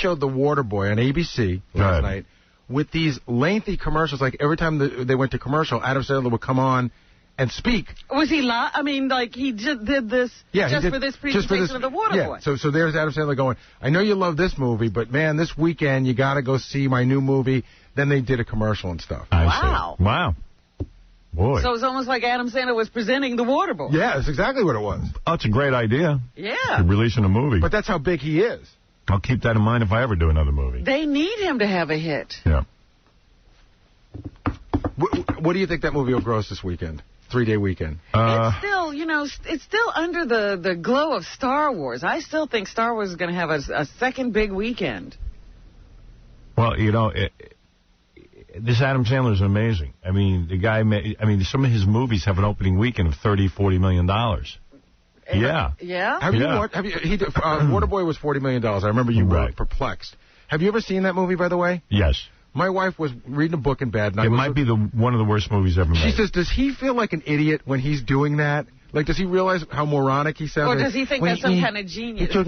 showed The Waterboy on ABC last night with these lengthy commercials. Like, every time they went to commercial, Adam Sandler would come on and speak. Was he live? I mean, like, he just did this for this presentation of The Waterboy. Yeah, so there's Adam Sandler going, I know you love this movie, but, man, this weekend you got to go see my new movie. Then they did a commercial and stuff. Wow. Wow. Boy. So it's almost like Adam Sandler was presenting The Waterboy. Yeah, that's exactly what it was. Oh, it's a great idea. Yeah. Releasing a movie. But that's how big he is. I'll keep that in mind if I ever do another movie. They need him to have a hit. Yeah. What do you think that movie will gross this weekend? 3-day weekend. It's still, it's still under the glow of Star Wars. I still think Star Wars is going to have a second big weekend. Well, this Adam Sandler is amazing. I mean, the guy, some of his movies have an opening weekend of $30, $40 million. Yeah. Yeah? Waterboy was $40 million. I remember you were perplexed. Have you ever seen that movie, by the way? Yes. My wife was reading a book in bed. And it might be one of the worst movies ever made. She says, does he feel like an idiot when he's doing that? Like, does he realize how moronic he sounds? Or does he think that's some kind of genius? No,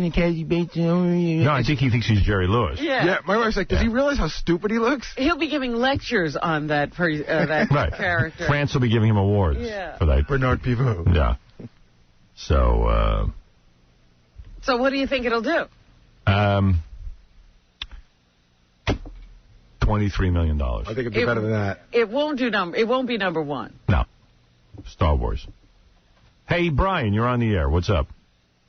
I think he thinks he's Jerry Lewis. Yeah. My wife's like, does he realize how stupid he looks? He'll be giving lectures on that character. France will be giving him awards for that. Bernard Pivot. Yeah. So what do you think it'll do? $23 million. I think it'd be better than that. It won't be number one. No. Star Wars. Hey, Brian, you're on the air. What's up?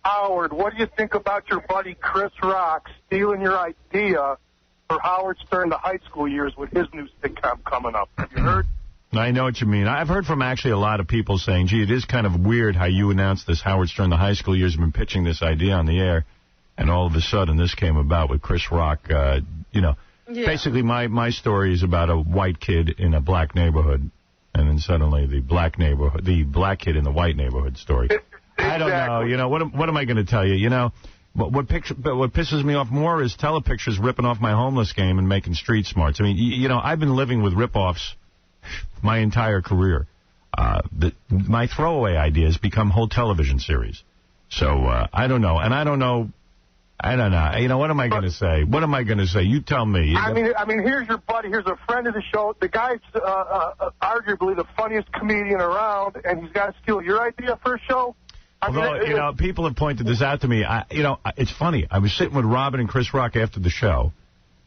Howard, what do you think about your buddy Chris Rock stealing your idea for Howard Stern the high school years with his new sitcom coming up? Have you heard? I know what you mean. I've heard from actually a lot of people saying, gee, it is kind of weird how you announced this Howard Stern the high school years, have been pitching this idea on the air, and all of a sudden this came about with Chris Rock. Basically my story is about a white kid in a black neighborhood, and then suddenly the black kid in the white neighborhood story. I don't know. What am I going to tell you? What pisses me off more is Telepictures ripping off my homeless game and making street smarts. I mean, I've been living with rip-offs my entire career. My throwaway ideas become whole television series. So I don't know. And I don't know. What am I going to say? What am I going to say? You tell me. I mean, here's your buddy. Here's a friend of the show. The guy's arguably the funniest comedian around, and he's got to steal your idea for a show? Although, people have pointed this out to me. It's funny. I was sitting with Robin and Chris Rock after the show,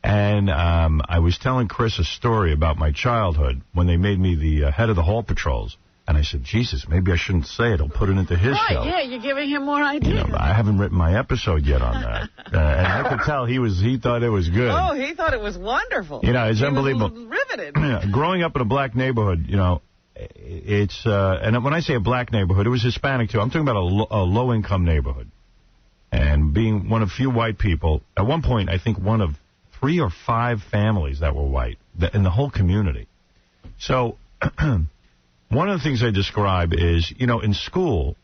and I was telling Chris a story about my childhood when they made me the head of the hall patrols. And I said, Jesus, maybe I shouldn't say it. I'll put it into his show. Yeah, you're giving him more ideas. I haven't written my episode yet on that. And I could tell he thought it was good. Oh, he thought it was wonderful. It's unbelievable. Was riveted. Growing up in a black neighborhood, it's, and when I say a black neighborhood, it was Hispanic too. I'm talking about a low-income neighborhood. And being one of few white people, at one point, I think one of 3 or 5 families that were white in the whole community. So one of the things I describe is, in school,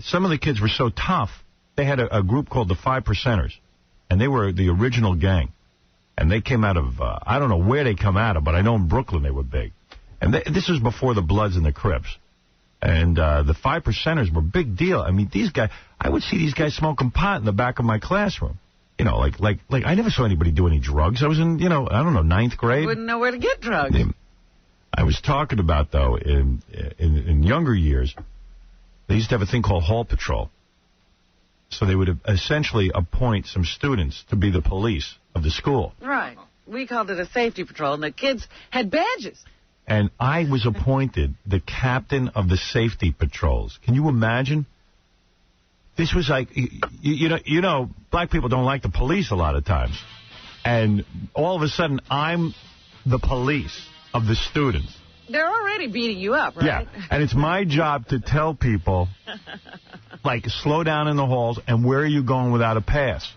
some of the kids were so tough, they had a group called the 5 Percenters, and they were the original gang. And they came out of, I don't know where they come out of, but I know in Brooklyn they were big. And this was before the Bloods and the Crips. And the 5 Percenters were a big deal. I mean, these guys, I would see these guys smoking pot in the back of my classroom. Like I never saw anybody do any drugs. I was in, I don't know, 9th grade. You wouldn't know where to get drugs. I was talking about, though, in younger years, they used to have a thing called Hall Patrol. So they would essentially appoint some students to be the police of the school. Right. We called it a safety patrol, and the kids had badges. And I was appointed the captain of the safety patrols. Can you imagine? This was like, black people don't like the police a lot of times. And all of a sudden, I'm the police of the students. They're already beating you up, right? Yeah, and it's my job to tell people, slow down in the halls, and where are you going without a pass?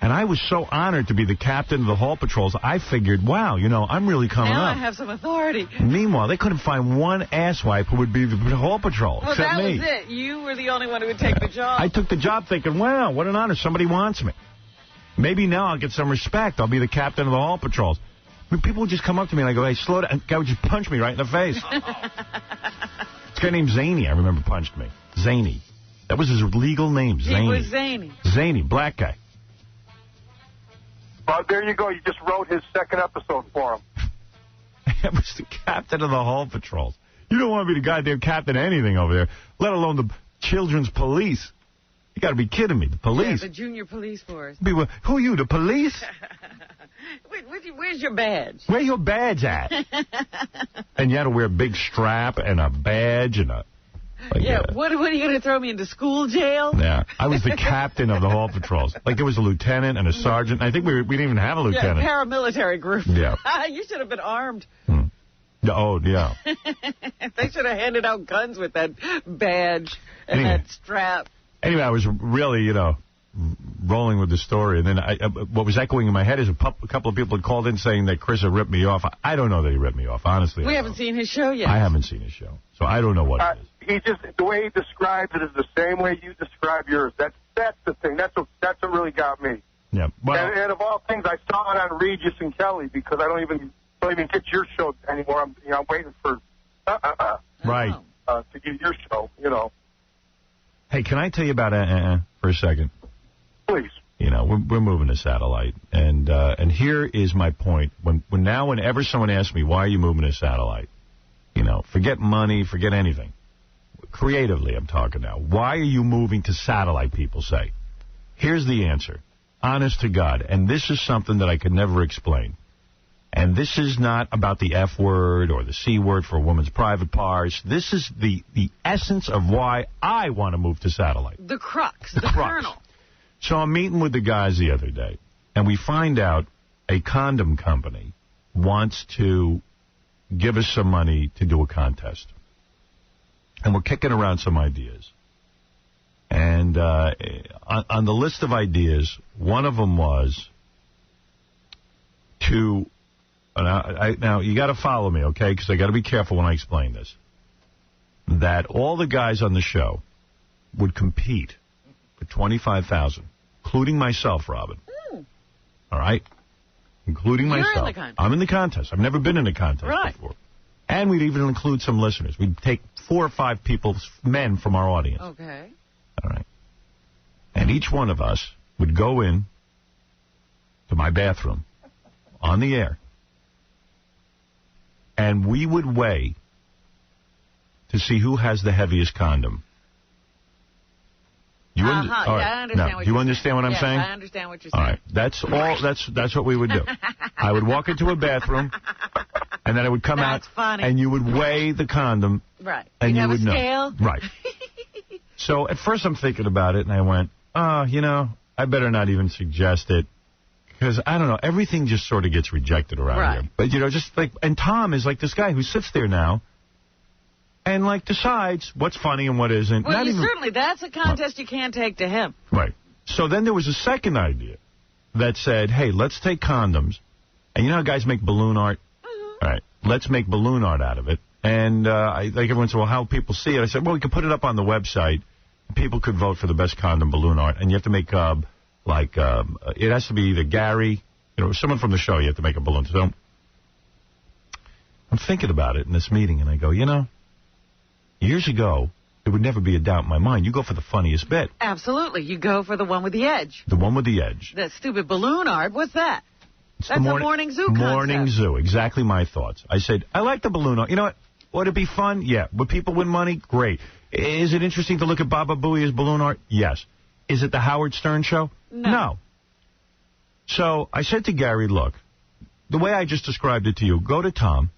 And I was so honored to be the captain of the hall patrols, I figured, wow, I'm really coming now up. I have some authority. Meanwhile, they couldn't find one asswipe who would be the hall patrol, well, except me. Well, that was it. You were the only one who would take the job. I took the job thinking, wow, what an honor. Somebody wants me. Maybe now I'll get some respect. I'll be the captain of the hall patrols. I mean, people would just come up to me and I go, hey, slow down. The guy would just punch me right in the face. This guy named Zany, I remember, punched me. Zany. That was his legal name, Zany. He was Zany. Zany, black guy. Well, there you go. You just wrote his second episode for him. I was the captain of the Hall Patrols. You don't want to be the goddamn captain of anything over there, let alone the children's police. You got to be kidding me. The police. Yeah, the junior police force. Who are you, the police? Where's your badge? Where your badge at? And you had to wear a big strap and a badge and a... What are you going to throw me into school jail? Yeah, I was the captain of the Hall Patrols. Like, there was a lieutenant and a sergeant. I think we didn't even have a lieutenant. Yeah, paramilitary group. Yeah. You should have been armed. Oh, yeah. They should have handed out guns with that badge and that strap. Anyway, I was really, rolling with the story. And then what was echoing in my head is a couple of people had called in saying that Chris had ripped me off. I don't know that he ripped me off, honestly. We haven't seen his show yet. I haven't seen his show, so I don't know what it is. The way he describes it is the same way you describe yours. That's the thing. That's what really got me. Yeah. Well, and of all things, I saw it on Regis and Kelly because I don't even get your show anymore. I'm waiting for right to get your show. Hey, can I tell you about for a second? Please. We're moving to satellite, and here is my point. Whenever someone asks me, why are you moving to satellite? Forget money, forget anything. Creatively, I'm talking now. Why are you moving to satellite, people say? Here's the answer. Honest to God. And this is something that I could never explain. And this is not about the F word or the C word for a woman's private parts. This is the essence of why I want to move to satellite. The crux, the kernel. So I'm meeting with the guys the other day, and we find out a condom company wants to give us some money to do a contest. And we're kicking around some ideas. And on the list of ideas, one of them was to... Now, you got to follow me, okay? Because I got to be careful when I explain this. That all the guys on the show would compete for $25,000, including myself, Robin. All right? Including myself. You're in the contest. I'm in the contest. I've never been in a contest before. And we'd even include some listeners. We'd take 4 or 5 men from our audience. Okay. All right. And each one of us would go in to my bathroom on the air. And we would weigh to see who has the heaviest condom. I understand what you understand what I'm saying? I understand what you're saying. All right. That's what we would do. I would walk into a bathroom, and then I would come out, funny. and you would weigh the condom. Right. And you would know. Scale? Right. So at first I'm thinking about it, and I went, I better not even suggest it. Because, I don't know, everything just sort of gets rejected around here. But, just like, and Tom is like this guy who sits there now and, like, decides what's funny and what isn't. Well, certainly, that's a contest you can't take to him. Right. So then there was a second idea that said, hey, let's take condoms. And you know how guys make balloon art? Mm-hmm. All right. Let's make balloon art out of it. And everyone said, well, how people see it? I said, well, we can put it up on the website. People could vote for the best condom balloon art. And you have to make... it has to be either Gary, someone from the show, you have to make a balloon. So I'm thinking about it in this meeting, and I go, years ago, there would never be a doubt in my mind. You go for the funniest bit. Absolutely. You go for the one with the edge. The one with the edge. That stupid balloon art. What's that? That's a morning zoo concept. Morning zoo. Exactly my thoughts. I said, I like the balloon art. You know what? Would it be fun? Yeah. Would people win money? Great. Is it interesting to look at Baba Booey's balloon art? Yes. Is it the Howard Stern show? No. So I said to Gary, look, the way I just described it to you, go to Tom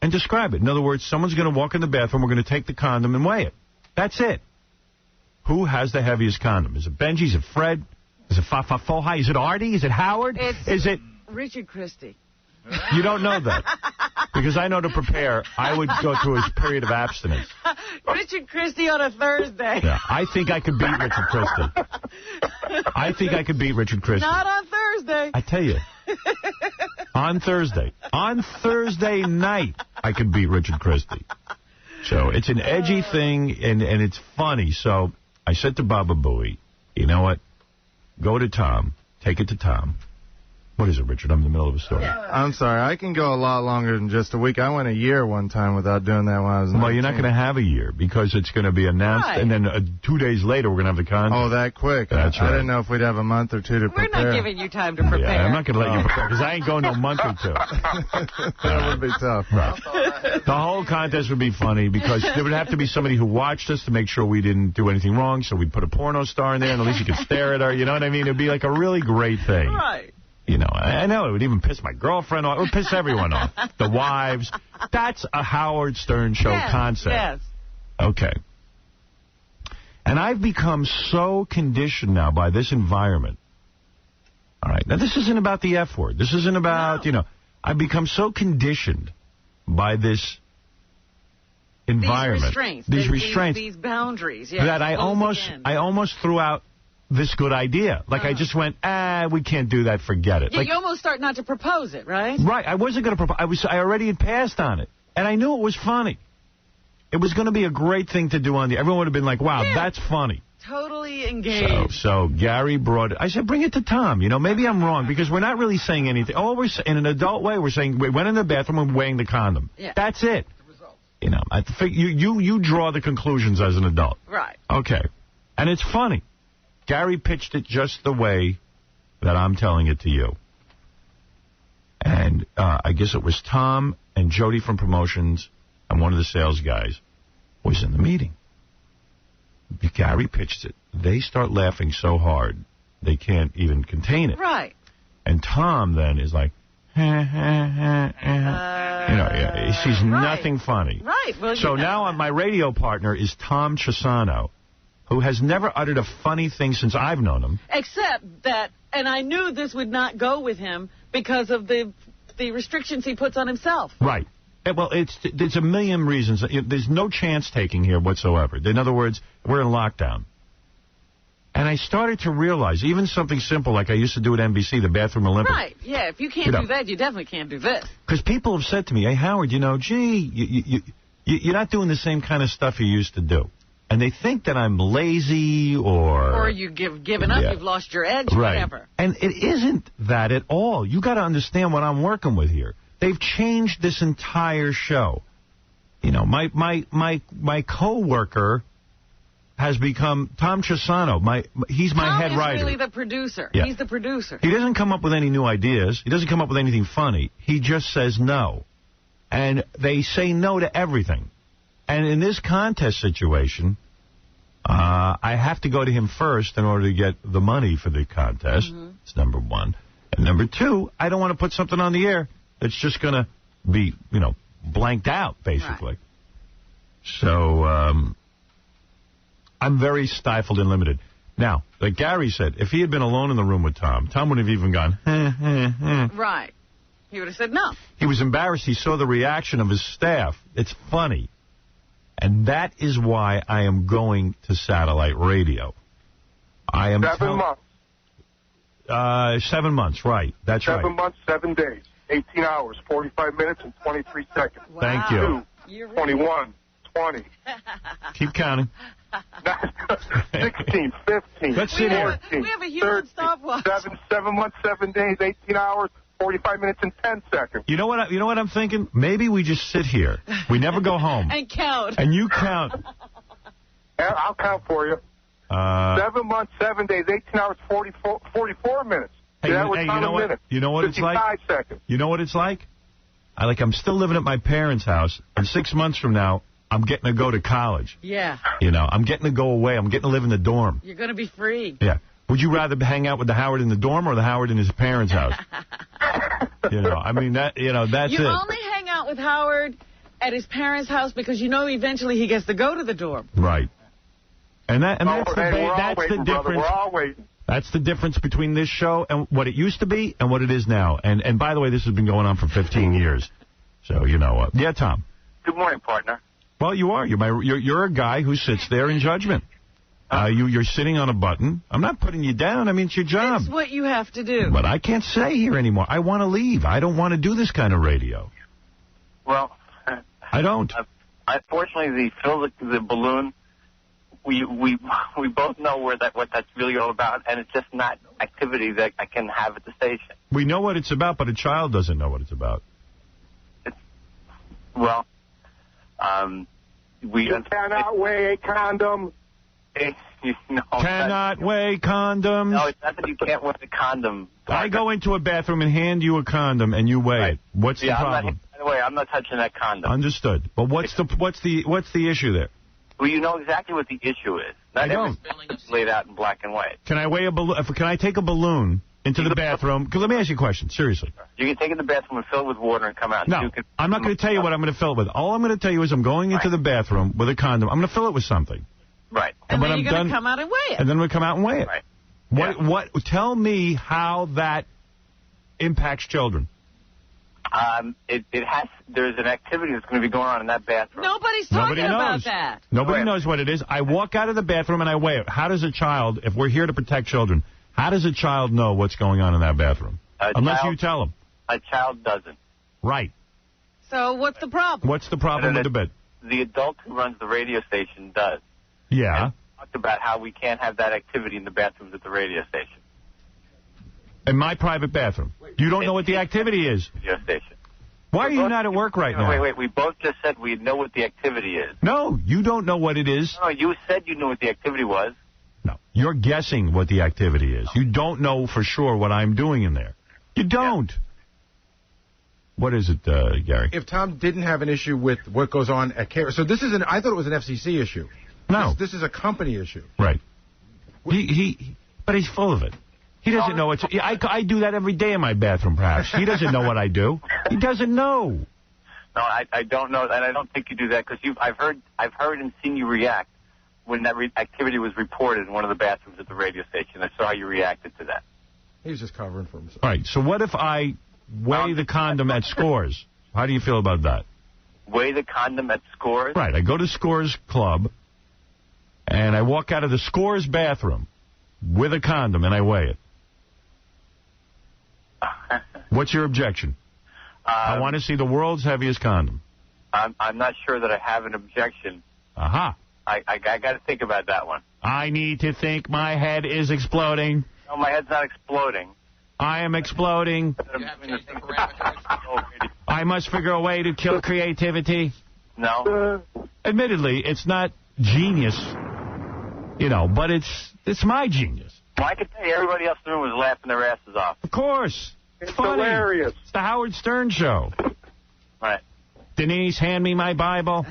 and describe it. In other words, someone's going to walk in the bathroom, we're going to take the condom and weigh it. That's it. Who has the heaviest condom? Is it Benji? Is it Fred? Is it Fa-Fa-Fo-Hi? Is it Artie? Is it Howard? Is it... Richard Christie. You don't know that. Because I know to prepare, I would go through a period of abstinence. Richard Christie on a Thursday. Yeah, I think I could beat Richard Christie. I think I could beat Richard Christie. Not on Thursday. I tell you. On Thursday. On Thursday night, I could beat Richard Christie. So it's an edgy thing, and it's funny. So I said to Baba Booey, you know what? Go to Tom. Take it to Tom. What is it, Richard? I'm in the middle of a story. I'm sorry. I can go a lot longer than just a week. I went a year one time without doing that when I was 19. Well, you're not going to have a year because it's going to be announced, and then 2 days later we're going to have the contest. Oh, that quick? That's right. I didn't know if we'd have a month or two to prepare. We're not giving you time to prepare. Yeah, I'm not going to let you prepare because I ain't going no month or two. That would be tough. Right. The whole contest would be funny because there would have to be somebody who watched us to make sure we didn't do anything wrong, so we'd put a porno star in there, and at least you could stare at her. You know what I mean? It'd be like a really great thing. Right. You know, I know it would even piss my girlfriend off. It would piss everyone off. The wives. That's a Howard Stern show concept. Yes. Okay. And I've become so conditioned now by this environment. All right. Now, this isn't about the F word. This isn't about, you know, I've become so conditioned by this environment. These restraints. These boundaries. Yes. That I almost threw out this good idea. Like, I just went, we can't do that, forget it. Yeah, like, you almost start not to propose it, right? Right, I wasn't going to propose. I already had passed on it. And I knew it was funny. It was going to be a great thing to do on the... Everyone would have been like, wow, that's funny. Totally engaged. So Gary brought it. I said, bring it to Tom. You know, maybe I'm wrong, because we're not really saying anything. Oh, in an adult way, we're saying we went in the bathroom and weighing the condom. Yeah. That's it. The results. You know, I think you draw the conclusions as an adult. Right. Okay. And it's funny. Gary pitched it just the way that I'm telling it to you. And I guess it was Tom and Jody from promotions and one of the sales guys was in the meeting. Gary pitched it. They start laughing so hard they can't even contain it. Right. And Tom then is like, you know, he sees nothing funny. Right. Well, so now my radio partner is Tom Chisano, who has never uttered a funny thing since I've known him. Except that, and I knew this would not go with him because of the restrictions he puts on himself. Right. Well, there's a million reasons. There's no chance-taking here whatsoever. In other words, we're in lockdown. And I started to realize, even something simple like I used to do at NBC, the Bathroom Olympics. Right, yeah, if you can't do that, you definitely can't do this. Because people have said to me, hey, Howard, you know, gee, you're not doing the same kind of stuff you used to do. And they think that I'm lazy or you've given up, you've lost your edge, whatever. And it isn't that at all. You got to understand what I'm working with here. They've changed this entire show. You know, my co-worker has become Tom Chisano. He's my head writer. Tom is really the producer. Yeah. He's the producer. He doesn't come up with any new ideas. He doesn't come up with anything funny. He just says no. And they say no to everything. And in this contest situation, I have to go to him first in order to get the money for the contest. Mm-hmm. It's number one. And number two, I don't want to put something on the air that's just going to be, you know, blanked out, basically. Right. So I'm very stifled and limited. Now, like Gary said, if he had been alone in the room with Tom, Tom would have even gone, Right. He would have said no. He was embarrassed. He saw the reaction of his staff. It's funny. And that is why I am going to satellite radio. I am 7 months. 7 months, right. That's 7 months, 7 days, 18 hours, 45 minutes, and 23 seconds. Wow. Thank you. 2, 21, 20. Keep counting. 16, 15, Let's see 14, we have a human stopwatch. 7 months, 7 days, 18 hours, 45 minutes and 10 seconds. You know what I'm thinking? Maybe we just sit here. We never go home. And count. And you count. I'll count for you. 7 months, 7 days, 18 hours, 44 minutes. Hey, you know what it's like? 55 seconds. You know what it's like? I'm still living at my parents' house, and 6 months from now, I'm getting to go to college. Yeah. You know, I'm getting to go away. I'm getting to live in the dorm. You're going to be free. Yeah. Would you rather hang out with the Howard in the dorm or the Howard in his parents' house? You know, I mean, that's it. You only hang out with Howard at his parents' house because you know eventually he gets to go to the dorm. Right. And that's the difference. Brother. We're all waiting. That's the difference between this show and what it used to be and what it is now. And by the way, this has been going on for 15 years. So, you know. Yeah, Tom. Good morning, partner. Well, you are. You're a guy who sits there in judgment. You're sitting on a button. I'm not putting you down. I mean, it's your job. It's what you have to do. But I can't stay here anymore. I want to leave. I don't want to do this kind of radio. Well, I don't. Unfortunately, the balloon we both know what that's really all about, and it's just not activity that I can have at the station. We know what it's about, but a child doesn't know what it's about. You cannot wear a condom. Cannot wear condoms. No, it's not that you can't wear the condom. I go into a bathroom and hand you a condom, and you weigh it. What's the problem? By the way, I'm not touching that condom. Understood. But what's the issue there? Well, you know exactly what the issue is. Not everything is laid out in black and white. Can I weigh a balloon? Can I take a balloon into the bathroom? Let me ask you a question, seriously. You can take it in the bathroom and fill it with water and come out. No, I'm not going to tell you what I'm going to fill it with. All I'm going to tell you is I'm going into the bathroom with a condom. I'm going to fill it with something. Right. And then you're going to come out and weigh it. And then we'll come out and weigh it. Right. What? Tell me how that impacts children. There's an activity that's going to be going on in that bathroom. Nobody's talking about that. Nobody knows what it is. I walk out of the bathroom and I weigh it. How does a child, if we're here to protect children, how does a child know what's going on in that bathroom? Unless you tell them. A child doesn't. Right. So what's the problem? What's the problem with the bed? The adult who runs the radio station does. Yeah. And talked about how we can't have that activity in the bathrooms at the radio station. In my private bathroom. You don't know what the activity is. Radio station. Why are you not at work right now? Wait. We both just said we know what the activity is. No, you don't know what it is. No, you said you knew what the activity was. No, you're guessing what the activity is. You don't know for sure what I'm doing in there. You don't. Yeah. What is it, Gary? If Tom didn't have an issue with what goes on at K, so this is I thought it was an FCC issue. No. This is a company issue. Right. But he's full of it. He doesn't know I do that every day in my bathroom, perhaps. He doesn't know what I do. He doesn't know. No, I don't know, and I don't think you do that because I've heard and seen you react when that activity was reported in one of the bathrooms at the radio station. I saw how you reacted to that. He was just covering for himself. All right. So what if I weigh the condom at Scores? How do you feel about that? Weigh the condom at Scores? Right. I go to Scores Club, and I walk out of the Scores bathroom with a condom, and I weigh it. What's your objection? I want to see the world's heaviest condom. I'm not sure that I have an objection. Aha. I got to think about that one. I need to think. My head is exploding. No, my head's not exploding. I am exploding. I must figure a way to kill creativity. No. Admittedly, it's not genius, but it's my genius. Well, I can tell you everybody else in the room was laughing their asses off. Of course. It's funny. Hilarious. It's the Howard Stern Show. Right. Denise, hand me my Bible.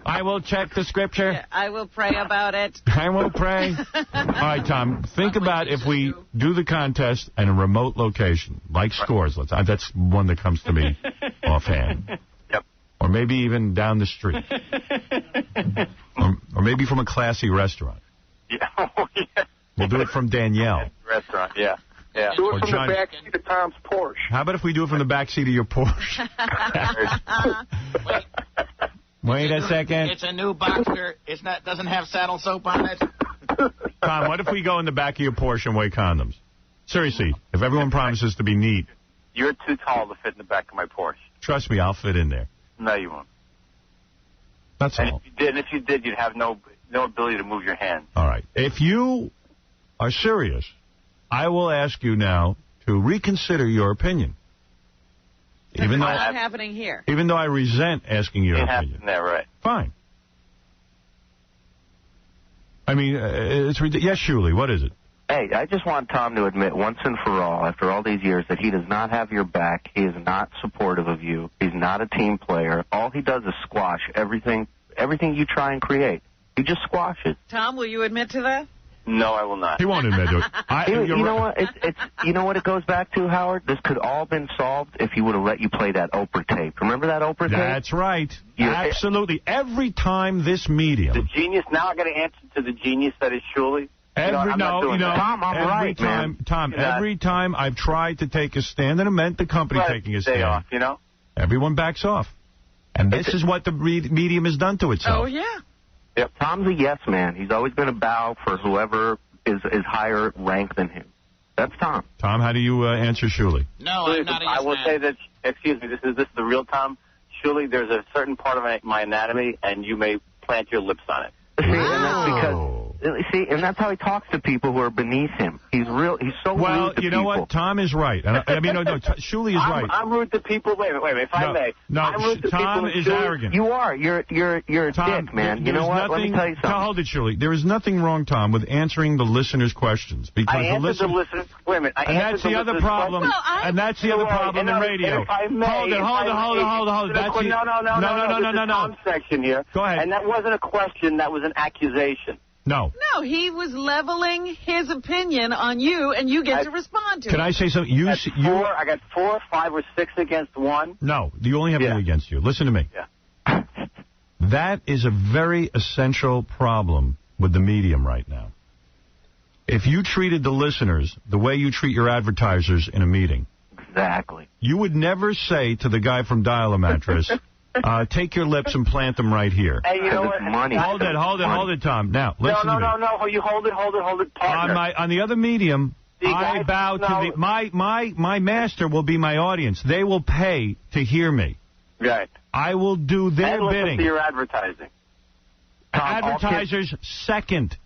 I will check the scripture. Yeah, I will pray about it. I will pray. All right, Tom, think about if we do the contest in a remote location, like Scores. That's one that comes to me offhand. Yep. Or maybe even down the street. or maybe from a classy restaurant. Yeah. Yeah. We'll do it from Danielle. Restaurant, yeah. Yeah. Do it from the back seat of Tom's Porsche. How about if we do it from the back seat of your Porsche? Wait a second. It's a new Boxster. Doesn't have saddle soap on it. Tom, what if we go in the back of your Porsche and weigh condoms? Seriously, if everyone promises to be neat. You're too tall to fit in the back of my Porsche. Trust me, I'll fit in there. No, you won't. That's all. If you did, you'd have no ability to move your hands. All right. If you are serious, I will ask you now to reconsider your opinion. Even though not happening here. Even though I resent asking your opinion. There, right? Fine. I mean, it's ridiculous. Yes, Shuli, what is it? Hey, I just want Tom to admit once and for all, after all these years, that he does not have your back. He is not supportive of you. He's not a team player. All he does is squash everything you try and create. He just squashes. Tom, will you admit to that? No, I will not. He won't admit to it. You know what? You know what it goes back to, Howard? This could all been solved if he would have let you play that Oprah tape. Remember that Oprah tape? That's right. Absolutely. Every time this medium. The genius. Now I got to answer to the genius that is Shuli. Tom, I'm right, man. Tom, every time I've tried to take a stand and it meant the company taking a stand, off, everyone backs off. And this is what the medium has done to itself. Oh, yeah. Yep. Tom's a yes man. He's always going to bow for whoever is higher rank than him. That's Tom. Tom, how do you answer Shuli? No, I'm not a yes I will man. say that, excuse me, this is the real Tom. Shuli, there's a certain part of my anatomy, and you may plant your lips on it. See, and that's because... See, and that's how he talks to people who are beneath him. He's so rude to people. Well, you know what? Tom is right. I mean, no, Shuli is right. I'm rude to people. Wait a minute, if I may. No, I'm rude to Tom people is arrogant. You are. You're a Tom, dick, man. You know what? Let me tell you something. Hold it, Shuli. There is nothing wrong, Tom, with answering the listeners' questions. Because I answered the listeners. Wait a minute. And that's the other problem. And that's the other problem in radio. If I may, hold it. No. Tom section here. Go ahead. And that wasn't a question. That was an accusation. No. No, he was leveling his opinion on you, and you get to respond to it. Can I say something? I got 4, 5, or 6 against 1. No, you only have 1 against you. Listen to me. Yeah. That is a very essential problem with the medium right now. If you treated the listeners the way you treat your advertisers in a meeting, exactly, you would never say to the guy from Dial-A-Mattress, take your lips and plant them right here. Hey, you know what? Money. Hold it, Tom. Now, listen to me. No. You hold it, partner. On the other medium, I bow to my master will be my audience. They will pay to hear me. Right. I will do their and bidding. Listen to your advertising. Advertisers second.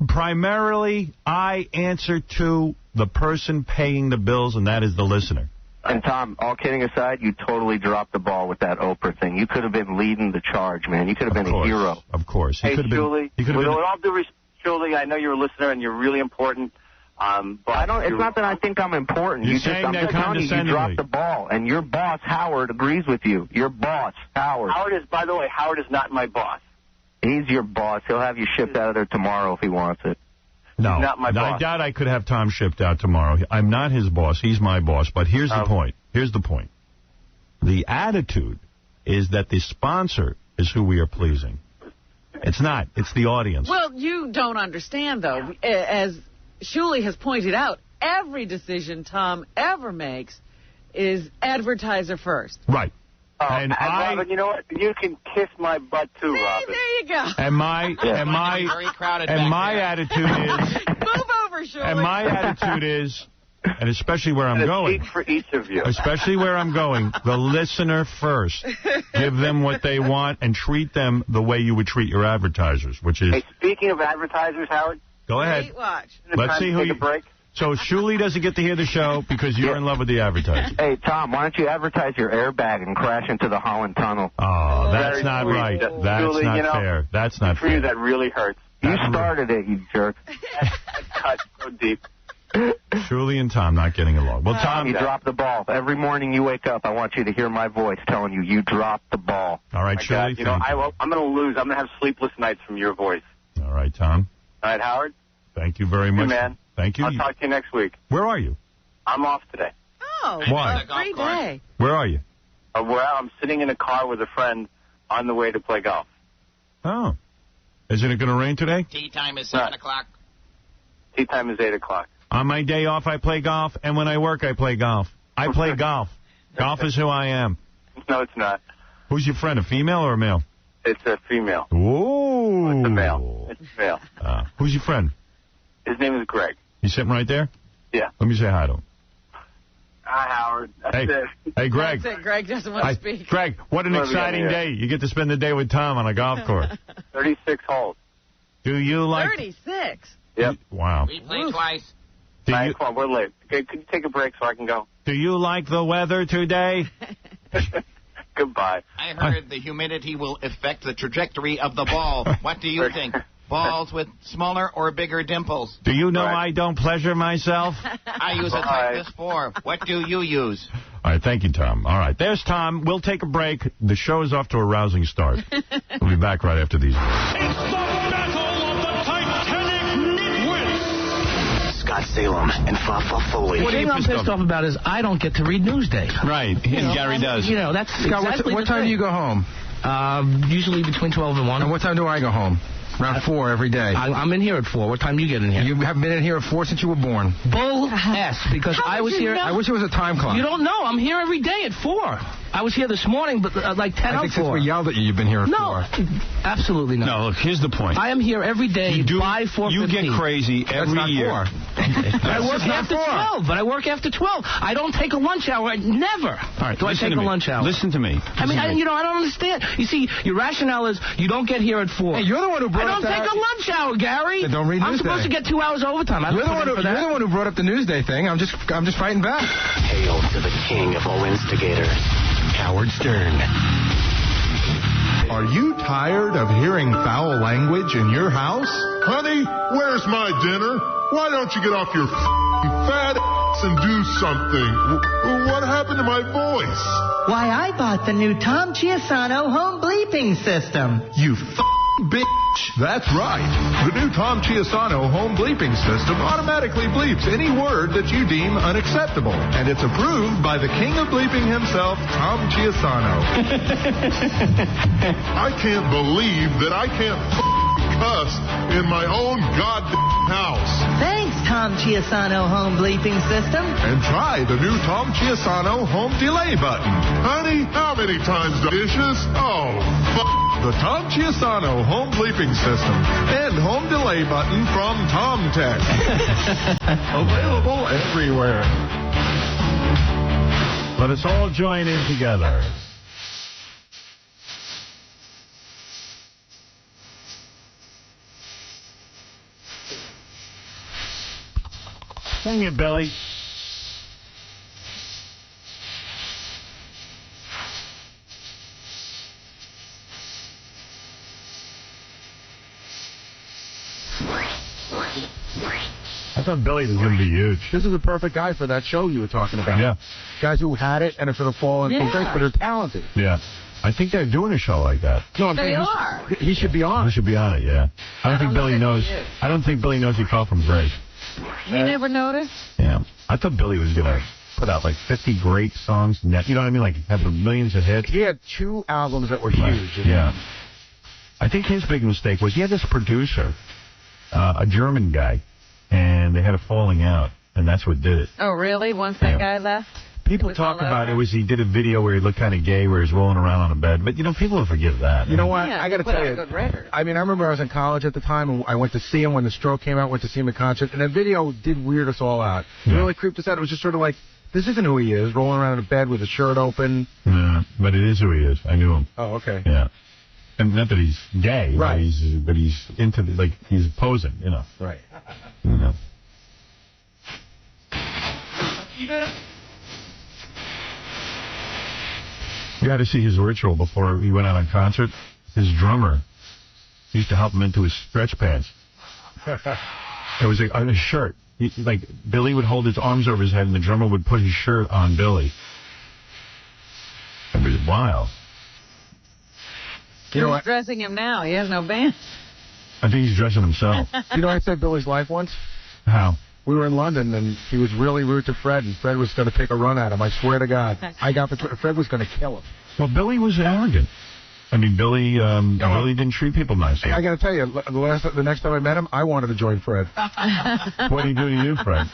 Primarily, I answer to the person paying the bills, and that is the listener. And, Tom, all kidding aside, you totally dropped the ball with that Oprah thing. You could have been leading the charge, man. You could have been a hero. Of course. Hey, Julie, with all due respect, Julie, I know you're a listener and you're really important. But it's not that I think I'm important. You're saying I'm that telling you dropped the ball. And your boss, Howard, agrees with you. Your boss, Howard. By the way, Howard is not my boss. He's your boss. He'll have you shipped out of there tomorrow if he wants it. No, not my boss. I doubt I could have Tom shipped out tomorrow. I'm not his boss. He's my boss. But here's the point. Here's the point. The attitude is that the sponsor is who we are pleasing. It's not. It's the audience. Well, you don't understand, though. As Shuli has pointed out, every decision Tom ever makes is advertiser first. Right. And Robin, you know what? You can kiss my butt too, Robin. There you go. And my attitude is. Move over, Shuli. And my attitude is, and especially where I'm going. For each of you. Especially where I'm going, the listener first. Give them what they want and treat them the way you would treat your advertisers, which is. Hey, speaking of advertisers, Howard. Go ahead. Watch. Let's see who you. Break. So Shuli doesn't get to hear the show because you're in love with the advertiser. Hey, Tom, why don't you advertise your airbag and crash into the Holland Tunnel? Oh, that's not right. That's Julie, not fair. That's not fair. For you, that really hurts. You started it, you jerk. That cut so deep. Shuli and Tom not getting along. Well, Tom, you dropped the ball. Every morning you wake up, I want you to hear my voice telling you you dropped the ball. All right, Shuli. You know, I'm going to lose. I'm going to have sleepless nights from your voice. All right, Tom. All right, Howard. Thank you very much. Man. Thank you. I'll talk to you next week. Where are you? I'm off today. Oh, why? Great day. Where are you? Well, I'm sitting in a car with a friend on the way to play golf. Oh. Isn't it going to rain today? Tea time is 7 o'clock. Tea time is 8 o'clock. On my day off, I play golf, and when I work, I play golf. I play golf. Golf is who I am. No, it's not. Who's your friend, a female or a male? It's a female. Ooh. It's a male. It's a male. Who's your friend? His name is Greg. He's sitting right there? Yeah. Let me say hi to him. Hi, Howard. That's it. Hey, Greg. That's it. Greg doesn't want to speak. Greg, what an exciting day. You get to spend the day with Tom on a golf course. 36 holes. Do you like... 36? Yep. Wow. We played twice. Come on, we're late. Okay, could you take a break so I can go? Do you like the weather today? Goodbye. I heard the humidity will affect the trajectory of the ball. What do you think? Balls with smaller or bigger dimples? Do you know I don't pleasure myself? I use a type this for. What do you use? All right, thank you, Tom. All right, there's Tom. We'll take a break. The show is off to a rousing start. We'll be back right after these. It's the Battle of the Titanic Nitwits! Scott Salem and Fafa Foley. What I'm pissed off about is I don't get to read Newsday. Right, and Gary does. You know, that's Scott, exactly what time do you go home? Usually between 12 and 1. And what time do I go home? Around 4 every day. I'm in here at 4. What time do you get in here? You haven't been in here at 4 since you were born. Bull ass, because I was here. I wish it was a time clock. You don't know. I'm here every day at 4. I was here this morning, but like 10 I think since we yelled at you, you've been here at 4. No, absolutely not. No, look, here's the point. I am here every day by 4:15. You get crazy every year. I work after 12, but I work after 12. I don't take a lunch hour. Never do I take a lunch hour. Listen to me. I mean, I don't understand. You see, your rationale is you don't get here at 4. Hey, you're the one who brought up I don't take a lunch hour, Gary. Then don't read I'm Newsday. supposed to get 2 hours overtime. You're the one who brought up the Newsday thing. I'm just fighting back. Hail to the king of all instigators, Howard Stern. Are you tired of hearing foul language in your house? Honey, where's my dinner? Why don't you get off your fat ass and do something? What happened to my voice? Why, I bought the new Tom Chiasano home bleeping system. You bitch. That's right. The new Tom Chiasano home bleeping system automatically bleeps any word that you deem unacceptable. And it's approved by the king of bleeping himself, Tom Chiasano. I can't believe that I can't cuss in my own goddamn house. Thanks, Tom Chiasano home bleeping system. And try the new Tom Chiasano home delay button. Honey, how many times the dishes? Oh, the Tom Chiasano home bleeping system and home delay button from TomTech. Available everywhere. Let us all join in together. Sing it, Billy. I thought Billy was going to be huge. This is the perfect guy for that show you were talking about. Yeah. Guys who had it and have sort of fallen from grace, but are talented. Yeah. I think they're doing a show like that. No, They are. He should be on. He should be on it, yeah. I don't think Billy knows. I don't think Billy knows he fell from grace. You never noticed? Yeah. I thought Billy was going to put out like 50 great songs. You know what I mean? Like have millions of hits. He had 2 albums that were huge. Yeah. I think his big mistake was he had this producer, a German guy, and they had a falling out, and that's what did it. Oh, really? Once that guy left? People talk about it was he did a video where he looked kind of gay, where he's rolling around on a bed. But, people will forgive that. You know what? Yeah, I got to put tell out you. a good record. I mean, I remember I was in college at the time, and I went to see him when The Stroke came out, went to see him at concert, and that video did weird us all out. It really creeped us out. It was just sort of like, this isn't who he is, rolling around in a bed with his shirt open. Yeah, but it is who he is. I knew him. Oh, okay. Yeah. And not that he's gay, right? But he's into he's posing, Right. You got to see his ritual before he went out on concert. His drummer used to help him into his stretch pants. It was on his shirt. Billy would hold his arms over his head, and the drummer would put his shirt on Billy. It was wild. You know Who's what? dressing him now? He has no band. I think he's dressing himself. You know, I saved Billy's life once. How? We were in London, and he was really rude to Fred, and Fred was going to take a run at him. I swear to God. Fred was going to kill him. Well, Billy was arrogant. I mean, Billy didn't treat people nicely. I got to tell you, the next time I met him, I wanted to join Fred. What did he do to you, Fred?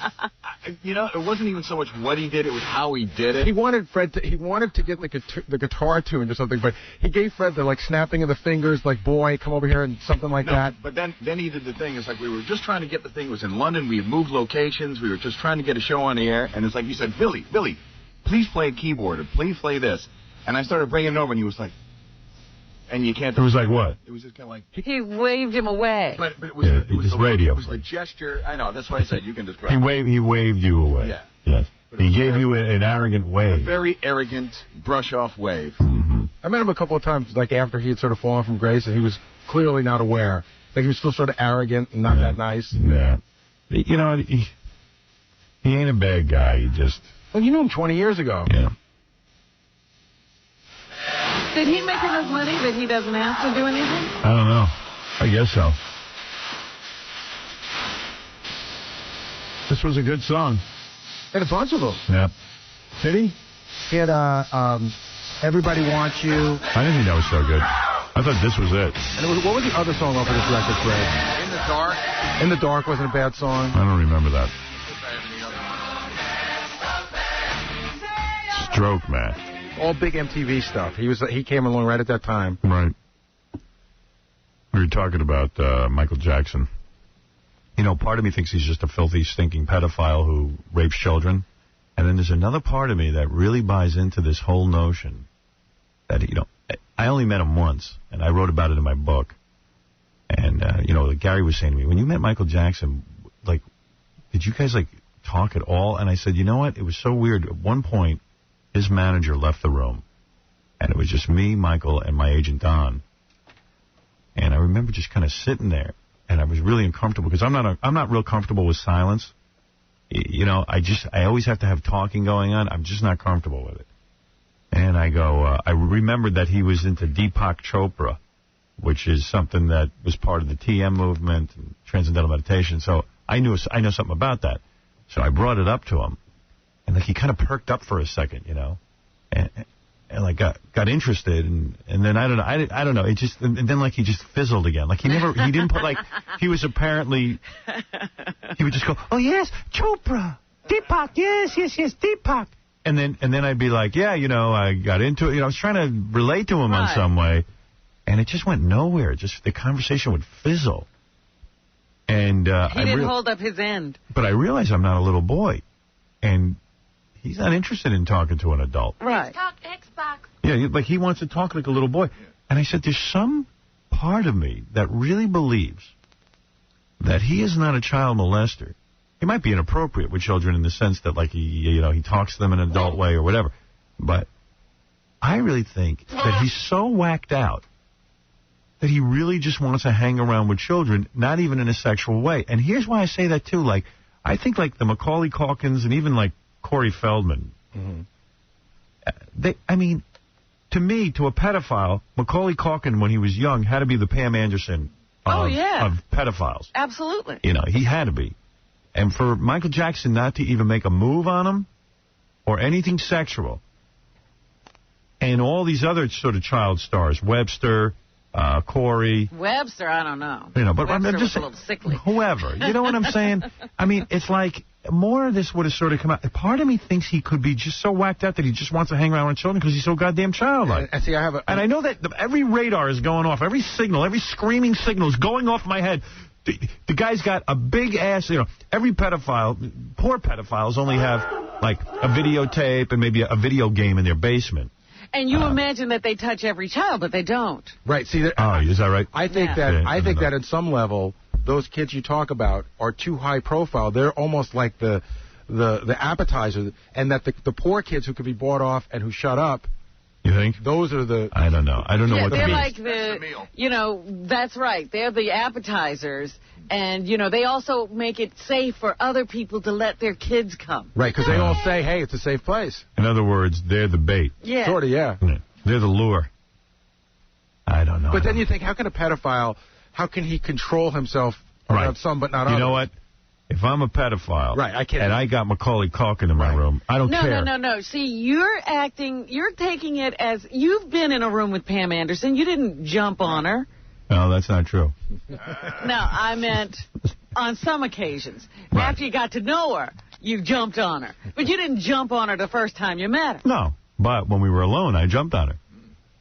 It wasn't even so much what he did; it was how he did it. He wanted to get the guitar tuned or something, but he gave Fred the snapping of the fingers, like, boy, come over here, and something like that. But then he did the thing. It's like we were just trying to get the thing. It was in London. We had moved locations. We were just trying to get a show on the air, and it's like he said, Billy, please play a keyboard, or please play this. And I started bringing it over, and he was like. And you can't. It was like what? It was just kind of like. He waved him away. But it was. It was radio. It was the gesture. I know. That's why I said you can describe. He waved you away. Yeah. Yes. He gave you an arrogant wave. A very arrogant brush-off wave. Mm-hmm. I met him a couple of times, after he had sort of fallen from grace, and he was clearly not aware. He was still sort of arrogant and not that nice. Yeah. You know, he ain't a bad guy. He just. Well, you knew him 20 years ago. Yeah. Did he make enough money that he doesn't have to do anything? I don't know. I guess so. This was a good song. Had a bunch of them. Yeah. Did he? He had Everybody Wants You. I didn't think that was so good. I thought this was it. And what was the other song off of this record, Fred? In the Dark. In the Dark wasn't a bad song. I don't remember that. Stroke, man. all big MTV stuff. He came along right at that time. Right. We were talking about Michael Jackson. You know, part of me thinks he's just a filthy, stinking pedophile who rapes children. And then there's another part of me that really buys into this whole notion that, you know, I only met him once, and I wrote about it in my book. And, you know, Gary was saying to me, when you met Michael Jackson, like, did you guys, like, talk at all? And I said, you know what? It was so weird. At one point, his manager left the room, and it was just me, Michael, and my agent, Don. And I remember just kind of sitting there. And I was really uncomfortable because I'm not real comfortable with silence. You know, I always have to have talking going on. I'm just not comfortable with it. And I go, I remembered that he was into Deepak Chopra, which is something that was part of the TM movement and transcendental meditation. So I know something about that. So I brought it up to him, and like he kind of perked up for a second, you know, and like got interested, and then I don't know, it just, and then like he just fizzled again. Like he didn't put, like, he was apparently, he would just go, oh yes, Chopra, Deepak, yes, Deepak. And then I'd be like, yeah, you know, I got into it, you know, I was trying to relate to him on some way, and it just went nowhere. Just the conversation would fizzle. And he didn't hold up his end. But I realized I'm not a little boy, and he's not interested in talking to an adult. Right. Talk Xbox. Yeah, like he wants to talk like a little boy. And I said, there's some part of me that really believes that he is not a child molester. He might be inappropriate with children in the sense that, like, he talks to them in an adult way or whatever. But I really think that he's so whacked out that he really just wants to hang around with children, not even in a sexual way. And here's why I say that, too. Like, I think, like, the Macaulay Culkins and even, like, Corey Feldman, I mean, to me, to a pedophile, Macaulay Culkin, when he was young, had to be the Pam Anderson of pedophiles. Absolutely. You know, he had to be. And for Michael Jackson not to even make a move on him or anything sexual, and all these other sort of child stars, Webster, Corey. Webster, I don't know. You know, but Webster I'm just was a little sickly. Whoever. You know what I'm saying? I mean, it's like more of this would have sort of come out. Part of me thinks he could be just so whacked out that he just wants to hang around with children because he's so goddamn childlike. And see, and I know that every radar is going off. Every signal, every screaming signal is going off my head. The guy's got a big ass, you know, every pedophile, poor pedophiles only have, like, a videotape and maybe a video game in their basement. And you imagine that they touch every child, but they don't. Right. See, is that right? I think that at some level, those kids you talk about are too high profile. They're almost like the appetizer, and that the poor kids who could be bought off and who shut up. You think? Those are the... I don't know. I don't know what they're that means. like you know, that's right. They're the appetizers. And, you know, they also make it safe for other people to let their kids come. Right, because they all say, hey, it's a safe place. In other words, they're the bait. Yeah. Sort of, yeah. They're the lure. I don't know. But then you think, how can a pedophile, how can he control himself around some but not others? You know what? If I'm a pedophile, and I got Macaulay Culkin in my room, I don't care. No. See, you're taking it as you've been in a room with Pam Anderson. You didn't jump on her. No, that's not true. No, I meant on some occasions. Right. After you got to know her, you jumped on her. But you didn't jump on her the first time you met her. No, but when we were alone, I jumped on her.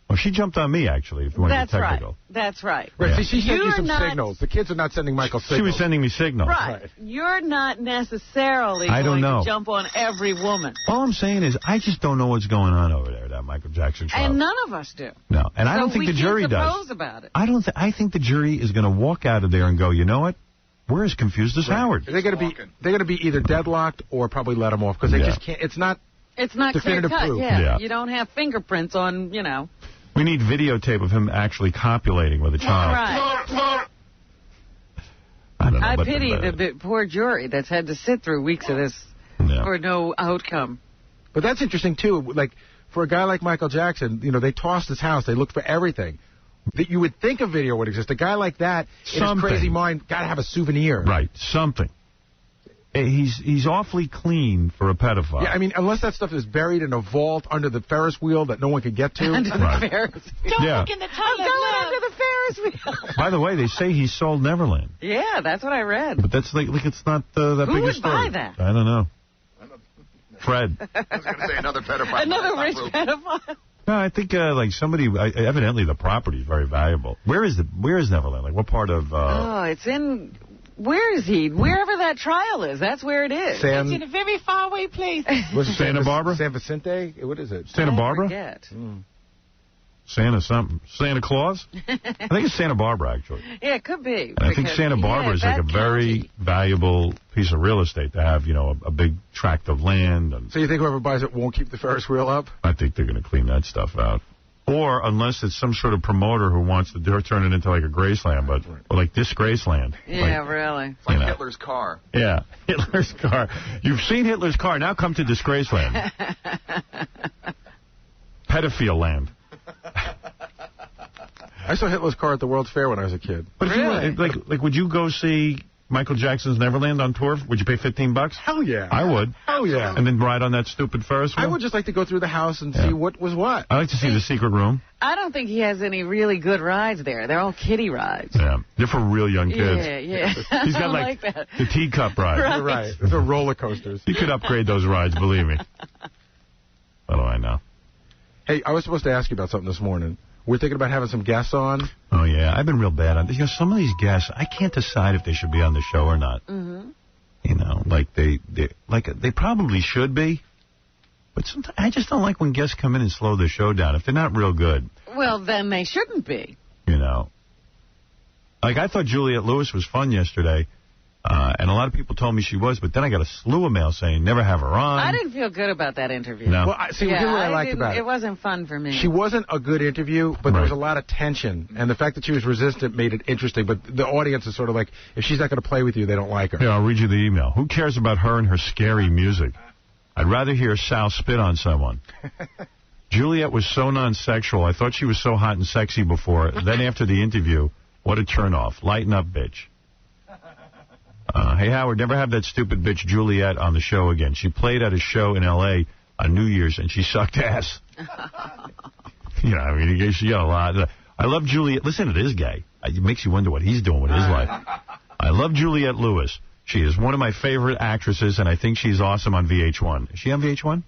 Well, she jumped on me, actually, if you want to be technical. That's right. Right. See, she sent you some signals. The kids are not sending Michael signals. She was sending me signals. Right. You're not necessarily going to jump on every woman. All I'm saying is I just don't know what's going on over there, that Michael Jackson trial. And none of us do. No, and I don't think the jury does. About it. I think the jury is going to walk out of there and go, you know what? We're as confused as Howard. They're going to be either deadlocked or probably let them off because they just can't. It's not definitive clear-cut. Proof. Yeah. You don't have fingerprints on, you know. We need videotape of him actually copulating with a child. Right. I don't know. I pity the poor jury that's had to sit through weeks of this for no outcome. But that's interesting, too. Like, for a guy like Michael Jackson, you know, they tossed his house. They looked for everything. That you would think a video would exist. A guy like that, in his crazy mind, got to have a souvenir. Right. Something. He's awfully clean for a pedophile. Yeah, I mean, unless that stuff is buried in a vault under the Ferris wheel that no one could get to. Under the Ferris wheel. Don't look in the tunnel. I'm going under the Ferris wheel. By the way, they say he sold Neverland. Yeah, that's what I read. But that's like it's not that big a story. Who would buy that? I don't know. Fred. I was going to say another pedophile. Another rich pedophile. No, I think like somebody. Evidently, the property is very valuable. Where is Neverland? Like what part of? It's in. Where is he? Wherever that trial is, that's where it is. It's in a very far away place. Was it Santa Barbara? San Vicente? What is it? Santa Barbara? I forget. Santa something. Santa Claus? I think it's Santa Barbara, actually. Yeah, it could be. And I think Santa Barbara is like a very valuable piece of real estate to have, you know, a big tract of land. And so you think whoever buys it won't keep the Ferris wheel up? I think they're going to clean that stuff out. Or unless it's some sort of promoter who wants to turn it into like a Graceland, but or like this Graceland. Yeah, like, really. It's like Hitler's car. Yeah, Hitler's car. You've seen Hitler's car. Now come to Disgraceland. Pedophile land. I saw Hitler's car at the World's Fair when I was a kid. But if you would you go see Michael Jackson's Neverland on tour? Would you pay $15? Hell yeah. I would. Hell yeah. And then ride on that stupid Ferris wheel? I would just like to go through the house and see what was what. I like to see the secret room. I don't think he has any really good rides there. They're all kiddie rides. Yeah. They're for real young kids. Yeah. He's got like that. The teacup ride. Right. They're roller coasters. You could upgrade those rides, believe me. What do I know? Hey, I was supposed to ask you about something this morning. We're thinking about having some guests on. Oh, yeah. I've been real bad on this. You know, some of these guests, I can't decide if they should be on the show or not. Mm-hmm. You know, like they probably should be. But sometimes I just don't like when guests come in and slow the show down if they're not real good. Well, then they shouldn't be. You know. Like, I thought Juliette Lewis was fun yesterday. And a lot of people told me she was, but then I got a slew of mail saying never have her on. I didn't feel good about that interview. No. Well, here's what I liked about it. It wasn't fun for me. She wasn't a good interview, but there was a lot of tension. And the fact that she was resistant made it interesting. But the audience is sort of like, if she's not going to play with you, they don't like her. Yeah, I'll read you the email. Who cares about her and her scary music? I'd rather hear Sal spit on someone. Juliette was so non-sexual. I thought she was so hot and sexy before. Then after the interview, what a turnoff. Lighten up, bitch. Hey, Howard, never have that stupid bitch Juliette on the show again. She played at a show in L.A. on New Year's, and she sucked ass. You know, I mean, she got a lot. I love Juliette. Listen to this guy. It makes you wonder what he's doing with his life. I love Juliette Lewis. She is one of my favorite actresses, and I think she's awesome on VH1. Is she on VH1?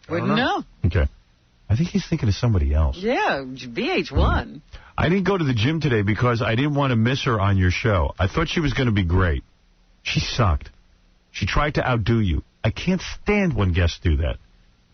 Wouldn't know. Okay. I think he's thinking of somebody else. Yeah, VH1. I didn't go to the gym today because I didn't want to miss her on your show. I thought she was going to be great. She sucked. She tried to outdo you. I can't stand when guests do that.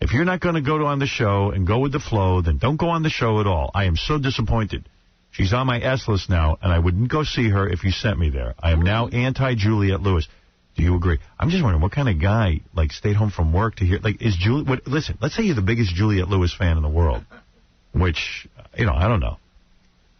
If you're not going to go on the show and go with the flow, then don't go on the show at all. I am so disappointed. She's on my S list now, and I wouldn't go see her if you sent me there. I am now anti-Juliette Lewis. Do you agree? I'm just wondering what kind of guy, like, stayed home from work to hear, like, is Juliette, listen, let's say you're the biggest Juliette Lewis fan in the world, which, you know, I don't know.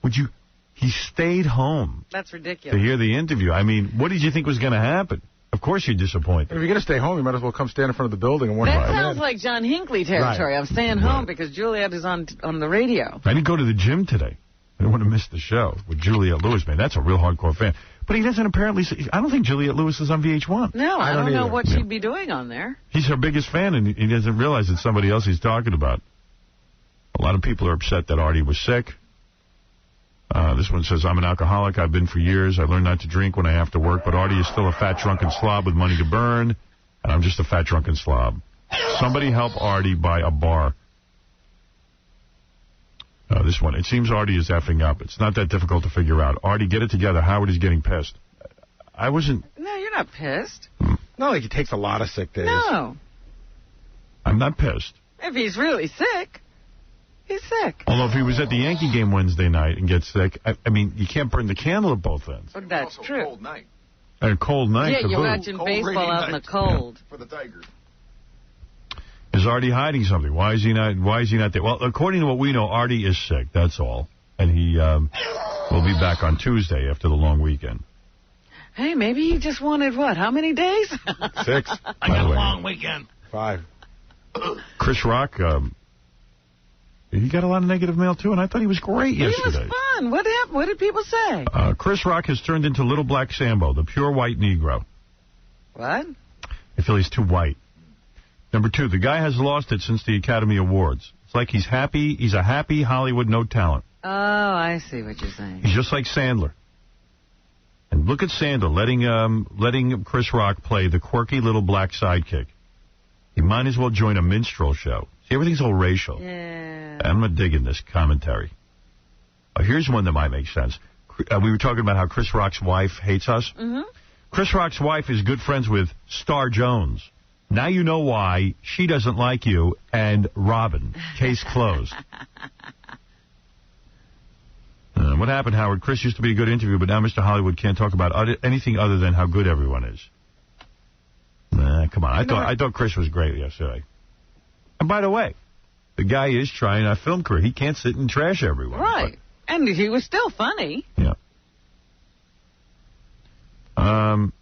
Would you... He stayed home. That's ridiculous. To hear the interview. I mean, what did you think was going to happen? Of course you're disappointed. If you're going to stay home, you might as well come stand in front of the building and watch That sounds like John Hinckley territory. Right. I'm staying home because Juliette is on the radio. I didn't go to the gym today. I didn't want to miss the show with Juliette Lewis, man. That's a real hardcore fan. But he doesn't apparently... I don't think Juliette Lewis is on VH1. No, I don't know what she'd be doing on there. He's her biggest fan, and he doesn't realize it's somebody else he's talking about. A lot of people are upset that Artie was sick. This one says, I'm an alcoholic. I've been for years. I learned not to drink when I have to work, but Artie is still a fat, drunken slob with money to burn, and I'm just a fat, drunken slob. Somebody help Artie buy a bar. This one, it seems Artie is effing up. It's not that difficult to figure out. Artie, get it together. Howard is getting pissed. I wasn't... No, you're not pissed. Not like he takes a lot of sick days. No. I'm not pissed. If he's really sick, he's sick. Although if he was at the Yankee game Wednesday night and gets sick, I mean, you can't burn the candle at both ends. Oh, that's true. Cold night. And a cold night. Yeah, you're boot. watching baseball out in the cold. Yeah. For the Tigers. Is Artie hiding something? Why is he not there? Well, according to what we know, Artie is sick. That's all. And he will be back on Tuesday after the long weekend. Hey, maybe he just wanted, what, how many days? 6. I got a long weekend. 5. Chris Rock, he got a lot of negative mail, too, and I thought he was great yesterday. He was fun. What happened? What did people say? Chris Rock has turned into Little Black Sambo, the pure white Negro. What? I feel he's too white. Number 2, the guy has lost it since the Academy Awards. It's like he's happy. He's a happy Hollywood no talent. Oh, I see what you're saying. He's just like Sandler. And look at Sandler letting Chris Rock play the quirky little black sidekick. You might as well join a minstrel show. See, everything's all racial. Yeah. I'm not digging this commentary. Here's one that might make sense. We were talking about how Chris Rock's wife hates us. Mm-hmm. Chris Rock's wife is good friends with Star Jones. Now you know why she doesn't like you and Robin. Case closed. What happened, Howard? Chris used to be a good interview, but now Mr. Hollywood can't talk about anything other than how good everyone is. Come on. I thought Chris was great yesterday. And by the way, the guy is trying a film career. He can't sit and trash everyone. Right. But, and he was still funny. Yeah. One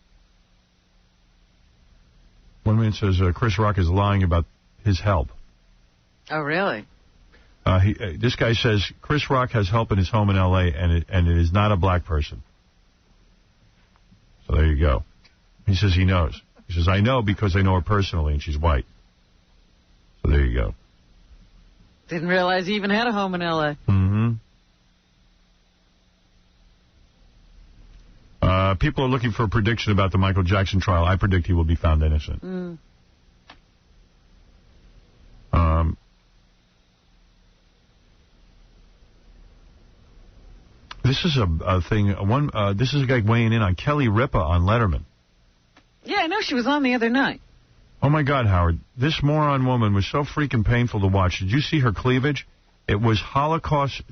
man says Chris Rock is lying about his help. Oh, really? This guy says Chris Rock has help in his home in L.A., and it is not a black person. So there you go. He says he knows. He says, I know because I know her personally, and she's white. So there you go. Didn't realize he even had a home in L.A. Mm-hmm. People are looking for a prediction about the Michael Jackson trial. I predict he will be found innocent. Mm. This is a thing. This is a guy weighing in on Kelly Ripa on Letterman. Yeah, I know she was on the other night. Oh, my God, Howard. This moron woman was so freaking painful to watch. Did you see her cleavage? It was Holocaust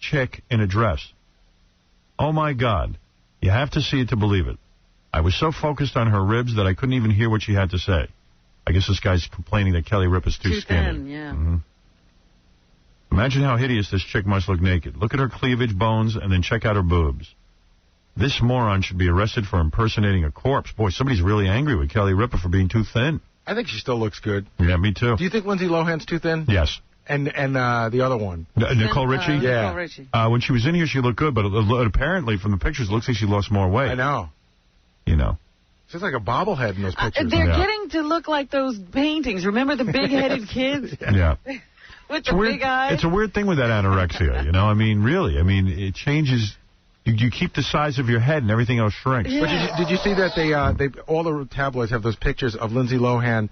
chick in a dress. Oh, my God. You have to see it to believe it. I was so focused on her ribs that I couldn't even hear what she had to say. I guess this guy's complaining that Kelly Ripa's too skinny. Thin, yeah. Mm-hmm. Imagine how hideous this chick must look naked. Look at her cleavage, bones, and then check out her boobs. This moron should be arrested for impersonating a corpse. Boy, somebody's really angry with Kelly Ripa for being too thin. I think she still looks good. Yeah, me too. Do you think Lindsay Lohan's too thin? Yes. And the other one? Nicole Richie? Yeah. Nicole Richie. When she was in here, she looked good, but apparently from the pictures, it looks like she lost more weight. I know. You know. She's like a bobblehead in those pictures. They're getting to look like those paintings. Remember the big-headed kids? Yeah. With the big eyes? It's a weird thing with that anorexia, you know? I mean, really. I mean, it changes. You keep the size of your head and everything else shrinks. Yeah. But did you see that they all the tabloids have those pictures of Lindsay Lohan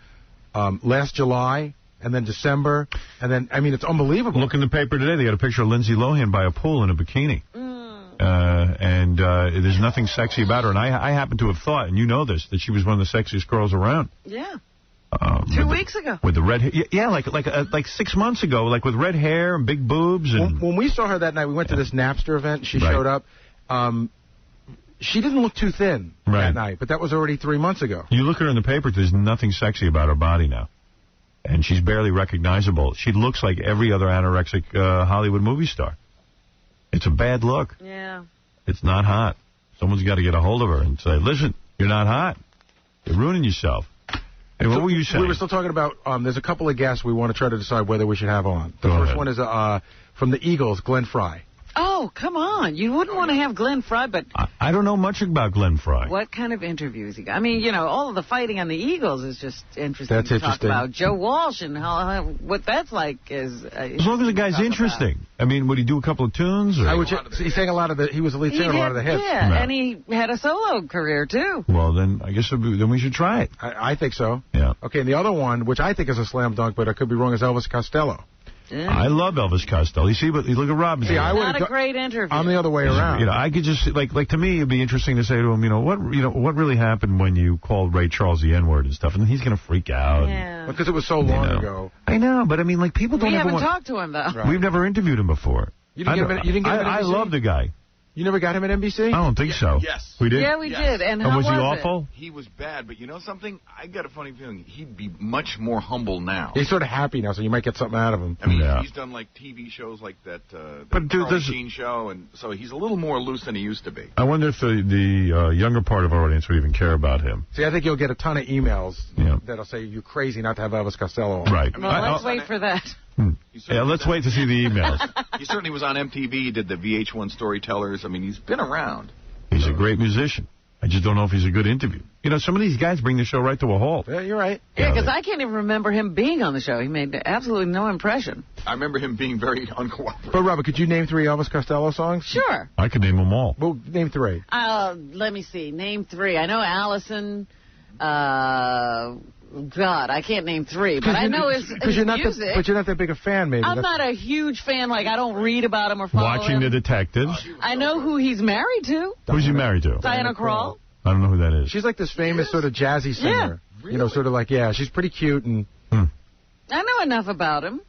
last July and then December, and then, I mean, it's unbelievable. Look in the paper today. They got a picture of Lindsay Lohan by a pool in a bikini. And there's nothing sexy about her. And I happen to have thought, and you know this, that she was one of the sexiest girls around. Yeah. 2 weeks ago. With the red hair. Yeah, like 6 months ago, like with red hair and big boobs. And when we saw her that night, we went to this Napster event. She showed up. She didn't look too thin that night, but that was already 3 months ago. You look at her in the paper, there's nothing sexy about her body now. And she's barely recognizable. She looks like every other anorexic Hollywood movie star. It's a bad look. Yeah. It's not hot. Someone's got to get a hold of her and say, listen, you're not hot. You're ruining yourself. Hey, what were you saying? We were still talking about, there's a couple of guests we want to try to decide whether we should have on. The first one is from the Eagles, Glenn Frey. Oh, come on. You wouldn't want to have Glenn Frey, but... I don't know much about Glenn Frey. What kind of interviews he got? I mean, you know, all of the fighting on the Eagles is just interesting That's to interesting. talk about. Joe Walsh and what that's like is... as long as the guy's interesting. I mean, would he do a couple of tunes? Or? He sang a lot of he was the lead singer of a lot of the hits. Yeah, no. And he had a solo career, too. Well, then I guess then we should try it. I think so. Yeah. Okay, and the other one, which I think is a slam dunk, but I could be wrong, is Elvis Costello. Yeah. I love Elvis Costello. You see, but you look at Robin. See, not a great interview. I'm the other way around. You know, I could just like to me, it'd be interesting to say to him, what really happened when you called Ray Charles the N-word and stuff, and he's gonna freak out. Yeah. Because it was so long ago. I know, but I mean, like people don't. We haven't talked to him though. Right. We've never interviewed him before. You didn't get him at NBC? I love the guy. You never got him at NBC? I don't think so. Yes. We did? Yeah, we did. And how was he it? awful? He was bad, but you know something? I got a funny feeling he'd be much more humble now. He's sort of happy now, so you might get something out of him. I mean, he's done like TV shows like that Charlie Sheen show, and so he's a little more loose than he used to be. I wonder if the younger part of our audience would even care about him. See, I think you'll get a ton of emails that'll say you're crazy not to have Elvis Costello on. Right. Well, let's wait for that. Yeah, let's wait to see the emails. He certainly was on MTV, did the VH1 Storytellers. I mean, he's been around. He's a great musician. I just don't know if he's a good interview. You know, some of these guys bring the show right to a halt. Yeah, you're right. Yeah, because I can't even remember him being on the show. He made absolutely no impression. I remember him being very uncooperative. But, Robert, could you name 3 Elvis Costello songs? Sure. I could name them all. Well, name 3. Let me see. Name 3. I know Allison. God, I can't name 3, but I know his music. But you're not that big a fan, maybe. I'm not a huge fan. Like, I don't read about him or follow Watching him. The Detectives. I know who he's married to. Who's he married to? Diana Krall. I don't know who that is. She's like this famous sort of jazzy singer. Yeah. You know, sort of like, she's pretty cute. And I know enough about him.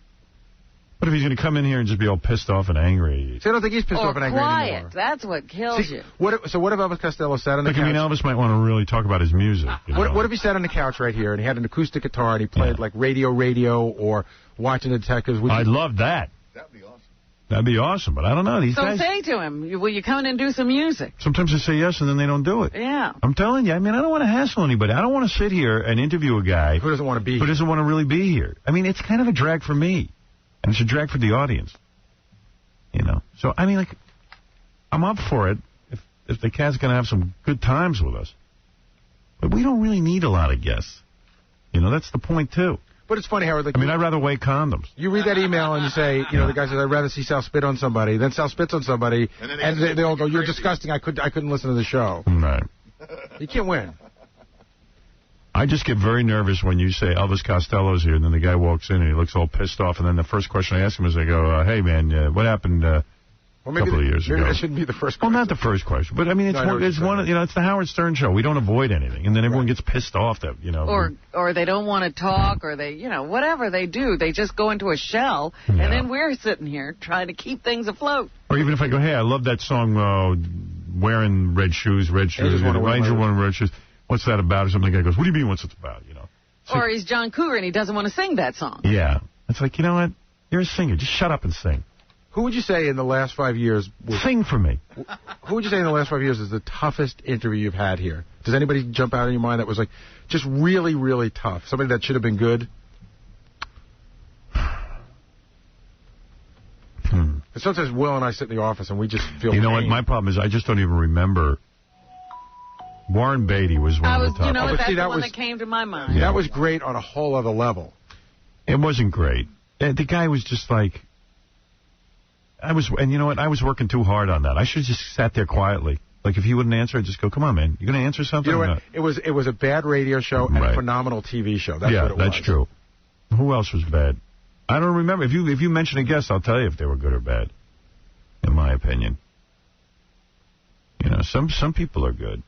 But if he's going to come in here and just be all pissed off and angry. See, I don't think he's pissed off and angry quiet. anymore. That's what kills you. So what if Elvis Costello sat on the couch? I mean, Elvis might want to really talk about his music. What if he sat on the couch right here and he had an acoustic guitar and he played like radio or Watching the Detectives? I'd love that. That'd be awesome. That'd be awesome, but I don't know. These guys... say to him, will you come in and do some music? Sometimes they say yes and then they don't do it. Yeah. I'm telling you, I mean, I don't want to hassle anybody. I don't want to sit here and interview a guy who doesn't want to be Who doesn't want to really be here. I mean, it's kind of a drag for me. And it's a drag for the audience. You know? So, I mean, like, I'm up for it if the cat's going to have some good times with us. But we don't really need a lot of guests. You know, that's the point, too. But it's funny, Howard. Like, I mean, I'd rather weigh condoms. You read that email and you say, you know, the guy says, I'd rather see Sal spit on somebody. Then Sal spits on somebody. And they all go, you're disgusting. I couldn't listen to the show. Right. You can't win. I just get very nervous when you say Elvis Costello's here, and then the guy walks in and he looks all pissed off, and then the first question I ask him is, I go, hey, man, what happened a couple of years ago? Maybe that shouldn't be the first question. Well, not the first question, but I mean, it's the Howard Stern show. We don't avoid anything, and then everyone gets pissed off that, you know. Or they don't want to talk, or they, you know, whatever they do, they just go into a shell, and then we're sitting here trying to keep things afloat. Or even if I go, hey, I love that song, Wearing Red Shoes, Angels Wearing Red Shoes. What's that about? Or something. The guy goes, what do you mean what's it about? You know. Or he's John Cougar and he doesn't want to sing that song. Yeah. It's like, you know what? You're a singer. Just shut up and sing. Who would you say in the last 5 years... Sing for me. Who would you say in the last 5 years is the toughest interview you've had here? Does anybody jump out in your mind that was like just really, really tough? Somebody that should have been good? Sometimes Will and I sit in the office and we just feel You know what? My problem is I just don't even remember... Warren Beatty was one of the top. You know, that's the one that came to my mind. Yeah. That was great on a whole other level. It wasn't great. The guy was just like... And you know what? I was working too hard on that. I should have just sat there quietly. Like, if he wouldn't answer, I'd just go, come on, man. You going to answer something? You know what? It was a bad radio show and a phenomenal TV show. That's what it was. Yeah, that's true. Who else was bad? I don't remember. If you mention a guest, I'll tell you if they were good or bad, in my opinion. You know, some people are good.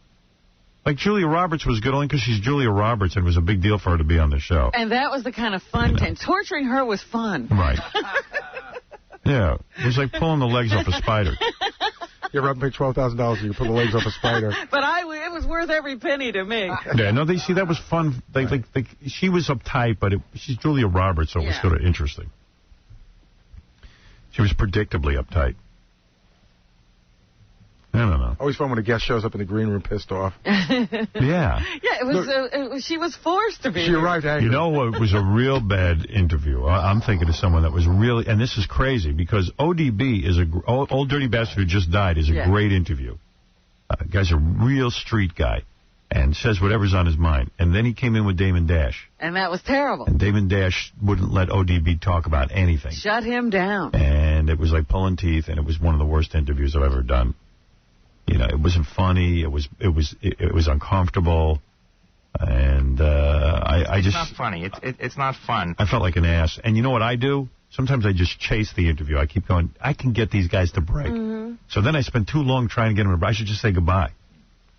Like Julia Roberts was good only because she's Julia Roberts and it was a big deal for her to be on the show. And that was the kind of fun thing. Torturing her was fun. Right. Yeah. It was like pulling the legs off a spider. You ever paid $12,000 and you pull the legs off a spider? But it was worth every penny to me. Yeah, no, see, that was fun. Like she was uptight, but she's Julia Roberts, so it was sort of interesting. She was predictably uptight. I don't know. Always fun when a guest shows up in the green room pissed off. Yeah. Yeah, it was. She was forced to be. She arrived angry. You know what was a real bad interview? I'm thinking of someone that was really, and this is crazy, because ODB is Old Dirty Bastard Who Just Died is a great interview. Guy's a real street guy and says whatever's on his mind. And then he came in with Damon Dash. And that was terrible. And Damon Dash wouldn't let ODB talk about anything. Shut him down. And it was like pulling teeth, and it was one of the worst interviews I've ever done. You know, it wasn't funny. It was uncomfortable, and I just. It's not funny. It's not fun. I felt like an ass. And you know what I do? Sometimes I just chase the interview. I keep going. I can get these guys to break. Mm-hmm. So then I spend too long trying to get them to break. I should just say goodbye.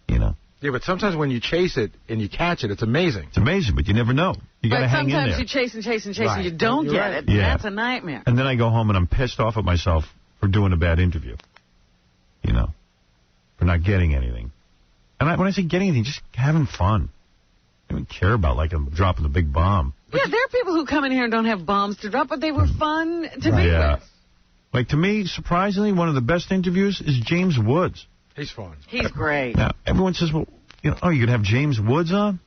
You know. Yeah, but sometimes when you chase it and you catch it, it's amazing. It's amazing, but you never know. You got to hang in there. Sometimes you chase and chase and chase and you don't get it. Yeah. That's a nightmare. And then I go home and I'm pissed off at myself for doing a bad interview. You know. For not getting anything. And when I say getting anything, just having fun. I don't care about, like, dropping the big bomb. Yeah, there are people who come in here and don't have bombs to drop, but they were fun to meet with. Like, to me, surprisingly, one of the best interviews is James Woods. He's fun. He's great. Now, everyone says, well, you know, you're going to have James Woods on?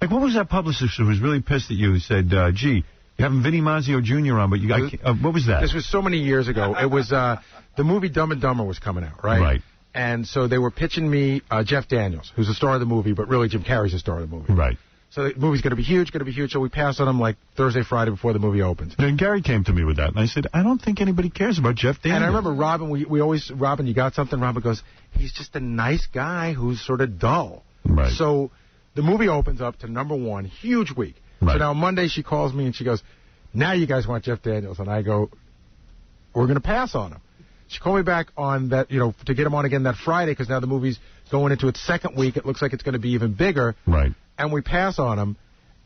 Like, what was that publicist who was really pissed at you who said, gee, you're having Vinnie Mazzio Jr. on, but you got, what was that? This was so many years ago. It was, the movie Dumb and Dumber was coming out, right? Right. And so they were pitching me Jeff Daniels, who's the star of the movie, but really Jim Carrey's the star of the movie. Right. So the movie's going to be huge, so we passed on him like Thursday, Friday before the movie opens. Then Gary came to me with that, and I said, I don't think anybody cares about Jeff Daniels. And I remember Robin, Robin, you got something? Robin goes, he's just a nice guy who's sort of dull. Right. So the movie opens up to #1, huge week. Right. So now Monday she calls me and she goes, now you guys want Jeff Daniels. And I go, we're going to pass on him. She called me back on that, to get him on again that Friday because now the movie's going into its second week. It looks like it's going to be even bigger. Right. And we pass on him.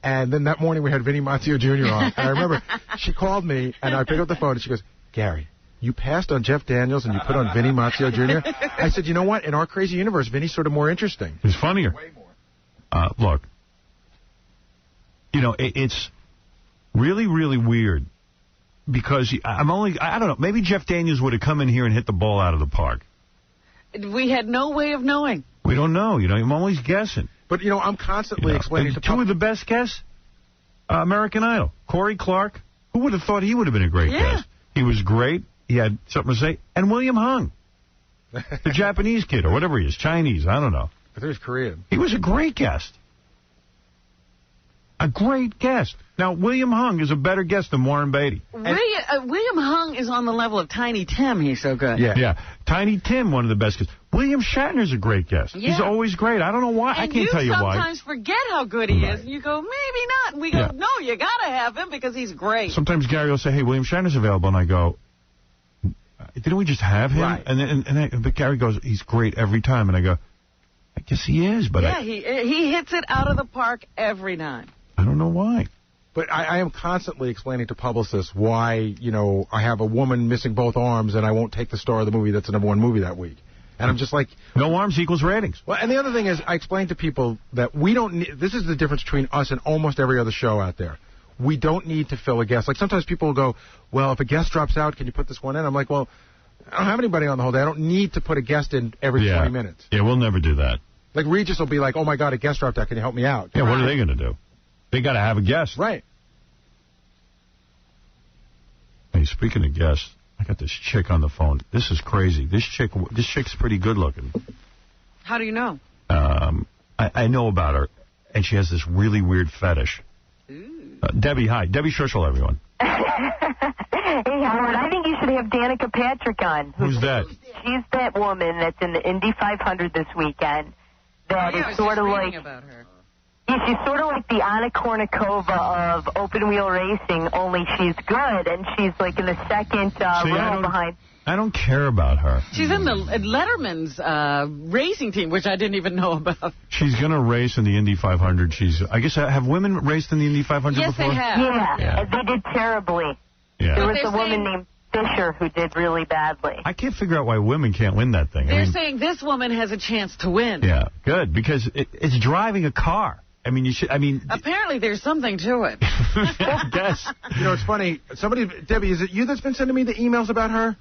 And then that morning we had Vinny Mazzio Jr. on. And I remember she called me and I picked up the phone and she goes, Gary, you passed on Jeff Daniels and you put on Vinny Mazzio Jr.? I said, you know what? In our crazy universe, Vinny's sort of more interesting. He's funnier. Way more. Look, it's really, really weird. Because I don't know, maybe Jeff Daniels would have come in here and hit the ball out of the park. We had no way of knowing. We don't know. I'm always guessing. But, I'm constantly explaining to two of the best guests, American Idol. Corey Clark, who would have thought he would have been a great guest? He was great. He had something to say. And William Hung, the Japanese kid, or whatever he is, Chinese, I don't know. I think he was Korean. He was a great guest. A great guest. Now, William Hung is a better guest than Warren Beatty. William Hung is on the level of Tiny Tim. He's so good. Yeah. Tiny Tim, one of the best guests. William Shatner's a great guest. Yeah. He's always great. I don't know why. I can't tell you why. And you sometimes forget how good he is. And you go, maybe not. And we go, no, you got to have him because he's great. Sometimes Gary will say, hey, William Shatner's available. And I go, didn't we just have him? Right. But Gary goes, he's great every time. And I go, I guess he is. But he hits it out of the park every time. I don't know why. But I am constantly explaining to publicists why, I have a woman missing both arms and I won't take the star of the movie that's the #1 movie that week. And I'm just like... No arms equals ratings. Well, and the other thing is, I explain to people that we don't need... This is the difference between us and almost every other show out there. We don't need to fill a guest. Like, sometimes people will go, well, if a guest drops out, can you put this one in? I'm like, well, I don't have anybody on the whole day. I don't need to put a guest in every 20 minutes. Yeah, we'll never do that. Like, Regis will be like, oh, my God, a guest dropped out. Can you help me out? Yeah, what are they going to do? They got to have a guest. Right. Hey, speaking of guests, I got this chick on the phone. This is crazy. This chick's pretty good looking. How do you know? I know about her, and she has this really weird fetish. Debbie, hi. Debbie Schuschel, everyone. Hey, Howard, I think you should have Danica Patrick on. Who's that? She's that woman that's in the Indy 500 this weekend. That is sort of like... about her. Yeah, she's sort of like the Anna Kournikova of open wheel racing, only she's good, and she's like in the second row behind. I don't care about her. She's in the Letterman's racing team, which I didn't even know about. She's going to race in the Indy 500. I guess, have women raced in the Indy 500 yes, before? Yes, they have. Yeah, and they did terribly. Yeah. There was a woman named Fisher who did really badly. I can't figure out why women can't win that thing. They're saying this woman has a chance to win. Yeah, good, because it's driving a car. Apparently there's something to it. I guess. It's funny. Debbie, is it you that's been sending me the emails about her?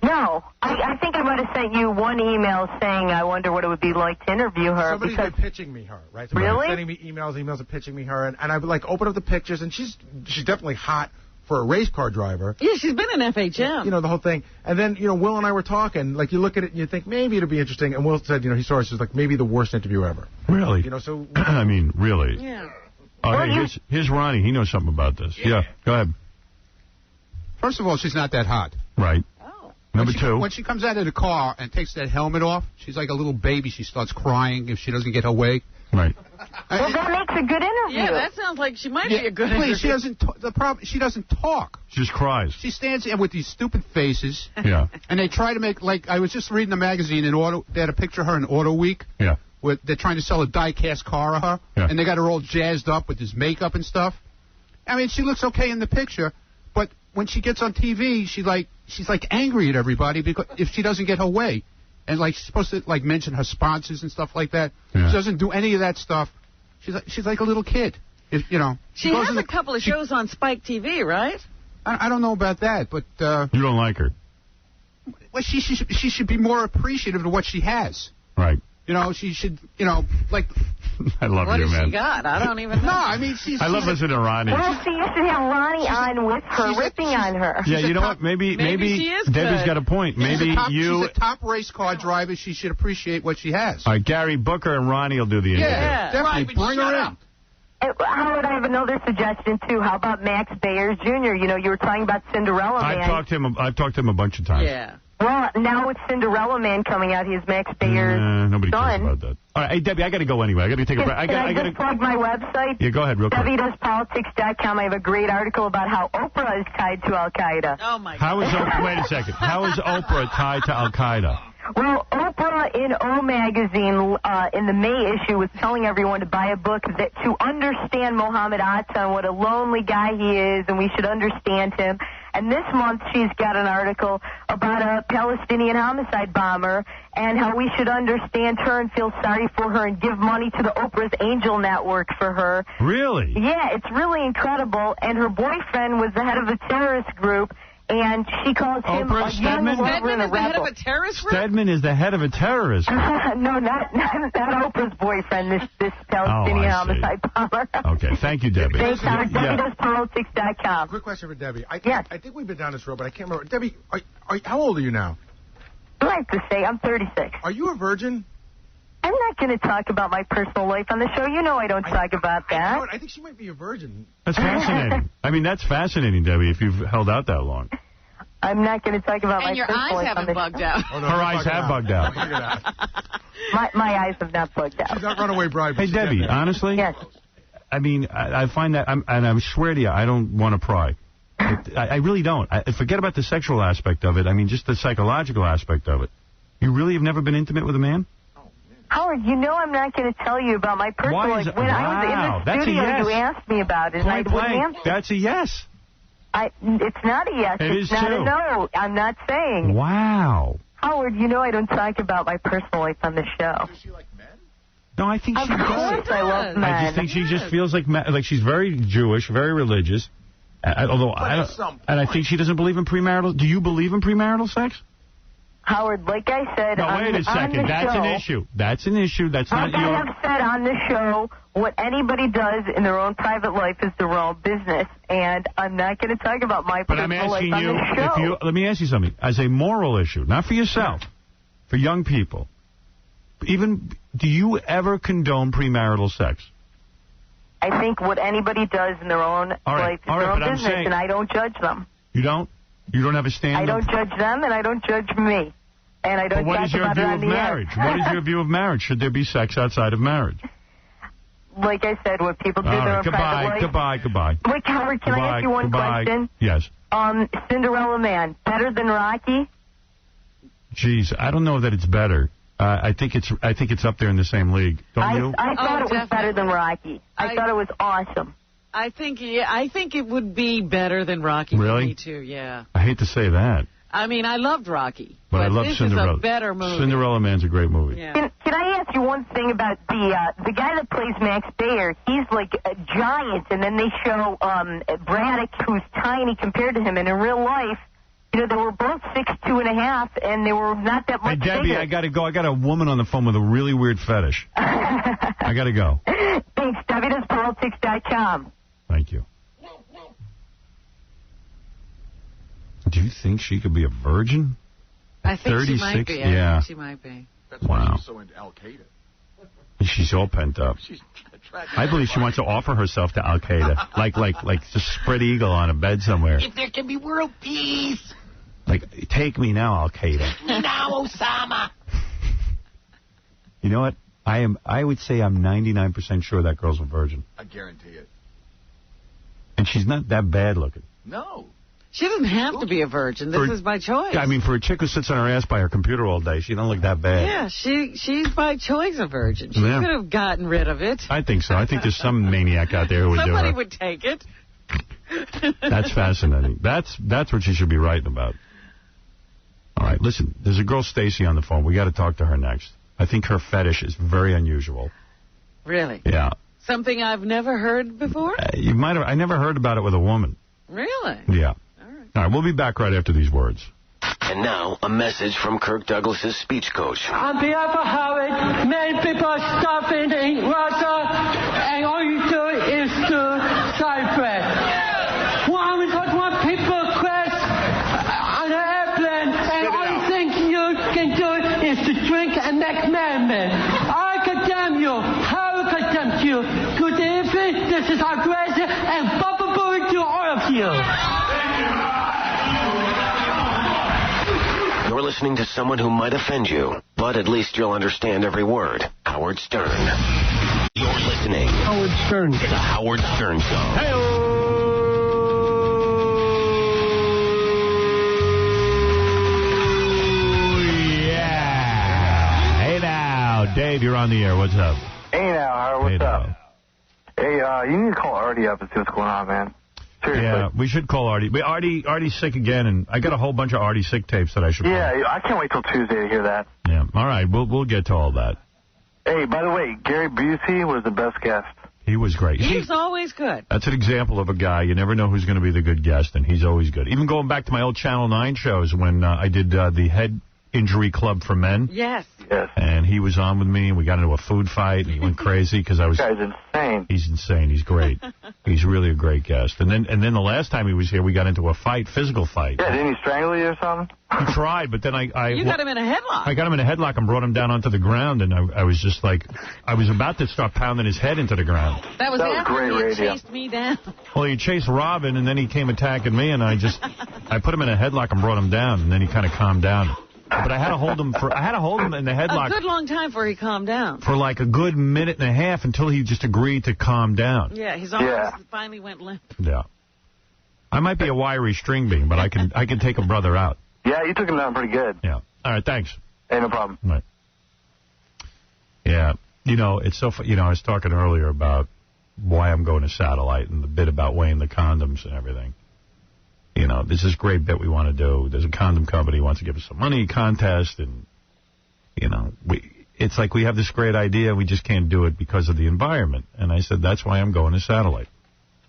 No. I think I might have sent you one email saying I wonder what it would be like to interview her. Somebody's been pitching me her, right? Somebody's really? Sending me emails are pitching me her. And I would, open up the pictures, and she's definitely hot for a race car driver. Yeah, she's been in FHM. The whole thing. And then, Will and I were talking. Like, you look at it and you think, maybe it'll be interesting. And Will said, he saw it. She's like, maybe the worst interview ever. Really? So... really? Yeah. Oh, hey, here's Ronnie. He knows something about this. Yeah, go ahead. First of all, she's not that hot. Right. Oh. Number two. When she comes out of the car and takes that helmet off, she's like a little baby. She starts crying if she doesn't get her way. Right. Well, that makes a good interview. Yeah, that sounds like she might be a good interview. She doesn't. She doesn't talk. She just cries. She stands there with these stupid faces. Yeah. And they try to make I was just reading a magazine in Auto. They had a picture of her in Auto Week. Yeah. They're trying to sell a die-cast car of her, and they got her all jazzed up with this makeup and stuff. She looks okay in the picture, but when she gets on TV, she's like angry at everybody because if she doesn't get her way, and she's supposed to mention her sponsors and stuff like that. Yeah. She doesn't do any of that stuff. She's like a little kid, She has a couple of shows on Spike TV, right? I don't know about that, but you don't like her. Well, she should be more appreciative of what she has. Right. She should, I love you, man. What has she got? I don't even know. No, I love listening to Ronnie. Well, so you should have Ronnie on with her, ripping on her. Yeah, you know what? Maybe Debbie's got a point. Maybe she's a top race car driver. She should appreciate what she has. All right, Gary, Booker and Ronnie will do the interview. Yeah, definitely. Bring her in. Howard, I have another suggestion, too. How about Max Bayers Jr.? You were talking about Cinderella Man. I've talked to him a bunch of times. Yeah. Well, now with Cinderella Man coming out, he's Max Bayer's nobody cares son. about that. All right, hey, Debbie, I got to go anyway. I got to take a break. Can I just plug my website? Yeah, go ahead, real quick. DebbieDoesPolitics.com. I have a great article about how Oprah is tied to Al-Qaeda. Oh, my God. Wait a second. How is Oprah tied to Al-Qaeda? Well, Oprah in O Magazine in the May issue was telling everyone to buy a book that to understand Mohammed Atta and what a lonely guy he is, and we should understand him. And this month she's got an article about a Palestinian homicide bomber and how we should understand her and feel sorry for her and give money to the Oprah's Angel Network for her. Really? Yeah, it's really incredible. And her boyfriend was the head of a terrorist group. And she calls him a young lover and a rebel. Stedman is the head of a terrorist group? Stedman is the head of a terrorist group. No, not Oprah's boyfriend, this Palestinian homicide bomber. Okay, thank you, Debbie. Thanks, Howard. DebbieDoesPolitics.com. Quick question for Debbie. I think we've been down this road, but I can't remember. Debbie, how old are you now? I like to say I'm 36. Are you a virgin? I'm not going to talk about my personal life on the show. You know I don't talk about that. I think she might be a virgin. That's fascinating. I mean, that's fascinating, Debbie, if you've held out that long. I'm not going to talk about my personal life. And your eyes haven't bugged out. Oh, no, her eyes have bugged out. My eyes have not bugged out. She's not runaway bride. Hey, Debbie, honestly? Yes. I mean, I find that, and I swear to you, I don't want to pry. I really don't. Forget about the sexual aspect of it. I mean, just the psychological aspect of it. You really have never been intimate with a man? Howard, you know I'm not going to tell you about my personal life. When I was in the studio, you asked me about it, and I wouldn't answer. That's a yes. It's not a yes. It's not a no. I'm not saying. Wow. Howard, you know I don't talk about my personal life on the show. Does she like men? No, I think she does. Of course I love men. I just think she just feels like she's very Jewish, very religious. Although I think she doesn't believe in premarital. Do you believe in premarital sex? Howard, like I said, wait a second. That's an issue. That's an issue. That's not your... I have said on the show, what anybody does in their own private life is their own business, and I'm not going to talk about my personal life on the show. Let me ask you something. As a moral issue, not for yourself, for young people, do you ever condone premarital sex? I think what anybody does in their own life is their own business, and I don't judge them. You don't? You don't have a stand? I don't judge them, and I don't judge me. And I don't what is your view of marriage? What is your view of marriage? Should there be sex outside of marriage? Like I said, what people do in their own private life. Goodbye. Wait, Howard, can I ask you one question? Yes. Cinderella Man, better than Rocky? Jeez, I don't know that it's better. I think it's up there in the same league. Don't you? I thought it was better than Rocky. I thought it was awesome. I think it would be better than Rocky for me, too, yeah. I hate to say that. I mean, I loved Rocky, but I love this Cinderella. is a better movie. Cinderella Man's a great movie. Yeah. Can I ask you one thing about the guy that plays Max Bayer? He's like a giant, and then they show Braddock, who's tiny compared to him, and in real life, you know, they were both 6'2½", and they were not that much Debbie, bigger. I got to go. I got a woman on the phone with a really weird fetish. I got to go. Thanks. DebbieDoesPolitics.com. Thank you. Do you think she could be a virgin? I think 36? she might be. Yeah. I think she might be. That's why she's so into Al-Qaeda. She's all pent up. I believe she wants to offer herself to Al-Qaeda. like just spread eagle on a bed somewhere. If there can be world peace. Like, take me now, Al-Qaeda. Now, Osama. You know what? I would say I'm 99% sure that girl's a virgin. I guarantee it. And she's not that bad looking. No. She doesn't have to be a virgin. This is by choice. I mean, for a chick who sits on her ass by her computer all day, she don't look that bad. Yeah, she's by choice a virgin. She could have gotten rid of it. I think so. I think there's some maniac out there who would do it. Somebody would take it. That's fascinating. That's what she should be writing about. All right, listen, there's a girl, Stacy, on the phone. We got to talk to her next. I think her fetish is very unusual. Really? Yeah. Something I've never heard before? You might have. I never heard about it with a woman. Really? Yeah. All right, we'll be back right after these words. And now, a message from Kirk Douglas's speech coach. On behalf of Howard, many people are starving in Russia, and all you do is to side-bread. One people crash on an airplane, and all you think you can do is to drink and make merriment. I condemn you. Howard condemns you. Good evening. This is our president, and Bubba Booey to all of you. You're listening to someone who might offend you, but at least you'll understand every word. Howard Stern. You're listening. Howard Stern. To the Howard Stern Show. Hey-oh! Yeah. Hey now. Dave, you're on the air. What's up? Hey now, Howard. What's up? Hey, you need to call Artie up and see what's going on, man. Seriously. Yeah, we should call Artie. Artie's sick again, and I got a whole bunch of Artie sick tapes that I should play. Yeah, I can't wait till Tuesday to hear that. Yeah, all right, we'll get to all that. Hey, by the way, Gary Busey was the best guest. He was great. He's always good. That's an example of a guy, you never know who's going to be the good guest, and he's always good. Even going back to my old Channel 9 shows when I did the Head Injury Club for Men. Yes. Yes. And he was on with me, and we got into a food fight, and he went crazy because I was... This guy's insane. He's insane. He's great. He's really a great guest. And then the last time he was here, we got into a fight, physical fight. Yeah, didn't he strangle you or something? He tried, but then You got him in a headlock. I got him in a headlock and brought him down onto the ground, and I was just like, I was about to start pounding his head into the ground. That was after great he radio. chased me down. Well, he chased Robin, and then he came attacking me, and I put him in a headlock and brought him down, and then he kind of calmed down. But I had to hold him in the headlock. A good long time before he calmed down. For like a good minute and a half until he just agreed to calm down. Yeah, his arms finally went limp. Yeah. I might be a wiry string bean, but I can take a brother out. Yeah, you took him down pretty good. Yeah. All right, thanks. Hey, no problem. Right. Yeah. It's so I was talking earlier about why I'm going to satellite and the bit about weighing the condoms and everything. There's this great bit we want to do. There's a condom company who wants to give us some money contest, and, it's like we have this great idea, and we just can't do it because of the environment. And I said, that's why I'm going to satellite.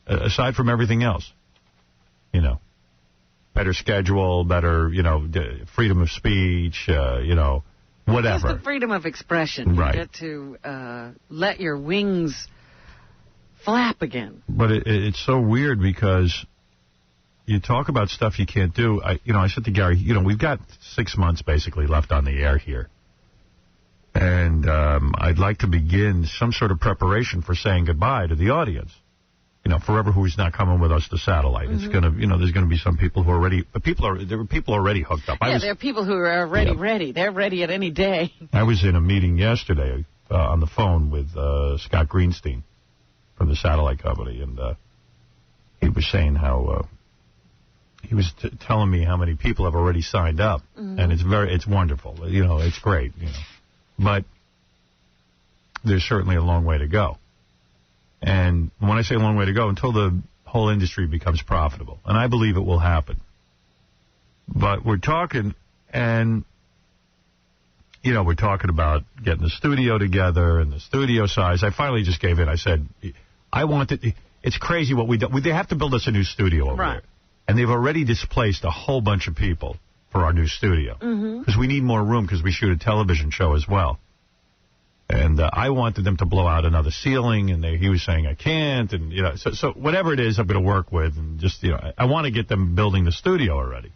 Aside from everything else, better schedule, better, freedom of speech, whatever. Just the freedom of expression. Right. You get to let your wings flap again. But it's so weird because you talk about stuff you can't do. I said to Gary, we've got 6 months basically left on the air here. And I'd like to begin some sort of preparation for saying goodbye to the audience. Forever who's not coming with us to satellite. It's going to, there's going to be some people who are already, there were people already hooked up. There are people who are already ready. They're ready at any day. I was in a meeting yesterday on the phone with Scott Greenstein from the satellite company, and he was saying how, he was telling me how many people have already signed up, and it's wonderful. It's great, But there's certainly a long way to go. And when I say a long way to go, until the whole industry becomes profitable. And I believe it will happen. But we're talking, and, we're talking about getting the studio together and the studio size. I finally just gave in. I said, it's crazy what we do. They have to build us a new studio over there. And they've already displaced a whole bunch of people for our new studio. Because we need more room because we shoot a television show as well. And I wanted them to blow out another ceiling, and he was saying I can't. And, so whatever it is I'm going to work with, and just, I want to get them building the studio already.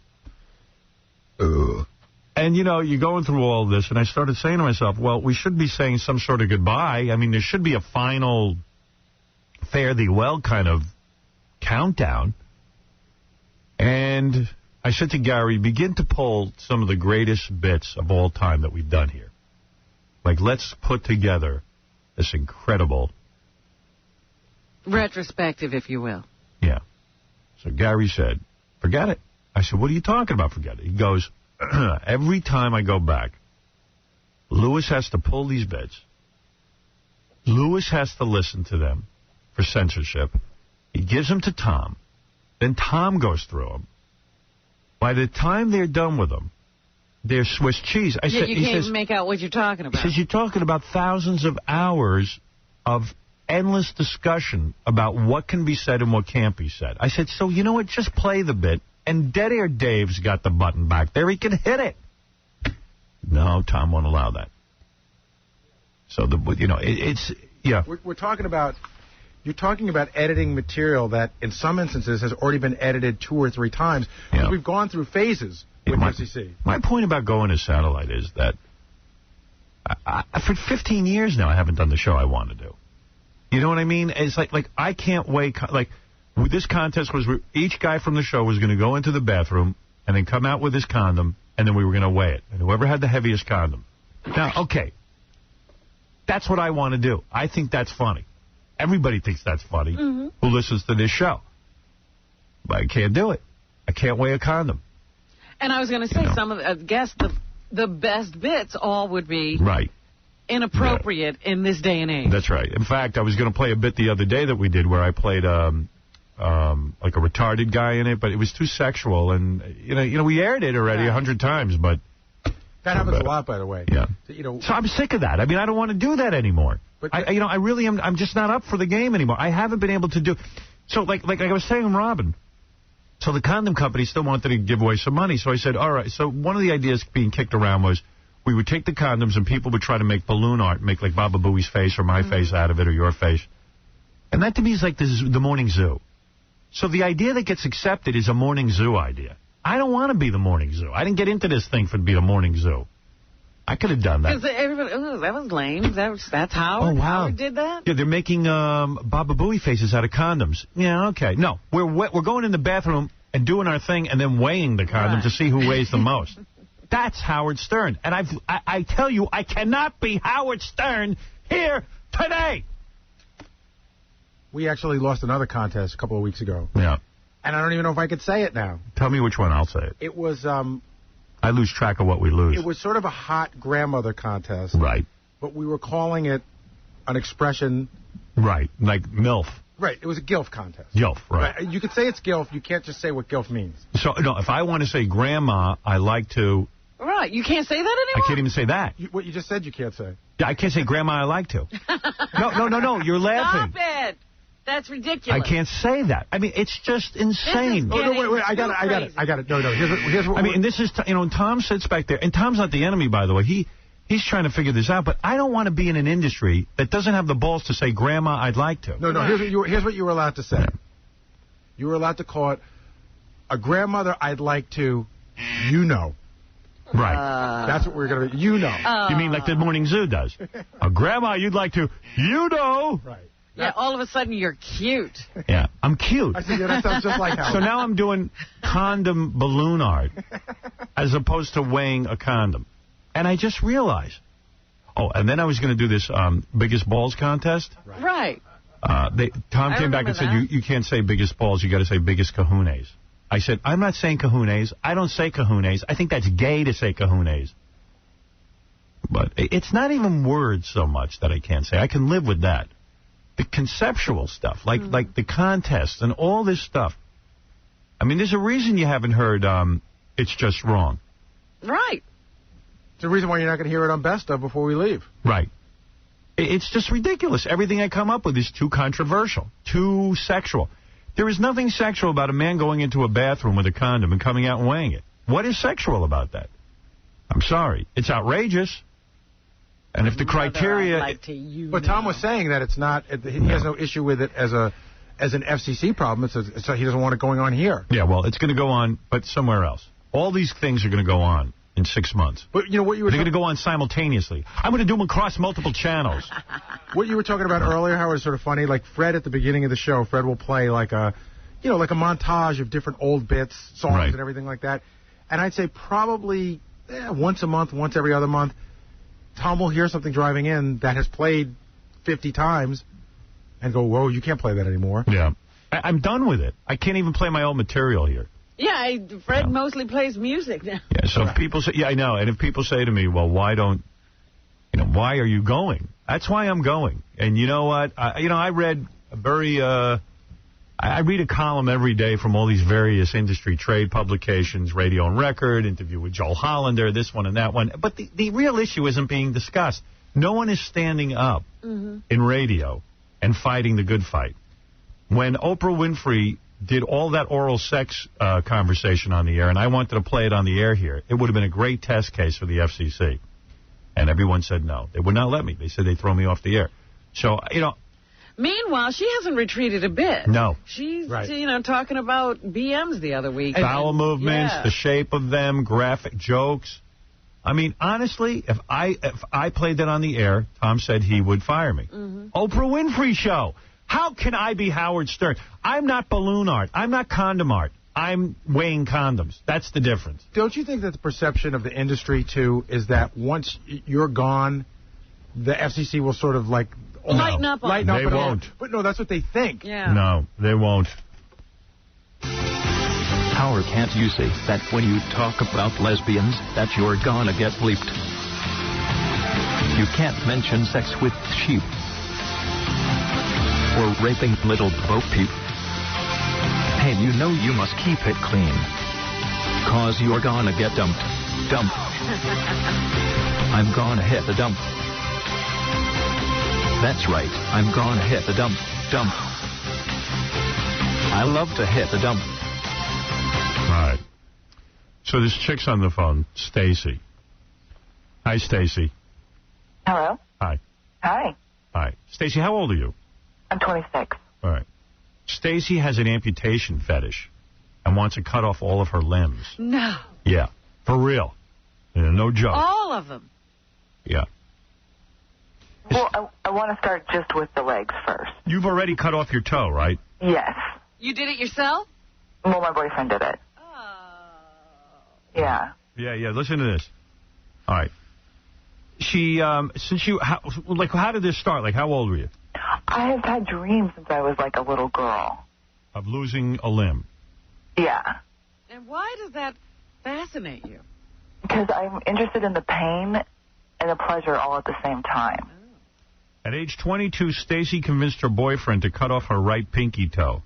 And, you're going through all this, and I started saying to myself, well, we should be saying some sort of goodbye. I mean, there should be a final fare thee well kind of countdown. And I said to Gary, begin to pull some of the greatest bits of all time that we've done here. Like, let's put together this incredible... retrospective, if you will. Yeah. So Gary said, forget it. I said, what are you talking about, forget it? He goes, every time I go back, Lewis has to pull these bits. Lewis has to listen to them for censorship. He gives them to Tom. Then Tom goes through them. By the time they're done with them, they're Swiss cheese. You can't even make out what you're talking about. He says, you're talking about thousands of hours of endless discussion about what can be said and what can't be said. I said, so you know what? Just play the bit. And Dead Air Dave's got the button back there. He can hit it. No, Tom won't allow that. So, We're talking about... You're talking about editing material that, in some instances, has already been edited 2 or 3 times. Because we've gone through phases with FCC. My point about going to satellite is that for 15 years now, I haven't done the show I want to do. You know what I mean? It's like I can't wait. Like, this contest was each guy from the show was going to go into the bathroom and then come out with his condom and then we were going to weigh it. And whoever had the heaviest condom. Now, okay, that's what I want to do. I think that's funny. Everybody thinks that's funny who listens to this show. But I can't do it. I can't weigh a condom. And I was going to say, some of the, I guess the best bits all would be inappropriate in this day and age. That's right. In fact, I was going to play a bit the other day that we did where I played like a retarded guy in it, but it was too sexual. And, you know, we aired it already 100 times, but... That happens a lot, by the way. Yeah. So I'm sick of that. I mean, I don't want to do that anymore. But I really am. I'm just not up for the game anymore. I haven't been able to do... So, like I was saying, Robin... So the condom company still wanted to give away some money. So I said, all right. So one of the ideas being kicked around was we would take the condoms and people would try to make balloon art, make like Baba Booey's face or my face out of it or your face. And that to me is like the morning zoo. So the idea that gets accepted is a morning zoo idea. I don't want to be the morning zoo. I didn't get into this thing for to be the morning zoo. I could have done that. Because everybody, that was lame. That's Howard. Oh, wow. Howard did that? Yeah, they're making Baba Booey faces out of condoms. Yeah, okay. No, we're going in the bathroom and doing our thing and then weighing the condom to see who weighs the most. That's Howard Stern. And I tell you, I cannot be Howard Stern here today. We actually lost another contest a couple of weeks ago. Yeah. And I don't even know if I could say it now. Tell me which one. I'll say it. It was... I lose track of what we lose. It was sort of a hot grandmother contest. Right. But we were calling it an expression... Right, like MILF. Right, it was a GILF contest. GILF, right. You could say it's GILF, you can't just say what GILF means. So, no, if I want to say grandma, I like to... Right, you can't say that anymore? I can't even say that. What you just said you can't say. Yeah, I can't say grandma, I like to. No, you're laughing. Stop it. That's ridiculous. I can't say that. I mean, it's just insane. Oh, no, wait, I got it. No, here's what I mean, and this is, Tom sits back there, and Tom's not the enemy, by the way. He's trying to figure this out, but I don't want to be in an industry that doesn't have the balls to say, grandma, I'd like to. No, here's what you were allowed to say. Yeah. You were allowed to call it a grandmother I'd like to, Right. That's what we're going to do, You mean like the Morning Zoo does? A grandma you'd like to, Right. Yeah, all of a sudden you're cute. Yeah, I'm cute. I said, that sounds just like Howard. So now I'm doing condom balloon art as opposed to weighing a condom. And I just realized. Oh, and then I was going to do this biggest balls contest. Right. Tom came back and said, you can't say biggest balls, you got to say biggest kahunas. I said, I'm not saying kahunas. I don't say kahunas. I think that's gay to say kahunas. But it's not even words so much that I can't say. I can live with that. The conceptual stuff, like the contests and all this stuff. I mean, there's a reason you haven't heard It's Just Wrong. Right. It's the reason why you're not going to hear it on Best Of before we leave. Right. It's just ridiculous. Everything I come up with is too controversial, too sexual. There is nothing sexual about a man going into a bathroom with a condom and coming out and weighing it. What is sexual about that? I'm sorry. It's outrageous. And if the criteria... But Tom was saying that it's not... He has no issue with it as an FCC problem. It's he doesn't want it going on here. Yeah, well, it's going to go on, but somewhere else. All these things are going to go on in 6 months. But you know what you were... They're going to go on simultaneously. I'm going to do them across multiple channels. What you were talking about earlier, Howard, is sort of funny. Like Fred at the beginning of the show, Fred will play like a montage of different old bits, songs and everything like that. And I'd say probably once a month, once every other month, Tom will hear something driving in that has played 50 times and go, whoa, you can't play that anymore. Yeah. I'm done with it. I can't even play my old material here. Yeah, Fred mostly plays music now. Yeah, so if people say, I know, and if people say to me, well, why are you going? That's why I'm going. And you know what? I read a very, I read a column every day from all these various industry trade publications, Radio and Record, interview with Joel Hollander, this one and that one. But the real issue isn't being discussed. No one is standing up in radio and fighting the good fight. When Oprah Winfrey did all that oral sex conversation on the air, and I wanted to play it on the air here, it would have been a great test case for the FCC. And everyone said no. They would not let me. They said they'd throw me off the air. So, Meanwhile, she hasn't retreated a bit. No. She's, talking about BMs the other week. Bowel movements, the shape of them, graphic jokes. I mean, honestly, if I played that on the air, Tom said he would fire me. Oprah Winfrey Show. How can I be Howard Stern? I'm not balloon art. I'm not condom art. I'm weighing condoms. That's the difference. Don't you think that the perception of the industry, too, is that once you're gone, the FCC will sort of like... Lighten up on it. They won't. But no, that's what they think. Yeah. No, they won't. Howard, can't you say that when you talk about lesbians, that you're gonna get bleeped? You can't mention sex with sheep. Or raping little bo peep. Hey, you know you must keep it clean. 'Cause you're gonna get dumped. Dump. I'm gonna hit the dump. That's right, I'm gonna hit the dump. Dump. I love to hit the dump. All right. So this chick's on the phone, Stacy. Hi, Stacy. Hello? Hi. Hi. Hi. Stacy, how old are you? I'm 26. All right. Stacy has an amputation fetish and wants to cut off all of her limbs. No. Yeah. For real. Yeah, no joke. All of them. Yeah. Well, I want to start just with the legs first. You've already cut off your toe, right? Yes. You did it yourself? Well, my boyfriend did it. Yeah. Yeah. Listen to this. All right. She, since you, how did this start? Like, how old were you? I have had dreams since I was like a little girl. Of losing a limb. Yeah. And why does that fascinate you? Because I'm interested in the pain and the pleasure all at the same time. At age 22, Stacy convinced her boyfriend to cut off her right pinky toe.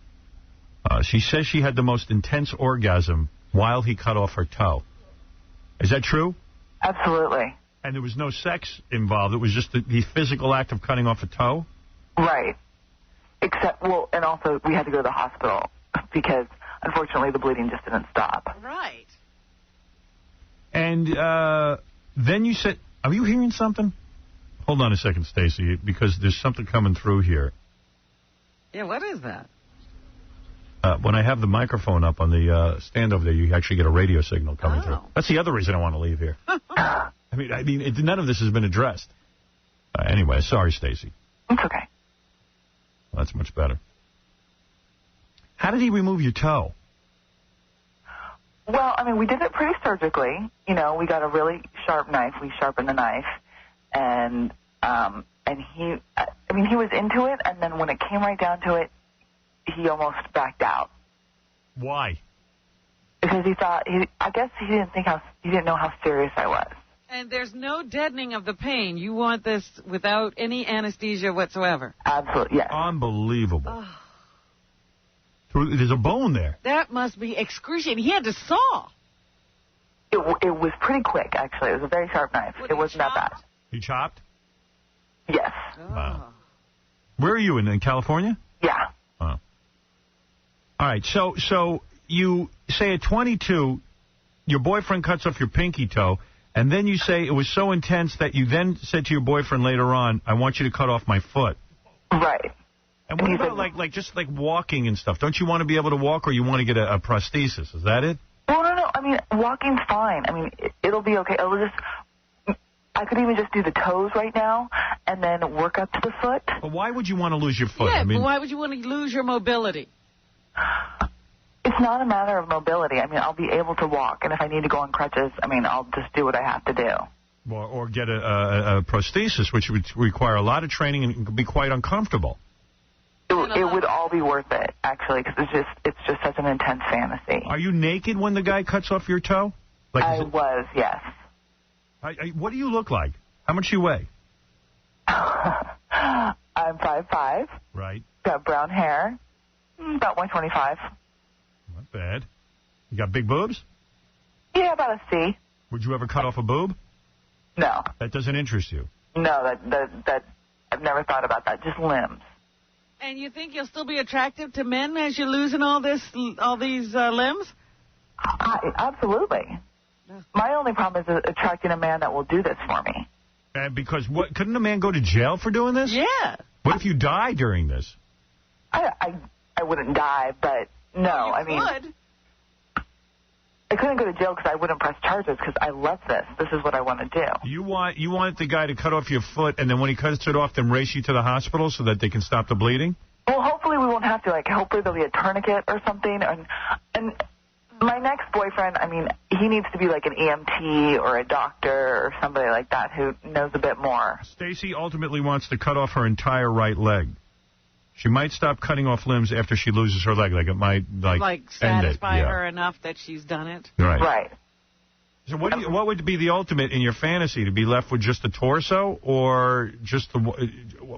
She says she had the most intense orgasm while he cut off her toe. Is that true? Absolutely. And there was no sex involved. It was just the physical act of cutting off a toe? Right. Except, well, and also we had to go to the hospital because, unfortunately, the bleeding just didn't stop. Right. And then you said, are you hearing something? Hold on a second, Stacy, because there's something coming through here. Yeah, what is that? When I have the microphone up on the stand over there, you actually get a radio signal coming through. That's the other reason I want to leave here. I mean, none of this has been addressed. Anyway, sorry, Stacy. It's okay. Well, that's much better. How did he remove your toe? Well, I mean, we did it pretty surgically. You know, we got a really sharp knife. We sharpened the knife. And he, I mean, he was into it. And then when it came right down to it, he almost backed out. Why? Because he thought, I guess he didn't know how serious I was. And there's no deadening of the pain. You want this without any anesthesia whatsoever. Absolutely, yes. Unbelievable. There's a bone there. That must be excruciating. He had to saw. It was pretty quick, actually. It was a very sharp knife. It wasn't that bad. You chopped? Yes. Wow. Where are you, in California? Yeah. Oh. All right, so you say at 22, your boyfriend cuts off your pinky toe, and then you say it was so intense that you then said to your boyfriend later on, I want you to cut off my foot. Right. And what about like just like walking and stuff? Don't you want to be able to walk, or you want to get a prosthesis? Is that it? Well, no. I mean, walking's fine. I mean, it'll be okay. I could even just do the toes right now and then work up to the foot. But why would you want to lose your foot? Yeah, I mean, but why would you want to lose your mobility? It's not a matter of mobility. I mean, I'll be able to walk, and if I need to go on crutches, I mean, I'll just do what I have to do. Or get a prosthesis, which would require a lot of training and be quite uncomfortable. It would all be worth it, actually, because it's just such an intense fantasy. Are you naked when the guy cuts off your toe? I was, yes. What do you look like? How much you weigh? I'm 5'5". Right. Got brown hair. About 125. Not bad. You got big boobs? Yeah, about a C. Would you ever cut off a boob? No. That doesn't interest you? No, that I've never thought about that. Just limbs. And you think you'll still be attractive to men as you're losing all these limbs? Absolutely. My only problem is attracting a man that will do this for me. Because couldn't a man go to jail for doing this? Yeah. What if you die during this? I wouldn't die, but no. I mean, I couldn't go to jail because I wouldn't press charges because I love this. This is what I want to do. You want the guy to cut off your foot, and then when he cuts it off, then race you to the hospital so that they can stop the bleeding? Well, hopefully we won't have to. Like, hopefully there'll be a tourniquet or something. And My next boyfriend, I mean, he needs to be like an EMT or a doctor or somebody like that who knows a bit more. Stacy ultimately wants to cut off her entire right leg. She might stop cutting off limbs after she loses her leg. Like, it might, like satisfy end it. her enough that she's done it. Right. Right. So what would be the ultimate in your fantasy? To be left with just the torso, or just the...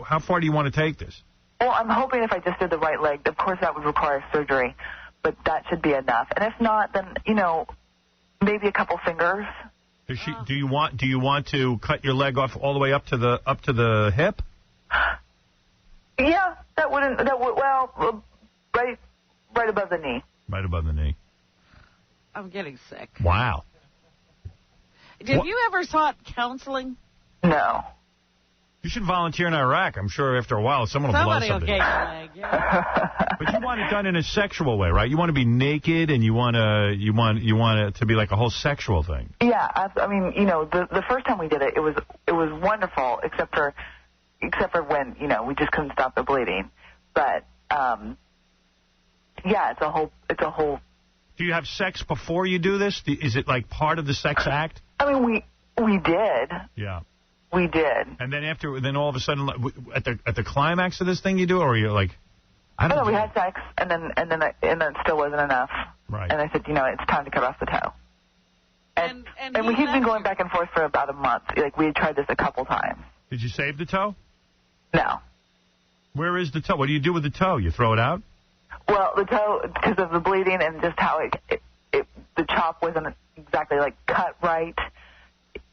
How far do you want to take this? Well, I'm hoping if I just did the right leg, of course that would require surgery, but that should be enough. And if not, then, maybe a couple fingers. Do you want to cut your leg off all the way up to the hip? Yeah, right above the knee. Right above the knee. I'm getting sick. Wow. Have you ever sought counseling? No. You should volunteer in Iraq. I'm sure after a while someone will blow something. Somebody will get your leg, yeah. But you want it done in a sexual way, right? You want to be naked, and you want it to be like a whole sexual thing. Yeah, I mean, the first time we did it, it was wonderful, except for when we just couldn't stop the bleeding. But yeah, it's a whole. Do you have sex before you do this? Is it like part of the sex act? I mean, we did. Yeah. We did. And then all of a sudden, at the climax of this thing, you do, or you're like, I don't know. We had sex, and then it still wasn't enough. Right. And I said, it's time to cut off the toe. And we had been going back and forth for about a month. Like, we had tried this a couple times. Did you save the toe? No. Where is the toe? What do you do with the toe? You throw it out? Well, the toe, because of the bleeding and just how the chop wasn't exactly cut right.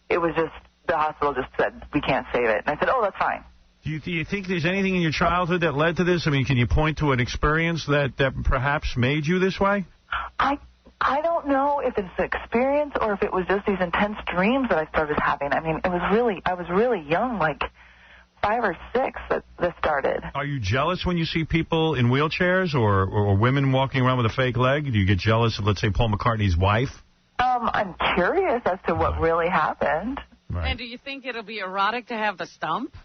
It was just. The hospital just said, we can't save it. And I said, oh, that's fine. Do you think there's anything in your childhood that led to this? I mean, can you point to an experience that perhaps made you this way? I don't know if it's the experience or if it was just these intense dreams that I started having. I mean, I was really young, like 5 or 6 that this started. Are you jealous when you see people in wheelchairs or women walking around with a fake leg? Do you get jealous of, let's say, Paul McCartney's wife? I'm curious as to what really happened. Right. And do you think it'll be erotic to have the stump?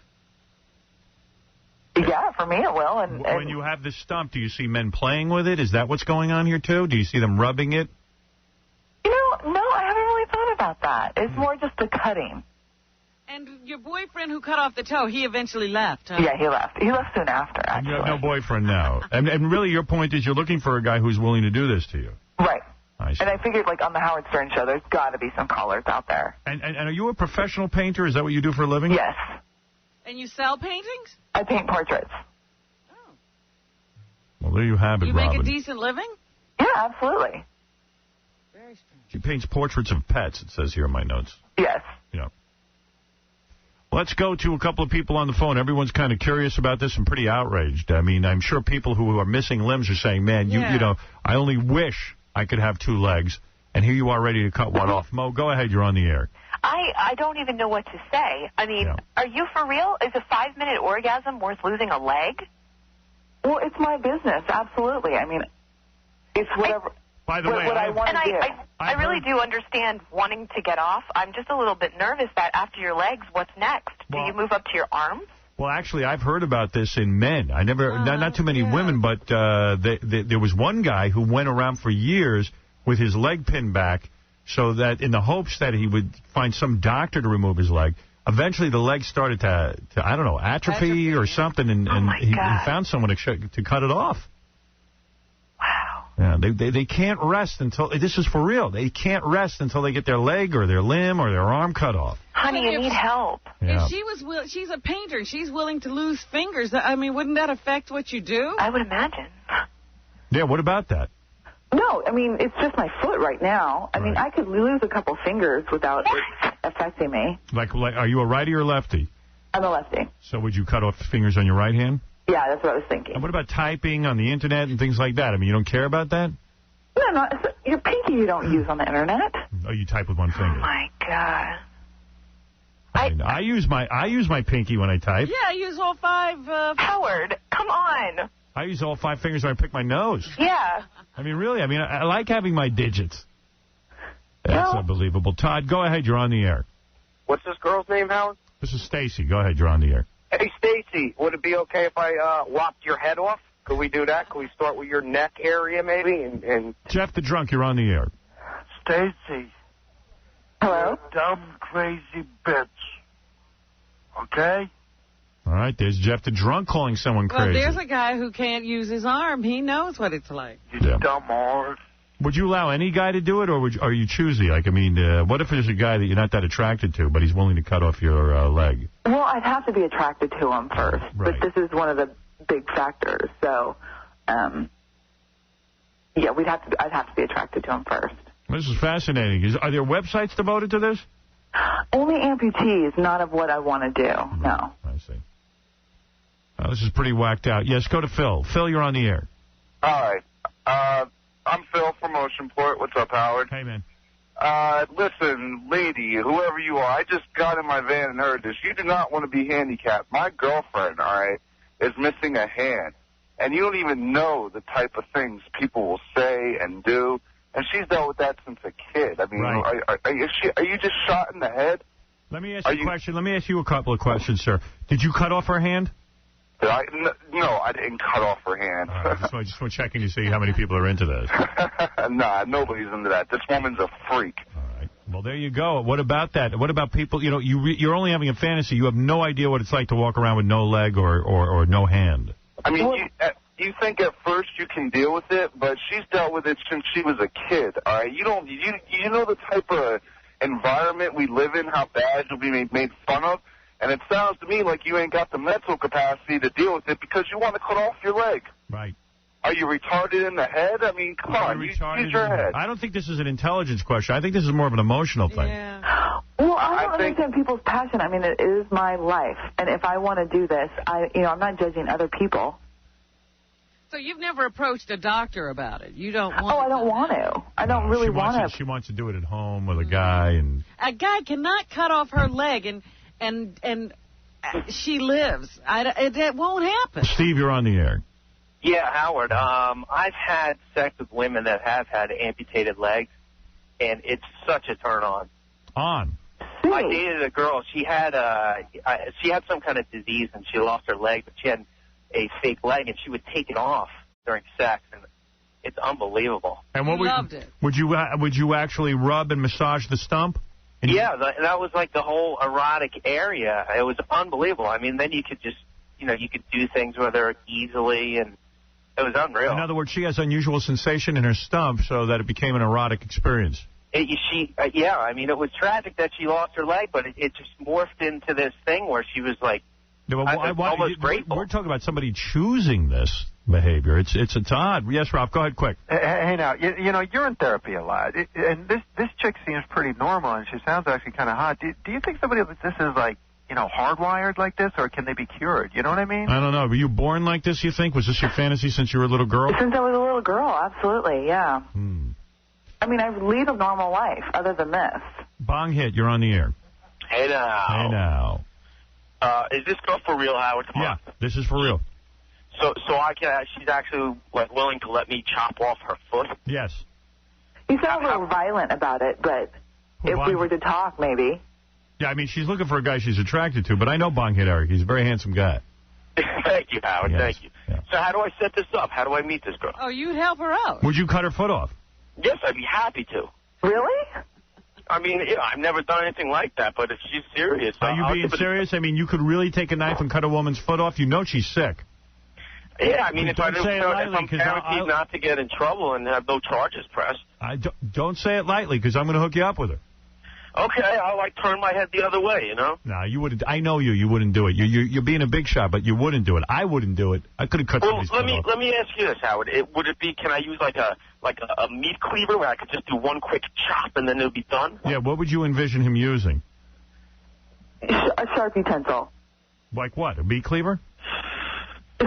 Yeah, for me it will. And when you have the stump, do you see men playing with it? Is that what's going on here, too? Do you see them rubbing it? No, I haven't really thought about that. It's more just the cutting. And your boyfriend who cut off the toe, he eventually left, huh? Yeah, he left. He left soon after, actually. And you have no boyfriend now. and really, your point is you're looking for a guy who's willing to do this to you. Right. And I figured, on the Howard Stern show, there's got to be some callers out there. And are you a professional painter? Is that what you do for a living? Yes. And you sell paintings? I paint portraits. Oh. Well, there you have it, You Robin. make a decent living? Yeah, absolutely. Very strange. She paints portraits of pets, it says here in my notes. Yes. Yeah. Let's go to a couple of people on the phone. Everyone's kind of curious about this and pretty outraged. I mean, I'm sure people who are missing limbs are saying, man, you know, I only wish I could have 2 legs, and here you are ready to cut one off. Mo, go ahead. You're on the air. I don't even know what to say. I mean, Are you for real? Is a 5-minute orgasm worth losing a leg? Well, it's my business, absolutely. I mean, it's whatever. By the way, what I want to do. I really do understand wanting to get off. I'm just a little bit nervous that after your legs, what's next? Do you move up to your arms? Well, actually, I've heard about this in men. I never, not too many women, but there was one guy who went around for years with his leg pinned back, so that in the hopes that he would find some doctor to remove his leg. Eventually, the leg started to I don't know, atrophy or something, and he found someone to cut it off. Wow. Yeah, they can't rest until, this is for real, they can't rest until they get their leg or their limb or their arm cut off. Honey, you need help. Yeah. If she's a painter and she's willing to lose fingers, I mean, wouldn't that affect what you do? I would imagine. Yeah, what about that? No, I mean, it's just my foot right now. I mean, I could lose a couple fingers without it affecting me. Like, are you a righty or a lefty? I'm a lefty. So would you cut off fingers on your right hand? Yeah, that's what I was thinking. And what about typing on the Internet and things like that? I mean, you don't care about that? No, your pinky you don't use on the Internet. Oh, you type with one finger. Oh, my God. I use my pinky when I type. Yeah, I use all 5. Howard, come on. I use all 5 fingers when I pick my nose. Yeah. I mean, really, I like having my digits. That's unbelievable. Todd, go ahead. You're on the air. What's this girl's name, Howard? This is Stacy. Go ahead. You're on the air. Hey, Stacy, would it be okay if I lopped your head off? Could we do that? Could we start with your neck area, maybe? And Jeff the Drunk, you're on the air. Stacy. Hello? Dumb, crazy bitch. Okay? All right, there's Jeff the Drunk calling someone Well, crazy. there's a guy who can't use his arm. He knows what it's like. You dumb whore. Would you allow any guy to do it, or are you choosy? Like, I mean, what if there's a guy that you're not that attracted to, but he's willing to cut off your leg? Well, I'd have to be attracted to him first, Right. but this is one of the big factors. So, yeah, I'd have to be attracted to him first. This is fascinating. Are there websites devoted to this? Only amputees, not of what I want to do. No. I see. This is pretty whacked out. Yes, go to Phil. Phil, you're on the air. Hi. I'm Phil from Oceanport. What's up, Howard? Hey, man. Listen, lady, whoever you are, I just got in my van and heard this. You do not want to be handicapped. My girlfriend, all right, is missing a hand. And you don't even know the type of things people will say and do. And she's dealt with that since a kid. I mean, Right. are you just shot in the head? Let me ask you a question. Let me ask you a couple of questions, sir. Did you cut off her hand? No, I didn't cut off her hand. I just want checking to see how many people are into this. Nah, nobody's into that. This woman's a freak. All right. Well, there you go. What about that? What about people, you're only having a fantasy. You have no idea what it's like to walk around with no leg or no hand. I mean, you think at first you can deal with it, but she's dealt with it since she was a kid, all right? You know the type of environment we live in, how bad you'll be made fun of? And it sounds to me like you ain't got the mental capacity to deal with it because you want to cut off your leg. Right. Are you retarded in the head? I mean, come on, use your head. I don't think this is an intelligence question. I think this is more of an emotional thing. Yeah. Well, I don't understand people's passion. I mean, it is my life. And if I want to do this, I'm not judging other people. So you've never approached a doctor about it? You don't want I don't want to. I don't really want to. She wants to do it at home with a guy. And a guy cannot cut off her leg and she lives. It won't happen. Steve, you're on the air. Yeah, Howard. I've had sex with women that have had amputated legs, and it's such a turn on. I dated a girl. She had some kind of disease, and she lost her leg, but she had a fake leg, and she would take it off during sex, and it's unbelievable. And what loved it. Would you actually rub and massage the stump? Yeah, that was like the whole erotic area. It was unbelievable. I mean, then you could just, you could do things with her easily, and it was unreal. In other words, she has unusual sensation in her stump so that it became an erotic experience. Yeah, I mean, it was tragic that she lost her leg, but it just morphed into this thing where she was like, almost grateful. We're talking about somebody choosing this behavior. It's odd. Yes, Rob, go ahead quick. Hey, now, you're in therapy a lot, and this chick seems pretty normal, and she sounds actually kind of hot. Do you think somebody like this is like, hardwired like this, or can they be cured? You know what I mean? I don't know. Were you born like this, you think? Was this your fantasy since you were a little girl? Since I was a little girl, absolutely, yeah. I mean, I lead a normal life other than this. Bong Hit, you're on the air. Hey now. Hey now. Is this girl for real, Howard? Come on. Yeah, this is for real. So she's actually willing to let me chop off her foot? Yes. You sound a little violent about it, but if we were to talk, maybe. Yeah, I mean, she's looking for a guy she's attracted to, but I know Bong Hit Eric. He's a very handsome guy. Thank you, Howard. Yes. Thank you. Yeah. So how do I set this up? How do I meet this girl? Oh, you'd help her out. Would you cut her foot off? Yes, I'd be happy to. Really? I mean, I've never done anything like that, but if she's serious... Are you being serious? I mean, you could really take a knife and cut a woman's foot off? You know she's sick. Yeah, I mean, if I'm guaranteed not to get in trouble and have no charges pressed. Don't say it lightly, because I'm going to hook you up with her. Okay, I'll turn my head the other way, No, you wouldn't. I know you. You wouldn't do it. You're being a big shot, but you wouldn't do it. I wouldn't do it. I could have cut somebody's foot off. Let me ask you this, Howard. Can I use like a meat cleaver where I could just do one quick chop and then it'll be done? Yeah, what would you envision him using? A Sharp utensil. Like what? A meat cleaver?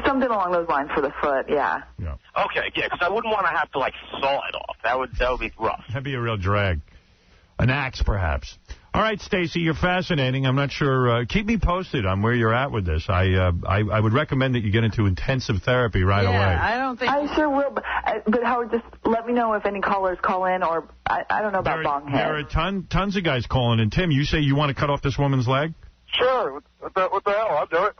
Something along those lines for the foot, yeah. Okay, yeah, because I wouldn't want to have to saw it off. That would be rough. That'd be a real drag. An axe, perhaps. All right, Stacy, you're fascinating. I'm not sure. Keep me posted on where you're at with this. I would recommend that you get into intensive therapy right away. I don't think... I sure will, but Howard, just let me know if any callers call in, or I don't know about Bong Head. There are tons of guys calling in. Tim, you say you want to cut off this woman's leg? Sure. What the hell? I'll do it.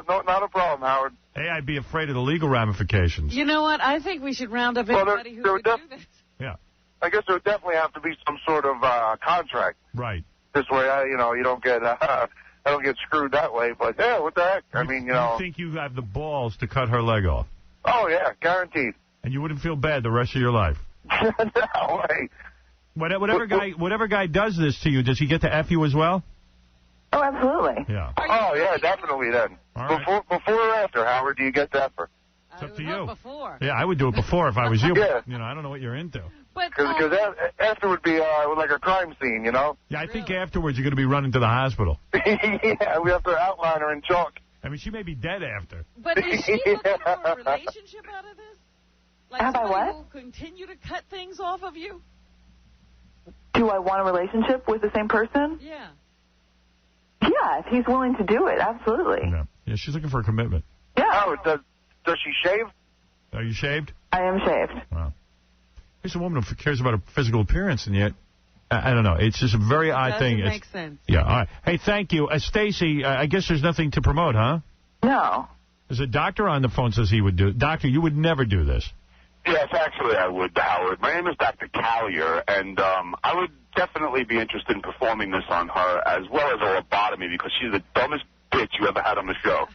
not a problem, Howard. Hey, I'd be afraid of the legal ramifications. You know what? I think we should round up anybody who would do this. Yeah. I guess there would definitely have to be some sort of contract. Right. This way, you don't get I don't get screwed that way. But yeah, what the heck? I mean, You think you have the balls to cut her leg off? Oh yeah, guaranteed. And you wouldn't feel bad the rest of your life? No way. Whatever guy does this to you, does he get to F you as well? Oh, absolutely. Yeah. Oh yeah, definitely then. Before or after, Howard? Do you get that for? It's up to you. Before. Yeah, I would do it before if I was you. Yeah. You know, I don't know what you're into. Because after would be like a crime scene, you know? Yeah, I think afterwards you're going to be running to the hospital. Yeah, we have to outline her in chalk. I mean, she may be dead after. But is she looking for a relationship out of this? Like Have I somebody what? who will continue to cut things off of you? Do I want a relationship with the same person? Yeah. Yeah, if he's willing to do it, absolutely. Yeah, she's looking for a commitment. Yeah. Oh, does she shave? Are you shaved? I am shaved. Wow. Here's a woman who cares about her physical appearance, and yet, I don't know. It's just a very odd thing. Doesn't make sense. Yeah, all right. Hey, thank you. Stacy, I guess there's nothing to promote, huh? No. There's a doctor on the phone says he would do it. Doctor, you would never do this. Yes, actually I would, Howard. My name is Dr. Callier, and I would definitely be interested in performing this on her as well as a lobotomy because she's the dumbest bitch you ever had on the show.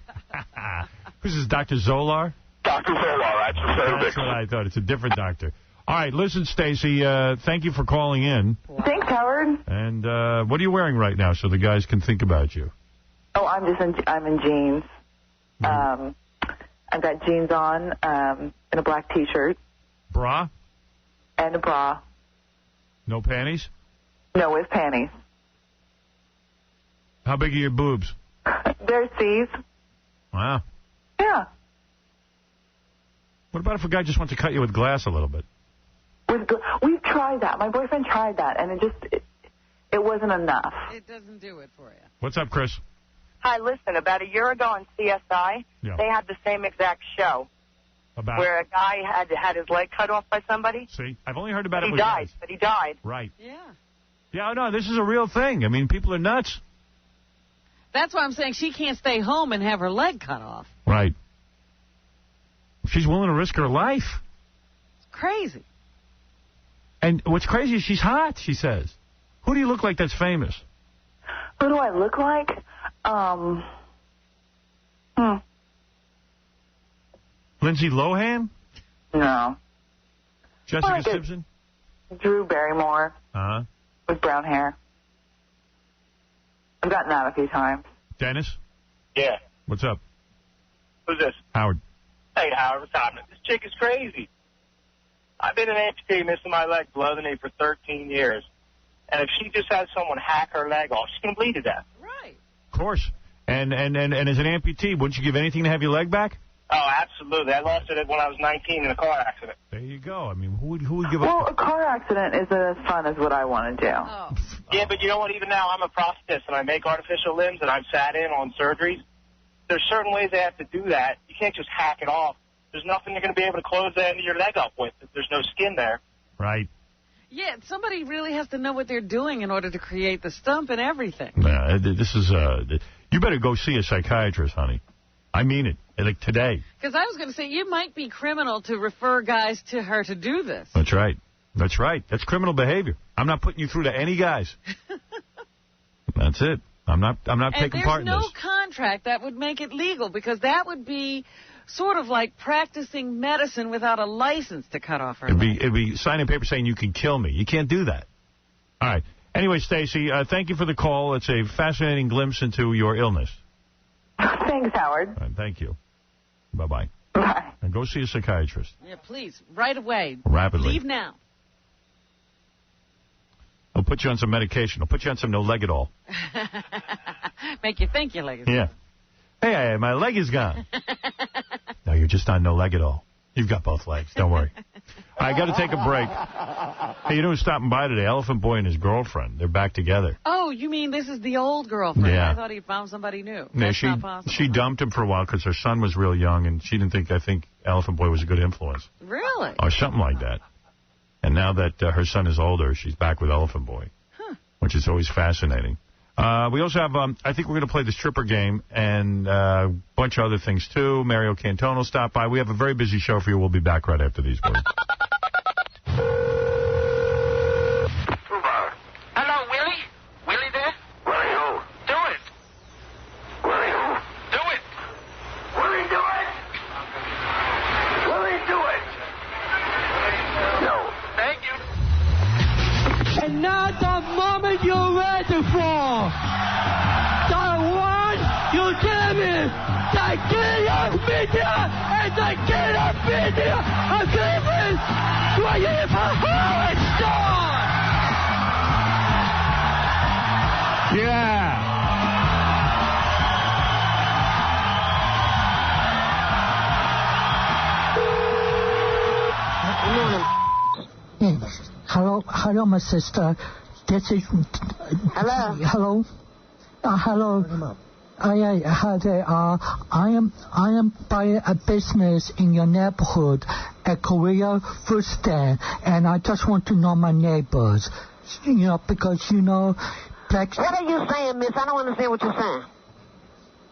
Who's this, Dr. Zolar? Dr. Zolar, That's what I thought. It's a different doctor. All right, listen, Stacy, thank you for calling in. Thanks, Howard. And what are you wearing right now so the guys can think about you? Oh, I'm in jeans. I've got jeans on and a black T-shirt. Bra? And a bra. No panties? No, with panties. How big are your boobs? They're C's. Wow. Yeah. What about if a guy just wants to cut you with glass a little bit? We've tried that. My boyfriend tried that, and it wasn't enough. It doesn't do it for you. What's up, Chris? Hi, listen, about a year ago on CSI, they had the same exact show. About? Where a guy had his leg cut off by somebody. See, I've only heard about it He with died, guys. but he died. Right. Yeah. Yeah, no, this is a real thing. I mean, people are nuts. That's why I'm saying she can't stay home and have her leg cut off. Right. She's willing to risk her life. It's crazy. And what's crazy is she's hot, she says. Who do you look like that's famous? Who do I look like? Lindsay Lohan? No. Jessica Simpson? Drew Barrymore. Uh-huh. With brown hair. I've gotten that a few times. Dennis? Yeah. What's up? Who's this? Howard. Hey, Howard, what's happening? This chick is crazy. I've been an amputee missing my leg below the knee for 13 years. And if she just had someone hack her leg off, she's going to bleed to death. Right. Of course. And as an amputee, wouldn't you give anything to have your leg back? Oh, absolutely. I lost it when I was 19 in a car accident. There you go. I mean, who would give Well, a car accident isn't as fun as what I want to do. Oh. Yeah, but you know what? Even now, I'm a prosthetist, and I make artificial limbs, and I've sat in on surgeries. There's certain ways they have to do that. You can't just hack it off. There's nothing you're going to be able to close the end of your leg up with if there's no skin there. Right. Yeah, somebody really has to know what they're doing in order to create the stump and everything. Yeah, this is, you better go see a psychiatrist, honey. I mean it. Like today. Because I was going to say, you might be criminal to refer guys to her to do this. That's right. That's right. That's criminal behavior. I'm not putting you through to any guys. That's it. I'm not taking part in this. And there's no contract that would make it legal, because that would be sort of like practicing medicine without a license to cut off her leg. It'd be signing a paper saying you can kill me. You can't do that. All right. Anyway, Stacy, thank you for the call. It's a fascinating glimpse into your illness. Thanks, Howard. All right, thank you. Bye-bye. Bye. And go see a psychiatrist. Yeah, please, right away. Rapidly. Leave now. I'll put you on some medication. I'll put you on some no-leg-at-all. Make you think your leg is Yeah. Hey, my leg is gone. No, you're just on no-leg-at-all. You've got both legs. Don't worry. I got to take a break. Hey, you know who's stopping by today? Elephant Boy and his girlfriend. They're back together. Oh, you mean this is the old girlfriend? Yeah. I thought he found somebody new. Yeah, That's not possible. she dumped him for a while because her son was real young, and she didn't think, I think Elephant Boy was a good influence. Really? Or something like that. And now that her son is older, she's back with Elephant Boy, which is always fascinating. We also have, I think we're going to play the stripper game and a bunch of other things, too. Mario Cantone will stop by. We have a very busy show for you. We'll be back right after these words. Hello, Willie? Willie there? Willie who? Do it. Willie who? Do it. Willie, do it. Willie, do it. No. Thank you. And now the moment you're ready for. The one you tell me. The king of media and the king of media of Cleveland. Wait for Howard Stern. Yeah. Hello, my sister. This is. Hello. Hello. Hello. I am buying a business in your neighborhood, a Korea food stand, and I just want to know my neighbors. Because black. What are you saying, miss? I don't understand what you're saying.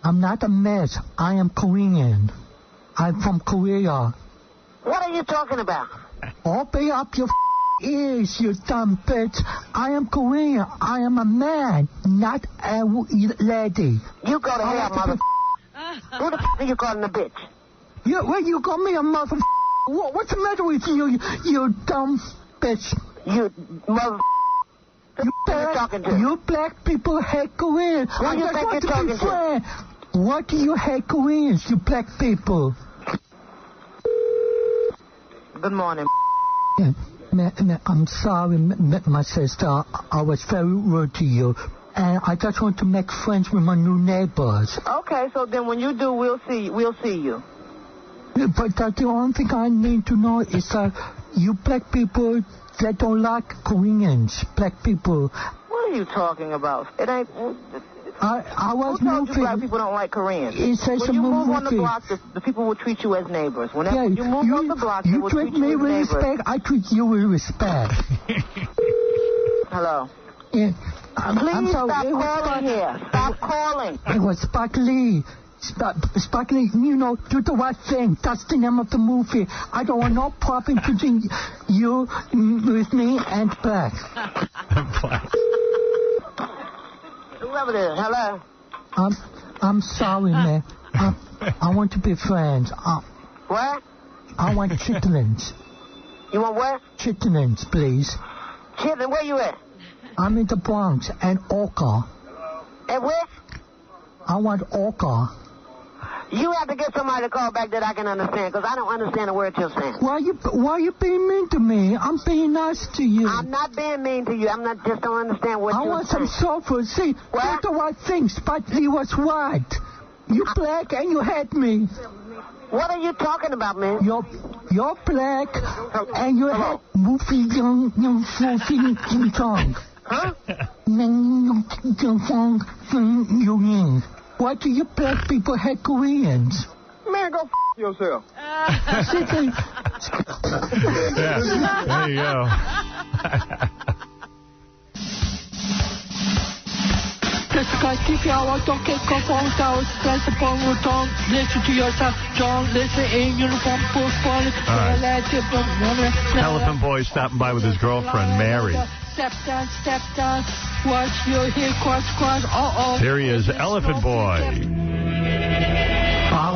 I'm not a miss. I am Korean. I'm from Korea. What are you talking about? Open up your ears, you dumb bitch. I am Korean. I am a man, not a lady. You go to hell, mother. Who the are you calling a bitch? You call me a mother. What's the matter with you, you dumb bitch? You mother. You black people hate Koreans. Who you think you're talking to? What do you hate Koreans, you black people? Good morning. Yeah. I'm sorry, my sister. I was very rude to you. And I just want to make friends with my new neighbors. Okay, so then when you do, we'll see you. But the only thing I need to know is you black people that don't like Koreans. Black people. What are you talking about? It ain't... I was Who told moving. you black people don't like Koreans? It says when you move on the block, the people will treat you as neighbors. Whenever you move on the block, they will treat you as neighbors. Respect. I treat you with respect. Hello. Yeah. Please stop calling here. Stop calling. It was Spike Lee. Spike Lee, do the right thing. That's the name of the movie. I don't want no problem between you with me and black. Black. Whoever it is, hello. I'm sorry, man. I want to be friends. What? I want chitlins. You want what? Chitlins, please. Chitlin, where you at? I'm in the Bronx and Orca. And where? I want Orca. You have to get somebody to call back that I can understand, because I don't understand a word you're saying. Why are you being mean to me? I'm being nice to you. I'm not being mean to you. Just don't understand what you're saying. I want some sofa. See, do the right thing. Spike Lee was right. You black and you hate me. What are you talking about, man? You're black and you hate movie young tongue. Huh? Why do you black people hate Koreans? Man, go yourself. Yeah, there you go. Listen to yourself, don't listen in uniform, Elephant Boy stopping by with his girlfriend, Mary. Step down, watch your heel, cross, uh-oh. Here he is, Elephant Boy. My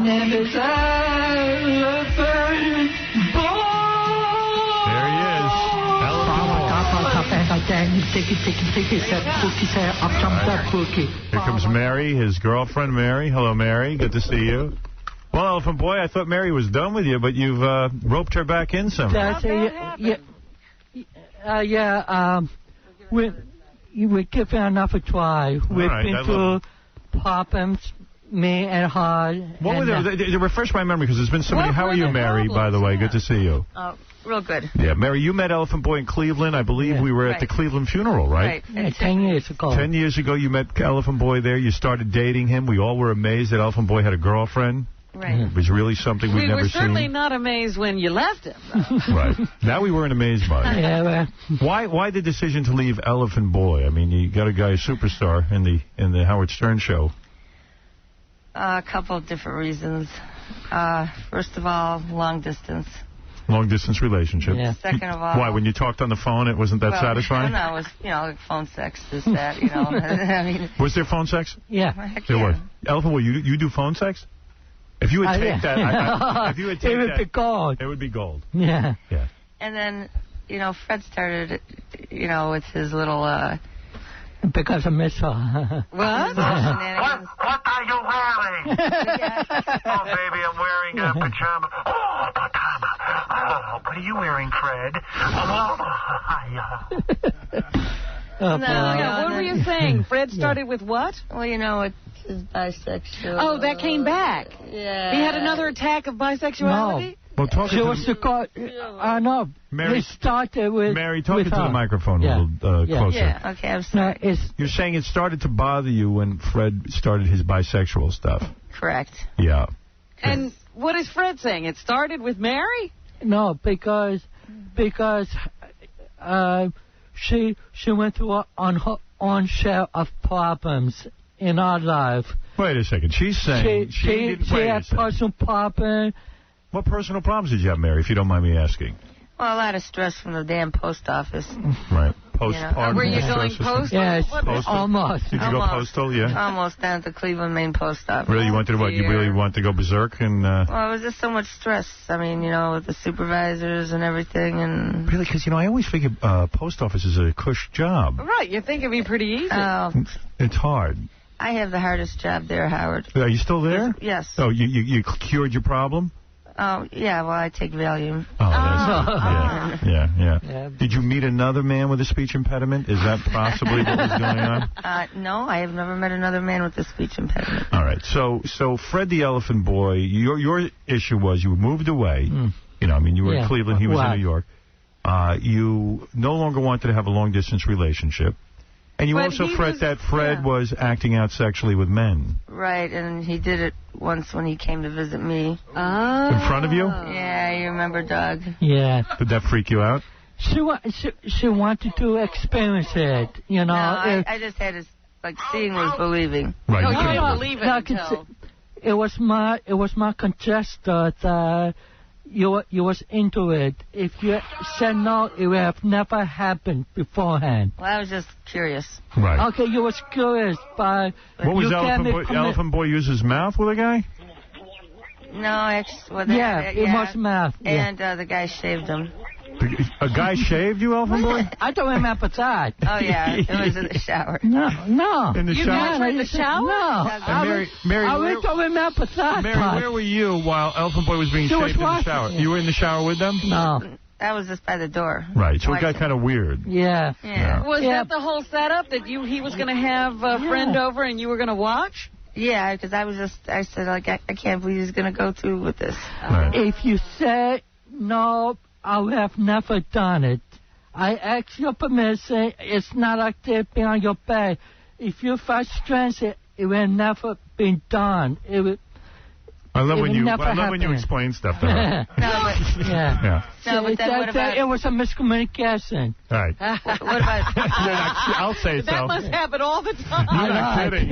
name is Elephant Boy. There he is, Here comes Mary, his girlfriend, Mary. Hello, Mary. Good to see you. Well, Elephant Boy, I thought Mary was done with you, but you've roped her back in somehow. We're giving another try. We've been through problems, me and her. What were they? Refresh my memory, because there's been so many. How are you, Mary, by the way? Good to see you. Real good. Yeah, Mary, you met Elephant Boy in Cleveland. I believe we were at the Cleveland funeral, right? Right. 10 years ago. 10 years ago, you met Elephant Boy there. You started dating him. We all were amazed that Elephant Boy had a girlfriend. Right. It was really something we'd We never were certainly seen. not amazed when you left him. Right. That we weren't amazed by. Yeah, well, Why the decision to leave Elephant Boy? I mean, you got a guy, a superstar in the Howard Stern show. A couple of different reasons. First of all, long distance. Long-distance relationship. Yeah. Second of all... Why, when you talked on the phone, it wasn't that satisfying? No, it was, like phone sex, this, that, I mean... Was there phone sex? Yeah. There was. Elephant Boy, you do phone sex? If you would take that... if you would take it would be gold. It would be gold. Yeah. Yeah. And then, Fred started, with his little... Because I miss her. What? What are you wearing? Oh, baby, I'm wearing a pajama. Oh, pajama. Oh, what are you wearing, Fred? What were you saying? Fred started with what? Well, it's his bisexual. Oh, that came back. Yeah. He had another attack of bisexuality? Well, she was I know. Mary, it started with Mary, talk with into her. the microphone a little closer. Yeah, okay, I'm sorry. No, You're saying it started to bother you when Fred started his bisexual stuff. Correct. Yeah. And what is Fred saying? It started with Mary? No, because she went through her own share of problems in our life. Wait a second. She's saying she had personal problems. What personal problems did you have, Mary, if you don't mind me asking? Well, a lot of stress from the damn post office. Right. Postpartum. Were you going postal? Yes, postal? almost. Did you go postal? Yeah. Almost down at the Cleveland Main Post Office. Really, you wanted to what? You really wanted to go berserk and? Well, it was just so much stress. I mean, with the supervisors and everything, and really, because I always figure post office is a cush job. Right. You think it'd be pretty easy. It's hard. I have the hardest job there, Howard. Are you still there? Yes. Oh, you cured your problem? Oh, yeah, well, I take Valium. Oh, that's yeah. Did you meet another man with a speech impediment? Is that possibly what was going on? No, I have never met another man with a speech impediment. All right. So Fred the Elephant Boy, your issue was you moved away. You were in Cleveland, he was in New York. You no longer wanted to have a long-distance relationship. And you also fret that Fred was acting out sexually with men. Right, and he did it once when he came to visit me. In front of you? Yeah, you remember Doug? Yeah. Did that freak you out? She wanted to experience it, No, I just had to, seeing was believing. Right. No, you didn't believe it until... It was my contestant that you was into it. If you said no, it would have never happened beforehand. Well, I was just curious. Right. Okay, you was curious, but what was Elephant Boy use his mouth with a guy? No, actually, it was mouth. And the guy shaved him. A guy shaved you, Elephant Boy? I don't remember that. Oh, yeah. It was in the shower. No. In the shower? You guys were in the shower? No. And Mary, I don't remember that. Mary, where were you while Elephant Boy was being shaved in the shower? You were in the shower with them? No. That was just by the door. Right, so it got kind of weird. Yeah. Was that the whole setup, that he was going to have a friend over and you were going to watch? Yeah, because I said, I can't believe he's going to go through with this. Right. If you say no, I would have never done it. I ask your permission. It's not like they're behind your back. If you find strength, it will never be done. It would. I love when you explain stuff to her. Yeah. No, but then what about... It was a miscommunication. All right. What about... I'll say so. That must happen all the time. You're not kidding.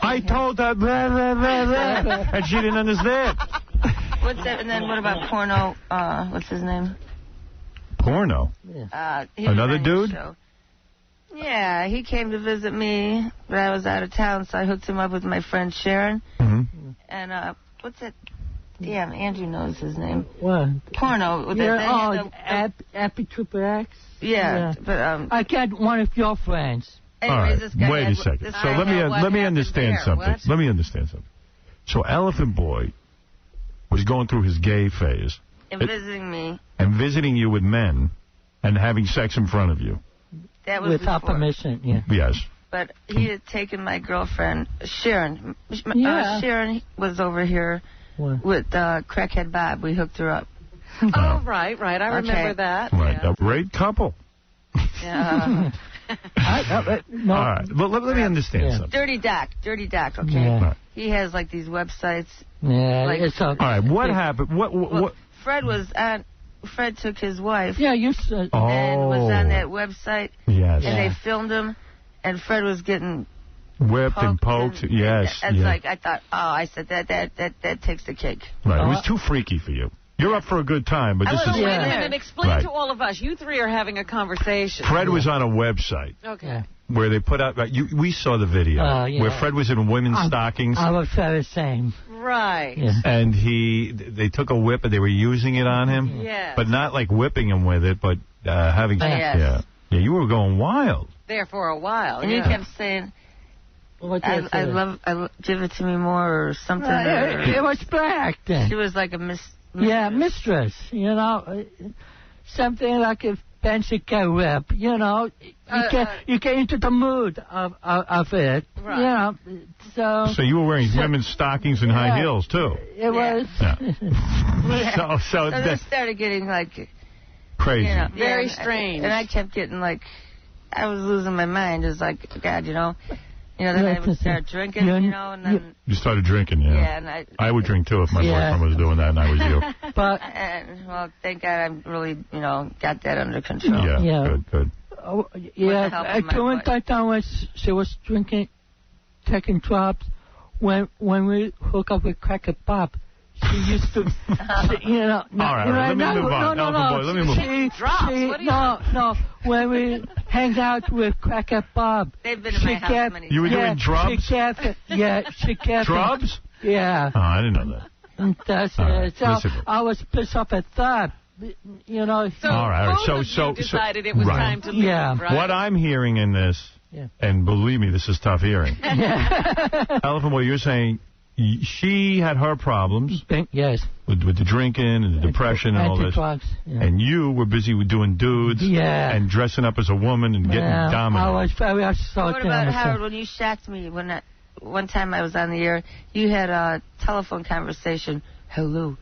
I told her, blah, blah, blah, blah, and she didn't understand. What's that? And then what about porno? What's his name? Porno? Another dude? Yeah, he came to visit me, but I was out of town, so I hooked him up with my friend Sharon. Mm-hmm. And what's that? Damn, Andrew knows his name. What? Porno. Happy Triple X? Yeah, but I get one of your friends. Anyways, all right, wait a second. So let me understand something. Let me understand something. So Elephant Boy was going through his gay phase. And visiting me. And visiting you with men and having sex in front of you. That was without permission, yeah. Yes. But he had taken my girlfriend, Sharon. Sharon was over here with Crackhead Bob. We hooked her up. Oh, right. I remember that. Right, yeah. a great couple. Yeah. No. All right. Well, let me understand something. Dirty Doc, okay? Yeah. He has, like, these websites. Yeah, like, it's all right, what happened? What? Fred took his wife. Yeah, you said. And was on that website. Yes. And they filmed him, and Fred was getting whipped and poked. Yes. That's like, I thought, I said, that takes the cake. Right. It was too freaky for you. You're up for a good time, but this is... Wait a minute. Explain to all of us. You three are having a conversation. Fred was on a website. Okay. Where they put out... we saw the video. Where Fred was in women's stockings. I was the same. Right. Yeah. And they took a whip and they were using it on him. Yes. But not like whipping him with it, but having... Yes. Yeah, you were going wild. There for a while. And you kept saying... I love, give it to me more or something. It was back then. She was like a mistress. Yeah, mistress. You know, something like a fancy whip. You know, you get into the mood of it. Right. You know, so you were wearing women's stockings and high heels too. It was. Yeah. so they started getting like crazy. You know, very strange. And I kept getting like, I was losing my mind. It was like, God, you know. Then I would start drinking, and then... You started drinking, yeah. Yeah, and I would drink, too, if my boyfriend was doing that and I was you. Well, thank God I really, got that under control. Yeah. Good. During that time she was drinking, taking drops, when we hook up with Cracker Pop, she used to, all right, let me move on. Let me move on. No. When we hang out with Cracker Bob, they've been in my house many times. You were doing drugs? She kept drugs? Yeah. Oh, I didn't know that. And that's it. So I was pissed off at that. So all right. So decided it was time to leave. Yeah. Right? What I'm hearing in this, and believe me, this is tough hearing. Elephant Boy, you're saying she had her problems. Yes. With the drinking and the depression and all this. And you were busy with doing dudes. Yeah. And dressing up as a woman and getting dominated. I was very assaulted. What about Howard, when you shocked me one time I was on the air, you had a telephone conversation. Hello,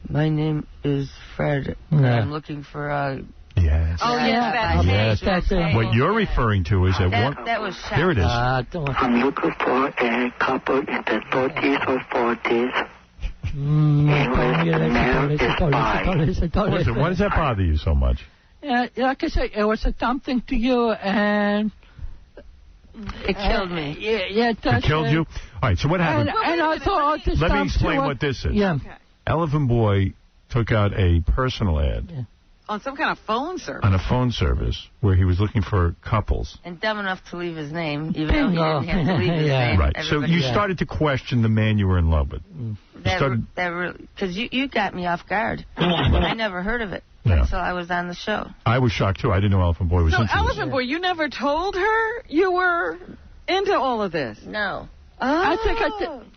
my name is Fred. I'm looking for a... Yes. Oh, yes, that's it. What you're referring to is that was shocking. Here it is. I'm looking for a couple in the 30s or 40s. Listen, why does that bother you so much? Like I said, it was a dumb thing to you, and... It killed me. Yeah, it killed you? All right, so what happened? And I thought let me explain what this is. Yeah. Elephant Boy took out a personal ad. Yeah. On some kind of phone service. On a phone service where he was looking for couples. And dumb enough to leave his name, even though he didn't have to leave his name. Right. So you started to question the man you were in love with. Because you got me off guard. I never heard of it until I was on the show. I was shocked, too. I didn't know Elephant Boy was into Elephant Boy, you never told her you were into all of this? No. Oh.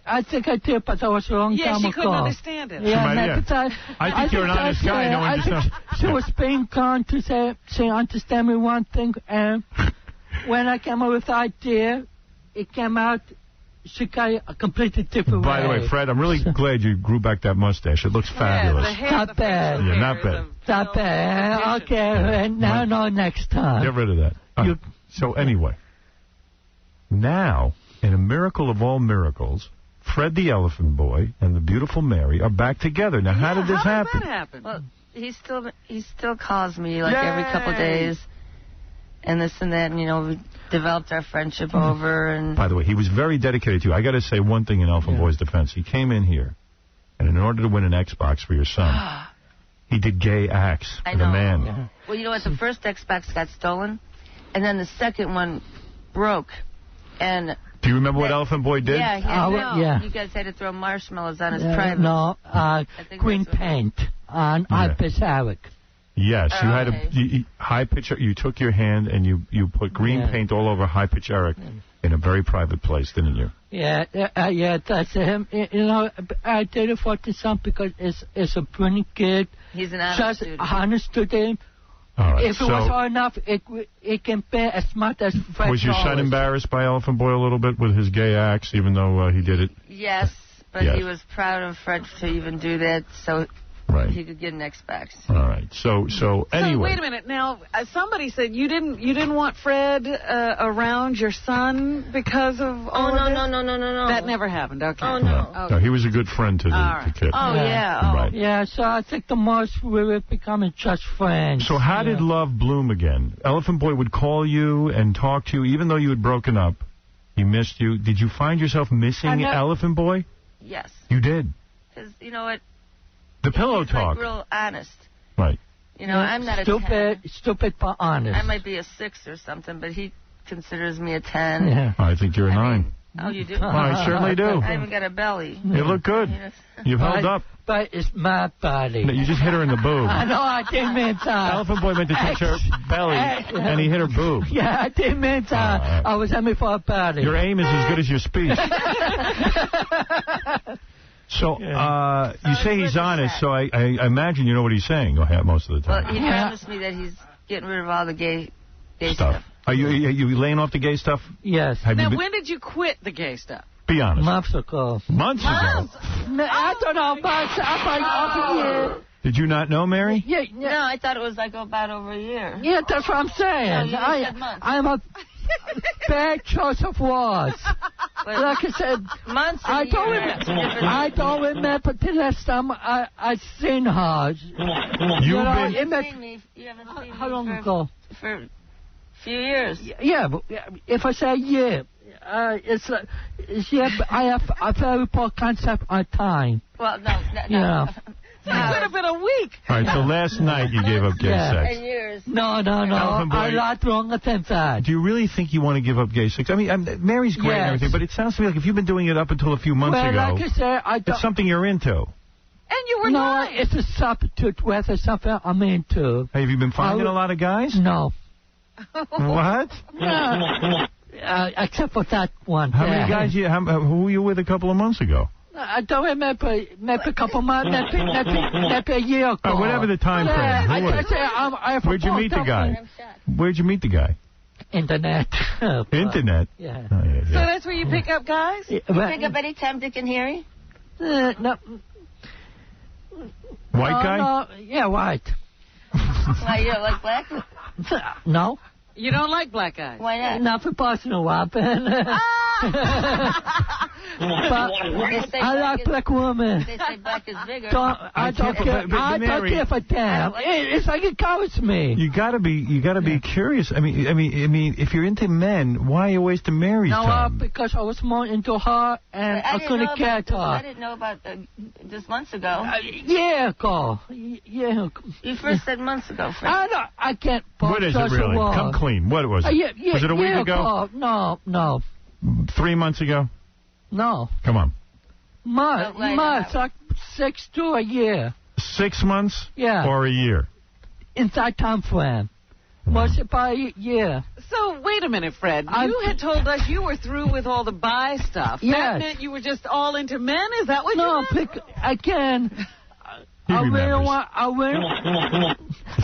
I think I did, but that was a long time ago. Yeah, she couldn't understand it. I think you're an honest guy. I think she was being gone to say, understand me one thing, and when I came up with the idea, it came out, she got a completely different way. By the way, Fred, I'm really glad you grew back that mustache. It looks fabulous. Not bad. Yeah, not bad. Not bad. Okay, no, next time. Get rid of that. So anyway, now... in a miracle of all miracles, Fred the Elephant Boy and the beautiful Mary are back together. Now, how did this happen? How did that happen? Well, he still calls me like every couple of days, and this and that, and we developed our friendship over. And by the way, he was very dedicated to you. I got to say one thing in Elephant Boy's defense. He came in here, and in order to win an Xbox for your son, he did gay acts for the man. Yeah. Well, you know what? The first Xbox got stolen, and then the second one broke, and... Do you remember what Elephant Boy did? Yeah. You guys had to throw marshmallows on his private. No, green paint on Ipis Havoc. Yes, you had a high pitch. You took your hand and you put green paint all over High Pitch Eric in a very private place, didn't you? Yeah, that's him. I did it for the son because it's a brilliant kid. He's an honest student. Honest student. Right, if it was hard enough, it can be as smart as Fred. Was your son embarrassed by Elephant Boy a little bit with his gay acts, even though he did it? Yes, but he was proud of Fred to even do that. So Right. he could get an Xbox. All right. So anyway. So wait a minute. Now, somebody said you didn't want Fred around your son because of all of this? No. That never happened. Okay. Oh, no. No, he was a good friend to the kid. Oh, yeah. Right. Yeah, so I think the most we were becoming just friends. So how did love bloom again? Elephant Boy would call you and talk to you, even though you had broken up. He missed you. Did you find yourself missing Elephant Boy? Yes. You did? Because, you know what? The pillow He's talk. like real honest. Right. You know, I'm not a 10. Stupid but honest. I might be a 6 or something, but he considers me a 10. Yeah. I think you're a 9. Oh, you do? Well, I certainly do. I even got a belly. You look good. You've held up. But it's my body. No, you just hit her in the boob. I know, I didn't mean to. Elephant Boy meant to touch her belly, and he hit her boob. Yeah, I didn't mean to. I was aiming for a body. Your aim is as good as your speech. So, you say he's honest, so I imagine you know what he's saying most of the time. Well, he promised me that he's getting rid of all the gay stuff. Are you laying off the gay stuff? Yes. Now, when did you quit the gay stuff? Be honest. Months ago. Months ago? I don't know, months. I'm like, a year. Did you not know, Mary? Yeah. No, I thought it was like about over a year. Yeah, that's what I'm saying. No, you said months. I'm a bad choice of words. But like I said, months. I don't remember the last time I seen her. You haven't seen me. How long ago? For a few years. Yeah, but if I say yeah, it's I have a very poor concept of time. Well, no. Yeah. It could have been a week. All right, so last night you gave up gay sex. 10 years. No. I lot longer than that. Do you really think you want to give up gay sex? I mean, Mary's great and everything, but it sounds to me like if you've been doing it up until a few months ago, like I said, it's something you're into. And you were not. It's a substitute whether something I'm into. Have you been finding a lot of guys? No. What? Except for that one. How many guys? Who were you with a couple of months ago? I don't remember. Maybe a couple months. Maybe a year ago. Whatever the time frame. Where'd you meet the guy? Where'd you meet the guy? Internet. Internet? Yeah. Oh, yeah. So that's where you pick up guys? You pick up any time, Dick, and Harry? No. White guy? No. Yeah, white. Why, you don't like black? No. You don't like black guys? Why not? Not for personal weapon. But I like black women. They say black is bigger. I don't care for them. It's like it covers me. You gotta be curious. I mean, if you're into men, why are you wasting Mary's time? Because I was more into her and I couldn't get her. I didn't know about this months ago. Yeah. You first said months ago, Fred. I can't. What is it really? Come clean. What was it? Was it a week ago? No. 3 months ago? No. Come on. Months, like 6 to a year. 6 months? Yeah. Or a year? In that time frame. Was it by a year? So, wait a minute, Fred. You had told us you were through with all the bi stuff. Yes. That meant you were just all into men? Is that what you meant? No, again... I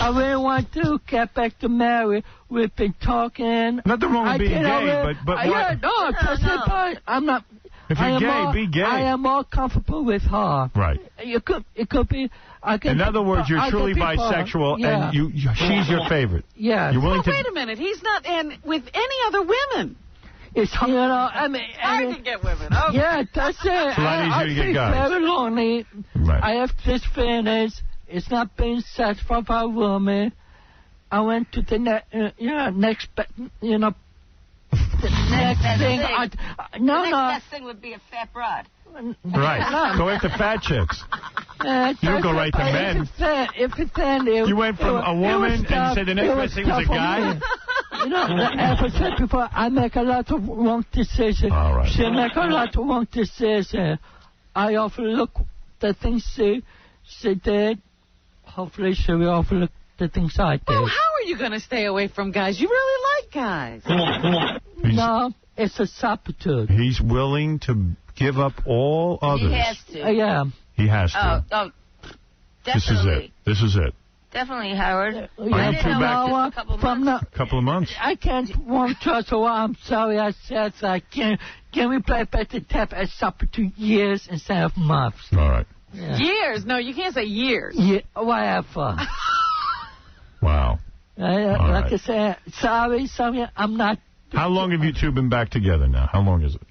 really want to get back to Mary. We've been talking. Nothing wrong with being gay, but yeah, no. I'm not. If you're gay, be gay. I am more comfortable with her. Right. It could be. In other words, you're truly bisexual, and she's your favorite. Yeah. You're willing to. Wait a minute. He's not with any other women. It's I can get women. Okay. Yeah, that's it. It's a lot easier to get guys. Very lonely. Right. I have this finish. It's not being satisfied by women. I went to the next the next thing. The next best thing would be a fat broad. Right. Go after fat chicks. You go right to men. You went from a woman and you said the next best thing was a guy? As I said before, I make a lot of wrong decisions. All right. She make a lot of wrong decisions. I overlook the things she did. Hopefully she will overlook the things I did. Well, how are you going to stay away from guys? You really like guys. No, it's a substitute. He's willing to give up all others. He has to. Yeah. He has to. Oh, definitely. This is it. Definitely, Howard. I didn't know a couple of months. I can't want to, so I'm sorry I said that. Can we play back the tap as substitute years instead of months? All right. Yeah. Years? No, you can't say years. Yeah, whatever. Wow. Like I said, sorry, I'm not... How long have you two been back together now? How long is it?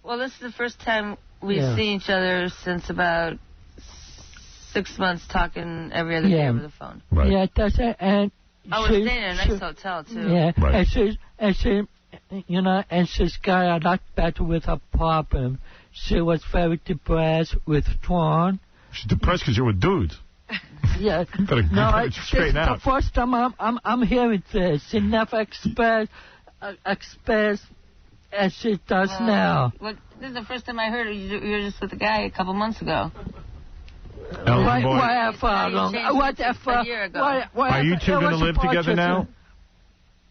Well, this is the first time we've seen each other since about 6 months, talking every other day over the phone. Right. Yeah, that's it. And I was staying in a nice hotel, too. Yeah, right. and she's got a lot better with her problem. She was very depressed, withdrawn. She's depressed because you're with dudes. Yeah. Better straighten out. The first time I'm hearing this. She never expressed as she does now. Well, this is the first time I heard it. You were just with a guy a couple months ago. Whatever. A year ago. Are you two going to live together now?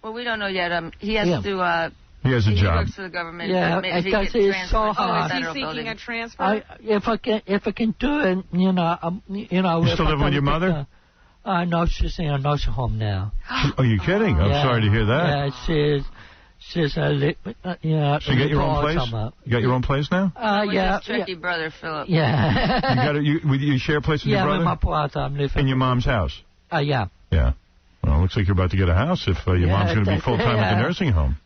Well, we don't know yet. He has to... He has a job. He works for the government. Yeah, because it's so hard. Is he seeking a transfer? If I can do it, You still living with your mother? No, she's in a nursing home now. Are you kidding? I'm sorry to hear that. Yeah, she's a So you got your own place? You got your own place now? His tricky brother, Philip. Yeah. You share a place with your brother? Yeah, with my brother. I'm living. In your mom's house? Yeah. Yeah. Well, it looks like you're about to get a house if your mom's going to be full-time at the nursing home.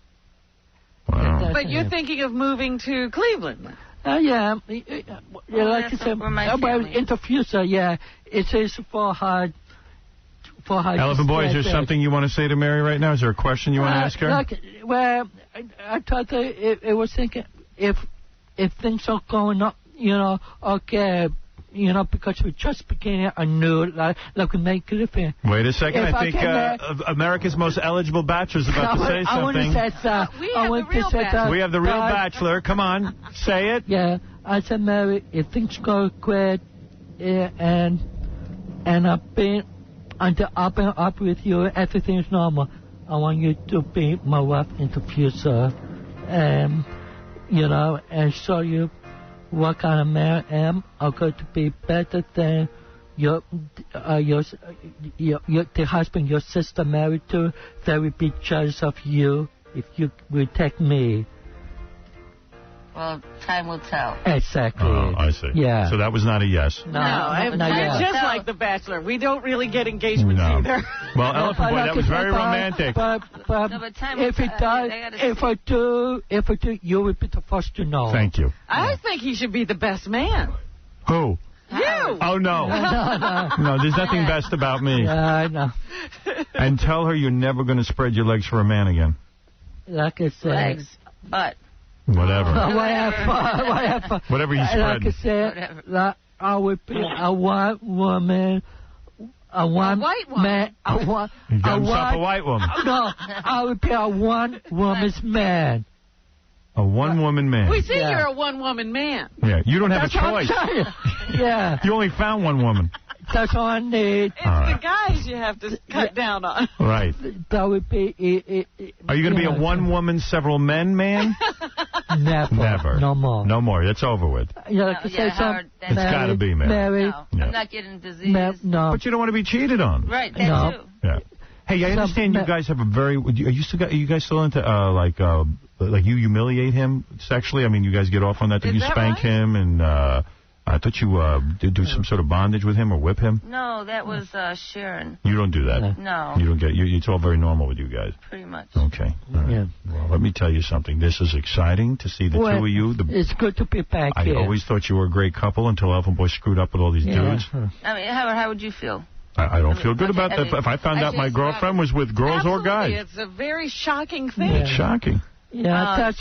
Wow. But you're thinking of moving to Cleveland. Yeah, like I said, in the future, it is for her. Elephant Boy, is there something you want to say to Mary right now? Is there a question you want to ask her? I thought that it was thinking if things are going up, okay, because we're just beginning anew, like we make it. Wait a second, I think America's most eligible bachelor is about to say something. We have the real bachelor. Come on, say it. Yeah, I said, Mary, if things go great, and I've been up with you, everything's normal. I want you to be my wife in the future, and show you what kind of man I am. I'm going to be better than the husband your sister married to. They will be jealous of you if you will take me. Well, time will tell. Exactly. Oh, I see. Yeah. So that was not a yes. No, we're just like The Bachelor. We don't really get engagements either. Well, Elephant Boy, that was very romantic. But if it does, if I do, you will be the first to know. Thank you. I think he should be the best man. Who? You. Oh, no. No, there's nothing best about me. Yeah, I know. And tell her you're never going to spread your legs for a man again. Like I said. Legs, butt. Whatever. Whatever you spread. Like I said, I would be a white woman. A white woman. He got himself a white woman. No, I would be a one-woman's man. A one-woman man. We see you're a one-woman man. Yeah, you don't have a choice. Yeah. You only found one woman. That's all I need. It's the guys you have to cut down on. Right. That would be... Are you going to be a one-woman, several-men man? Never. No more. No more. It's over with. Howard, it's got to be, Mary. No, I'm not getting disease. No. But you don't want to be cheated on. Right, that too. Yeah. Hey, I understand you guys have a very... Are you guys still into, like you humiliate him sexually? I mean, you guys get off on that? You spank him and... I thought you did do some sort of bondage with him or whip him. No, that was Sharon. You don't do that. No. You don't get. It's all very normal with you guys. Pretty much. Okay. All right. Yeah. Well, let me tell you something. This is exciting to see the two of you. It's good to be back here. I always thought you were a great couple until Elephant Boy screwed up with all these dudes. I mean, how would you feel? I don't feel good about that. If I found out my girlfriend was with girls or guys. It's a very shocking thing. It's shocking. Yeah,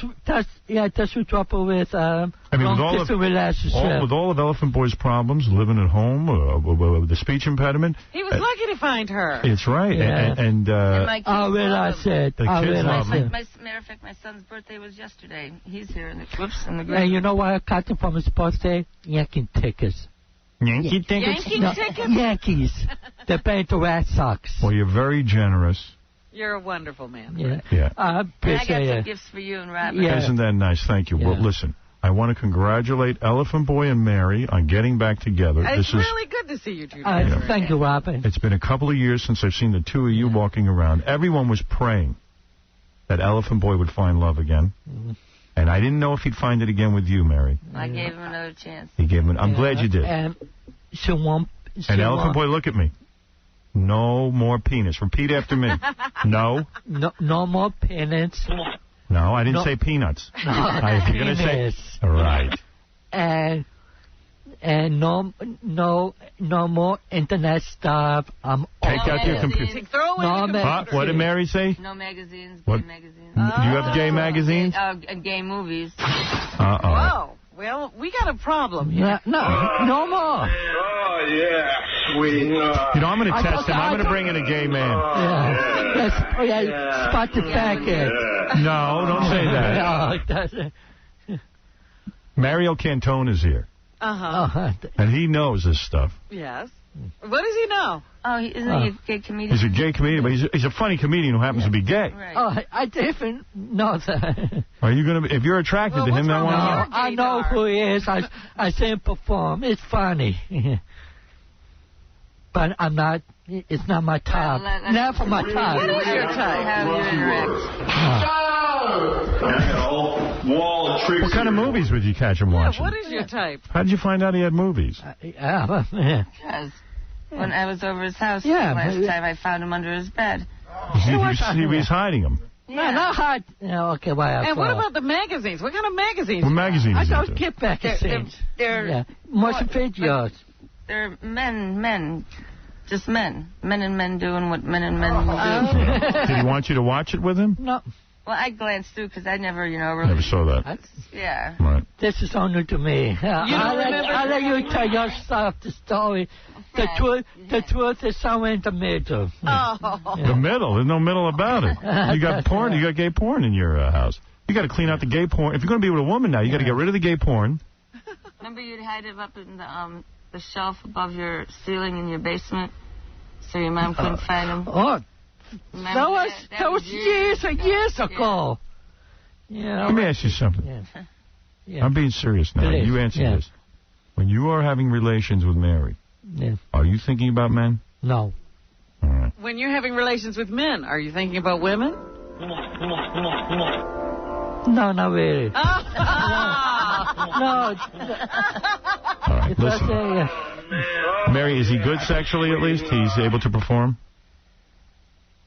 that's what trouble with long-distance relationship. With all of Elephant Boy's problems, living at home, with the speech impediment. He was lucky to find her. It's right. Yeah. And I realize it. The kids love him. Matter of fact, my son's birthday was yesterday. He's here in the green. And you know what I got him from his birthday? Yankee tickets. Yankee tickets? Tickets? Yankees. They're playing the Red Sox. Well, you're very generous. You're a wonderful man. Yeah. I got some gifts for you and Robin. Yeah. Isn't that nice? Thank you. Yeah. Well, listen, I want to congratulate Elephant Boy and Mary on getting back together. It's really good to see you two. Thank you, Robin. It's been a couple of years since I've seen the two of you walking around. Everyone was praying that Elephant Boy would find love again. And I didn't know if he'd find it again with you, Mary. I gave him another chance. He gave him. I'm glad you did. And she won't. And Elephant Boy, look at me. No more penis. Repeat after me. No. No more penis. No, I didn't say peanuts. No, You're going to say. Right. And no more internet stuff. Take out your computer. Throw away the computer. What did Mary say? No magazines, What? gay magazines. Do you have gay magazines? Gay movies. Uh-oh. Whoa. Well, we got a problem. Yeah, no more. Oh, yeah, sweet. I'm going to test him. I'm going to bring in a gay man. Spot the packet. No, don't say that. Mario Cantone is here. Uh-huh. And he knows this stuff. Yes. What does he know? Oh, isn't he a gay comedian? He's a gay comedian, but he's a funny comedian who happens to be gay. Right. Oh, I didn't know that. Are you going to? If you're attracted to him, then why not? I know who he is. I see him perform. It's funny. But I'm not. It's not my type. Never my type. What is your type? What kind of movies would you catch him watching? What is your type? How did you find out he had movies? Because when I was over his house last time, I found him under his bed. He was hiding them. No, not hard. Okay, why? And what about the magazines? What kind of magazines? What magazines? I don't get magazines. They're most videos. They're men. Just men. Men and men doing what men and men do. Did he want you to watch it with him? No. Well, I glanced through because I never, really... Never saw that. Yeah. Right. This is only to me. I'll let you tell your stuff, the story. Okay. The truth is somewhere in the middle. Oh. The middle? There's no middle about it. You got porn. You got gay porn in your house. You got to clean out the gay porn. If you're going to be with a woman now, you got to get rid of the gay porn. Remember you'd hide it up in the shelf above your ceiling in your basement so your mom couldn't find them? Oh. That was years and years ago. Yeah. Let me ask you something. Yeah. I'm being serious now. You answer this. When you are having relations with Mary, are you thinking about men? No. All right. When you're having relations with men, are you thinking about women? No, not really. All right, listen. Mary, is he good sexually at least? He's able to perform?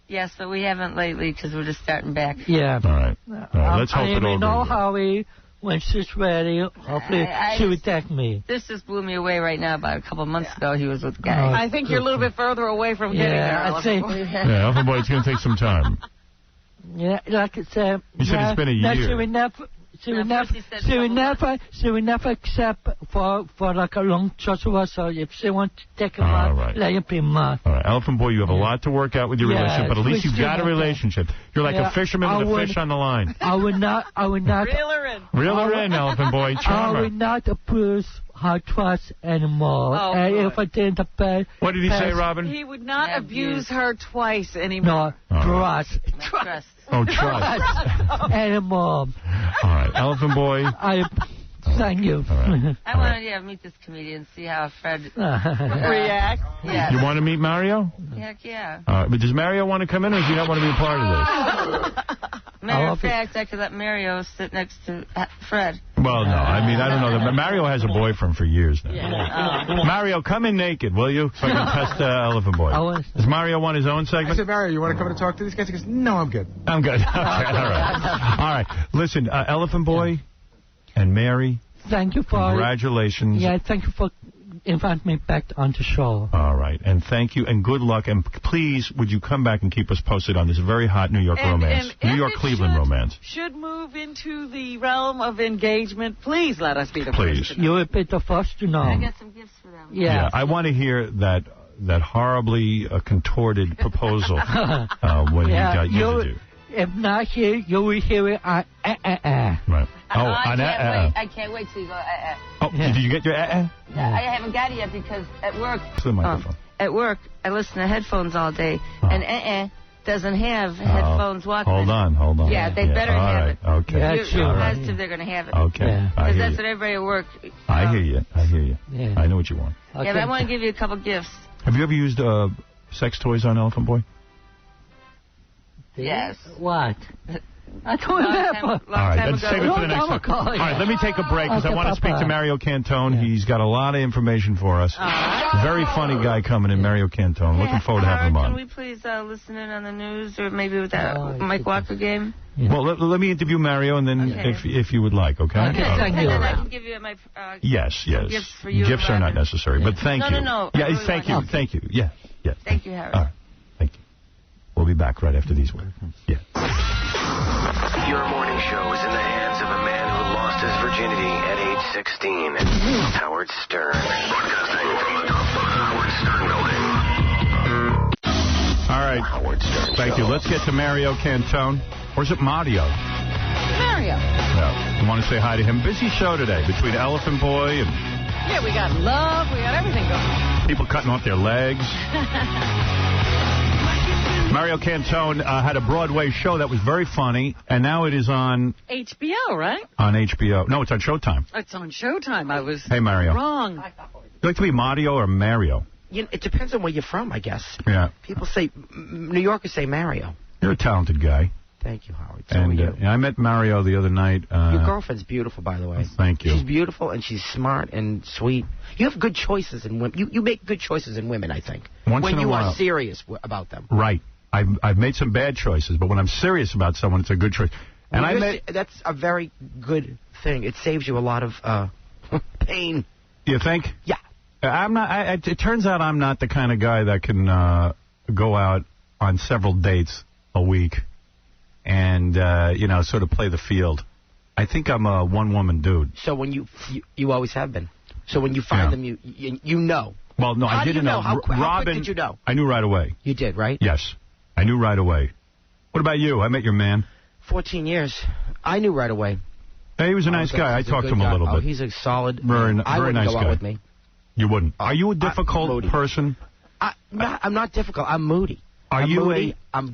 Yes, but we haven't lately because we're just starting back. Yeah. All right. Let's hope it all know goes. Howie, when she's ready, hopefully she will take me. This just blew me away right now. About a couple of months ago, he was with a guy. I think you're a little bit further away from getting there. I think. Yeah, Elephant Boy, it's going to take some time. Yeah, like I said. You said it's been a year. She will never accept for like a long Joshua. So if she wants to take him out, let him be mine. All right, Elephant Boy, you have a lot to work out with your relationship, but at least you've got a relationship. You're like a fisherman with a fish on the line. I would not. Reel her in. Reel her in, Elephant Boy. Charm I would not abuse her trust anymore. And if I didn't pay... What did he say, Robin? He would not abuse her twice anymore. No, trust. Trust. Oh, trust. Anymore. All right, Elephant Boy. Thank you. Right. I wanted to meet this comedian, see how Fred react. Yeah. You want to meet Mario? Heck yeah. But does Mario want to come in, or does he not want to be a part of this? Matter of fact, I could let Mario sit next to Fred. Well, no. I mean, I don't know. Mario has a boyfriend for years now. Yeah. Mario, come in naked, will you? So I can test Elephant Boy. Does Mario want his own segment? I said, Mario, you want to come in and talk to these guys? He goes, no, I'm good. I'm good. Okay, all right. All right. Listen, Elephant Boy and Mary. Thank you for... Congratulations. Yeah, thank you for inviting me back on the show. All right. And thank you, and good luck. And please, would you come back and keep us posted on this very hot New York romance? New York-Cleveland romance. Should move into the realm of engagement, please let us be the first to know. You will be the first to know. I got some gifts for them. Yeah, I want to hear that horribly contorted proposal when he got you to do. If not here, you will hear it on Right. I can't wait till you go Oh, did you get your I haven't got it yet because at work... The microphone. At work, I listen to headphones all day, and doesn't have headphones Walkman. Hold on. Yeah, they better have it. Okay. You're positive they're going to have it. Okay. Because that's what everybody at work... I hear you. Yeah. I know what you want. Yeah, but I want to give you a couple gifts. Have you ever used sex toys on Elephant Boy? Yes. What? I told him that. All right, let's save it for the next time. All right, let me take a break because I want to speak to Mario Cantone. He's got a lot of information for us. Very funny guy coming in, Mario Cantone. Looking forward to having him on. Can we please listen in on the news or maybe with that Mike Walker game? Well, let me interview Mario, and then if you would like, okay? Okay, thank you. And then I can give you my yes. gifts for you. Gifts are not necessary, but thank you. No. Yeah, thank you. Yeah. Thank you, Harry. All right, thank you. We'll be back right after these words. Yeah. Your morning show is in the hands of a man who lost his virginity at age 16. Howard Stern. Broadcasting from the top of the Howard Stern building. All right. Howard Stern Thank you. Let's get to Mario Cantone. Or is it Mario? Mario. Yeah. You want to say hi to him? Busy show today between Elephant Boy and... Yeah, we got love. We got everything going. People cutting off their legs. Mario Cantone had a Broadway show that was very funny, and now it is on... HBO, right? On HBO. No, it's on Showtime. It's on Showtime. I was Hey, Mario. wrong. You like to be Mario or Mario? It depends on where you're from, I guess. Yeah. People say, New Yorkers say Mario. You're a talented guy. Thank you, Howard. And I met Mario the other night. Your girlfriend's beautiful, by the way. Thank you. She's beautiful, and she's smart and sweet. You have good choices in women. You make good choices in women, I think. Once in a when you while. are serious about them. Right. I've made some bad choices, but when I'm serious about someone, it's a good choice. And that's a very good thing. It saves you a lot of pain. You think? Yeah. I'm not. It turns out I'm not the kind of guy that can go out on several dates a week and sort of play the field. I think I'm a one-woman dude. So when you always have been. So when you find them, you know. Well, no, I didn't know. How quick did you know? I knew right away. You did, right? Yes, I knew right away. What about you? I met your man. 14 years. I knew right away. Hey, he was a nice guy. I talked to him a little bit. He's a solid. Very nice guy. I wouldn't go out with me. You wouldn't. Are you a difficult person? I'm not difficult. I'm moody. I'm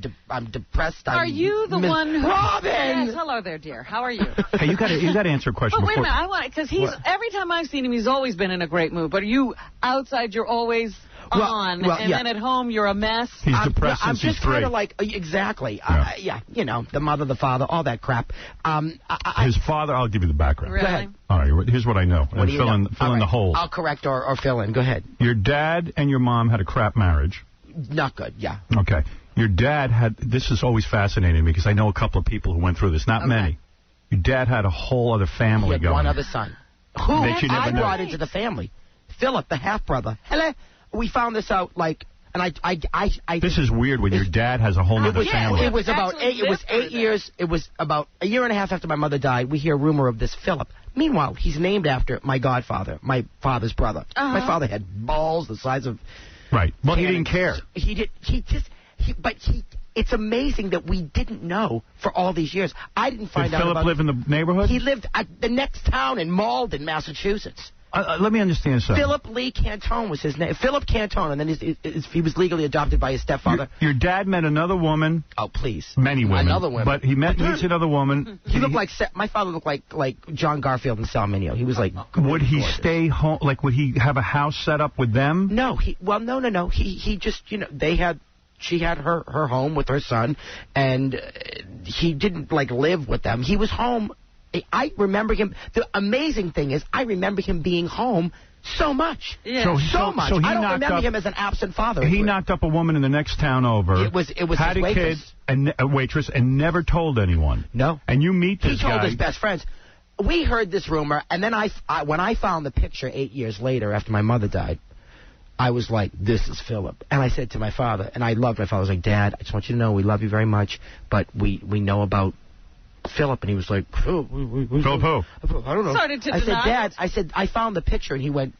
depressed. Are you the one who... Robin! Yes, hello there, dear. How are you? Hey, you got to answer a question. But wait a minute. I want because every time I've seen him, he's always been in a great mood. But are you outside? You're always on, and then at home you're a mess. He's depressed since he's 3. I'm just kind of like exactly. The mother, the father, all that crap. His father. I'll give you the background. Really? Go ahead. All right. Here's what I know. What do you know? Fill in the hole. I'll correct or fill in. Go ahead. Your dad and your mom had a crap marriage. Not good. Yeah. Okay. Your dad had, this is always fascinating because I know a couple of people who went through this, not many. Your dad had a whole other family he had going. One other son. Who I brought into the family. Philip, the half-brother. Hello. We found this out, and I this is weird when your dad has a whole other family. It was about 8 years. It was about a year and a half after my mother died. We hear a rumor of this Philip. Meanwhile, he's named after my godfather, my father's brother. My father had balls the size of... Right. Well, he didn't care. It's amazing that we didn't know for all these years. I didn't find out Did Philip live in the neighborhood? He lived at the next town in Malden, Massachusetts. Let me understand something. Philip Lee Cantone was his name. Philip Cantone, and then he was legally adopted by his stepfather. Your dad met another woman. Oh, please. Many women. Another woman. But he meets another woman. He looked like my father looked like John Garfield and Sal Mineo. He was like. Would he stay home? Like, would he have a house set up with them? No. No. He just they had. She had her home with her son, and he didn't live with them. He was home. I remember him. The amazing thing is, I remember him being home so much. Yeah. So much. I don't remember him as an absent father. He knocked up a woman in the next town over. It was had his a kid and a waitress and never told anyone. No. And you meet this guy. He told his best friends. We heard this rumor, and then when I found the picture 8 years later after my mother died, I was like, this is Philip. And I said to my father, and I loved my father. I was like, Dad, I just want you to know we love you very much, but we know about Philip. And he was like, Philip who? I don't know. Started to I said, deny Dad, I found the picture. And he went,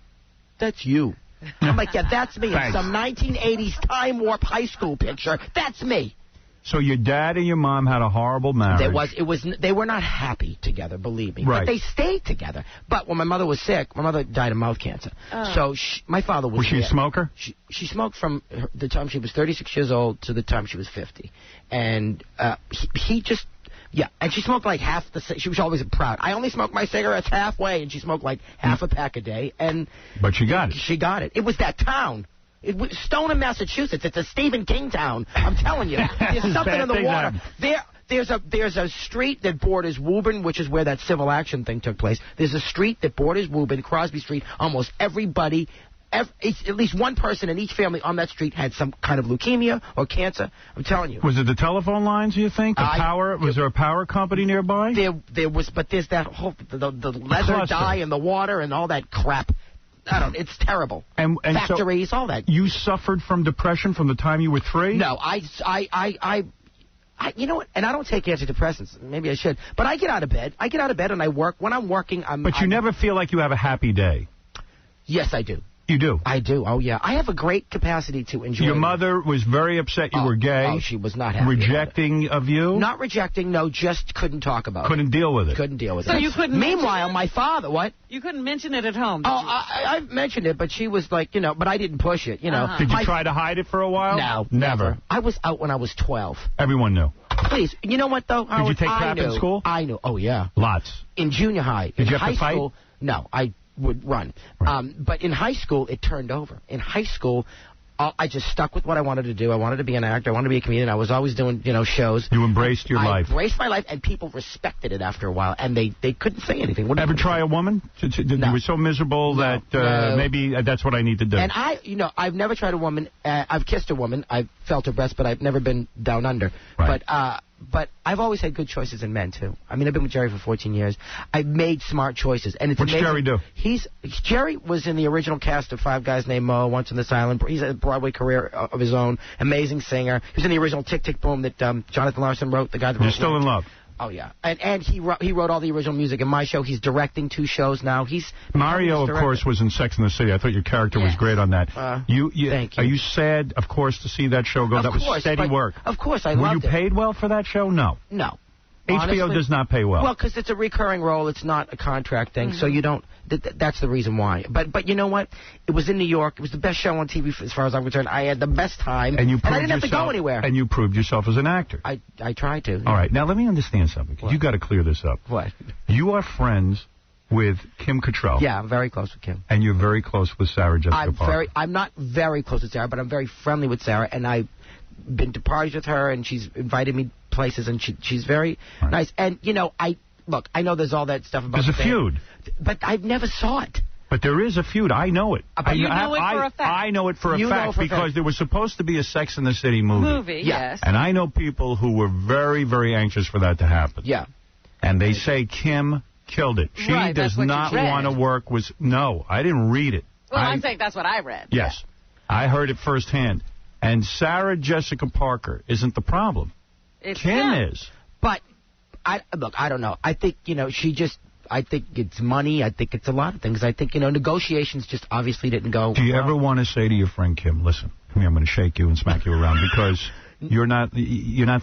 that's you. I'm like, yeah, that's me. It's some 1980s Time Warp high school picture. That's me. So your dad and your mom had a horrible marriage. They were not happy together, believe me. Right. But they stayed together. But when my mother was sick, my mother died of mouth cancer. So my father was... Was she a smoker? She smoked from the time she was 36 years old to the time she was 50. And he just... Yeah, and she smoked half the... She was always proud. I only smoke my cigarettes halfway, and she smoked half a pack a day. But she got it. She got it. It was that town. Stoneham, Massachusetts. It's a Stephen King town. I'm telling you. There's something in the water. There's a street that borders Woburn, which is where that civil action thing took place. There's a street that borders Woburn, Crosby Street. Almost everybody, at least one person in each family on that street had some kind of leukemia or cancer. I'm telling you. Was it the telephone lines, you think? Was there a power company nearby? There was, but there's that whole, the leather dye and the water and all that crap. It's terrible. And factories, so all that. You suffered from depression from the time you were 3? No, you know what? And I don't take antidepressants. Maybe I should. But I get out of bed. And I work. When I'm working, But you never feel like you have a happy day. Yes, I do. You do? I do. Oh, yeah. I have a great capacity to enjoy. Your mother was very upset you were gay. Oh, she was not happy. Rejecting of you? Not rejecting, no. Just couldn't talk about it. Couldn't deal with it. Couldn't deal with it. So you couldn't. Meanwhile, my father, what? You couldn't mention it at home. I mentioned it, but she was like, but I didn't push it, Did you try to hide it for a while? No. Never. I was out when I was 12. Everyone knew. Please. You know what, though? Did you take crap in school? I knew. Oh, yeah. Lots. In junior high. Did you have to fight? School, no. I would run. Right. But in high school, it turned over. In high school, I just stuck with what I wanted to do. I wanted to be an actor. I wanted to be a comedian. I was always doing, shows. You embraced your life. I embraced my life, and people respected it after a while, and they couldn't say anything. Ever try a woman? No. You were so miserable that maybe that's what I need to do. And I've never tried a woman. I've kissed a woman. I've felt her breast, but I've never been down under. Right. But I've always had good choices in men, too. I mean, I've been with Jerry for 14 years. I've made smart choices. And it's What's amazing. Jerry do? Jerry was in the original cast of Five Guys Named Mo, Once in this Island. He's a Broadway career of his own. Amazing singer. He was in the original Tick, Tick, Boom that Jonathan Larson wrote, the guy that wrote. You're still in love. Oh, yeah. And he wrote all the original music in my show. He's directing 2 shows now. Mario, of course, was in Sex and the City. I thought your character was great on that. Thank you. Are you sad, of course, to see that show go? That was steady work. Of course, I loved it. Were you paid well for that show? No. No. HBO Honestly, does not pay well. Well, because it's a recurring role. It's not a contract thing, so you don't. That's the reason why. But you know what? It was in New York. It was the best show on TV as far as I'm concerned. I had the best time, and I didn't have to go anywhere. And you proved yourself as an actor. I tried to. All right. Now, let me understand something, because you got to clear this up. What? You are friends with Kim Cattrall. Yeah, I'm very close with Kim. And you're very close with Sarah Jessica Parker. I'm not very close with Sarah, but I'm very friendly with Sarah, and I've been to parties with her, and she's invited me places, and she's very nice. And, I know there's all that stuff about There's a feud. But I never saw it. But there is a feud. I know it. You know it for a fact. I know it for a fact because there was supposed to be a Sex and the City movie. Yes. And I know people who were very, very anxious for that to happen. Yeah. And they say Kim killed it. She does not want to work with... No, I didn't read it. Well, I'm saying that's what I read. Yes. Yeah. I heard it firsthand. And Sarah Jessica Parker isn't the problem. Kim is. But, I don't know. I think, I think it's money. I think it's a lot of things. I think, negotiations just obviously didn't go. Do you ever want to say to your friend Kim, listen, come here, I'm going to shake you and smack you around because you're not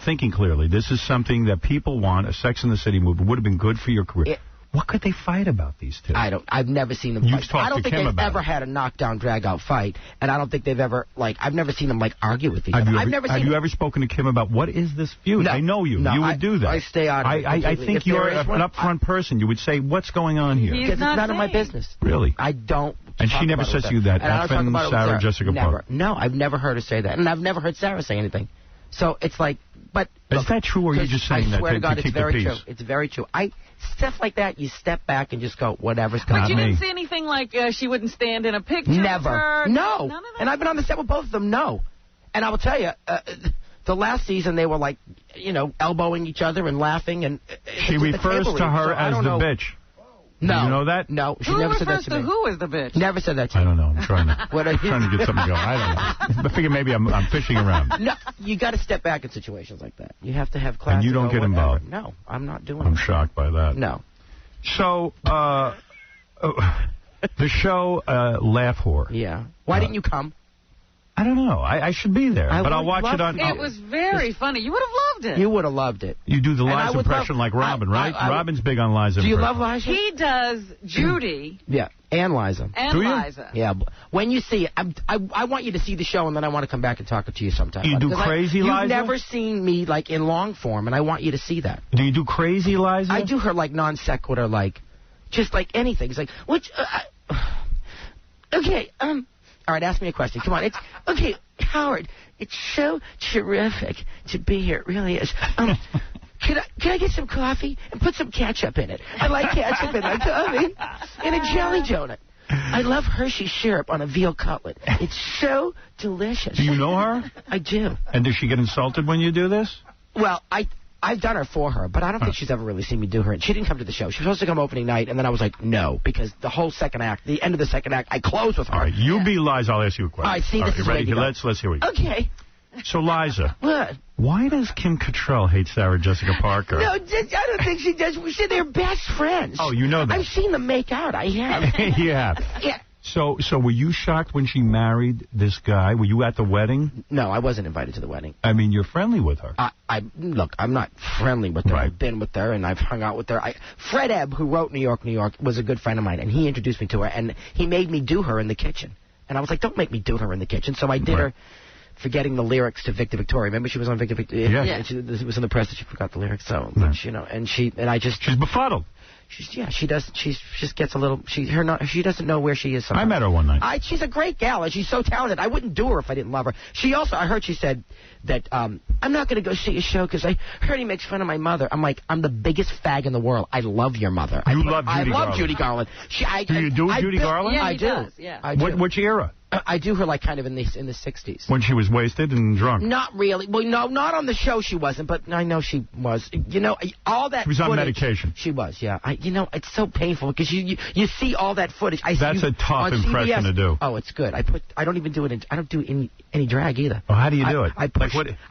thinking clearly. This is something that people want. A Sex and the City movie would have been good for your career. What could they fight about, these two? I've never seen them fight. I don't think they've ever had a knockdown, drag-out fight, and I don't think they've ever, I've never seen them, argue with each other. Have you ever spoken to Kim about what is this feud? No, I know you. No, you would do that. I stay out of it. I think you're an upfront person. You would say, what's going on here? Because it's none of my business. Really? I don't. And she never says to you that. Effing Sarah Jessica Parker. No, I've never heard her say that. And I've never heard Sarah say anything. So it's like, but... Is that true, or are you just saying that I swear to God, to it's keep the very peace? true. It's very true. Stuff like that, you step back and just go, whatever's going on. But you didn't see anything like she wouldn't stand in a picture? Never. No. None of that? And I've been on the set with both of them, no. And I will tell you, the last season they were elbowing each other and laughing. And she refers to her as the bitch. No. Do you know that? No, she never said that to me. Who is the bitch? Never said that to me. I don't know. I'm trying to get something going. I don't know. I figure maybe I'm fishing around. No, you got to step back in situations like that. You have to have class. And you don't get involved? No, I'm not doing it. I'm shocked by that. No. So, the show Laugh Whore. Yeah. Why didn't you come? I don't know. I should be there, but I'll watch it on... It was very funny. You would have loved it. You would have loved it. You do the Liza impression like Robin, right? Robin's big on Liza. Do you love Liza? He does Judy. Yeah, and Liza. And Liza. Yeah. When you see it, I want you to see the show, and then I want to come back and talk to you sometime. You do Crazy Liza? You've never seen me, in long form, and I want you to see that. Do you do Crazy Liza? I do her, non sequitur, just anything. It's like, which... okay, All right, ask me a question. Come on. Okay, Howard, it's so terrific to be here. It really is. Can I get some coffee and put some ketchup in it? I like ketchup in my coffee. And a jelly donut. I love Hershey syrup on a veal cutlet. It's so delicious. Do you know her? I do. And does she get insulted when you do this? Well, I've done her for her, but I don't think she's ever really seen me do her. And she didn't come to the show. She was supposed to come opening night, and then I was like, no, because the whole second act, the end of the second act, I close with her. All right, you be Liza. I'll ask you a question. All right, see, this is ready? Let's hear what you Okay. So, Liza. What? Why does Kim Cattrall hate Sarah Jessica Parker? No, I don't think she does. We said they're best friends. Oh, you know that. I've seen them make out. I have. You have? Yeah. So were you shocked when she married this guy? Were you at the wedding? No, I wasn't invited to the wedding. I mean, you're friendly with her. Look, I'm not friendly with her. Right. I've been with her, and I've hung out with her. Fred Ebb, who wrote New York, New York, was a good friend of mine, and he introduced me to her, and he made me do her in the kitchen. And I was like, don't make me do her in the kitchen. So I did her, forgetting the lyrics to Victor Victoria. Remember she was on Victor Victoria? Yeah. It was in the press that she forgot the lyrics. So, but, she's befuddled. She does. She just gets a little. She doesn't know where she is. Sometimes. I met her one night. She's a great gal, and she's so talented. I wouldn't do her if I didn't love her. I heard she said that I'm not going to go see a show because I heard he makes fun of my mother. I'm like, I'm the biggest fag in the world. I love your mother. I love Judy Garland. Do you do Judy Garland? Yeah, I do. Does, yeah. I do. Which era? I do her like kind of in the 60s. When she was wasted and drunk? Not really. Well, no, not on the show she wasn't, but I know she was. You know, all that She was footage, on medication. She was, yeah. It's so painful because you see all that footage. That's a tough impression to do. Oh, it's good. I don't even do it. I don't do any drag either. Well, how do you do it?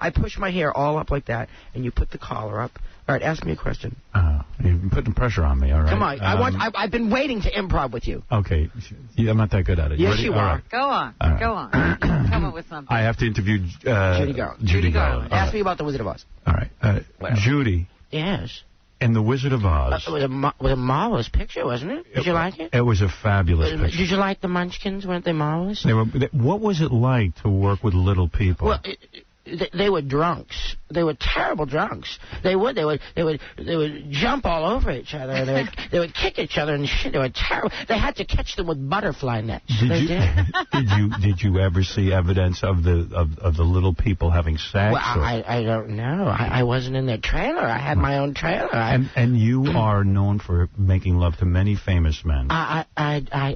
I push my hair all up like that, and you put the collar up. All right, ask me a question. You're putting pressure on me, all right? Come on. I've been waiting to improv with you. Okay. I'm not that good at it. Yes, you are. Right. Go on. Right. Go on. Come up with something. I have to interview Judy Garland. Ask me about The Wizard of Oz. All right. Judy. Yes. In The Wizard of Oz. It was a marvelous picture, wasn't it? Did you like it? It was a fabulous picture. Did you like the Munchkins? Weren't they marvelous? What was it like to work with little people? Well, they were drunks. They were terrible drunks. They would jump all over each other. And they would kick each other and shit. They were terrible. They had to catch them with butterfly nets. Did you ever see evidence of the little people having sex? Well, I don't know. I wasn't in their trailer. I had my own trailer. And you are known for making love to many famous men. I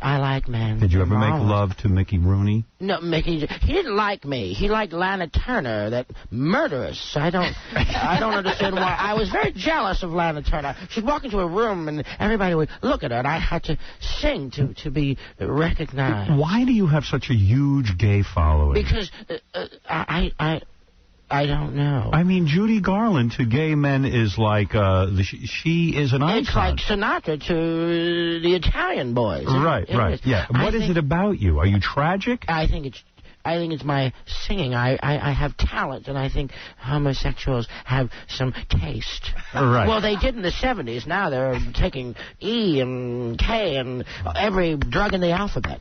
like men. Did you ever make love to Mickey Rooney? No, Mickey. He didn't like me. He liked Lana Turner, that murderess. I don't understand why. I was very jealous of Lana Turner. She'd walk into a room and everybody would look at her, and I had to sing to be recognized. Why do you have such a huge gay following? Because I don't know. I mean, Judy Garland to gay men is like she is an icon. It's like Sinatra to the Italian boys. Right. Yeah. What is it about you? Are you tragic? I think it's my singing. I have talent, and I think homosexuals have some taste. Right. Well, they did in the 70s. Now they're taking E and K and every drug in the alphabet.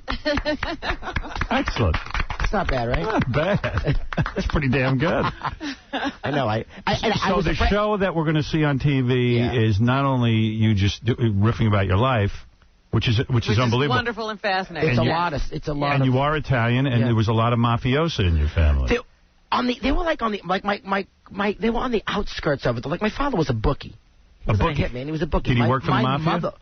Excellent. It's not bad, right? Not bad. That's pretty damn good. I know. So the show that we're going to see on TV is not only you just riffing about your life, which is unbelievable. Is wonderful and fascinating. It's a lot. And you are Italian, and there was a lot of mafiosa in your family. They were like on they were on the outskirts of it. Like my father was a bookie. He was a hitman. He was a bookie. Did he work for the mafia? Mother,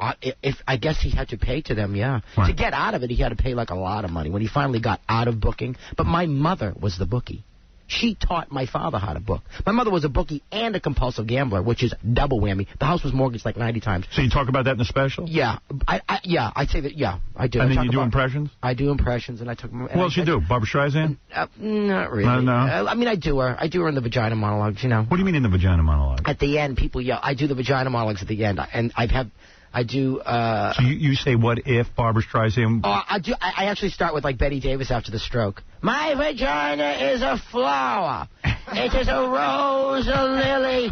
I guess he had to pay to them, yeah. Right. To get out of it, he had to pay like a lot of money when he finally got out of booking. But my mother was the bookie. She taught my father how to book. My mother was a bookie and a compulsive gambler, which is double whammy. The house was mortgaged like 90 times. So you talk about that in the special? Yeah. I'd say that, yeah, I do. And then you do impressions? I do impressions, and I took... What else you do? Barbra Streisand? Not really. No? I mean, I do her. I do her in the vagina monologues, you know. What do you mean in the vagina monologue? At the end, people yell. I do the vagina monologues at the end, and I do... So you say, what if Barbra Streisand... I actually start with, like, Betty Davis after the stroke. My vagina is a flower. It is a rose, a lily.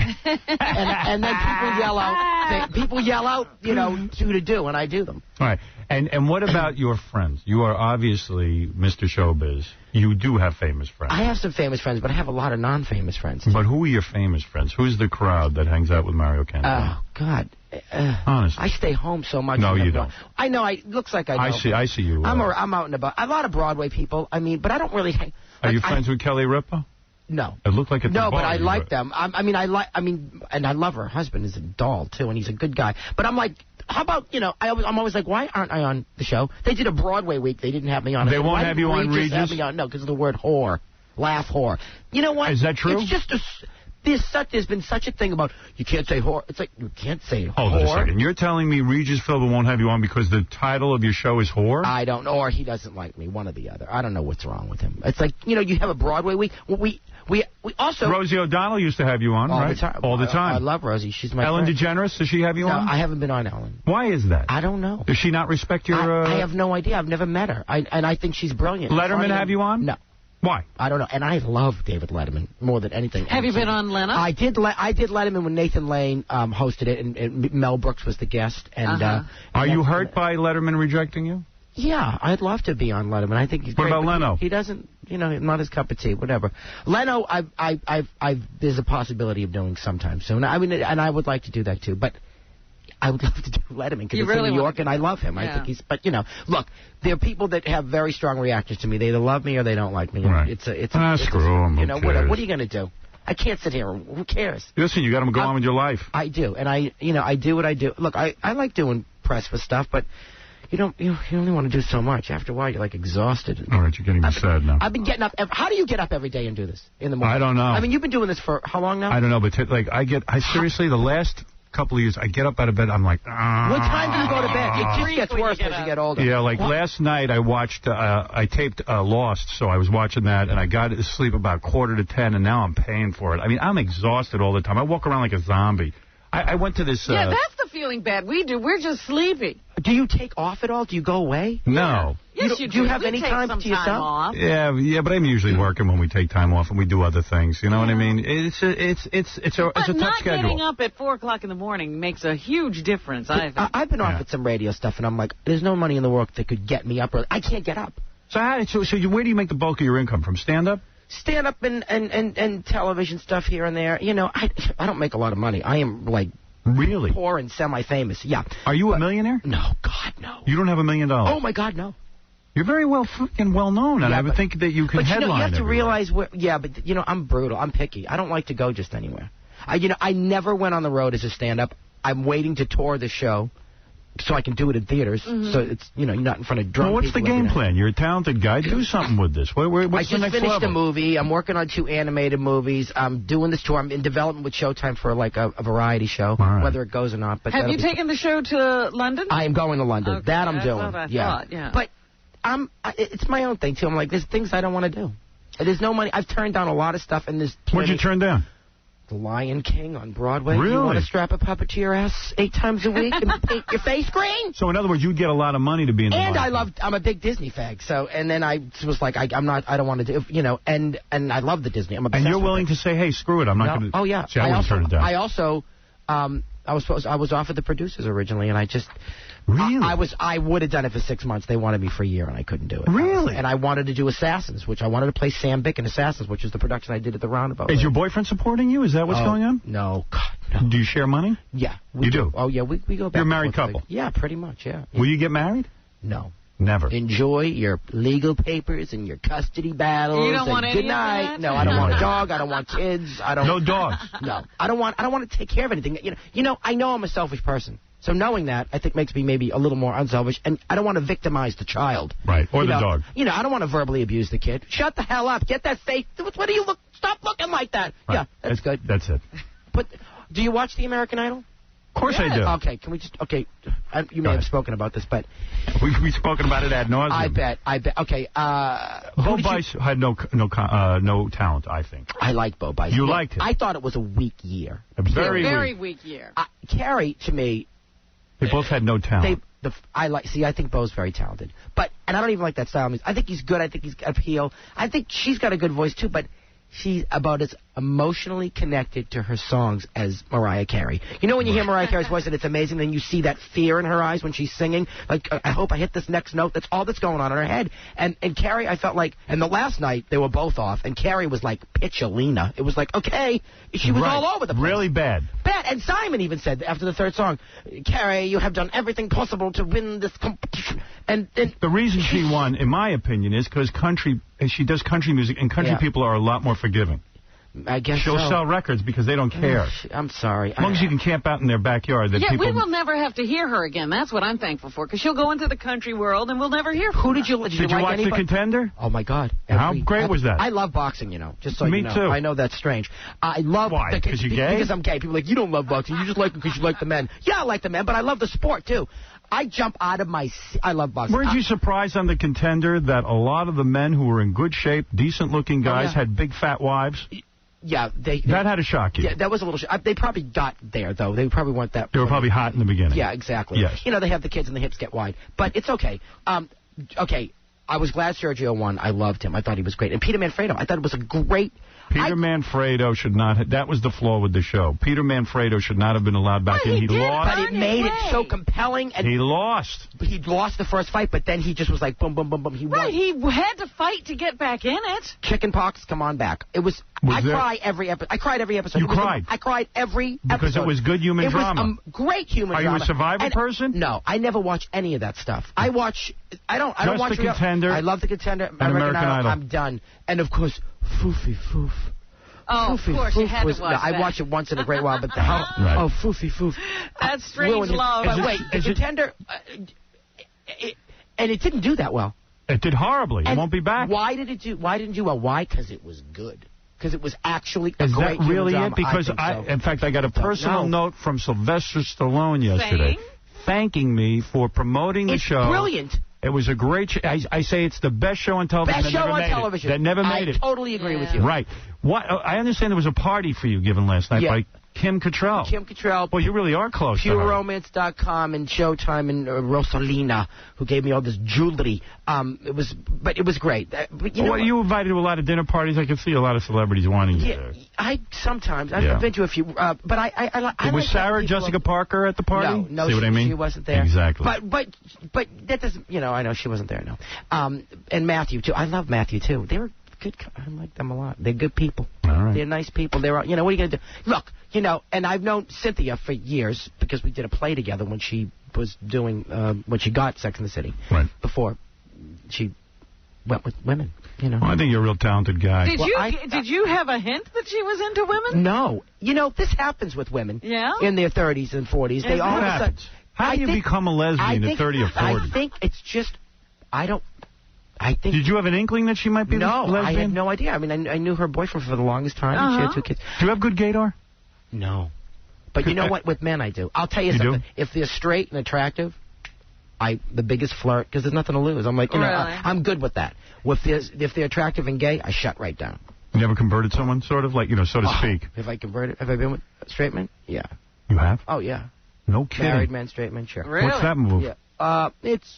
And then people yell out. People yell out, you know, to do, and I do them. All right. And what about your friends? You are obviously Mr. Showbiz. You do have famous friends. I have some famous friends, but I have a lot of non-famous friends, too. But who are your famous friends? Who's the crowd that hangs out with Mario Cantor? Oh, God. Honestly. I stay home so much. No, you don't. I know. It looks like I don't. I see you. I'm out and about. A lot of Broadway people. I mean, but I don't really hang. Are you friends with Kelly Ripa? No. It looked like at the No, bar but I you like were. them. And I love her husband is a doll too, and he's a good guy. But I'm like, how about, I'm always like, why aren't I on the show? They did a Broadway week. They didn't have me on. They won't have you on Regis? Have me on? No, because of the word whore. Laugh whore. You know what? Is that true? It's just there's been such a thing about you can't say whore. It's like you can't say Hold whore. on a second. You're telling me Regis Philbin won't have you on because the title of your show is whore? I don't know, or he doesn't like me, one or the other. I don't know what's wrong with him. It's like, you have a Broadway week. We also... Rosie O'Donnell used to have you on, all right? The time. All the time. I love Rosie. She's my Ellen friend. DeGeneres, does she have you on? No, I haven't been on Ellen. Why is that? I don't know. Does she not respect your... I have no idea. I've never met her. And I think she's brilliant. Letterman have you on? No. Why? I don't know. And I love David Letterman more than anything. Have you been on Leno? I did Letterman when Nathan Lane hosted it, and Mel Brooks was the guest. And Are you hurt by Letterman rejecting you? Yeah, I'd love to be on Letterman. I think he's What great. about Leno? He doesn't, not his cup of tea, whatever. Leno, there's a possibility of doing sometime soon. I mean, and I would like to do that too, but I would love to do Letterman because it's in New York and I love him. I think he's, but look, there are people that have very strong reactions to me. They either love me or they don't like me. Right. Screw him. What are you going to do? I can't sit here. Who cares? Listen, you got to go on with your life. I do, and I do what I do. Look, I like doing press for stuff, but you only want to do so much. After a while, you're like exhausted. All right, you're getting sad now. I've been getting up. How do you get up every day and do this in the morning? I don't know. I mean, you've been doing this for how long now? I don't know, but seriously, the last couple of years, I get up out of bed, I'm like, What time do you go to bed? It just gets worse as you get older. Yeah, last night I watched, I taped Lost, so I was watching that, and I got to sleep about 9:45, and now I'm paying for it. I mean, I'm exhausted all the time. I walk around like a zombie. I went to this... Yeah, that's the feeling bad we do. We're just sleepy. Do you take off at all? Do you go away? No. Yes, you do. Do you have we any take time some to yourself? Off. Yeah, but I'm usually working when we take time off, and we do other things. You know what I mean? It's a tough But schedule. not getting up at 4 o'clock in the morning makes a huge difference, I think. I've been off at some radio stuff, and I'm like, there's no money in the world that could get me up early. I can't get up. So where do you make the bulk of your income from? Stand-up? Stand up and television stuff here and there. I don't make a lot of money. I am like really poor and semi-famous. Yeah. Are you a millionaire? No, God, no. You don't have $1 million? Oh my God, no. You're very freaking well known, and I would think that you can headline. But you have to everywhere. realize where. Yeah, but I'm brutal. I'm picky. I don't like to go just anywhere. I never went on the road as a stand-up. I'm waiting to tour the show so I can do it in theaters. Mm-hmm. So it's you're not in front of drunk people. Well, what's the game plan? You're a talented guy. Do something with this. What's I the just next finished level? a movie. I'm working on 2 animated movies. I'm doing this tour. I'm in development with Showtime for like a variety show, whether it goes or not. But have you taken the show to London? I am going to London. Okay, that I'm doing. What I thought, yeah. But it's my own thing too. I'm like, there's things I don't want to do. There's no money. I've turned down a lot of stuff, and there's What'd you turn down? The Lion King on Broadway. Really? You want to strap a puppet to your ass 8 times a week and paint your face green? So in other words, you'd get a lot of money to be in the And Lion King. I'm a big Disney fag. So and then I was like, I don't want to do, and I love the Disney. I'm obsessed And you're with willing it. to say, hey, screw it, I'm not going to. Oh yeah. See, I wouldn't turn it down. I also, I was offered the producers originally, and I just. Really? I would have done it for 6 months. They wanted me for a year, and I couldn't do it. Really? And I wanted to do Assassins, which I wanted to play Sam Bick in Assassins, which is the production I did at the Roundabout. Is your boyfriend supporting you? Is that what's going on? No, God, no. Do you share money? Yeah. You do? Oh, yeah, we go back. You're a and married forth. couple? Yeah, pretty much, yeah. Will you get married? No. Never. Enjoy your legal papers and your custody battles. You don't want any good of night. that? No, I don't want a dog. I don't want kids. I don't. No dogs. No, I don't want to take care of anything. I know I'm a selfish person. So knowing that, I think makes me maybe a little more unselfish, and I don't want to victimize the child. Right, or the dog. I don't want to verbally abuse the kid. Shut the hell up. Get that face. What do you look? Stop looking like that. Right. Yeah, that's good. That's it. But do you watch The American Idol? Of course I do. Okay, can we just... Okay, you may have spoken about this, but... We've spoken about it ad nauseum. I bet. Okay, Bo Bice had no talent, I think. I like Bo Bice. You liked it? I thought it was a weak year. A very weak year. Carrie, to me... They both had no talent. I think Bo's very talented. And I don't even like that style of music. I think he's good. I think he's got appeal. I think she's got a good voice, too, but she's about as emotionally connected to her songs as Mariah Carey. You know when you hear Mariah Carey's voice and it's amazing, then you see that fear in her eyes when she's singing? Like, I hope I hit this next note. That's all that's going on in her head. And Carey, I felt like, and the last night, they were both off, and Carey was like Pitchalina. It was like, okay, she was all over the place. Really bad. Bad. And Simon even said, after the third song, Carey, you have done everything possible to win this competition. And the reason she won, in my opinion, is because she does country music, and country people are a lot more forgiving. I guess she'll sell records because they don't care. I'm sorry. As long as you can camp out in their backyard. That we will never have to hear her again. That's what I'm thankful for, because she'll go into the country world and we'll never hear from her. Did you watch like The Contender? Oh, my God. How great was that? I love boxing, you know. Just so Me you know. too. I know that's strange. I love... Why? Because you're gay? Because I'm gay. People are like, you don't love boxing. You just like it because you like the men. Yeah, I like the men, but I love the sport, too. I jump out of my... I love boxing. Weren't you surprised on The Contender that a lot of the men who were in good shape, decent-looking guys had big, fat wives? Yeah, that had to shock you. Yeah, that was a little... They probably got there, though. They probably weren't that... They were probably hot in the beginning. Yeah, exactly. Yes. You know, they have the kids and the hips get wide. But it's okay. Okay, I was glad Sergio won. I loved him. I thought he was great. And Peter Manfredo, I thought it was a great... Peter Manfredo should not have... That was the flaw with the show. Peter Manfredo should not have been allowed back in. He lost. But it made it so compelling. And he lost. He lost the first fight, but then he just was like, boom, boom, boom, boom. He won. He had to fight to get back in it. Chicken pox, come on back. It was... I cried every episode. You cried? I cried every episode. Because it was good human drama. It was great human drama. Are you a Survivor person? No, I never watch any of that stuff. I don't watch... The Contender. I love The Contender. American Idol. I'm done. And, of course, Foofy Foof. Oh, of course, you had to watch that. I watch it once in a great while, but right. Foofy Foof. That's strange love. But wait, The Contender, and it didn't do that well. It did horribly. It won't be back. Why didn't it do well? Why? Because it was good. Because it was actually a great Is that really drama. it? Because in fact, I got a personal note from Sylvester Stallone yesterday, thanking me for promoting the show. It's brilliant. It was a great show. I say it's the best show on television. Best show on television. That never made it. I totally agree with you. Right. I understand there was a party for you given last night by Kim Cattrall. Kim Cattrall. Well, you really are close to her. PureRomance.com and Showtime and Rosalina, who gave me all this jewelry. It was great. But you invited to a lot of dinner parties. I can see a lot of celebrities wanting you there. Sometimes. I've been to a few. But I was Sarah Jessica Parker at the party? No, see what I mean? She wasn't there. Exactly. But that doesn't. I know she wasn't there. No. And Matthew too. I love Matthew too. They were good. I like them a lot. They're good people. All right. They're nice people. They're, what are you going to do? Look, and I've known Cynthia for years because we did a play together when she was doing, when she got Sex and the City. Right. Before she went with women, Well, I think you're a real talented guy. Did you have a hint that she was into women? No. This happens with women. Yeah? In their 30s and 40s. They all of a sudden... How do you become a lesbian at 30 or 40? I think it's just... Did you have an inkling that she might be lesbian? No, I had no idea. I mean, I knew her boyfriend for the longest time. And she had 2 kids. Do you have good gaydar? No. But you know what? With men, I do. I'll tell you something. If they're straight and attractive, the biggest flirt, because there's nothing to lose. I'm like, I'm good with that. If they're attractive and gay, I shut right down. You ever converted someone, sort of, like, so to speak? Have I converted? Have I been with straight men? Yeah. You have? Oh, yeah. No kidding. Married men, straight men, sure. Really? What's that move? Yeah.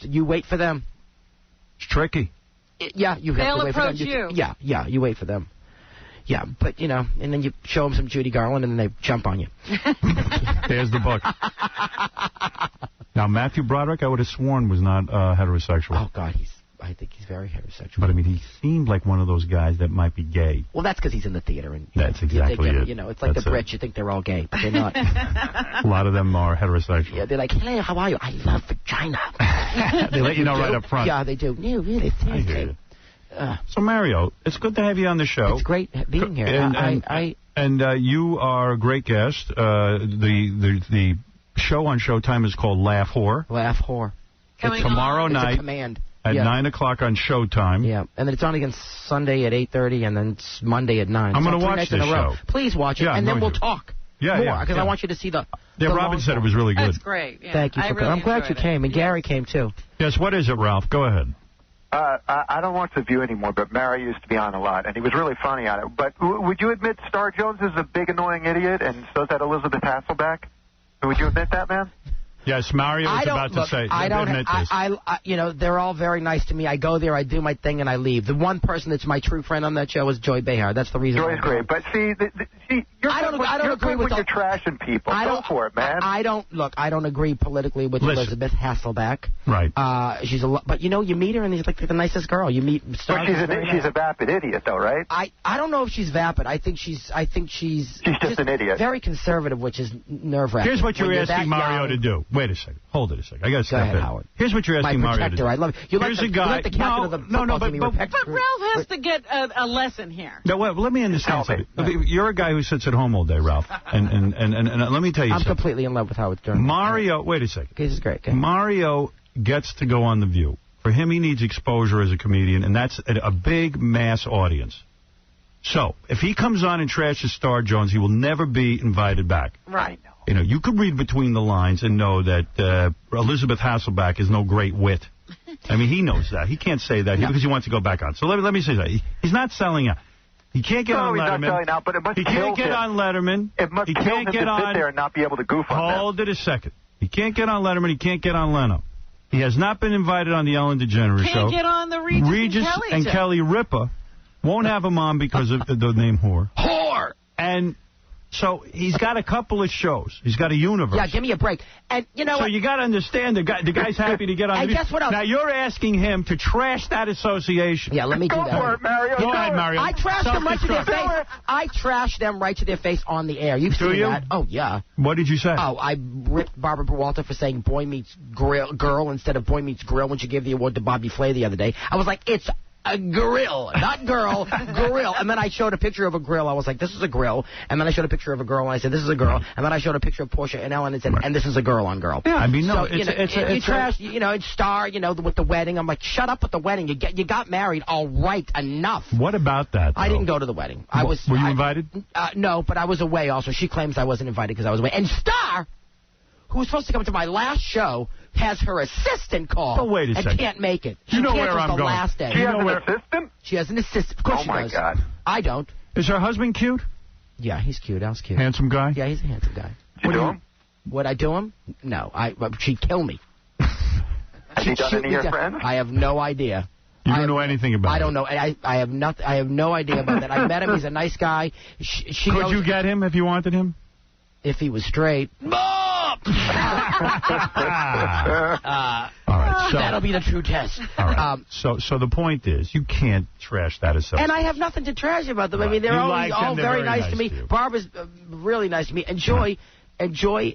You wait for them. It's tricky. You have to wait for them. They'll approach you. Yeah, you wait for them. Yeah, but, and then you show them some Judy Garland, and then they jump on you. There's the book. Now, Matthew Broderick, I would have sworn, was not heterosexual. Oh, God, I think he's very heterosexual. But, I mean, he seemed like one of those guys that might be gay. Well, that's because he's in the theater. And that's exactly it. It's like the Brits. You think they're all gay, but they're not. A lot of them are heterosexual. Yeah, they're like, hello, how are you? I love vagina. They let you know right up front. Yeah, they do. No, really, seriously. So, Mario, it's good to have you on the show. It's great being here. And you are a great guest. The show on Showtime is called Laugh Whore. Laugh Whore. Tomorrow night. It's a command. At 9 o'clock on Showtime. Yeah, and then it's on again Sunday at 8:30, and then it's Monday at 9. I'm going to watch this show. Please watch it, and then we'll talk more, because I want you to see the... Yeah, Robin said it was really good. That's great. Yeah, thank you. I'm glad you came, and Gary came, too. Yes, what is it, Ralph? Go ahead. I don't watch The View anymore, but Mary used to be on a lot, and he was really funny on it. But would you admit Star Jones is a big, annoying idiot, and so is that Elizabeth Hasselbeck? Would you admit that, man? Yes, Mario was about to say. Admit this. You know, they're all very nice to me. I go there, I do my thing, and I leave. The one person that's my true friend on that show is Joy Behar. That's the reason. Joy's great, but see, I don't agree with you're trashing people. Go for it, man. I don't agree politically with Elizabeth Hasselbeck. Right. She's but you know, you meet her and she's like the nicest girl. You meet. Well, she's a vapid idiot, though, right? I don't know if she's vapid. I think she's just an idiot. Very conservative, which is nerve-wracking. Here's what you're asking Mario to do. Wait a second. Hold it a second. I got to step in. Howard. Here's what you're asking Mario to do. I love it. Here's a guy. The captain of the football team. But Ralph has to get a lesson here. No, well, let me understand something. You're a guy who sits at home all day, Ralph. And let me tell you something. I'm completely in love with Howard Stern. Mario, wait a second. This is great. Okay. Mario gets to go on The View. For him, he needs exposure as a comedian, and that's a big mass audience. So, if he comes on and trashes Star Jones, he will never be invited back. Right. You know, you could read between the lines and know that Elizabeth Hasselbeck is no great wit. I mean, he knows that. He can't say that because he wants to go back on. So let me say that. He's not selling out. He can't get on Letterman. He's not selling out, but it must he can't get on Letterman. It must kill him to sit there and not be able to goof on that. Hold it a second. He can't get on Letterman. He can't get on Leno. He has not been invited on the Ellen DeGeneres show. Can't get on the Regis and Kelly Ripa won't have him on because of the name whore. Whore! And so he's got a couple of shows. He's got a universe. Yeah, give me a break. And you know so you got to understand the guy's happy to get on. And guess what else? Now you're asking him to trash that association. Yeah, let me do that. Go for it, Mario. Go ahead, Mario. I trash them right to their face. I trash them right to their face on the air. You've seen that? Oh yeah. What did you say? Oh, I ripped Barbara Peralta for saying "boy meets girl" instead of "boy meets grill" when she gave the award to Bobby Flay the other day. I was like, it's a grill, not girl, grill. And then I showed a picture of a grill. I was like, this is a grill. And then I showed a picture of a girl, and I said, this is a girl. And then I showed a picture of Portia and Ellen and said, and this is a girl on girl. Yeah, I mean, no, so, it's trash, you know, it's Star, you know, with the wedding. I'm like, shut up with the wedding. You got married, all right, enough. What about that, though? I didn't go to the wedding. Were you invited? No, but I was away also. She claims I wasn't invited because I was away. And Star, who was supposed to come to my last show, has her assistant call. Oh, wait a second. And can't make it. You know where I'm the going. Last day. She has an assistant? She has an assistant. Of course she does. Oh, my God. I don't. Is her husband cute? Yeah, he's cute. Al's cute. Handsome guy? Yeah, he's a handsome guy. Did you do him? Would I do him? No. She'd kill me. Has he done any of your friends? I have no idea. You don't know anything about it? I don't know. I have no idea about that. I met him. He's a nice guy. Could you get him if you wanted him? If he was straight. All right, so that'll be the true test. All right. So the point is, you can't trash that association. And I have nothing to trash about them. Right. I mean, they're all very nice to me. Barbara's really nice to me. And Joy,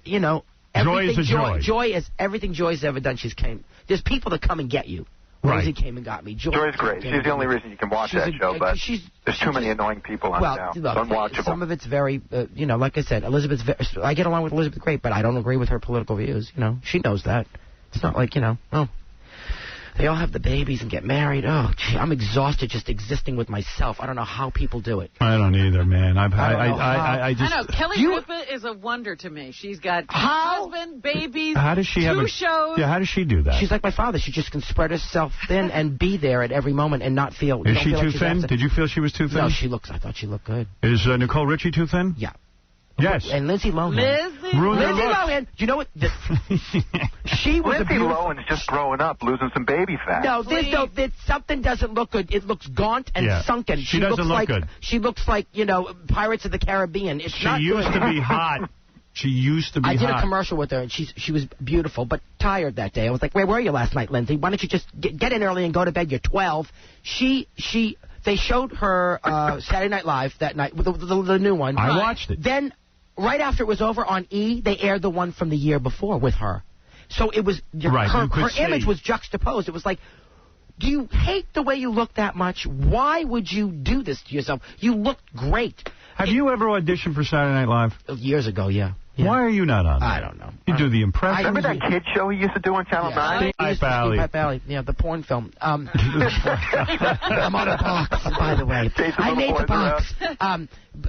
you know, Joy is a joy. Joy is everything Joy's ever done. She's came. There's people that come and get you. Rosie came and got me. Joy's great. She's the only reason you can watch that show, but there's too many annoying people on it now. It's unwatchable. Some of it's very, you know, like I said, I get along with Elizabeth great, but I don't agree with her political views. You know, she knows that. It's not like, you know, they all have the babies and get married. Oh, gee, I'm exhausted just existing with myself. I don't know how people do it. I don't either, man. I know. Kelly Ripa is a wonder to me. She's got husband, babies, how does she two shows. Yeah, how does she do that? She's like my father. She just can spread herself thin and be there at every moment and not feel. Is she too thin? Did you feel she was too thin? No, I thought she looked good. Is Nicole Richie too thin? Yeah. Yes. And Lindsay Lohan. Lindsay Lohan. Do you know what? She was Lindsay Lohan's just growing up, losing some baby fat. No, something doesn't look good. It looks gaunt and sunken. She doesn't look good. She looks like, you know, Pirates of the Caribbean. She used to be hot. She used to be hot. I did a commercial with her, and she was beautiful, but tired that day. I was like, where were you last night, Lindsay? Why don't you just get in early and go to bed? You're 12. They showed her Saturday Night Live that night, the new one. I watched it. Then, right after it was over on E, they aired the one from the year before with her. So it was her image was juxtaposed. It was like, do you hate the way you look that much? Why would you do this to yourself? You look great. Have you ever auditioned for Saturday Night Live? Years ago, yeah. Why are you not on there? I don't know. You do the impression. Remember that kid show he used to do on Channel 9? Steampipe Alley. Yeah, the porn film. I'm on a box, by the way. I made the box.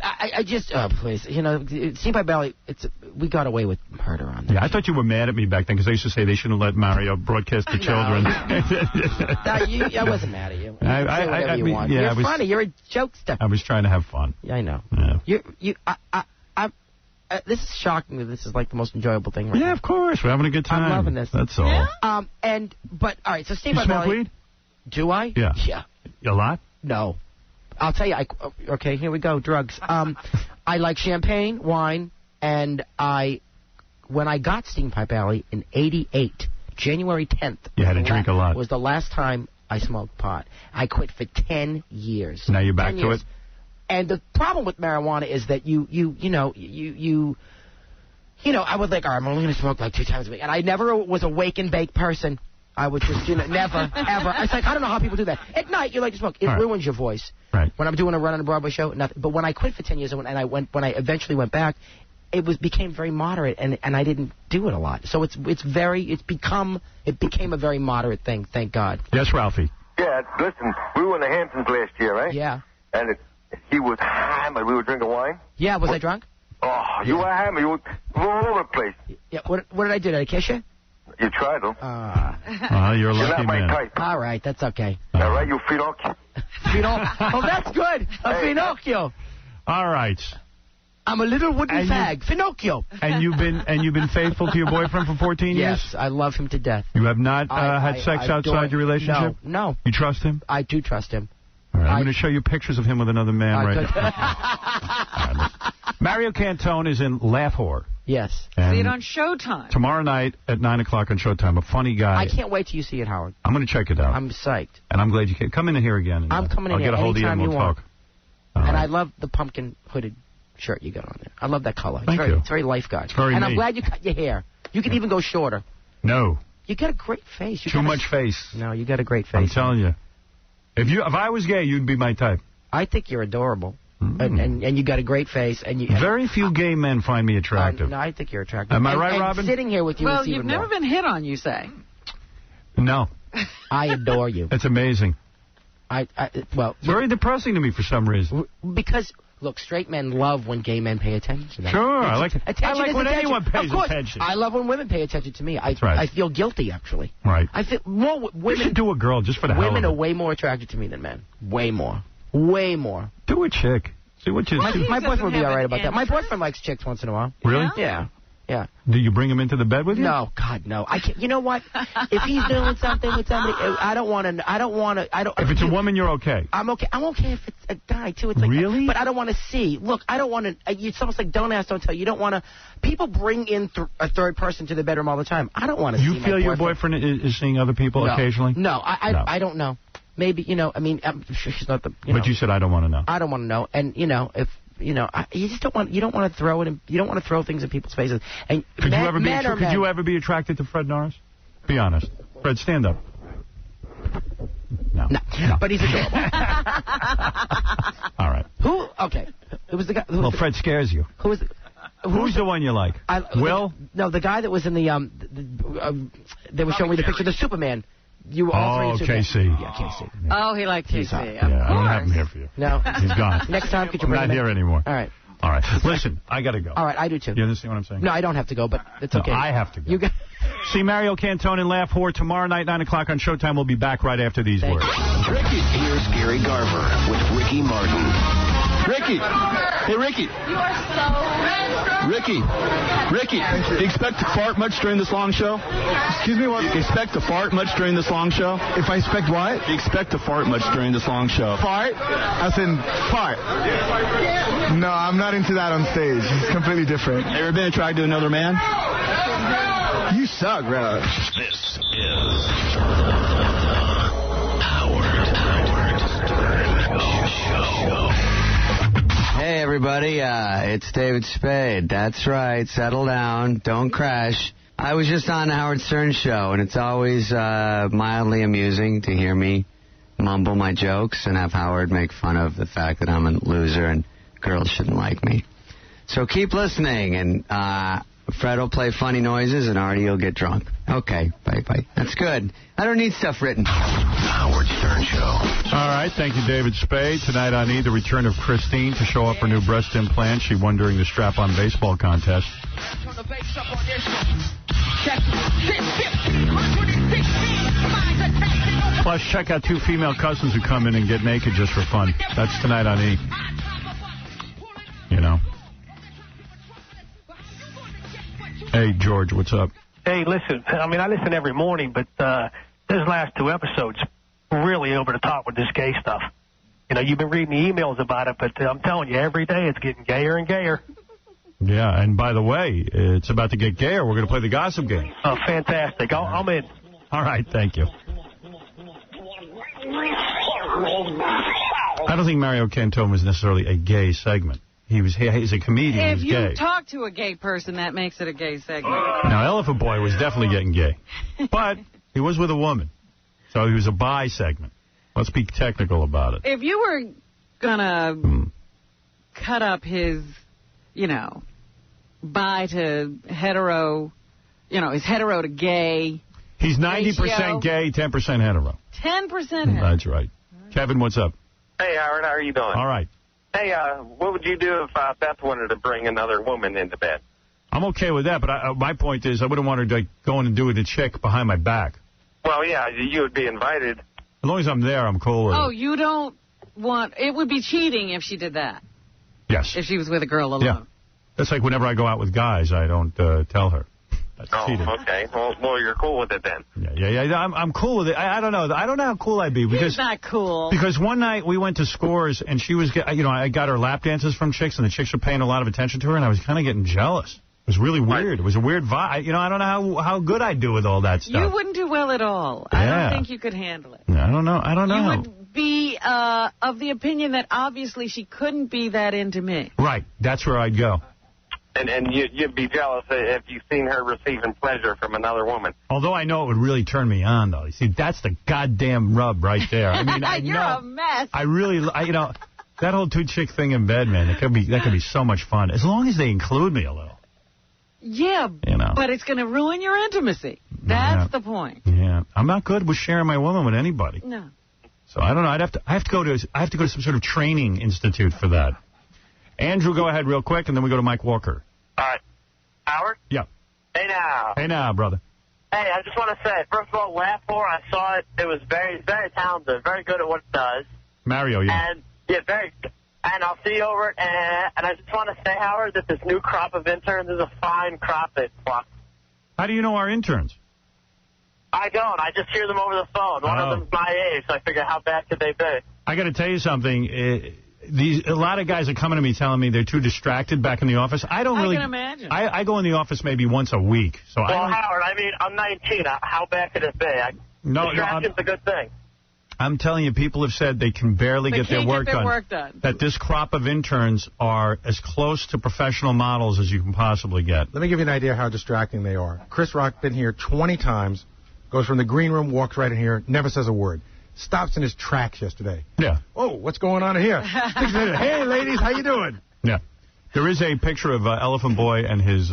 I just, please, you know, Steampipe Alley, we got away with murder on that. Yeah, I thought you were mad at me back then because I used to say they shouldn't let Mario broadcast to children. I wasn't mad at you. Say whatever you want. You're funny. You're a jokester. I was trying to have fun. Yeah, I know. Yeah. this is shocking that this is like the most enjoyable thing right now. Yeah, of course. We're having a good time. I'm loving this. That's all. But all right, so Steve, You smoke weed? Do I? Yeah. Yeah. A lot? No. I'll tell you. Okay, here we go. Drugs. I like champagne, wine, and when I got Steam Pipe Alley in '88, January 10th. You had to drink a lot. Was the last time I smoked pot. I quit for 10 years. Now you're back to it? And the problem with marijuana is that you I would like, all right, I'm only going to smoke like 2 times a week. And I never was a wake and bake person. I would just, never, ever. It's like, I don't know how people do that. At night, you like to smoke. It ruins your voice. Right. When I'm doing a run on a Broadway show, nothing. But when I quit for 10 years when I eventually went back, it became very moderate, and I didn't do it a lot. So it became a very moderate thing, thank God. Yes, Ralphie. Yeah, listen, we were in the Hamptons last year, right? Yeah. And he was hammered. We were drinking wine. Yeah, was I drunk? Oh, you were hammered. You were all over the place. Yeah. What did I do? Did I kiss you? You tried to. You're a lucky not my man. type. All right, that's okay. All right, you Pinocchio. Oh, that's good. A Pinocchio. All right. I'm a little wooden fag. Pinocchio. And you've been faithful to your boyfriend for 14 years? Yes, I love him to death. You have not had sex outside your relationship? No. You trust him? I do trust him. All right, I'm going to show you pictures of him with another man right now. Mario Cantone is in Laugh Whore. Yes. See it on Showtime. Tomorrow night at 9 o'clock on Showtime. A funny guy. I can't wait till you see it, Howard. I'm going to check it out. I'm psyched. And I'm glad you came. Come in here again. I'm coming in I'll here get a hold of you and we'll talk. And I love the pumpkin hooded shirt you got on there. I love that color. Thank you. It's very lifeguard. It's very and neat. I'm glad you cut your hair. You can even go shorter. No. You got a great face. Too much face. No, you got a great face. I'm telling you. If I was gay, you'd be my type. I think you're adorable. And you got a great face. And very few gay men find me attractive. No, I think you're attractive. Am I right, and Robin? Sitting here with you Well, is even you've never more. been hit on, you say. No. I adore you. It's amazing. Well, it's very depressing to me for some reason. Because, look, straight men love when gay men pay attention to them. Sure, I like when attention. anyone pays of course, attention. I love when women pay attention to me. That's right. I feel guilty, actually. Right. I feel more women. We should do a girl just for the hell of it. Women are way more attracted to me than men. Way more. Way more. Do a chick. See what you see. My boyfriend would be all right about that. My boyfriend likes chicks once in a while. Really? Yeah. Yeah. Do you bring him into the bed with you? No, God, no. I can't. You know what? If he's doing something with somebody, I don't want to. If it's a woman, you're okay. I'm okay. I'm okay if it's a guy too. It's like really? But I don't want to see. Look, I don't want to. It's almost like don't ask, don't tell. You don't want to. People bring in a third person to the bedroom all the time. I don't want to. You feel your boyfriend is seeing other people occasionally? No, I don't know. Maybe I mean, I'm sure she's not the. But you said I don't want to know. I don't want to know, and if. You just don't want. You don't want to throw it. You don't want to throw things in people's faces. And could you ever be attracted to Fred Norris? Be honest. Fred, stand up. No. But he's adorable. All right. Who? Okay. It was the guy. Well, Fred scares you. Who's the one you like? Will? No, the guy that was in the they were showing me the picture of the Superman. You were all three in KC. Yeah, KC. Oh, he liked KC. Yeah, I don't have him here for you. No. He's gone. Next time, could you I'm bring not him in? here anymore. All right. All right. Listen, I got to go. All right, I do too. You understand what I'm saying? No, I don't have to go, but it's okay. No, I have to go. See Mario Cantone and Laugh Whore tomorrow night, 9 o'clock on Showtime. We'll be back right after these words. Here's Gary Garver with Ricky Martin. Ricky. Hey, Ricky. You are so... Ricky, do you expect to fart much during this long show? Excuse me, what? Do you expect to fart much during this long show? If I expect what? Do you expect to fart much during this long show? Fart? As in fart? No, I'm not into that on stage. It's completely different. Ever been attracted to another man? You suck, bro. This is Howard Stern Show. Hey, everybody, it's David Spade. That's right. Settle down. Don't crash. I was just on the Howard Stern Show, and it's always mildly amusing to hear me mumble my jokes and have Howard make fun of the fact that I'm a loser and girls shouldn't like me. So keep listening, and Fred will play funny noises, and Artie will get drunk. Okay, bye-bye. That's good. I don't need stuff written. Howard Stern Show. All right, thank you, David Spade. Tonight on E! The return of Christine to show off her new breast implant she won during the strap-on baseball contest. Plus, check out two female cousins who come in and get naked just for fun. That's tonight on E! You know. George, what's up? Hey, listen, I mean, I listen every morning, but those last 2 episodes really over the top with this gay stuff. You know, you've been reading the emails about it, but I'm telling you, every day it's getting gayer and gayer. Yeah, and by the way, it's about to get gayer. We're going to play the gossip game. Oh, fantastic. I'm in. All right, thank you. I don't think Mario Cantone was necessarily a gay segment. He's a comedian. If He's you gay. talk to a gay person, that makes it a gay segment. Now, Elephant Boy was definitely getting gay. But he was with a woman. So he was a bi segment. Let's be technical about it. If you were going to cut up his, bi to hetero, his hetero to gay. He's 90% gay, 10% hetero. 10% hetero. That's right. Kevin, what's up? Hey, Howard, how are you doing? All right. Hey, what would you do if Beth wanted to bring another woman into bed? I'm okay with that, but my point is I wouldn't want her to go in and do it a chick behind my back. Well, yeah, you would be invited. As long as I'm there, I'm cool with it. Oh, you don't want... It would be cheating if she did that. Yes. If she was with a girl alone. Yeah. That's like whenever I go out with guys, I don't tell her. That's cheating. Okay. Well, you're cool with it then. Yeah. I'm cool with it. I don't know. I don't know how cool I'd be. Because he's not cool. Because one night we went to Scores, and she was, I got her lap dances from chicks, and the chicks were paying a lot of attention to her, and I was kind of getting jealous. It was really weird. It was a weird vibe. I don't know how good I'd do with all that stuff. You wouldn't do well at all. Yeah. I don't think you could handle it. I don't know. You would be of the opinion that obviously she couldn't be that into me. Right. That's where I'd go. And you'd be jealous if you've seen her receiving pleasure from another woman. Although I know it would really turn me on, though. You see, that's the goddamn rub right there. I mean, I You're know. a mess. I really, that whole 2-chick thing in bed, man, that could be so much fun. As long as they include me a little. Yeah, but it's going to ruin your intimacy. That's the point. Yeah, I'm not good with sharing my woman with anybody. No. So I don't know. I have to go to some sort of training institute for that. Andrew, go ahead real quick, and then we go to Mike Walker. All right. Howard? Yeah. Hey, now. Hey, now, brother. Hey, I just want to say, first of all, Laugh For, I saw it. It was very, very talented, very good at what it does. Mario, yeah. And, very good. And I'll see you over it. And I just want to say, Howard, that this new crop of interns is a fine crop they've plucked. How do you know our interns? I don't. I just hear them over the phone. One of them's my age, so I figure how bad could they be? I got to tell you something. A lot of guys are coming to me telling me they're too distracted back in the office. I can imagine. I go in the office maybe once a week. So Howard, I'm 19. How bad could it be? Distraction's a good thing. I'm telling you, people have said they can barely get their work done. That this crop of interns are as close to professional models as you can possibly get. Let me give you an idea how distracting they are. Chris Rock been here 20 times, goes from the green room, walks right in here, never says a word. Stops in his tracks yesterday. Yeah. Oh, what's going on here? Hey, ladies, how you doing? Yeah. There is a picture of Elephant Boy and his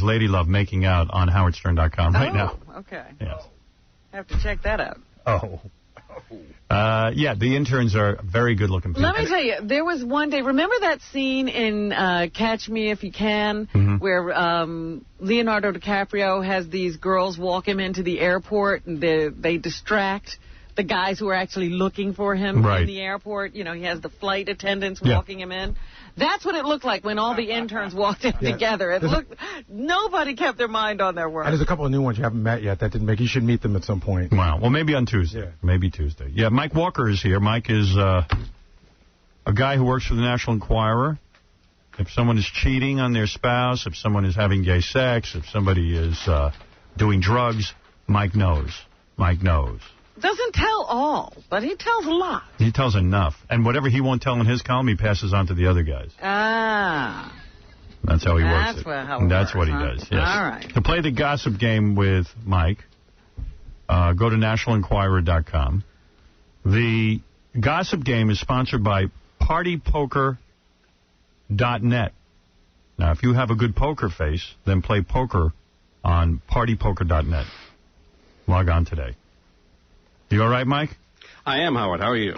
lady love making out on howardstern.com right now. Okay. Yes. Have to check that out. Yeah, the interns are very good-looking people. Let me tell you, there was one day, remember that scene in Catch Me If You Can, where Leonardo DiCaprio has these girls walk him into the airport, and they distract the guys who are actually looking for him in the airport? He has the flight attendants walking him in. That's what it looked like when all the interns walked in together. Nobody kept their mind on their work. And there's a couple of new ones you haven't met yet. That didn't make. You should meet them at some point. Wow. Well, maybe on Tuesday. Yeah. Maybe Tuesday. Yeah, Mike Walker is here. Mike is a guy who works for the National Enquirer. If someone is cheating on their spouse, if someone is having gay sex, if somebody is doing drugs, Mike knows. Mike knows. Doesn't tell all, but he tells a lot. He tells enough. And whatever he won't tell in his column, he passes on to the other guys. Ah. That's how he works it. That's what he does, yes. All right. To play the gossip game with Mike, go to nationalenquirer.com. The gossip game is sponsored by partypoker.net. Now, if you have a good poker face, then play poker on partypoker.net. Log on today. You all right, Mike? I am, Howard. How are you?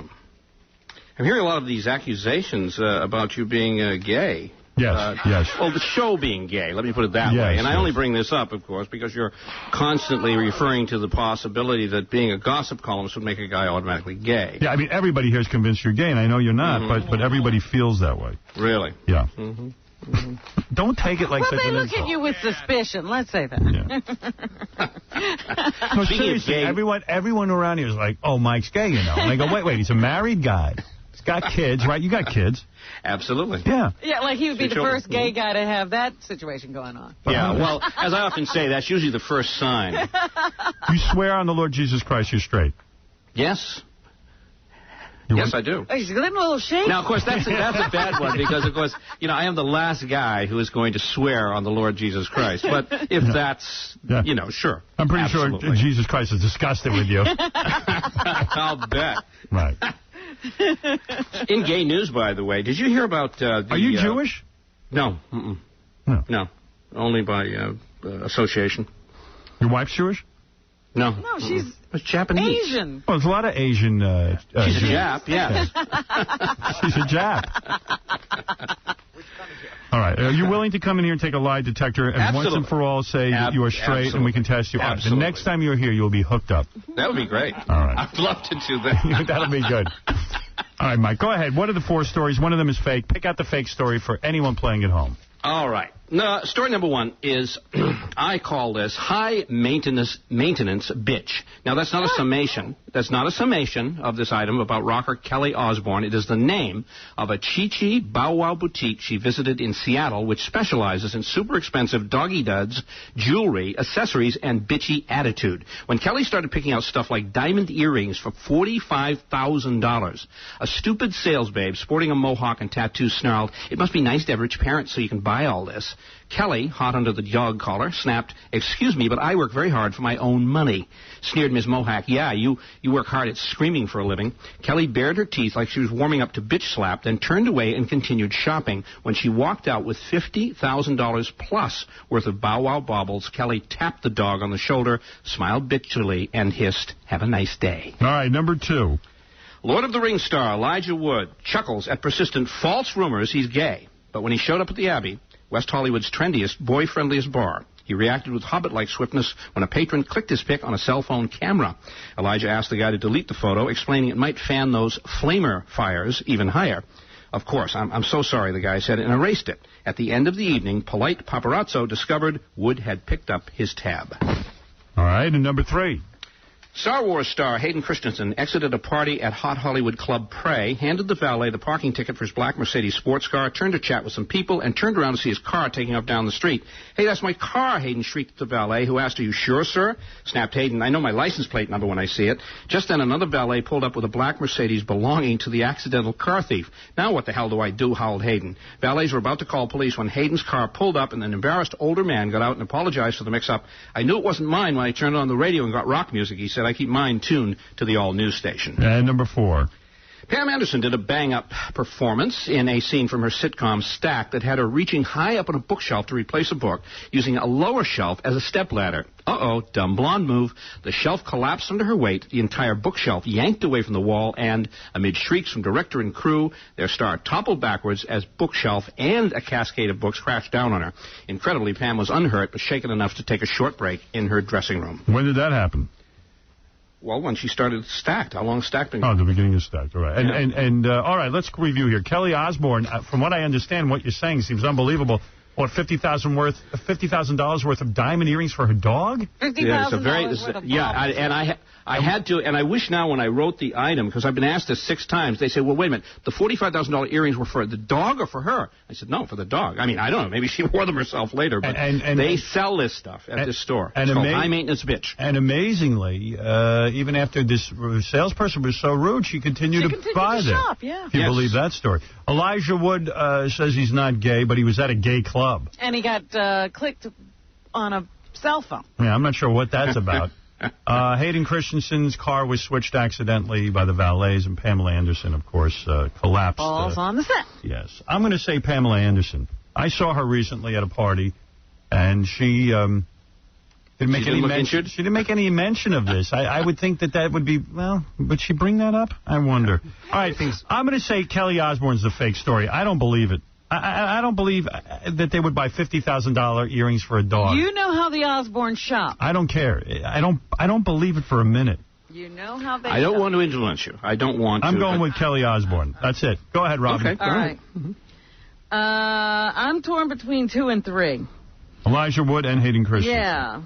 I'm hearing a lot of these accusations about you being gay. Yes, yes. Well, the show being gay, let me put it that way. And I only bring this up, of course, because you're constantly referring to the possibility that being a gossip columnist would make a guy automatically gay. Yeah, I mean, everybody here is convinced you're gay, and I know you're not, but everybody feels that way. Really? Yeah. Don't take it like well, such they an look insult. at you with suspicion. Let's say that. No, seriously, everyone around here is like, oh, Mike's gay, you know. And I go, wait, he's a married guy. He's got kids, right? You got kids. Absolutely. Yeah. Yeah, like he would be the children. first gay guy to have that situation going on. Yeah, well, as I often say, that's usually the first sign. You swear on the Lord Jesus Christ you're straight? Yes. Yes, I do. Oh, he's getting a little shaky. Now, of course, that's a bad one because, of course, I am the last guy who is going to swear on the Lord Jesus Christ. But if that's, sure. I'm pretty Absolutely. sure Jesus Christ is disgusted with you. I'll bet. Right. In gay news, by the way, did you hear about Are you Jewish? No. No. Only by association. Your wife's Jewish? No. No, she's Japanese. Asian. Well, there's a lot of Asian... she's Jews. a Jap, yes. She's a Jap. All right. Are you willing to come in here and take a lie detector and Absolutely. once and for all say that you are straight and we can test you? All right. The next time you're here, you'll be hooked up. That would be great. All right. I'd love to do that. That'll be good. All right, Mike, go ahead. What are the 4 stories? One of them is fake. Pick out the fake story for anyone playing at home. All right. No, story number 1 is, I call this high maintenance bitch. Now, that's not a summation. That's not a summation of this item about rocker Kelly Osbourne. It is the name of a Chi-Chi Bow Wow boutique she visited in Seattle, which specializes in super expensive doggy duds, jewelry, accessories, and bitchy attitude. When Kelly started picking out stuff like diamond earrings for $45,000, a stupid sales babe sporting a mohawk and tattoos snarled, "It must be nice to have rich parents so you can buy all this." Kelly, hot under the dog collar, snapped, "Excuse me, but I work very hard for my own money." Sneered Ms. Mohawk, "Yeah, you work hard at screaming for a living." Kelly bared her teeth like she was warming up to bitch slap, then turned away and continued shopping. When she walked out with $50,000 plus worth of Bow Wow baubles, Kelly tapped the dog on the shoulder, smiled bitchily, and hissed, "Have a nice day." All right, number 2. Lord of the Rings star Elijah Wood chuckles at persistent false rumors he's gay. But when he showed up at the Abbey, West Hollywood's trendiest, boy-friendliest bar, he reacted with Hobbit-like swiftness when a patron clicked his pic on a cell phone camera. Elijah asked the guy to delete the photo, explaining it might fan those flamer fires even higher. "Of course, I'm so sorry," the guy said, and erased it. At the end of the evening, polite paparazzo discovered Wood had picked up his tab. All right, and number 3. Star Wars star Hayden Christensen exited a party at Hot Hollywood Club Prey, handed the valet the parking ticket for his black Mercedes sports car, turned to chat with some people, and turned around to see his car taking off down the street. "Hey, that's my car," Hayden shrieked at the valet, who asked, "Are you sure, sir?" Snapped Hayden, "I know my license plate number when I see it." Just then, another valet pulled up with a black Mercedes belonging to the accidental car thief. "Now what the hell do I do?" howled Hayden. Valets were about to call police when Hayden's car pulled up, and an embarrassed older man got out and apologized for the mix-up. "I knew it wasn't mine when I turned on the radio and got rock music," he said. "I keep mine tuned to the all-news station." And number 4. Pam Anderson did a bang-up performance in a scene from her sitcom Stack that had her reaching high up on a bookshelf to replace a book, using a lower shelf as a stepladder. Uh-oh, dumb blonde move. The shelf collapsed under her weight, the entire bookshelf yanked away from the wall, and, amid shrieks from director and crew, their star toppled backwards as bookshelf and a cascade of books crashed down on her. Incredibly, Pam was unhurt, but shaken enough to take a short break in her dressing room. When did that happen? Well, when she started Stacked. How long has Stacked been? Oh, the beginning of Stacked. All right. And all right, let's review here. Kelly Osbourne, from what I understand, what you're saying seems unbelievable. What, $50,000 worth of diamond earrings for her dog? $50,000 worth of and I had to, and I wish now when I wrote the item, because I've been asked this 6 times, they say, well, wait a minute, the $45,000 earrings were for the dog or for her? I said, no, for the dog. I mean, I don't know, maybe she wore them herself later, but they sell this stuff at this store. It's called High Maintenance Bitch. And amazingly, even after this salesperson was so rude, she continued to buy them. Shop, yeah. If you believe that story. Elijah Wood says he's not gay, but he was at a gay club. And he got clicked on a cell phone. Yeah, I'm not sure what that's about. Hayden Christensen's car was switched accidentally by the valets, and Pamela Anderson, of course, collapsed. Falls on the set. Yes. I'm going to say Pamela Anderson. I saw her recently at a party, and she didn't make any mention. She didn't make any mention of this. I would think that would be, well, would she bring that up? I wonder. All right, I'm going to say Kelly Osbourne's the fake story. I don't believe it. I don't believe that they would buy $50,000 earrings for a dog. You know how the Osbournes shop. I don't care. I don't believe it for a minute. You know how they I don't want to influence you. I don't want to. I'm going with Kelly Osbourne. That's it. Go ahead, Robin. Okay. All right. I'm torn between 2 and 3. Elijah Wood and Hayden Christensen. Yeah.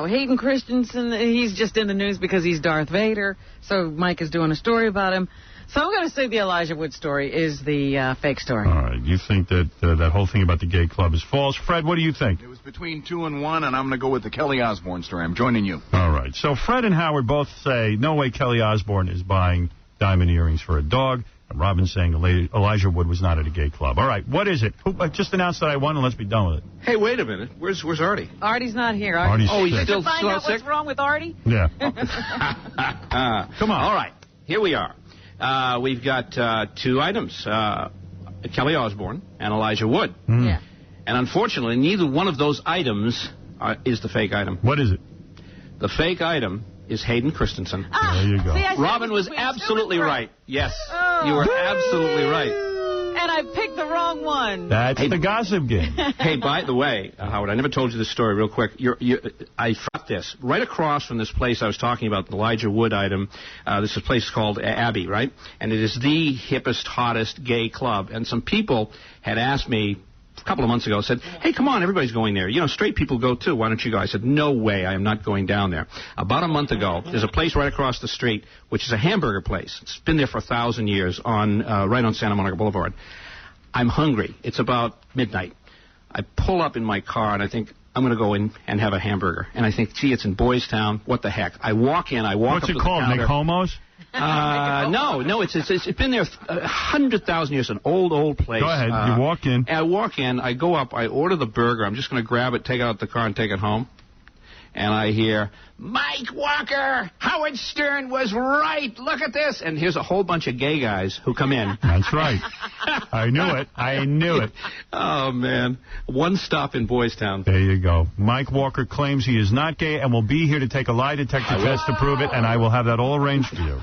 Hayden Christensen, he's just in the news because he's Darth Vader, so Mike is doing a story about him. So I'm going to say the Elijah Wood story is the fake story. All right. You think that that whole thing about the gay club is false. Fred, what do you think? It was between 2 and 1, and I'm going to go with the Kelly Osbourne story. I'm joining you. All right. So Fred and Howard both say, no way Kelly Osbourne is buying diamond earrings for a dog. And Robin's saying Elijah Wood was not at a gay club. All right. What is it? I just announced that I won, and let's be done with it. Hey, wait a minute. Where's Artie? Artie's not here. Artie's he's sick. still Find out sick? what's wrong with Artie? Yeah. Come on. All right. Here we are. We've got 2 items, Kelly Osbourne and Elijah Wood. Yeah. And unfortunately, neither one of those items is the fake item. What is it? The fake item is Hayden Christensen. There you go. Robin was absolutely right. Yes, you were absolutely right. And I picked the wrong one. That's the gossip game. Hey, by the way, Howard, I never told you this story real quick. I forgot this. Right across from this place I was talking about, the Elijah Wood item, this is a place called Abbey, right? And it is the hippest, hottest gay club. And some people had asked me a couple of months ago, said, hey, come on, everybody's going there. Straight people go too. Why don't you go? I said, no way, I am not going down there. About a month ago, there's a place right across the street, which is a hamburger place. It's been there for 1,000 years, right on Santa Monica Boulevard. I'm hungry. It's about midnight. I pull up in my car, and I think, I'm going to go in and have a hamburger. And I think, gee, it's in Boys Town. What the heck? I walk in, What's it called, Nick Homos? No, it's been there 100,000 years. An old place. Go ahead. You walk in. I walk in. I go up. I order the burger. I'm just going to grab it, take it out the car, and take it home. And I hear, Mike Walker, Howard Stern was right. Look at this. And here's a whole bunch of gay guys who come in. That's right. I knew it. Oh, man. One stop in Boys Town. There you go. Mike Walker claims he is not gay and will be here to take a lie detector test to prove it, and I will have that all arranged for you.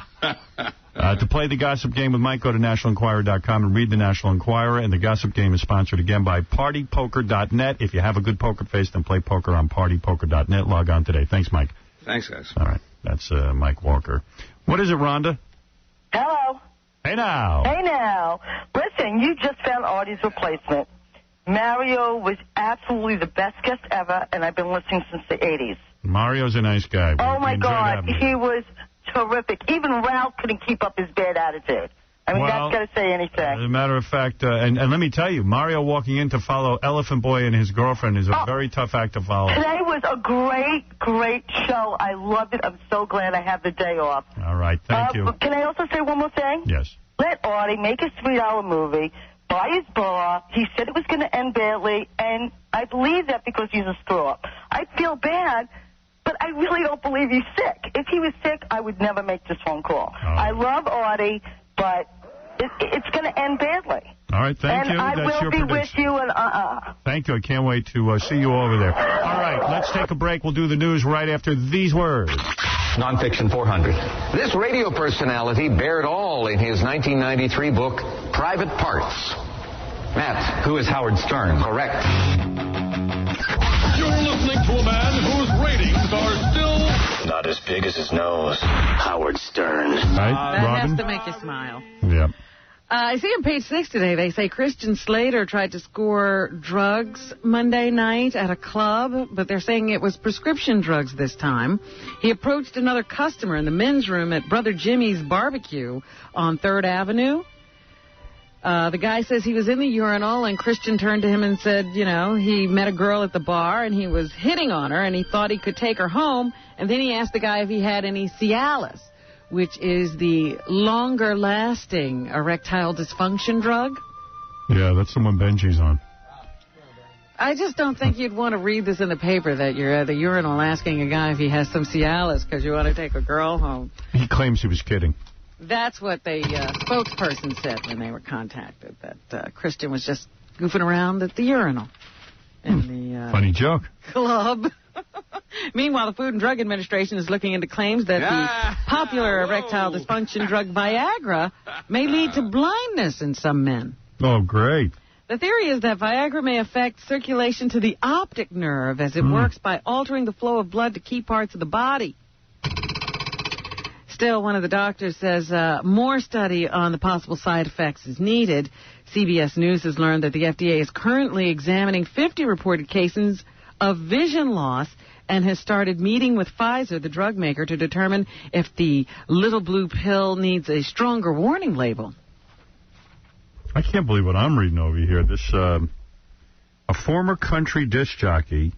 To play the Gossip Game with Mike, go to nationalenquirer.com and read the National Enquirer. And the Gossip Game is sponsored again by partypoker.net. If you have a good poker face, then play poker on partypoker.net. Log on today. Thanks, Mike. Thanks, guys. All right. That's Mike Walker. What is it, Rhonda? Hello. Hey, now. Hey, now. Listen, you just found Artie's replacement. Mario was absolutely the best guest ever, and I've been listening since the 80s. Mario's a nice guy. Oh, my God. He was terrific. Even Ralph couldn't keep up his bad attitude. I mean, that's got to say anything. As a matter of fact, and let me tell you, Mario walking in to follow Elephant Boy and his girlfriend is a very tough act to follow. Today was a great show. I loved it. I'm so glad I have the day off. All right. Thank you. Can I also say one more thing? Yes. Let Artie make a $3 movie, buy his bar. He said it was going to end badly, and I believe that because he's a screw-up. I feel bad, but I really don't believe he's sick. If he was sick, I would never make this phone call. I love Artie, but it's going to end badly. All right, thank you. And I will be with you, and Thank you. I can't wait to see you over there. All right, let's take a break. We'll do the news right after these words. Nonfiction 400. This radio personality bared all in his 1993 book, Private Parts. Matt, who is Howard Stern? Correct. You're listening to a man whose ratings are still not as big as his nose. Howard Stern. Right, that Robin? has to make you smile. Yeah. I see on page 6 today, they say Christian Slater tried to score drugs Monday night at a club, but they're saying it was prescription drugs this time. He approached another customer in the men's room at Brother Jimmy's Barbecue on 3rd Avenue. The guy says he was in the urinal, and Christian turned to him and said, he met a girl at the bar, and he was hitting on her, and he thought he could take her home, and then he asked the guy if he had any Cialis, which is the longer-lasting erectile dysfunction drug. Yeah, that's the one Benji's on. I just don't think you'd want to read this in the paper that you're at the urinal asking a guy if he has some Cialis because you want to take a girl home. He claims he was kidding. That's what the spokesperson said when they were contacted, that Christian was just goofing around at the urinal in the funny joke club. Meanwhile, the Food and Drug Administration is looking into claims that the popular erectile dysfunction drug Viagra may lead to blindness in some men. Oh, great. The theory is that Viagra may affect circulation to the optic nerve as it works by altering the flow of blood to key parts of the body. Still, one of the doctors says more study on the possible side effects is needed. CBS News has learned that the FDA is currently examining 50 reported cases of vision loss and has started meeting with Pfizer, the drug maker, to determine if the little blue pill needs a stronger warning label. I can't believe what I'm reading over here. This a former country disc jockey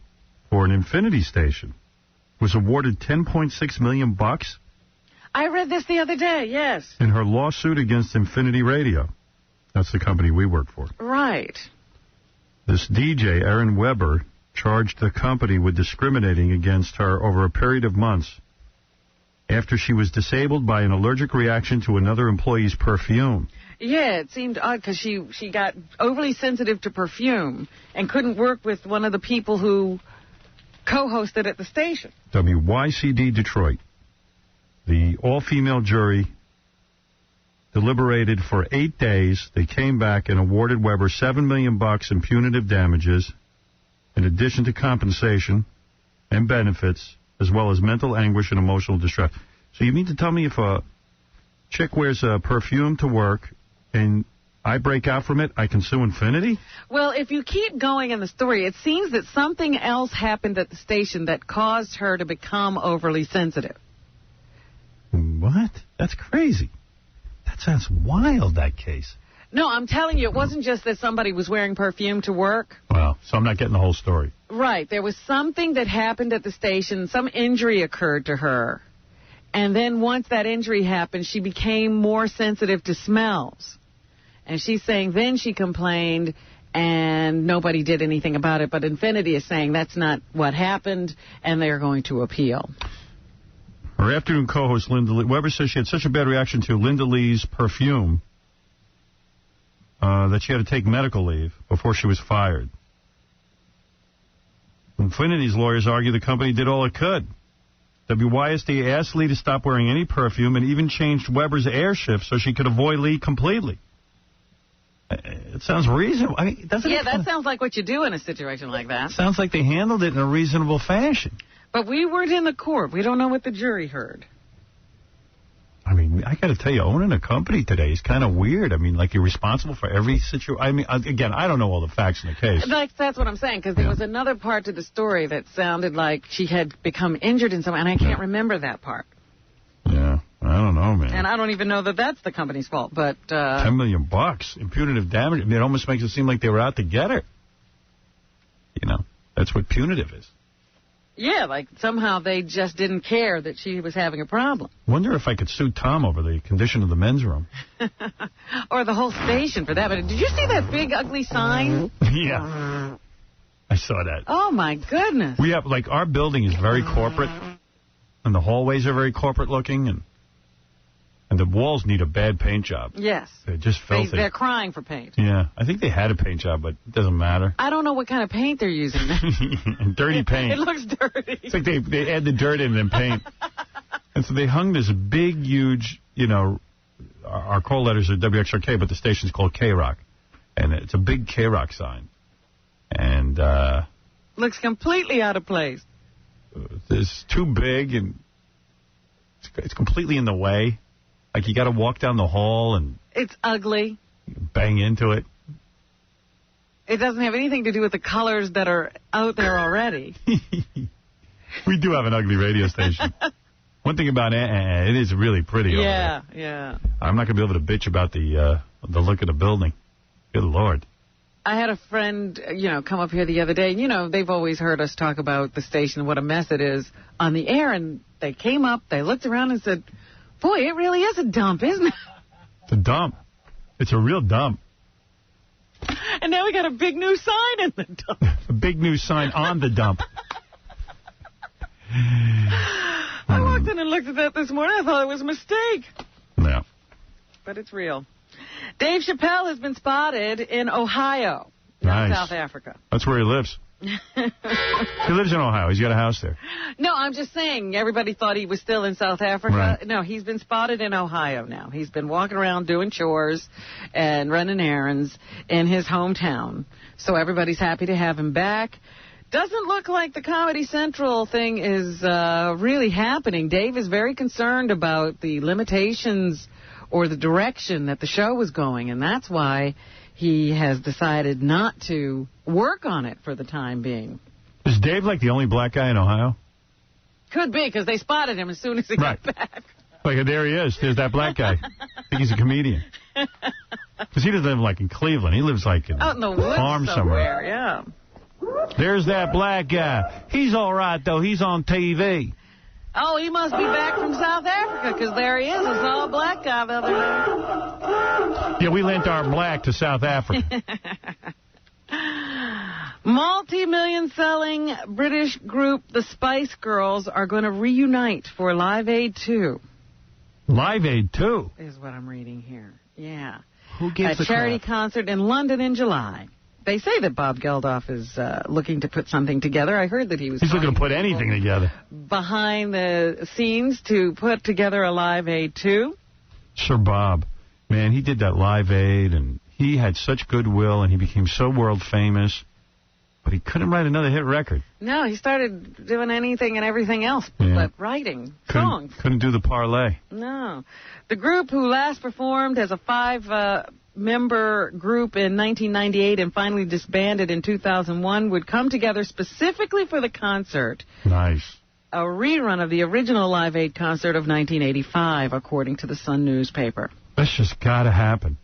for an Infinity station was awarded $10.6 million I read this the other day, yes. in her lawsuit against Infinity Radio. That's the company we work for. Right. This DJ, Aaron Weber, charged the company with discriminating against her over a period of months after she was disabled by an allergic reaction to another employee's perfume. Yeah, it seemed odd because she got overly sensitive to perfume and couldn't work with one of the people who co-hosted at the station. WYCD Detroit. The all-female jury deliberated for 8 days. They came back and awarded Weber $7 million in punitive damages, in addition to compensation and benefits, as well as mental anguish and emotional distress. So you mean to tell me if a chick wears a perfume to work and I break out from it, I can sue Infinity? Well, if you keep going in the story, it seems that something else happened at the station that caused her to become overly sensitive. What? That's crazy. That sounds wild, that case. No, I'm telling you, it wasn't just that somebody was wearing perfume to work. Well, so I'm not getting the whole story. Right. There was something that happened at the station. Some injury occurred to her. And then once that injury happened, she became more sensitive to smells. And she's saying then she complained and nobody did anything about it. But Infinity is saying that's not what happened, and they're going to appeal. Her afternoon co-host, Linda Lee, Weber says she had such a bad reaction to Linda Lee's perfume that she had to take medical leave before she was fired. Infinity's lawyers argue the company did all it could. WYSD asked Lee to stop wearing any perfume and even changed Weber's air shift so she could avoid Lee completely. It sounds reasonable. I mean, doesn't it? That sounds like what you do in a situation like that. Sounds like they handled it in a reasonable fashion. But we weren't in the court. We don't know what the jury heard. I mean, I got to tell you, owning a company today is kind of weird. I mean, like you're responsible for every situation. I mean, again, I don't know all the facts in the case. That's what I'm saying, because there was another part to the story that sounded like she had become injured in some way, and I can't remember that part. Yeah, I don't know, man. And I don't even know that that's the company's fault, but... $10 million in punitive damage. I mean, it almost makes it seem like they were out to get her. You know, that's what punitive is. Yeah, like somehow they just didn't care that she was having a problem. Wonder if I could sue Tom over the condition of the men's room. Or the whole station, for that. But did you see that big, ugly sign? Yeah. I saw that. Oh, my goodness. We have, like, our building is very corporate, and the hallways are very corporate looking, and the walls need a bad paint job. Yes. They're just filthy. They're crying for paint. Yeah. I think they had a paint job, but it doesn't matter. I don't know what kind of paint they're using. Dirty paint. It looks dirty. It's like they add the dirt in and paint. And so they hung this big, huge, you know, our call letters are WXRK, but the station's called K-Rock. And it's a big K-Rock sign. And looks completely out of place. It's too big, and it's completely in the way. Like, you got to walk down the hall and... It's ugly. Bang into it. It doesn't have anything to do with the colors that are out there already. We do have an ugly radio station. One thing about it is really pretty over there. Yeah. I'm not going to be able to bitch about the look of the building. Good Lord. I had a friend, come up here the other day. They've always heard us talk about the station and what a mess it is on the air. And they came up, they looked around and said, boy, it really is a dump, isn't it? It's a dump. It's a real dump. And now we got a big new sign in the dump. A big new sign on the dump. I walked in and looked at that this morning. I thought it was a mistake. Yeah. But it's real. Dave Chappelle has been spotted in Ohio, nice. South Africa. That's where he lives. He lives in Ohio. He's got a house there. No, I'm just saying, everybody thought he was still in South Africa. Right. No, he's been spotted in Ohio now. He's been walking around doing chores and running errands in his hometown. So everybody's happy to have him back. Doesn't look like the Comedy Central thing is really happening. Dave is very concerned about the limitations or the direction that the show was going, and that's why he has decided not to work on it for the time being. Is Dave like the only black guy in Ohio? Could be, because they spotted him as soon as he got back. Like, there he is. There's that black guy. I think he's a comedian. Because he doesn't live, like, in Cleveland. He lives, like, in out in the woods farm somewhere. Yeah. There's that black guy. He's all right, though. He's on TV. Oh, he must be back from South Africa, because there he is. I saw a black guy the other day. Yeah, we lent our black to South Africa. Multi-million-selling British group The Spice Girls are going to reunite for Live Aid 2. Live Aid 2? Is what I'm reading here. Yeah. Who gives a charity concert in London in July. They say that Bob Geldof is looking to put something together. I heard that he was... He's looking to put anything together. Behind the scenes to put together a Live Aid 2. Sir Bob. Man, he did that Live Aid, and he had such goodwill, and he became so world famous. But he couldn't write another hit record. No, he started doing anything and everything else but writing songs. Couldn't do the parlay. No. The group, who last performed as a 5-member group in 1998 and finally disbanded in 2001, would come together specifically for the concert. Nice. A rerun of the original Live Aid concert of 1985, according to the Sun newspaper. That's just got to happen.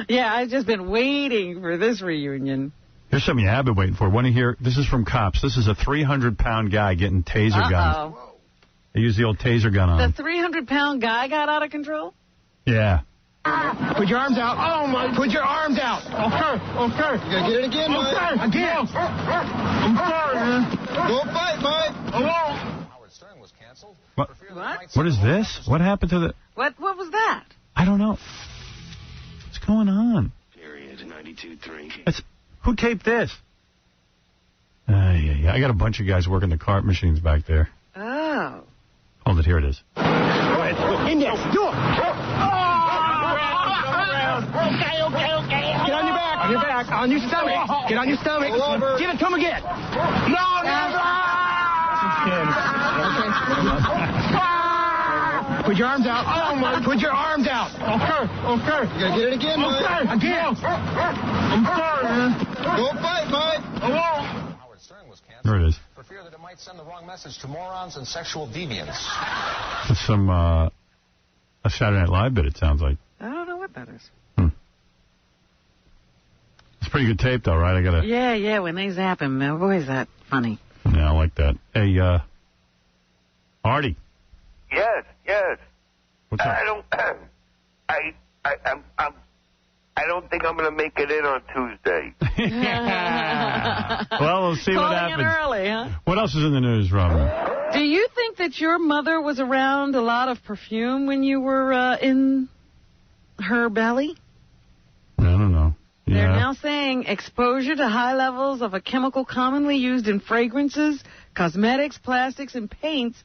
Yeah, I've just been waiting for this reunion. Here's something you have been waiting for. Want to hear? This is from Cops. This is a 300-pound guy getting taser guns. They use the old taser gun on him. The 300-pound guy got out of control? Yeah. Put your arms out. Oh, my. Put your arms out. Okay. You got to get it again, Mike. Again. I'm sorry, man. Don't fight, Mike. Hello. Howard Stern was canceled. What is this? What happened to the... What was that? I don't know. What's going on? Period 92.3. Who taped this? Yeah. I got a bunch of guys working the cart machines back there. Oh. Hold it. Here it is. Go ahead. Index. Do it. Okay. Get on your back. On your back. On your stomach. Get on your stomach. Give it to him again. No, never. Put your arms out. Oh, my. Put your arms out. Okay. You got to get it again, Mike. Again. I'm sorry, man. Don't fight, Mike. Hello. Howard Stern was canceled. There it is. For fear that it might send the wrong message to morons and sexual deviants. It's some a Saturday Night Live bit, it sounds like. I don't know what that is. It's pretty good tape, though, right? Yeah, when they zap him, boy, is that funny. Yeah, I like that. Hey, Artie. Yes. What's up? I don't think I'm going to make it in on Tuesday. Well, we'll see what happens. Early, huh? What else is in the news, Robin? Do you think that your mother was around a lot of perfume when you were in her belly? I don't know. Yeah. They're now saying exposure to high levels of a chemical commonly used in fragrances, cosmetics, plastics, and paints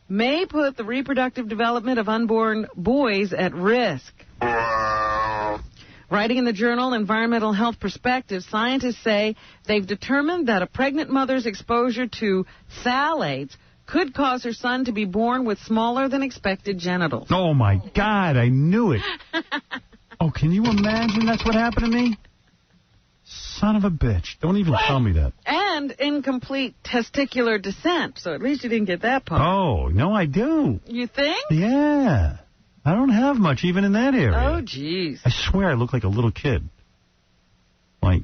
may put the reproductive development of unborn boys at risk. Writing in the journal Environmental Health Perspective, scientists say they've determined that a pregnant mother's exposure to phthalates could cause her son to be born with smaller than expected genitals. Oh, my God, I knew it. Oh, can you imagine that's what happened to me? Son of a bitch. Don't even tell me that. And incomplete testicular descent, so at least you didn't get that part. Oh, no, I do. You think? Yeah. I don't have much even in that area. Oh, jeez. I swear I look like a little kid. Like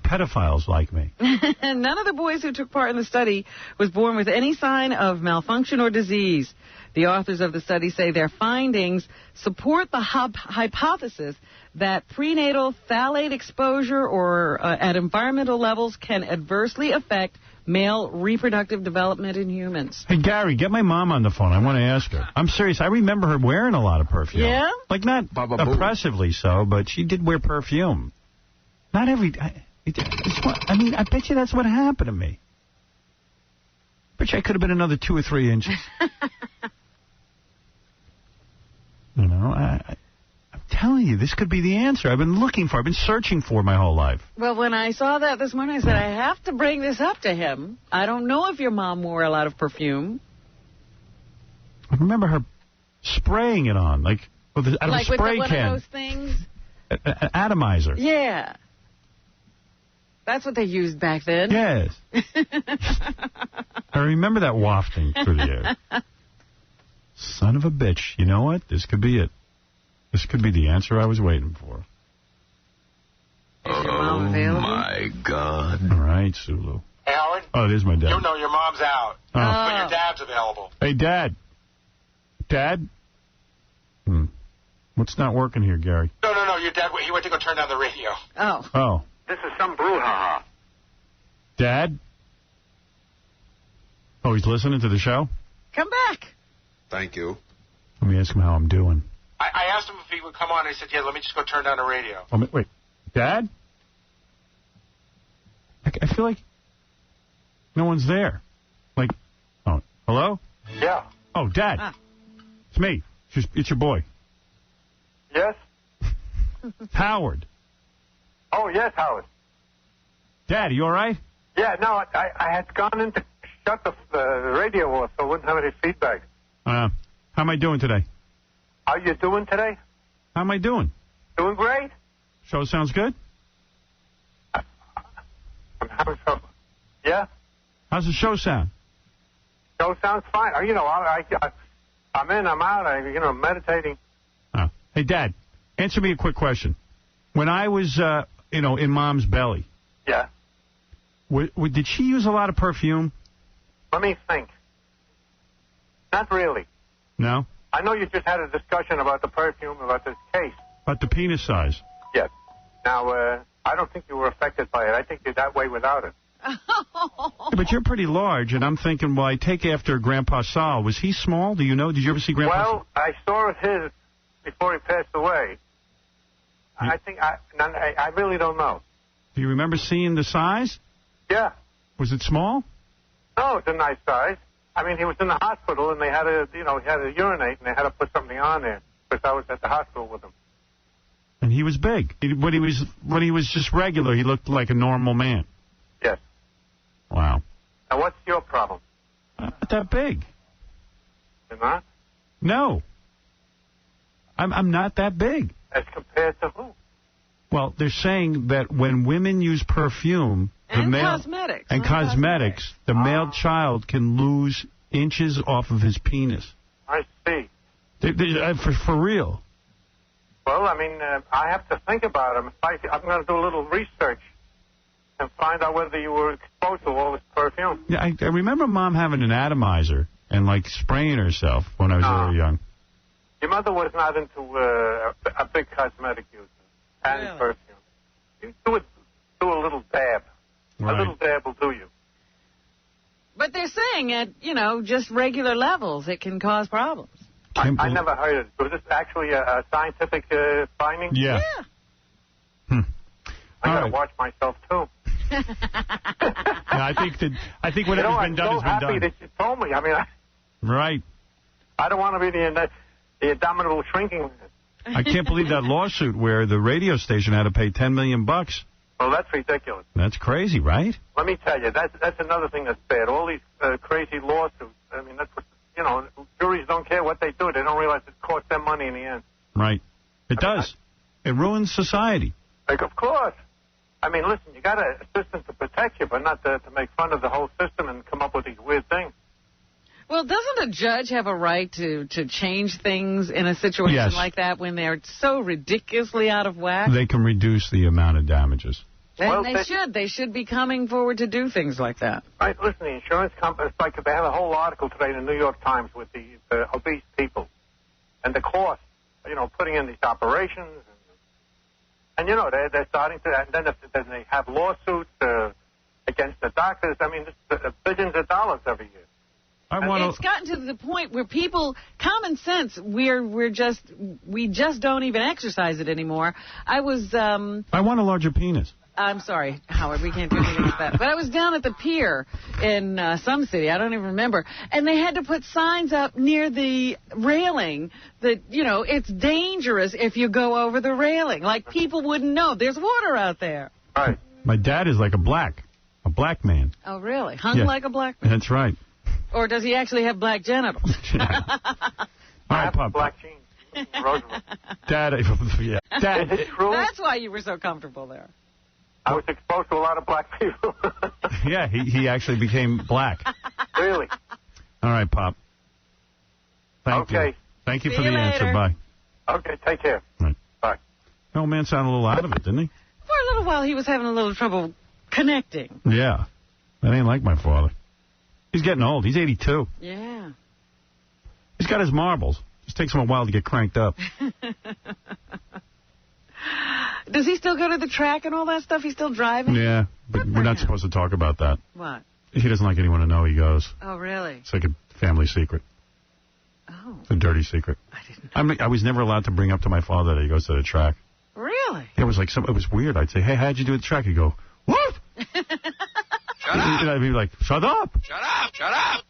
pedophiles like me. None of the boys who took part in the study was born with any sign of malfunction or disease. The authors of the study say their findings support the hypothesis that prenatal phthalate exposure or at environmental levels can adversely affect male reproductive development in humans. Hey, Gary, get my mom on the phone. I want to ask her. I'm serious. I remember her wearing a lot of perfume. Yeah? Like, not oppressively so, but she did wear perfume. Not every... I bet you that's what happened to me. Bet you I could have been another 2 or 3 inches. You know, I'm telling you, this could be the answer. I've been looking for, I've been searching for my whole life. Well, when I saw that this morning, I said, I have to bring this up to him. I don't know if your mom wore a lot of perfume. I remember her spraying it on, out of a spray one can. Of those things? An atomizer. Yeah. That's what they used back then. Yes. I remember that wafting through the air. Son of a bitch. You know what? This could be it. This could be the answer I was waiting for. Is your mom available? My God. All right, Sulu. Hey, Howard? Oh, there's my dad. You know your mom's out, but your dad's available. Hey, Dad. Dad? What's not working here, Gary? No, your dad, he went to go turn down the radio. Oh. This is some brouhaha. Dad? Oh, he's listening to the show? Come back. Thank you. Let me ask him how I'm doing. I asked him if he would come on, and he said, yeah, let me just go turn down the radio. Oh, wait. Dad? I feel like no one's there. Hello? Yeah. Oh, Dad. It's me. It's your boy. Yes? Howard. Oh, yes, Howard. Dad, you all right? Yeah, no, I had gone in to shut the radio off so I wouldn't have any feedback. How am I doing today? How you doing today? How am I doing? Doing great. Show sounds good? I'm having trouble. Yeah? How's the show sound? Show sounds fine. I'm in, I'm out, I'm meditating. Oh. Hey, Dad, answer me a quick question. When I was, in Mom's belly. Yeah. Did she use a lot of perfume? Let me think. Not really. No? I know you just had a discussion about the perfume, about this case. About the penis size? Yes. Now, I don't think you were affected by it. I think you're that way without it. Yeah, but you're pretty large, and I'm thinking, well, I take after Grandpa Sal. Was he small? Do you know? Did you ever see Grandpa Sal? Well, I saw his before he passed away. I think I really don't know. Do you remember seeing the size? Yeah. Was it small? No, it's a nice size. I mean, he was in the hospital, and they had to, he had to urinate, and they had to put something on there because I was at the hospital with him. And he was big. When he was just regular, he looked like a normal man. Yes. Wow. Now, what's your problem? Not that big. You're not? No. I'm not that big. As compared to who? Well, they're saying that when women use perfume... cosmetics. And cosmetics, the male child can lose inches off of his penis. I see. For real. Well, I mean, I have to think about him. I'm going to do a little research and find out whether you were exposed to all this perfume. Yeah, I remember Mom having an atomizer and, spraying herself when I was very young. Your mother was not into a big cosmetic user and perfume. You do a little dab. Right. A little dab will do you. But they're saying at, just regular levels, it can cause problems. I never heard it. Was this actually a scientific finding? Yeah. I got to watch myself, too. I think whatever's been done has been done. I'm so happy that you told me. I mean, right. I don't want to be the abominable shrinking. I can't believe that lawsuit where the radio station had to pay $10 million. Well, that's ridiculous. That's crazy, right? Let me tell you, that's another thing that's bad. All these crazy lawsuits. I mean, that's what, juries don't care what they do. They don't realize it costs them money in the end. Right. It does. It ruins society. Of course. I mean, listen, you got a system to protect you, but not to make fun of the whole system and come up with these weird things. Well, doesn't a judge have a right to change things in a situation like that when they're so ridiculously out of whack? They can reduce the amount of damages. And they should be coming forward to do things like that. Right, listen, the insurance companies, they have a whole article today in the New York Times with the obese people and the cost, putting in these operations. And they're starting to, and then they have lawsuits against the doctors. I mean, billions of dollars every year. It's gotten to the point where people, common sense, we just don't even exercise it anymore. I want a larger penis. I'm sorry, Howard, we can't do anything with that. But I was down at the pier in some city, I don't even remember, and they had to put signs up near the railing that, you know, it's dangerous if you go over the railing. Like, people wouldn't know. There's water out there. Right. My dad is like a black man. Oh, really? Hung like a black man? That's right. Or does he actually have black genitals? Yeah. All right, Pop. Black jeans. Roosevelt. Dad, yeah. Dad, is it true? That's why you were so comfortable there. I was exposed to a lot of black people. Yeah, he actually became black. Really? All right, Pop. Thank you. Thank you for the answer. Bye. Okay, take care. Right. Bye. The old man sounded a little out of it, didn't he? For a little while, he was having a little trouble connecting. Yeah. That ain't like my father. He's getting old. He's 82. Yeah. He's got his marbles. Just takes him a while to get cranked up. Does he still go to the track and all that stuff? He's still driving? Yeah, but we're not supposed to talk about that. What? He doesn't like anyone to know he goes. Oh, really? It's like a family secret. Oh. It's a dirty secret. I was never allowed to bring up to my father that he goes to the track. Really? It was like it was weird. I'd say, "Hey, how'd you do at the track?" He'd go, "What?" Shut up. And I'd be like, "Shut up. Shut up. Shut up.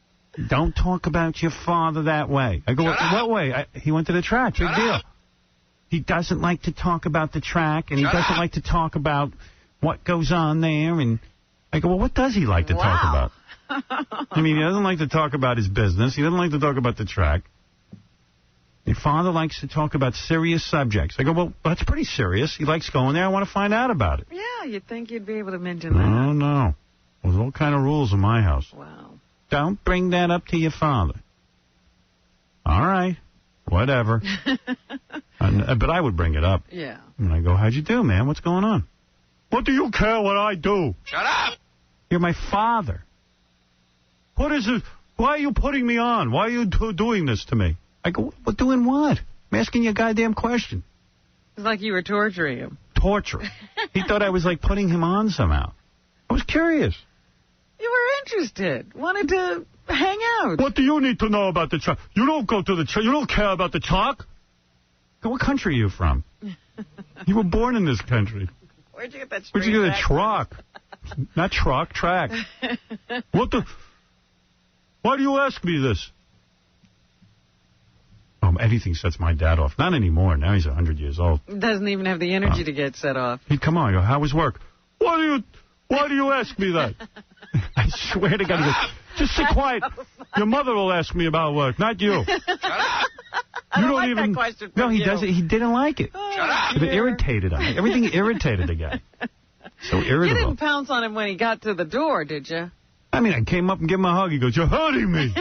Don't talk about your father that way." I go, "What way?" He went to the track. Big deal. He doesn't like to talk about the track, and he doesn't like to talk about what goes on there. And I go, "Well, what does he like to talk about?" I mean, he doesn't like to talk about his business. He doesn't like to talk about the track. Your father likes to talk about serious subjects. I go, "Well, that's pretty serious. He likes going there. I want to find out about it." Yeah, you'd think you'd be able to mention that. Oh, no. There's all kind of rules in my house. Wow. Don't bring that up to your father. All right. Whatever. But I would bring it up. Yeah. And I go, "How'd you do, man? What's going on?" "What do you care what I do?" Shut up. "You're my father." "What is it? Why are you putting me on? Why are you doing this to me?" I go, "What doing what? I'm asking you a goddamn question." It's like you were torturing him. Torture. He thought I was like putting him on somehow. I was curious. You were interested. Wanted to hang out. "What do you need to know about the truck? You don't go to the truck. You don't care about the truck." What country are you from? You were born in this country. Where'd you get that? Where'd you get a truck? Not truck, track. What the? Why do you ask me this? Anything sets my dad off. Not anymore. Now he's 100 years old. Doesn't even have the energy to get set off. He'd come on. I go, "How was work?" Why do you ask me that? I swear to God, he goes, "Just sit quiet. Your mother will ask me about work, not you." Shut up. I don't like that question No, from he you. doesn't. He didn't like it. Shut up. It irritated him. Everything irritated the guy. So You irritable. didn't pounce on him when he got to the door, did you? I mean, I came up and gave him a hug. He goes, "You're hurting me."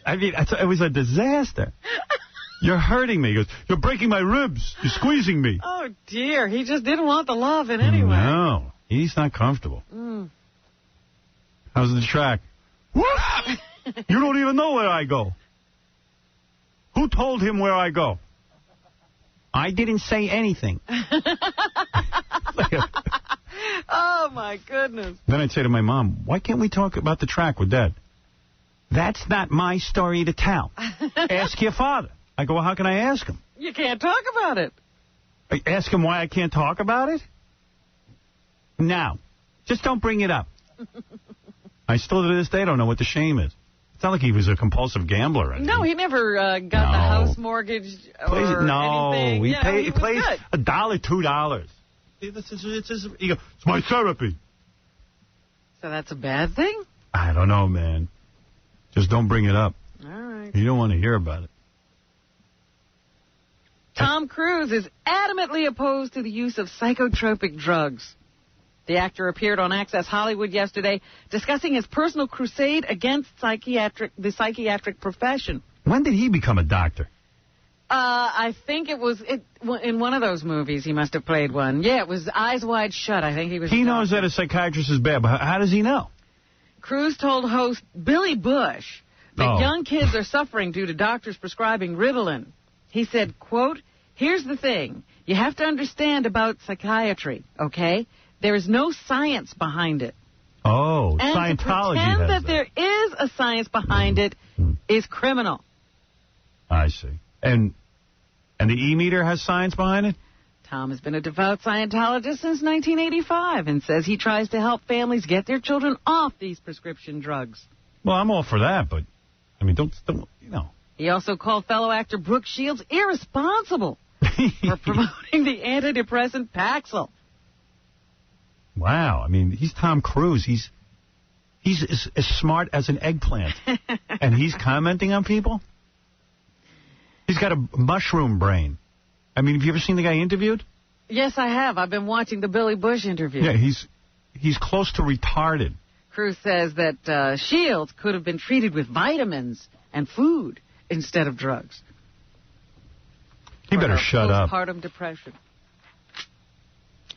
I mean, it was a disaster. "You're hurting me." He goes, "You're breaking my ribs. You're squeezing me." Oh, dear. He just didn't want the love in any way. No, he's not comfortable. Mm. How's the track? "What? You don't even know where I go." "Who told him where I go?" "I didn't say anything." Oh, my goodness. Then I'd say to my mom, "Why can't we talk about the track with Dad?" "That's not my story to tell. Ask your father." I go, "Well, how can I ask him?" You can't talk about it. I ask him why I can't talk about it? No. Just don't bring it up. I still to this day don't know what the shame is. It's not like he was a compulsive gambler or anything. No, he never got the house mortgage or anything. He was plays good. $1, $2. He goes, "It's my therapy." So that's a bad thing? I don't know, man. Just don't bring it up. All right. You don't want to hear about it. Tom Cruise is adamantly opposed to the use of psychotropic drugs. The actor appeared on Access Hollywood yesterday discussing his personal crusade against the psychiatric profession. When did he become a doctor? I think it was in one of those movies. He must have played one. Yeah, it was Eyes Wide Shut. I think he was. He knows that a psychiatrist is bad, but how does he know? Cruise told host Billy Bush that young kids are suffering due to doctors prescribing Ritalin. He said, quote, "Here's the thing. You have to understand about psychiatry, okay? There is no science behind it. Oh, and Scientology to pretend has that there is a science behind it is criminal." I see. And the E-meter has science behind it? Tom has been a devout Scientologist since 1985 and says he tries to help families get their children off these prescription drugs. Well, I'm all for that, but, I mean, don't you know. He also called fellow actor Brooke Shields irresponsible for promoting the antidepressant Paxil. Wow. I mean, he's Tom Cruise. He's as smart as an eggplant. And he's commenting on people? He's got a mushroom brain. I mean, have you ever seen the guy interviewed? Yes, I have. I've been watching the Billy Bush interview. Yeah, he's close to retarded. Cruise says that Shields could have been treated with vitamins and food instead of drugs. He better shut up. Postpartum depression.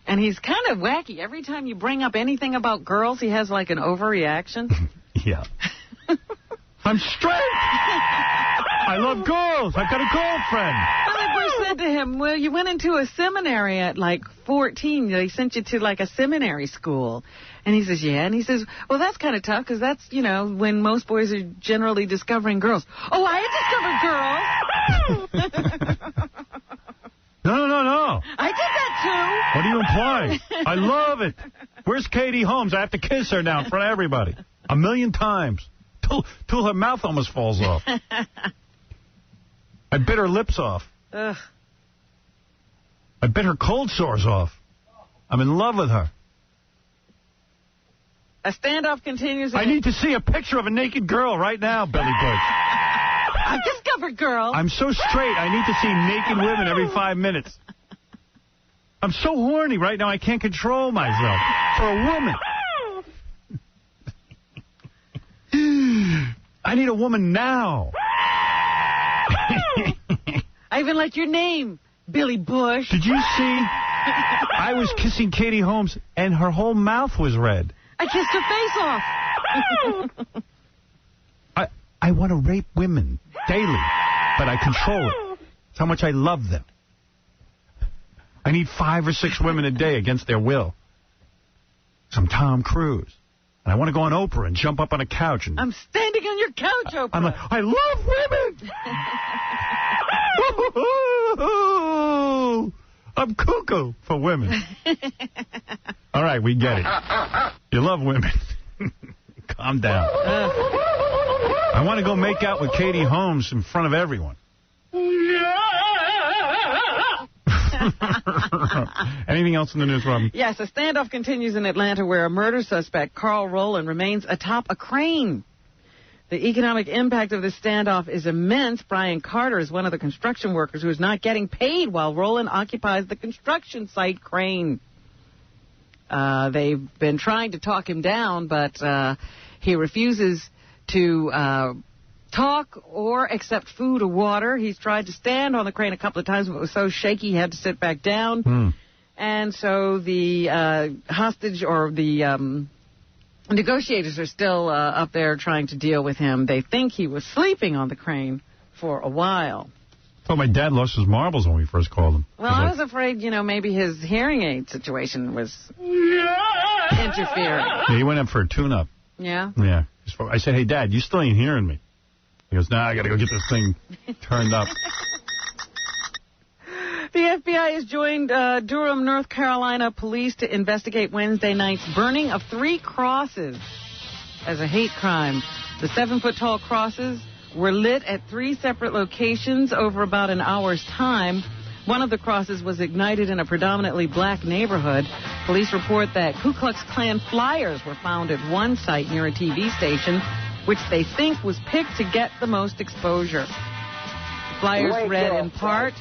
And he's kind of wacky. Every time you bring up anything about girls, he has like an overreaction. Yeah. I'm straight. I love girls. I've got a girlfriend. Billy Bush said to him, well, you went into a seminary at like 14. They sent you to like a seminary school. And he says, yeah. And he says, well, that's kind of tough because that's, you know, when most boys are generally discovering girls. Oh, I discovered girls. No. I did that too. What are you implying? I love it. Where's Katie Holmes? I have to kiss her now in front of everybody. 1,000,000 times. Till her mouth almost falls off. I bit her lips off. Ugh. I bit her cold sores off. I'm in love with her. A standoff continues. I need to see a picture of a naked girl right now, Billy Bush. I've discovered girls. I'm so straight, I need to see naked women every 5 minutes. I'm so horny right now, I can't control myself. For a woman. I need a woman now. I even like your name, Billy Bush. Did you see? I was kissing Katie Holmes, and her whole mouth was red. I kissed her face off. I want to rape women daily, but I control it. That's how much I love them. I need 5 or 6 women a day against their will. I'm Tom Cruise. And I want to go on Oprah and jump up on a couch. And I'm standing on your couch, Oprah. I'm like, I love women. I'm cuckoo for women. All right, we get it. You love women. Calm down. I want to go make out with Katie Holmes in front of everyone. Anything else in the news, Robin? Yes, a standoff continues in Atlanta where a murder suspect, Carl Rowland, remains atop a crane. The economic impact of this standoff is immense. Brian Carter is one of the construction workers who is not getting paid while Rowland occupies the construction site crane. They've been trying to talk him down, but he refuses to talk or accept food or water. He's tried to stand on the crane a couple of times, but it was so shaky he had to sit back down. And so the hostage or the negotiators are still up there trying to deal with him. They think he was sleeping on the crane for a while. Oh, my dad lost his marbles when we first called him. Well, I was afraid, you know, maybe his hearing aid situation was interfering. Yeah, he went up for a tune-up. Yeah? Yeah. I said, hey, Dad, you still ain't hearing me. He goes, nah, I got to go get this thing turned up. The FBI has joined Durham, North Carolina police to investigate Wednesday night's burning of 3 crosses as a hate crime. The 7-foot-tall crosses were lit at 3 separate locations over about an hour's time. One of the crosses was ignited in a predominantly black neighborhood. Police report that Ku Klux Klan flyers were found at one site near a TV station, which they think was picked to get the most exposure. Flyers read in part,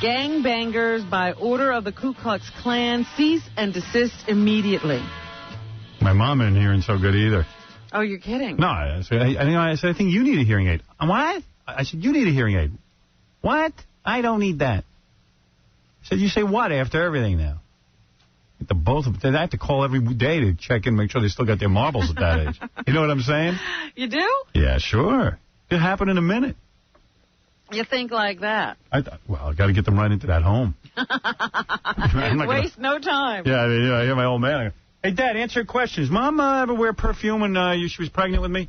"Gangbangers by order of the Ku Klux Klan, cease and desist immediately." My mom isn't hearing so good either. Oh, you're kidding. No, I said, I think you need a hearing aid. What? I said, you need a hearing aid. What? I don't need that. I said, you say what after everything now? The both of them, they have to call every day to check and make sure they still got their marbles at that age. You know what I'm saying? You do? Yeah, sure. It'll happen in a minute. You think like that? Well, I got to get them right into that home. Waste no time. Yeah, I hear my old man. I go, hey, Dad, answer your questions. Mom ever wear perfume when she was pregnant with me?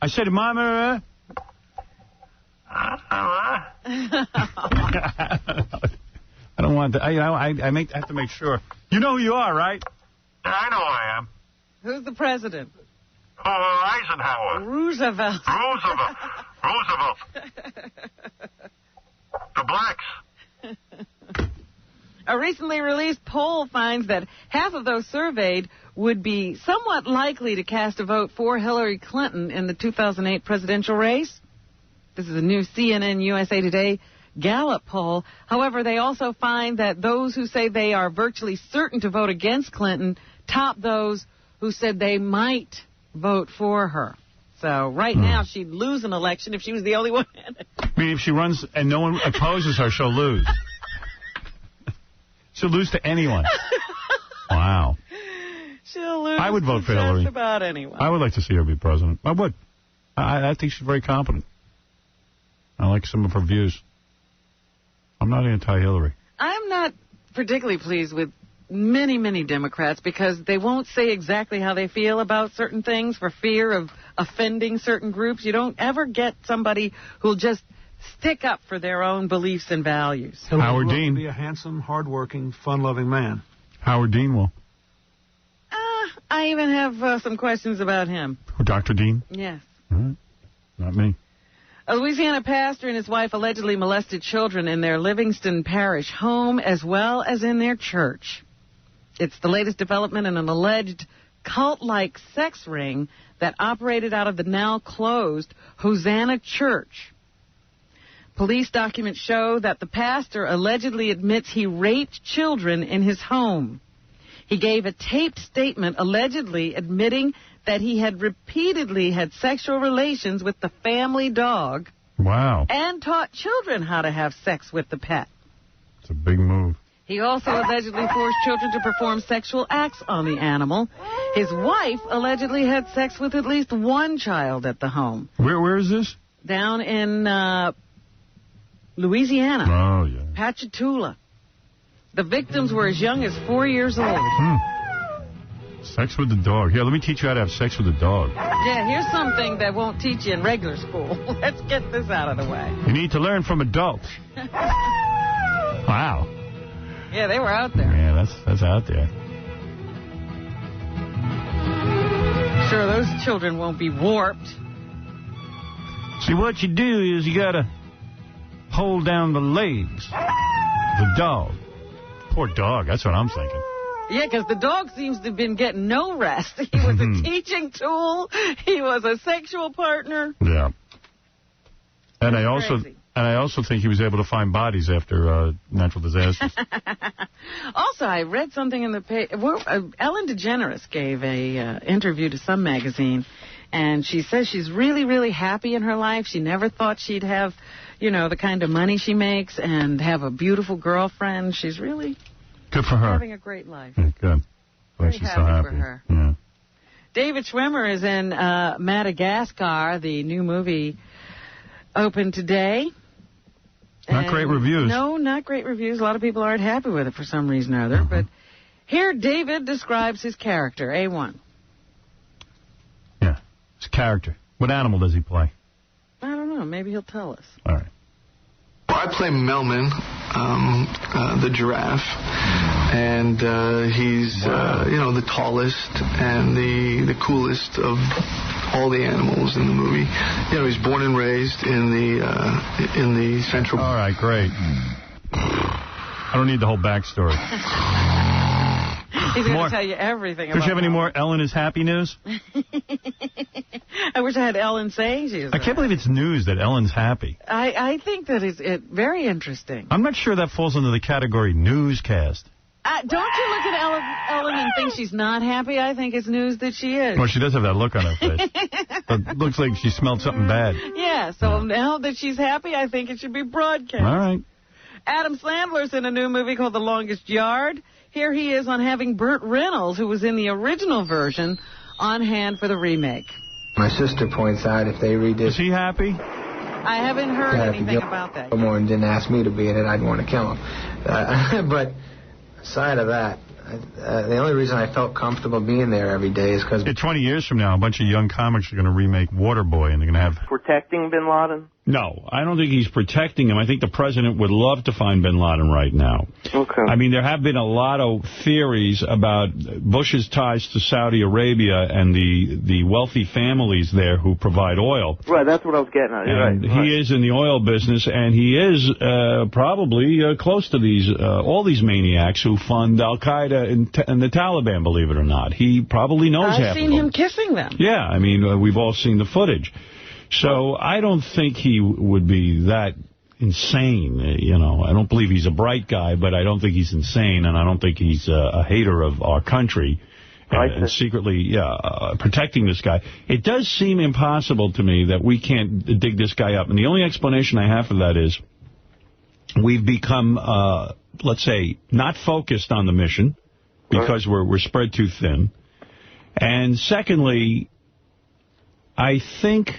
I said, Mama. Uh-huh. I don't want to. I have to make sure. You know who you are, right? I know I am. Who's the president? Eisenhower. Roosevelt. Roosevelt. The blacks. A recently released poll finds that half of those surveyed would be somewhat likely to cast a vote for Hillary Clinton in the 2008 presidential race. This is a new CNN USA Today Gallup poll. However, they also find that those who say they are virtually certain to vote against Clinton top those who said they might vote for her. So right now she'd lose an election if she was the only one in it. I mean, if she runs and no one opposes her, she'll lose. She'll lose to anyone. Wow. She'll lose. I would vote for Hillary. Just about anyone. I would like to see her be president. I would. I think she's very competent. I like some of her views. I'm not anti-Hillary. I'm not particularly pleased with many, many Democrats because they won't say exactly how they feel about certain things for fear of offending certain groups. You don't ever get somebody who'll just stick up for their own beliefs and values. Howard Dean. Be a handsome, hard-working, fun-loving man. Howard Dean will. I even have some questions about him. Dr. Dean? Yes. All right. Not me. A Louisiana pastor and his wife allegedly molested children in their Livingston Parish home as well as in their church. It's the latest development in an alleged cult-like sex ring that operated out of the now-closed Hosanna Church. Police documents show that the pastor allegedly admits he raped children in his home. He gave a taped statement allegedly admitting that he had repeatedly had sexual relations with the family dog. Wow. And taught children how to have sex with the pet. It's a big move. He also allegedly forced children to perform sexual acts on the animal. His wife allegedly had sex with at least one child at the home. Where is this? Down in Louisiana. Oh, yeah. Pachitula. The victims were as young as 4 years old. Sex with the dog. Here, let me teach you how to have sex with a dog. Yeah, here's something that won't teach you in regular school. Let's get this out of the way. You need to learn from adults. Wow. Yeah, they were out there. Yeah, that's out there. Sure, those children won't be warped. See, what you do is you got to hold down the legs of the dog. Poor dog, that's what I'm thinking. Yeah, because the dog seems to have been getting no rest. He was a teaching tool. He was a sexual partner. Yeah. And I also think he was able to find bodies after natural disasters. Also, I read something in the paper. Ellen DeGeneres gave a interview to some magazine, and she says she's really, really happy in her life. She never thought she'd have, the kind of money she makes and have a beautiful girlfriend. She's really good for her. Having a great life. Yeah, good. Glad she's so happy. For her. Yeah. David Schwimmer is in Madagascar. The new movie opened today. Not great reviews. No, not great reviews. A lot of people aren't happy with it for some reason or other. But here David describes his character, A1. Yeah, his character. What animal does he play? I don't know. Maybe he'll tell us. All right. I play Melman, the giraffe, and he's the tallest and the coolest of all the animals in the movie. He's born and raised in the central. All right, great. I don't need the whole backstory. He's going to tell you everything. Don't you have any more Ellen is happy news? I wish I had Ellen saying she's I can't believe it's news that Ellen's happy. I think that is very interesting. I'm not sure that falls under the category newscast. Don't you look at Ellen and think she's not happy? I think it's news that she is. Well, she does have that look on her face. It looks like she smelled something bad. Yeah, so now that she's happy, I think it should be broadcast. All right. Adam Sandler's in a new movie called The Longest Yard. Here he is on having Burt Reynolds, who was in the original version, on hand for the remake. My sister points out if they read this... Is he happy? I haven't heard anything about that. More and didn't ask me to be in it, I'd want to kill him. But aside of that, The only reason I felt comfortable being there every day is because... 20 years from now, a bunch of young comics are going to remake Waterboy, and they're going to have... Protecting Bin Laden? No, I don't think he's protecting him. I think the president would love to find Bin Laden right now. Okay. I mean, there have been a lot of theories about Bush's ties to Saudi Arabia and the wealthy families there who provide oil. Right, that's what I was getting at. And he is in the oil business, and he is probably close to these all these maniacs who fund Al-Qaeda and the Taliban, believe it or not. He probably knows half of them. I've seen him kissing them. Yeah, I mean, we've all seen the footage. So I don't think he would be that insane, you know. I don't believe he's a bright guy, but I don't think he's insane, and I don't think he's a hater of our country. And secretly, protecting this guy. It does seem impossible to me that we can't dig this guy up. And the only explanation I have for that is we've become, let's say, not focused on the mission because we're spread too thin. And secondly, I think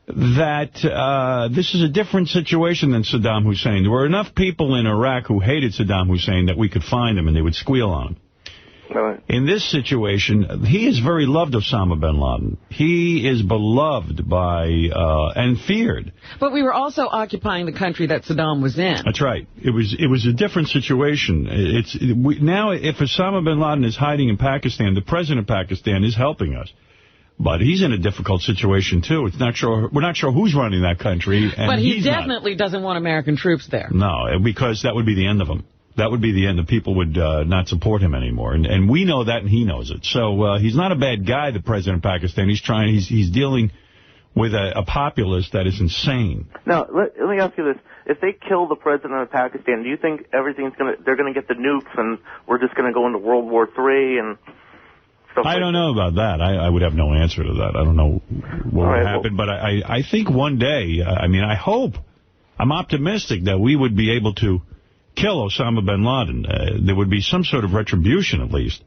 that this is a different situation than Saddam Hussein. There were enough people in Iraq who hated Saddam Hussein that we could find him and they would squeal on him. Right. In this situation, he is very loved, Osama bin Laden. He is beloved by and feared. But we were also occupying the country that Saddam was in. That's right. It was a different situation. Now, if Osama bin Laden is hiding in Pakistan, the president of Pakistan is helping us. But he's in a difficult situation, too. We're not sure who's running that country. And but he definitely doesn't want American troops there. No, because that would be the end of him. That would be the end. The people would not support him anymore. And we know that, and he knows it. So he's not a bad guy, the president of Pakistan. He's dealing with a populace that is insane. Now, let me ask you this. If they kill the president of Pakistan, do you think they're going to get the nukes and we're just going to go into World War III and... I don't know about that. I would have no answer to that. I don't know what would happen. But I think one day, I hope, I'm optimistic that we would be able to kill Osama bin Laden. There would be some sort of retribution, at least.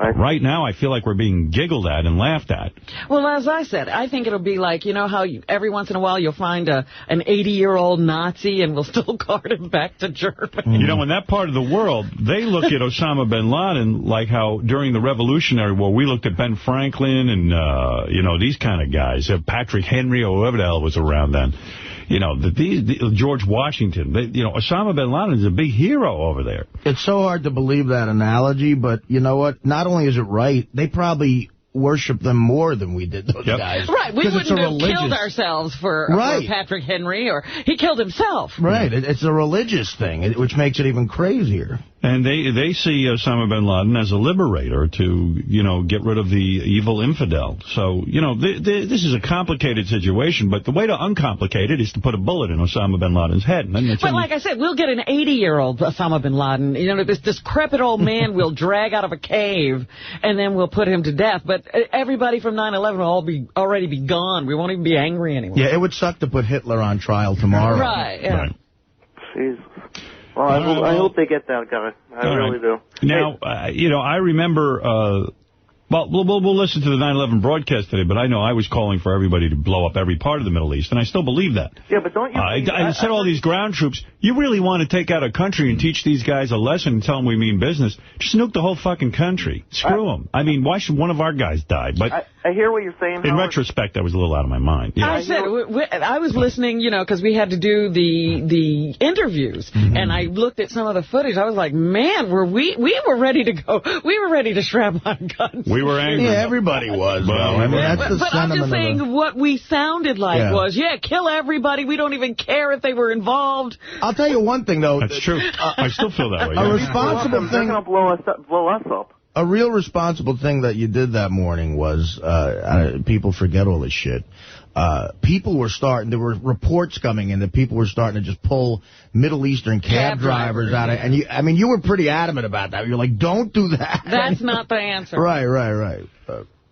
Right now, I feel like we're being giggled at and laughed at. Well, as I said, I think it'll be like, you know how every once in a while you'll find an 80-year-old Nazi and we'll still cart him back to Germany. You know, in that part of the world, they look at Osama bin Laden like how during the Revolutionary War we looked at Ben Franklin and, these kind of guys, Patrick Henry or whoever the hell was around then. You know, George Washington, Osama bin Laden is a big hero over there. It's so hard to believe that analogy, but you know what? Not only is it right, they probably worship them more than we did, those guys. Right, we wouldn't have killed ourselves for Patrick Henry, or he killed himself. Right, it's a religious thing, which makes it even crazier. And they see Osama bin Laden as a liberator to, get rid of the evil infidel. So, this is a complicated situation, but the way to uncomplicate it is to put a bullet in Osama bin Laden's head. But like I said, we'll get an 80-year-old Osama bin Laden, this decrepit old man we'll drag out of a cave, and then we'll put him to death. But everybody from 9/11 will already be gone. We won't even be angry anymore. Yeah, it would suck to put Hitler on trial tomorrow. Right, yeah. Right. Jeez. Well, I hope they get that guy. I really do. Now, I remember... we'll listen to the 9/11 broadcast today, but I know I was calling for everybody to blow up every part of the Middle East, and I still believe that. Yeah, but don't you... I said all these ground troops, you really want to take out a country and teach these guys a lesson and tell them we mean business, just nuke the whole fucking country. Screw them. Why should one of our guys die? But I hear what you're saying, in retrospect, I was a little out of my mind. Yeah. I was listening, because we had to do the interviews, and I looked at some of the footage. I was like, man, we were ready to go. We were ready to strap on guns. We were angry. Yeah, everybody was. That's the but I'm just saying what we sounded like was, kill everybody. We don't even care if they were involved. I'll tell you one thing, though. That's true. I still feel that way. A responsible thing. They're going to blow us up. A real responsible thing that you did that morning was, people forget all this shit. There were reports coming in that people were starting to just pull Middle Eastern cab drivers out of, and you were pretty adamant about that. You're like, don't do that. That's not the answer. Right.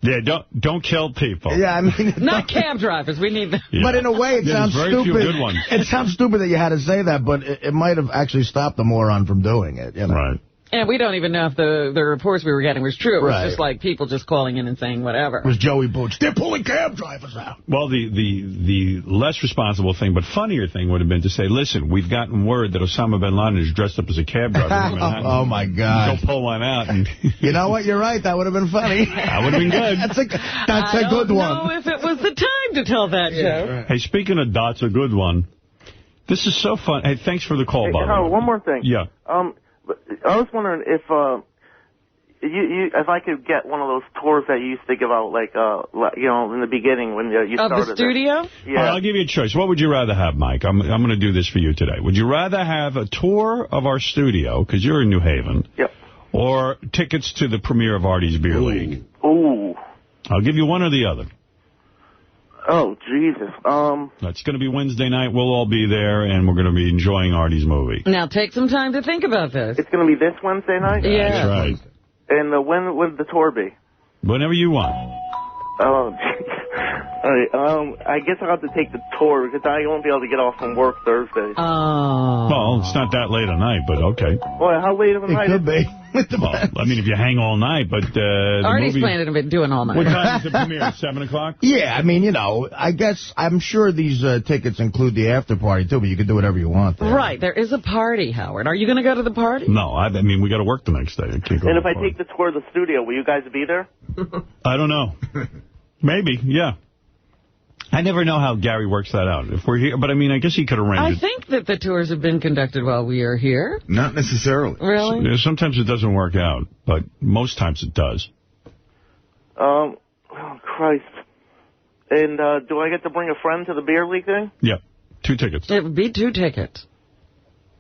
Yeah, don't kill people. Yeah, not cab drivers. We need them. Yeah. But in a way, it sounds very stupid. Few good ones. It sounds stupid that you had to say that, but it might have actually stopped the moron from doing it. Right. And we don't even know if the reports we were getting was true. It was Right. just like people just calling in and saying whatever. It was Joey Boots. They're pulling cab drivers out. Well, the less responsible thing, but funnier thing would have been to say, listen, we've gotten word that Osama bin Laden is dressed up as a cab driver. Oh, my God. Go pull one out. And you know what? You're right. That would have been funny. That would have been good. That's a good one. I don't know if it was the time to tell that joke. Right. Hey, speaking of that's a good one. This is so fun. Hey, thanks for the call, Bob. Howard, one more thing. Yeah. I was wondering if if I could get one of those tours that you used to give out, like in the beginning when you started. Of the studio? Yeah. All right, I'll give you a choice. What would you rather have, Mike? I'm going to do this for you today. Would you rather have a tour of our studio, because you're in New Haven, yep, or tickets to the premiere of Artie's Beer League? Ooh. I'll give you one or the other. Oh, Jesus. It's going to be Wednesday night. We'll all be there, and we're going to be enjoying Artie's movie. Now, take some time to think about this. It's going to be this Wednesday night? Yeah. That's right. And when would the tour be? Whenever you want. Oh, all right. I guess I'll have to take the tour because I won't be able to get off from work Thursday. Oh. Well, it's not that late a night, but okay. Well, how late of a night? It could be. Well, I mean, if you hang all night, but Artie's movie... planning on doing all night. What time is the premiere? 7 o'clock? Yeah, I mean, I'm sure these tickets include the after party, too, but you can do whatever you want there. Right, there is a party, Howard. Are you going to go to the party? No, I mean, we got to work the next day. I can't go And to if the I party. take the tour of the studio, will you guys be there? I don't know. Maybe, yeah. I never know how Gary works that out. If we're here, but I mean, I guess he could arrange I it. think that the tours have been conducted while we are here. Not necessarily. Really? Sometimes it doesn't work out, but most times it does. Oh, Christ. And do I get to bring a friend to the beer league thing? Yeah, 2 tickets. It would be 2 tickets.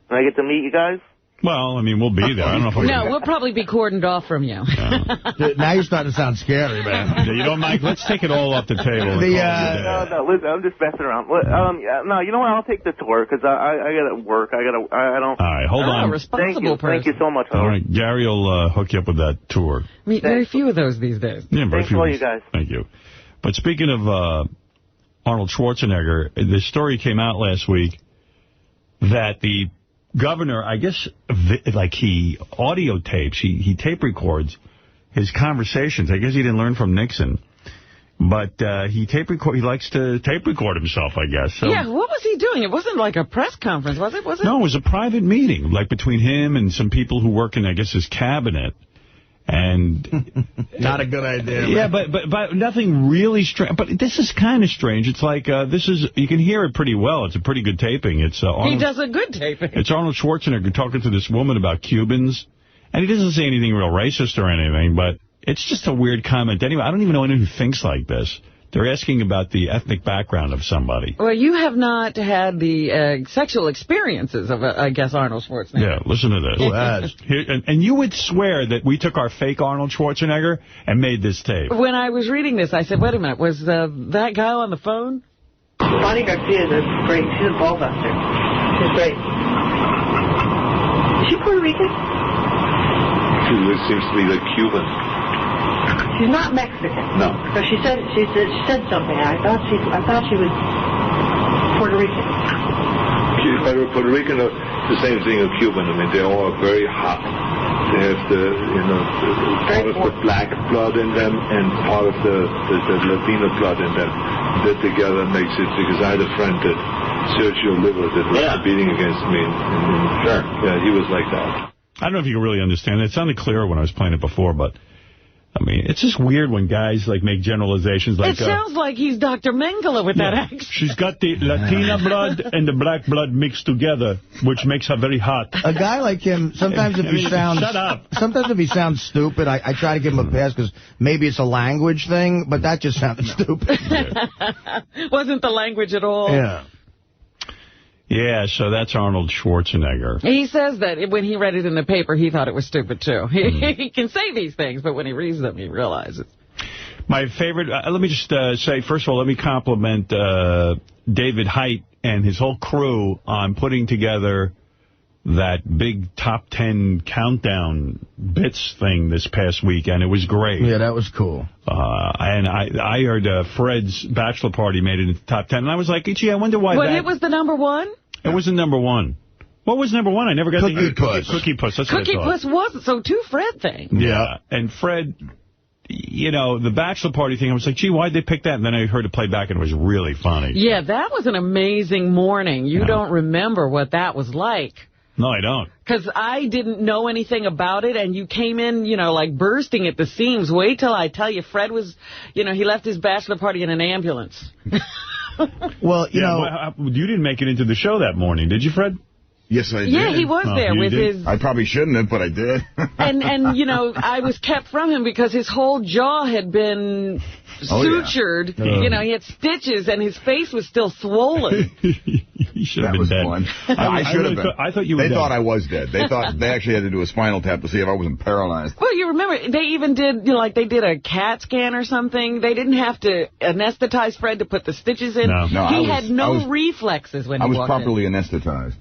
And I get to meet you guys? Well, I mean, we'll be there. I don't know if we're No, we'll probably be cordoned off from you. Now you're starting to sound scary, man. You know, Mike, let's take it all off the table. No, listen, I'm just messing around. No, you know what? I'll take the tour because I got to work. I don't. All right, hold on. Responsible person. Thank you so much. All right, Gary will hook you up with that tour. Meet very few of those these days. Yeah, very Thanks few. for all you guys. Thank you. But speaking of Arnold Schwarzenegger, the story came out last week that the governor, I guess, he audio tapes, he tape records his conversations. I guess he didn't learn from Nixon. But he likes to tape record himself, I guess. So. Yeah, what was he doing? It wasn't like a press conference, was it? No, it was a private meeting, like between him and some people who work in, I guess, his cabinet. And not a good idea. Yeah, but nothing really strange. But this is kind of strange. It's like you can hear it pretty well. It's a pretty good taping. It's Arnold, he does a good taping. It's Arnold Schwarzenegger talking to this woman about Cubans, and he doesn't say anything real racist or anything, but it's just a weird comment. Anyway, I don't even know anyone who thinks like this. They're asking about the ethnic background of somebody. Well, you have not had the sexual experiences of, I guess, Arnold Schwarzenegger. Yeah, listen to this. Who has? And you would swear that we took our fake Arnold Schwarzenegger and made this tape. When I was reading this, I said, wait a minute, was that guy on the phone? Bonnie Garcia is great. She's a ball buster. She's great. Is she Puerto Rican? She seems to be the Cuban. She's not Mexican. No. Because she said something. I thought she was Puerto Rican. Puerto Rican are the same thing as Cuban. I mean, they all are very hot. They have part of the black blood in them and part of the Latino blood in them. That together makes it, because I had a friend that Sergio Liver that was competing against me. Sure. Yeah, he was like that. I don't know if you can really understand it. It sounded clearer when I was playing it before, but I mean, it's just weird when guys make generalizations like. It sounds like he's Dr. Mengele with that accent. She's got the Latina blood and the black blood mixed together, which makes her very hot. A guy like him, sometimes if he sounds... Shut up. Sometimes if he sounds stupid, I try to give him a pass because maybe it's a language thing, but that just sounded stupid. Wasn't the language at all. Yeah. Yeah, so that's Arnold Schwarzenegger. He says that when he read it in the paper, he thought it was stupid, too. He can say these things, but when he reads them, he realizes. My favorite, let me just say, first of all, let me compliment David Height and his whole crew on putting together that big top 10 countdown bits thing this past week, and it was great. Yeah, that was cool. And I heard Fred's bachelor party made it into top 10, and I was like, gee, I wonder why It was the number one? It wasn't number one. What was number one? I never got Cookie Puss. Cookie Puss. That's Cookie what I thought. Puss wasn't, so two Fred things. Yeah, and Fred, you know, the bachelor party thing, I was like, gee, why'd they pick that? And then I heard it play back, and it was really funny. Yeah, that was an amazing morning. You don't remember what that was like. No, I don't. Because I didn't know anything about it, and you came in, you know, like bursting at the seams. Wait till I tell you, Fred was, you know, he left his bachelor party in an ambulance. Well, you know... Well, you didn't make it into the show that morning, did you, Fred? Yes, I did. Yeah, he was there with his... I probably shouldn't have, but I did. and you know, I was kept from him because his whole jaw had been sutured. Yeah. You know, he had stitches, and his face was still swollen. He should have been dead. Fun. I should have been. I thought you were They dead. thought I was dead. They thought they actually had to do a spinal tap to see if I wasn't paralyzed. Well, you remember, they even did, you know, like they did a CAT scan or something. They didn't have to anesthetize Fred to put the stitches in. No, he had no reflexes when he walked in. I was properly anesthetized.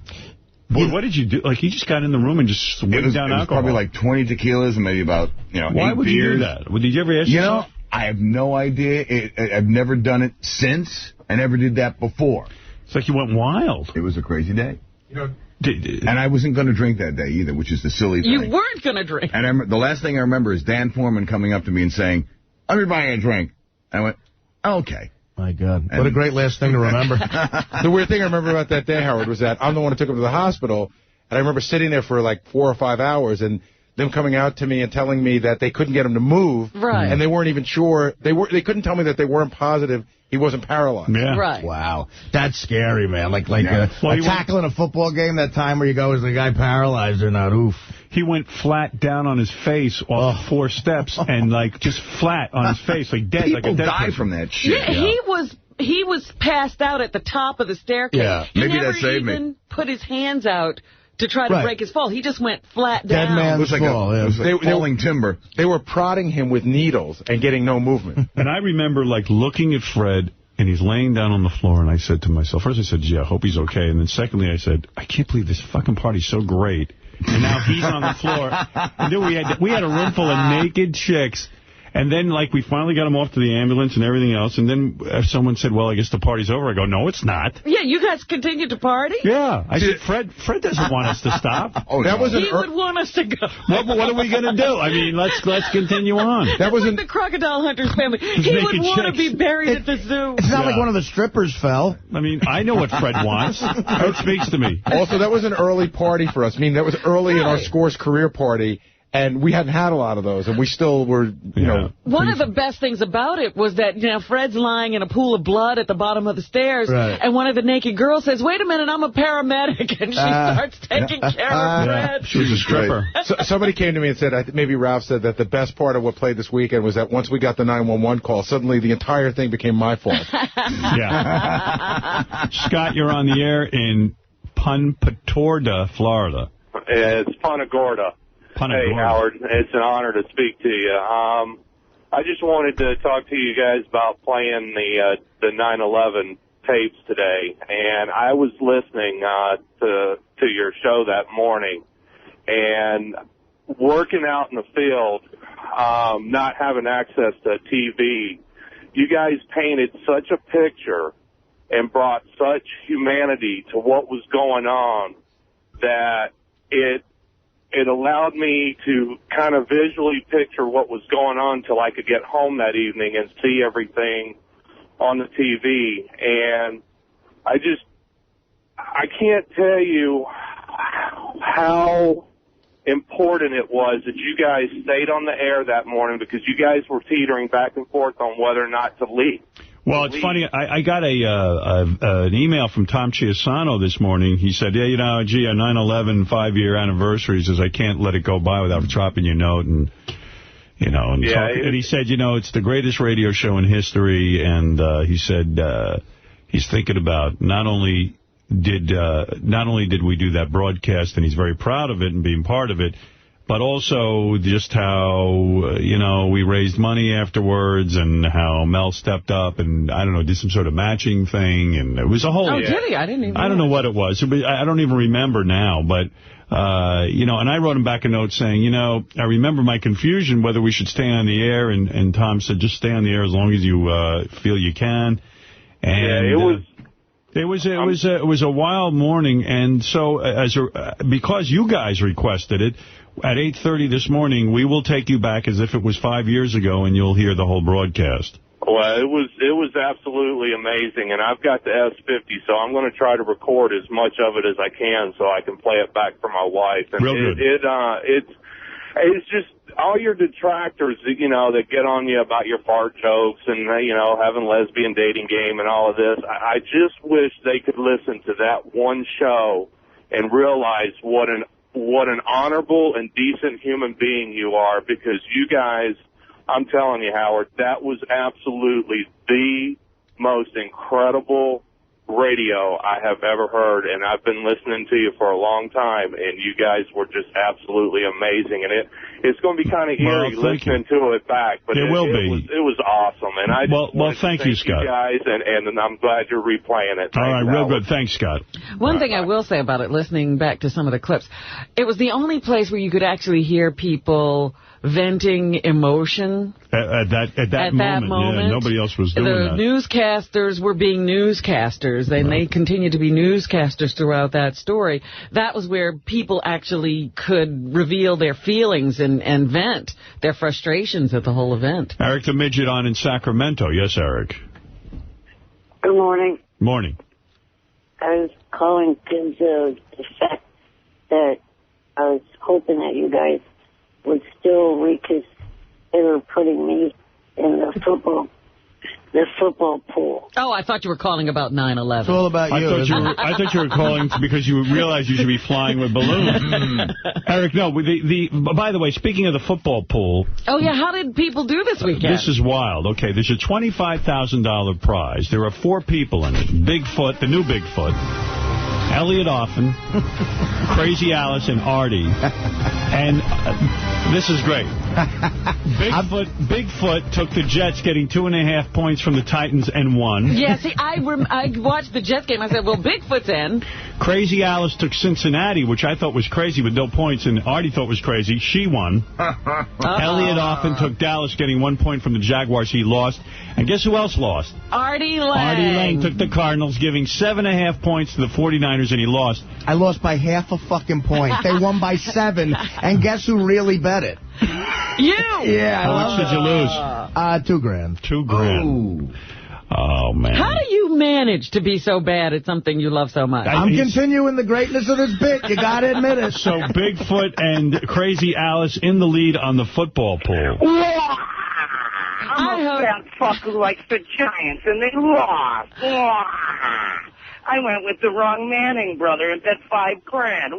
Boy, what did you do? Like, he just got in the room and just swinged down alcohol. It was probably like 20 tequilas and maybe about, you know, Why 8 would beers. you do that? Well, did you ever ask yourself? You know, I have no idea. I've never done it since. I never did that before. It's like you went wild. It was a crazy day. You know, and I wasn't going to drink that day either, which is the silly thing. You weren't going to drink. And the last thing I remember is Dan Foreman coming up to me and saying, "I'm going to buy you a drink." I went, "Okay." My God. What a great last thing to remember. The weird thing I remember about that day, Howard, was that I'm the one who took him to the hospital, and I remember sitting there for like 4 or 5 hours, and them coming out to me and telling me that they couldn't get him to move, right? And they weren't even sure. They couldn't tell me that they weren't positive he wasn't paralyzed. Yeah. Right. Wow. That's scary, man. Like Yeah. a tackle in a football game, that time where you go, is the guy paralyzed or not? Oof. He went flat down on his face off 4 steps and, like, just flat on his face, like dead. People like a dead die person. from that shit. Yeah, he was passed out at the top of the staircase. Yeah. He Maybe never that saved me. even put his hands out to try to break his fall. He just went flat down. Dead man's It was like fall. it was like falling timber. They were prodding him with needles and getting no movement. And I remember, like, looking at Fred, and he's laying down on the floor, and I said to myself, first I said, gee, I hope he's okay. And then secondly, I said, I can't believe this fucking party's so great. And now he's on the floor. And then we had a room full of naked chicks. And then, like, we finally got him off to the ambulance and everything else. And then someone said, well, I guess the party's over. I go, no, it's not. Yeah, you guys continued to party? Yeah. I said, Fred doesn't want us to stop. He would want us to go. What are we going to do? I mean, let's continue on. That wasn't the Crocodile Hunters family. He would want to be buried at the zoo. It's not like one of the strippers fell. I mean, I know what Fred wants. Fred speaks to me. Also, that was an early party for us. I mean, that was early in our Scores career party. And we hadn't had a lot of those, and we still were, you know. One of the best things about it was that, you know, Fred's lying in a pool of blood at the bottom of the stairs, and one of the naked girls says, wait a minute, I'm a paramedic, and she starts taking care of Fred. She was a stripper. So, somebody came to me and said, maybe Ralph said that the best part of what played this weekend was that once we got the 911 call, suddenly the entire thing became my fault. Yeah. Scott, you're on the air in Punta, Florida. It's Punta Gorda. Hey, Howard, it's an honor to speak to you. I just wanted to talk to you guys about playing the 9/11 tapes today, and I was listening to your show that morning, and working out in the field, not having access to TV, you guys painted such a picture and brought such humanity to what was going on that it allowed me to kind of visually picture what was going on till I could get home that evening and see everything on the TV. And I can't tell you how important it was that you guys stayed on the air that morning, because you guys were teetering back and forth on whether or not to leave. Well, it's funny. I got an email from Tom Chiasano this morning. He said, yeah, you know, gee, a 9/11 5-year anniversary. He says, I can't let it go by without dropping your note. And, you know, and he said, you know, it's the greatest radio show in history. And he said he's thinking about not only did we do that broadcast, and he's very proud of it and being part of it, but also just how, you know, we raised money afterwards and how Mel stepped up and, I don't know, did some sort of matching thing. And it was a whole... Oh, did he? I didn't even I don't know what it was. I don't even remember now. But, you know, and I wrote him back a note saying, you know, I remember my confusion whether we should stay on the air. And Tom said, just stay on the air as long as you feel you can. And, yeah, It was a wild morning, and so because you guys requested it, at 8:30 this morning, we will take you back as if it was 5 years ago, and you'll hear the whole broadcast. Well, it was absolutely amazing, and I've got the S50, so I'm going to try to record as much of it as I can so I can play it back for my wife. And Real good. It's just all your detractors, that get on you about your fart jokes and, having lesbian dating game and all of this. I just wish they could listen to that one show and realize what an honorable and decent human being you are, because you guys, I'm telling you, Howard, that was absolutely the most incredible radio I have ever heard, and I've been listening to you for a long time, and you guys were just absolutely amazing, and it's going to be kind of eerie listening to it back, but it was awesome, and I just thank you, Scott. You guys, and I'm glad you're replaying it. All right, real good. Thanks, Scott. One thing I will say about it, listening back to some of the clips, it was the only place where you could actually hear people venting emotion. At that moment. Yeah, nobody else was doing that. The newscasters were being newscasters, and they continued to be newscasters throughout that story. That was where people actually could reveal their feelings and vent their frustrations at the whole event. Eric the Midget on in Sacramento. Yes, Eric. Good morning. Morning. I was calling because of the fact that I was hoping that you guys would still reconsider putting me in the football pool. Oh, I thought you were calling about 9/11. It's all about you. I thought you were calling because you realized you should be flying with balloons. Eric, no. By the way, speaking of the football pool. Oh, yeah. How did people do this weekend? This is wild. Okay, there's a $25,000 prize. There are 4 people in it. Bigfoot, the new Bigfoot. Elliot Offen, Crazy Alice, and Artie. And this is great. Bigfoot took the Jets, getting 2.5 points from the Titans, and won. Yeah, see, I watched the Jets game. I said, well, Bigfoot's in. Crazy Alice took Cincinnati, which I thought was crazy with no points, and Artie thought was crazy. She won. Elliot Offen took Dallas, getting 1 point from the Jaguars. He lost. And guess who else lost? Artie Lang. Artie Lang took the Cardinals, giving 7.5 points to the 49ers, and he lost. I lost by half a fucking point. They won by 7, and guess who really bet it? You! Yeah. How much did you lose? $2,000. $2,000. Oh, man. How do you manage to be so bad at something you love so much? I'm continuing the greatness of this bit. You got to admit it. So Bigfoot and Crazy Alice in the lead on the football pool. I'm a fat fuck who likes the Giants, and they lost. I went with the wrong Manning brother and bet $5,000.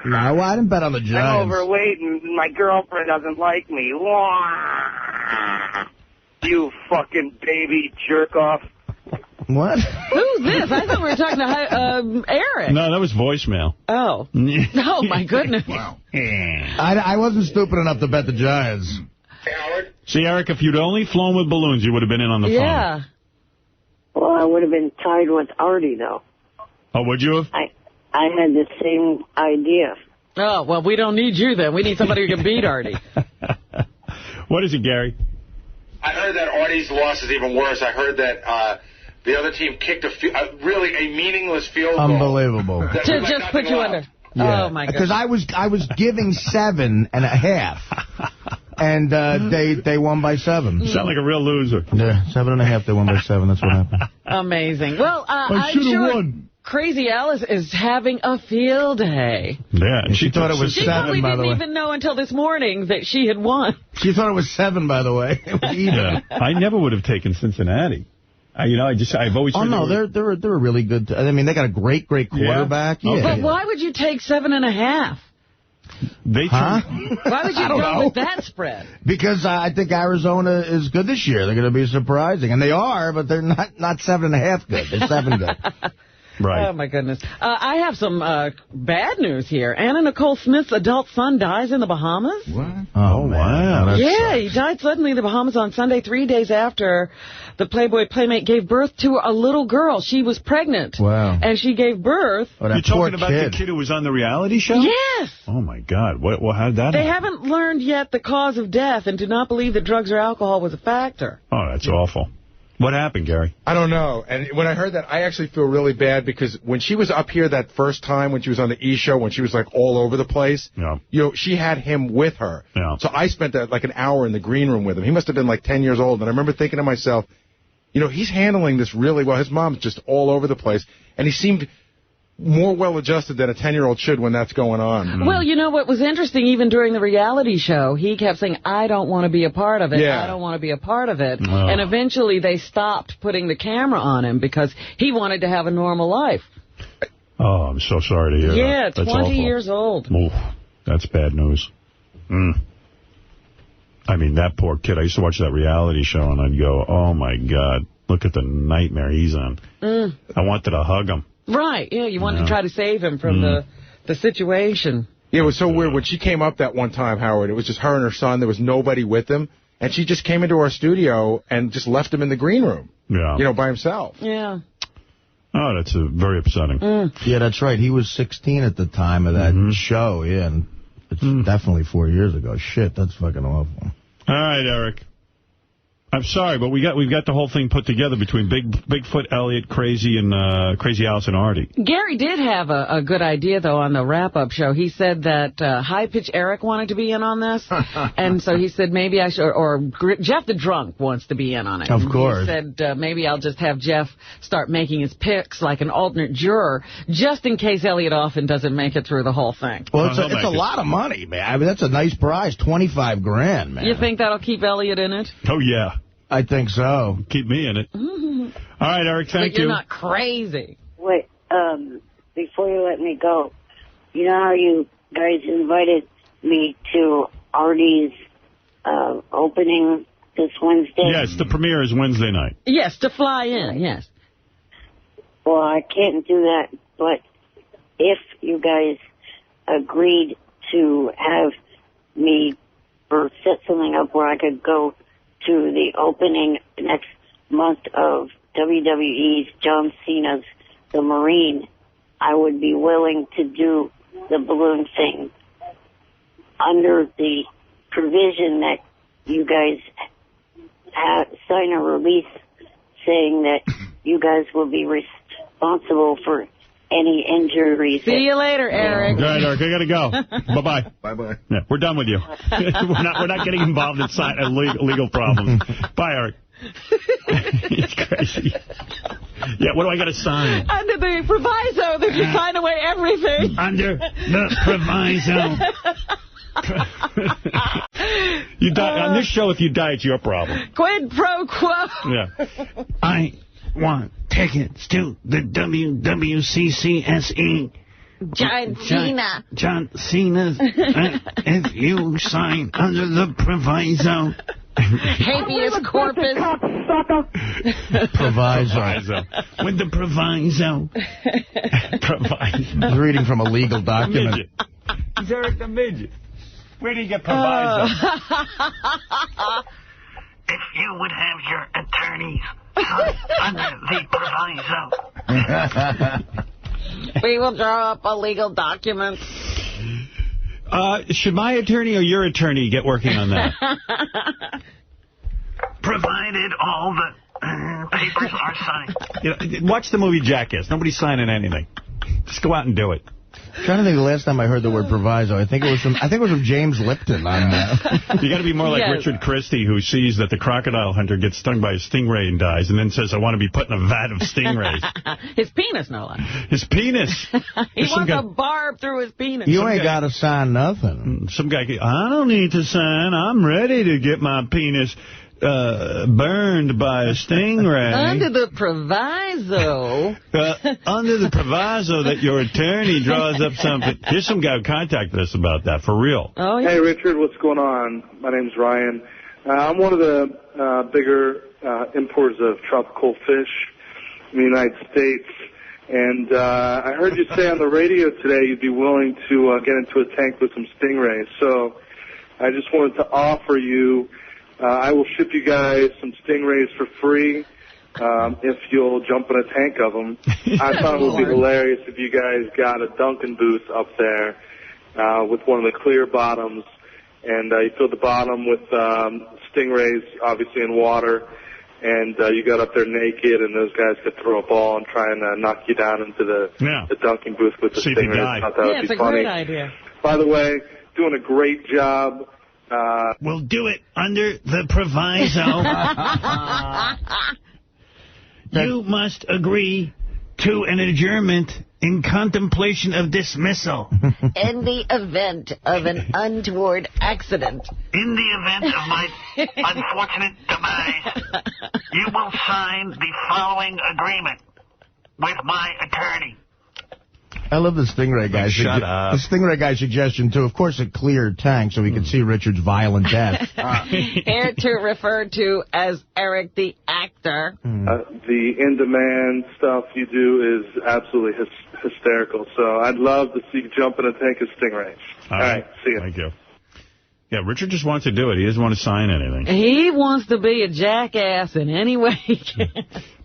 No, I didn't bet on the Giants. I'm overweight, and my girlfriend doesn't like me. You fucking baby jerk-off. What? Who's this? I thought we were talking to Eric. No, that was voicemail. Oh. Oh, my goodness. Wow. I wasn't stupid enough to bet the Giants. See, Eric, if you'd only flown with balloons, you would have been in on the phone. Yeah. Well, I would have been tied with Artie, though. Oh, would you have? I had the same idea. Oh, well, we don't need you then. We need somebody who can beat Artie. What is it, Gary? I heard that Artie's loss is even worse. I heard that the other team kicked really a meaningless field goal. Unbelievable. To just put you under. Yeah. Oh, my God. Because I was giving 7.5. And they won by 7. You sound like a real loser. Yeah, 7.5. They won by 7. That's what happened. Amazing. Well, I'm sure won. Crazy Alice is having a field day. Yeah, and she thought it was 7, by the way. She probably didn't even know until this morning that she had won. She thought it was 7, by the way. It was even. Yeah. I never would have taken Cincinnati. I've always. Oh no, they're a really good. I mean, they got a great quarterback. Yeah. But why would you take 7.5? Why would you go with that spread? Because I think Arizona is good this year. They're going to be surprising. And they are, but they're not 7.5 good. They're 7 good. Right. Oh, my goodness. I have some bad news here. Anna Nicole Smith's adult son dies in the Bahamas. What? Oh, wow. Yeah, he died suddenly in the Bahamas on Sunday, 3 days after the Playboy Playmate gave birth to a little girl. She was pregnant. Wow. And she gave birth. Oh, you're talking about the kid who was on the reality show? Yes. Oh, my God. How did that happen? They haven't learned yet the cause of death and do not believe that drugs or alcohol was a factor. Oh, that's awful. What happened, Gary? I don't know. And when I heard that, I actually feel really bad because when she was up here that first time when she was on the E! Show, when she was like all over the place, she had him with her. Yeah. So I spent like an hour in the green room with him. He must have been like 10 years old. And I remember thinking to myself, he's handling this really well. His mom's just all over the place. And he seemed more well-adjusted than a 10-year-old should when that's going on. Well, what was interesting, even during the reality show, he kept saying, I don't want to be a part of it. Yeah. I don't want to be a part of it. Oh. And eventually they stopped putting the camera on him because he wanted to have a normal life. Oh, I'm so sorry to hear that. Yeah, That's 20 awful. years old. Oof, that's bad news. I mean, that poor kid. I used to watch that reality show, and I'd go, oh, my God, look at the nightmare he's on. I wanted to hug him. Right, yeah, you wanted to try to save him from the situation. Yeah, it was so weird. When she came up that one time, Howard, it was just her and her son. There was nobody with them. And she just came into our studio and just left him in the green room, by himself. Yeah. Oh, that's very upsetting. Yeah, that's right. He was 16 at the time of that show, and it's definitely 4 years ago. Shit, that's fucking awful. All right, Eric. I'm sorry, but we've got the whole thing put together between Bigfoot, Elliot, Crazy, and Crazy Alice and Artie. Gary did have a good idea, though, on the wrap-up show. He said that High Pitch Eric wanted to be in on this, and so he said maybe I should, or Jeff the Drunk wants to be in on it. Of course. He said maybe I'll just have Jeff start making his picks like an alternate juror, just in case Elliot Offen doesn't make it through the whole thing. Well, it's a lot of money, man. I mean, that's a nice prize, $25,000, man. You think that'll keep Elliot in it? Oh, yeah. I think so. Keep me in it. All right, Eric, thank you. You're not crazy. Wait, before you let me go, you know how you guys invited me to Artie's opening this Wednesday? Yes, the premiere is Wednesday night. Yes, to fly in, yes. Well, I can't do that, but if you guys agreed to have me or set something up where I could go to the opening next month of WWE's John Cena's The Marine, I would be willing to do the balloon thing under the provision that you guys sign a release saying that you guys will be responsible for any injuries. See you later, Eric. All right, Eric, I got to go. Bye-bye. Bye-bye. Yeah, we're done with you. we're not getting involved in legal problems. Bye, Eric. It's crazy. Yeah, what do I got to sign? Under the proviso that you sign away everything. Under the proviso. You die on this show. If you die, it's your problem. Quid pro quo. Yeah. I want tickets to the WWCCSE. John Cena. John Cena's. If you sign under the proviso. Habeas corpus. Proviso. With the proviso. Proviso. He's reading from a legal document. He's Eric the Midget. Where do you get proviso? If you would have your attorneys under the proviso. We will draw up a legal document. Should my attorney or your attorney get working on that? Provided all the papers are signed. Watch the movie Jackass. Nobody's signing anything. Just go out and do it. I'm trying to think the last time I heard the word proviso. I think it was from James Lipton on that. You got to be more like Richard Christie, who sees that the crocodile hunter gets stung by a stingray and dies, and then says, I want to be put in a vat of stingrays. His penis, no less. His penis. He wants a barb through his penis. You ain't got to sign nothing. Some guy, I don't need to sign. I'm ready to get my penis burned by a stingray. Under the proviso. Under the proviso that your attorney draws up something. Here's some guy who contacted us about that, for real. Oh, yeah. Hey, Richard, what's going on? My name's Ryan. I'm one of the bigger importers of tropical fish in the United States. And I heard you say on the radio today you'd be willing to get into a tank with some stingrays. So I just wanted to offer you, I will ship you guys some stingrays for free if you'll jump in a tank of them. I thought it would be hilarious if you guys got a Dunkin' booth up there with one of the clear bottoms, and you fill the bottom with stingrays, obviously in water, and you got up there naked, and those guys could throw a ball and try and knock you down into the dunking booth with the Stingray. I thought that would it's be a funny. great idea. By the way, doing a great job. We'll do it under the proviso. You must agree to an adjournment in contemplation of dismissal. In the event of an untoward accident. In the event of my unfortunate demise, you will sign the following agreement with my attorney. I love the Stingray guy. Shut up. The Stingray guy suggestion, too. Of course, a clear tank so we could see Richard's violent death. Here to refer to as Eric the actor. The in-demand stuff you do is absolutely hysterical. So I'd love to see you jump in a tank of Stingrays. All right, see you. Thank you. Yeah, Richard just wants to do it. He doesn't want to sign anything. He wants to be a jackass in any way he can.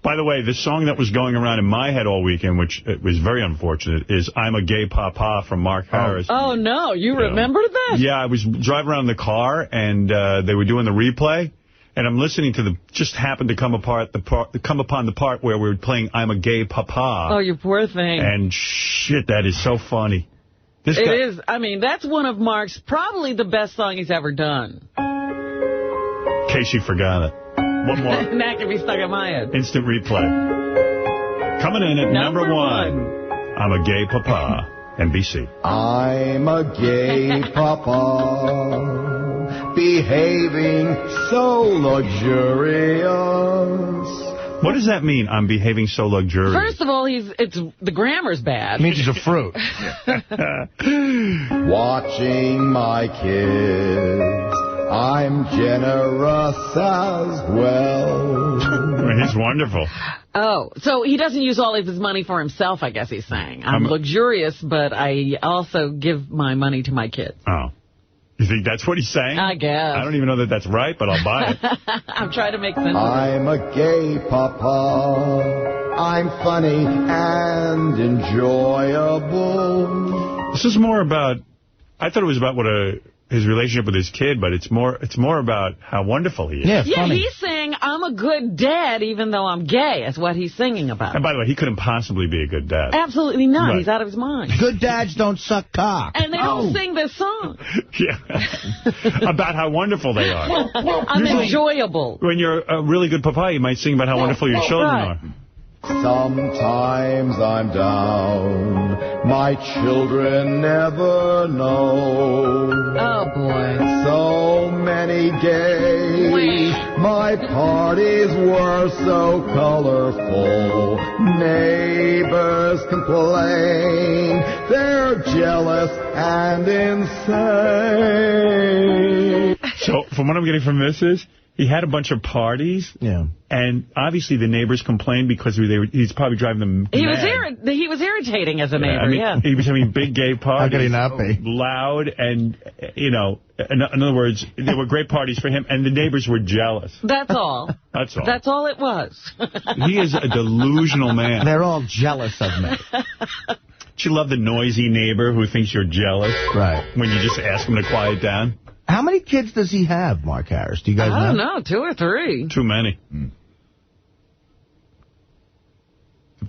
By the way, the song that was going around in my head all weekend, which was very unfortunate, is I'm a Gay Papa from Mark Harris. Oh, no. You remember that? Yeah, I was driving around in the car, and they were doing the replay, and I'm listening to just happened to come upon the part where we were playing I'm a Gay Papa. Oh, you poor thing. And shit, that is so funny. It is. I mean, that's one of Mark's, probably the best song he's ever done. In case you forgot it. One more. That can be stuck in my head. Instant replay. Coming in at number one. I'm a Gay Papa. NBC. I'm a gay papa, behaving so luxurious. What does that mean, I'm behaving so luxurious? First of all, the grammar's bad. It means he's a fruit. Watching my kids, I'm generous as well. He's wonderful. Oh, so he doesn't use all of his money for himself, I guess he's saying. I'm luxurious, but I also give my money to my kids. Oh. You think that's what he's saying? I guess. I don't even know that that's right, but I'll buy it. I'm trying to make sense of it. I'm a gay papa. I'm funny and enjoyable. This is more about, I thought it was about his relationship with his kid, but it's more about how wonderful he is. Yeah, he's saying, I'm a good dad even though I'm gay, is what he's singing about. And by the way, he couldn't possibly be a good dad. Absolutely not. Right. He's out of his mind. Good dads don't suck cock. And they don't sing this song. Yeah. About how wonderful they are. I'm enjoyable. When you're a really good papa, you might sing about how wonderful your children are. Sometimes I'm down, my children never know. Oh, boy. So many gay, my parties were so colorful. Neighbors complain, they're jealous and insane. So, from what I'm getting from this is, he had a bunch of parties, and obviously the neighbors complained because he's probably driving them mad. He was irritating as a neighbor, He was having big gay parties. How could he not be? Loud, and, in other words, they were great parties for him, and the neighbors were jealous. That's all. That's all. That's all it was. He is a delusional man. They're all jealous of me. Don't you love the noisy neighbor who thinks you're jealous? Right. When you just ask him to quiet down? How many kids does he have, Mark Harris? Do you guys know? I don't know, 2 or 3. Too many.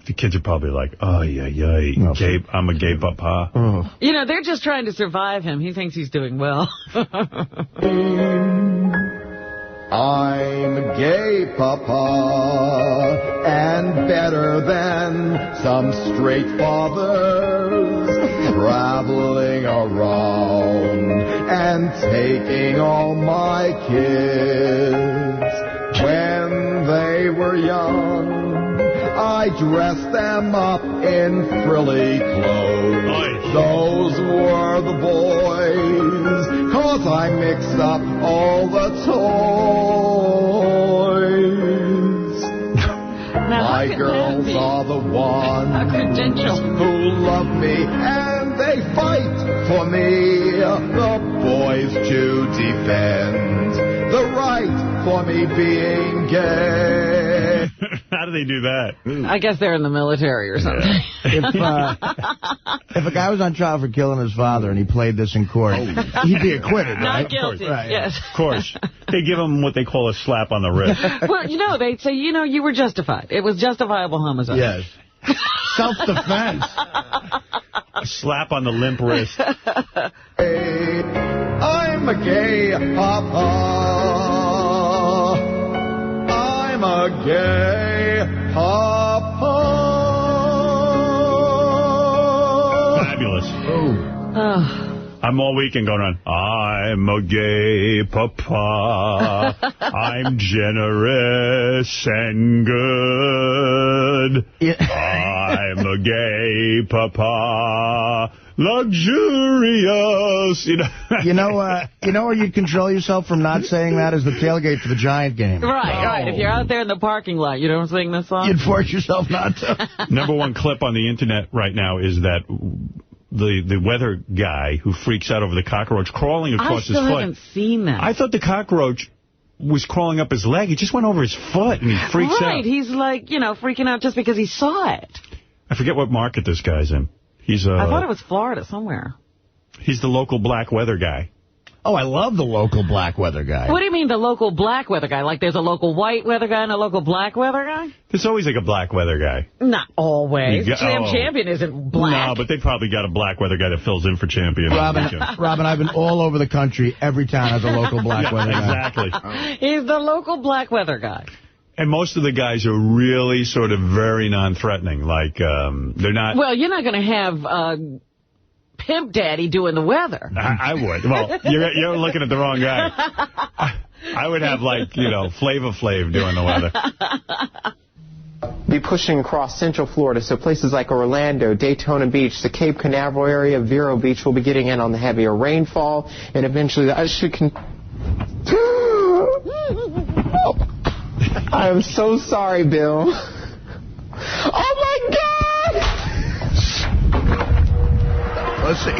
The kids are probably like, oh, yeah, gay, I'm a gay papa. Oh. They're just trying to survive him. He thinks he's doing well. I'm a gay papa, and better than some straight fathers, traveling around and taking all my kids. When they were young, I dressed them up in frilly clothes. Those were the boys, 'cause I mixed up all the toys. My girls are the ones who love me, and they fight for me. The boys to defend the right for me being gay. How do they do that? I guess they're in the military or something. Yeah. If a guy was on trial for killing his father and he played this in court, he'd be acquitted, right? Not guilty, yes. Of course. They give him what they call a slap on the wrist. Well, they'd say, you were justified. It was justifiable homicide. Yes. Self-defense. A slap on the limp wrist. I'm a gay papa. I'm a gay papa. Fabulous. Oh. I'm all weekend going on, I'm a gay papa. I'm generous and good. I'm a gay papa. Luxurious. You know where you control yourself from not saying that is the tailgate for the Giant game. Right. If you're out there in the parking lot, you don't sing this song? You'd force yourself not to. Number one clip on the internet right now is that the weather guy who freaks out over the cockroach crawling across his foot. I still haven't seen that. I thought the cockroach was crawling up his leg. He just went over his foot and he freaks out. Right. He's like, freaking out just because he saw it. I forget what market this guy's in. I thought it was Florida somewhere. He's the local black weather guy. Oh, I love the local black weather guy. What do you mean the local black weather guy? Like there's a local white weather guy and a local black weather guy? There's always like a black weather guy. Not always. Champion isn't black. No, but they probably got a black weather guy that fills in for Champion. Robin, I've been all over the country. Every town has a local black weather guy. Exactly. He's the local black weather guy. And most of the guys are really sort of very non-threatening. Like, they're not... Well, you're not going to have Pimp Daddy doing the weather. I would. Well, you're looking at the wrong guy. I would have, Flava Flav doing the weather. Be pushing across Central Florida, so places like Orlando, Daytona Beach, the Cape Canaveral area, Vero Beach will be getting in on the heavier rainfall, and eventually the ice should... I am so sorry, Bill. Oh, my God! Pussy.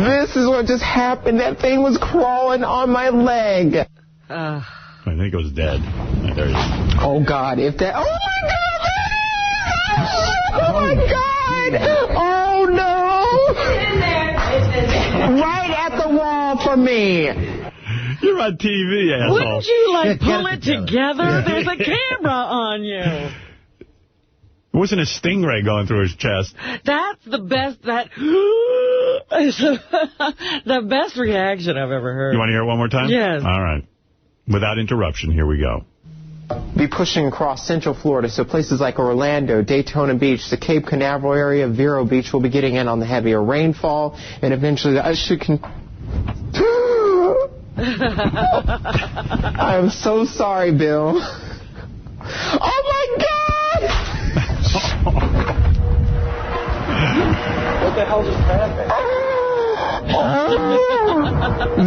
This is what just happened. That thing was crawling on my leg. I think it was dead. There he is. Oh, God. If that... Oh, my God! Oh, no! It's in there. Right at the wall for me. You're on TV, asshole. Wouldn't you, pull it together? There's a camera on you. It wasn't a stingray going through his chest. That's the best. That is the best reaction I've ever heard. You want to hear it one more time? Yes. All right. Without interruption, here we go. Be pushing across Central Florida, so places like Orlando, Daytona Beach, the Cape Canaveral area, Vero Beach will be getting in on the heavier rainfall, and eventually the ice should... I am so sorry, Bill. Oh, my God! What the hell just happened?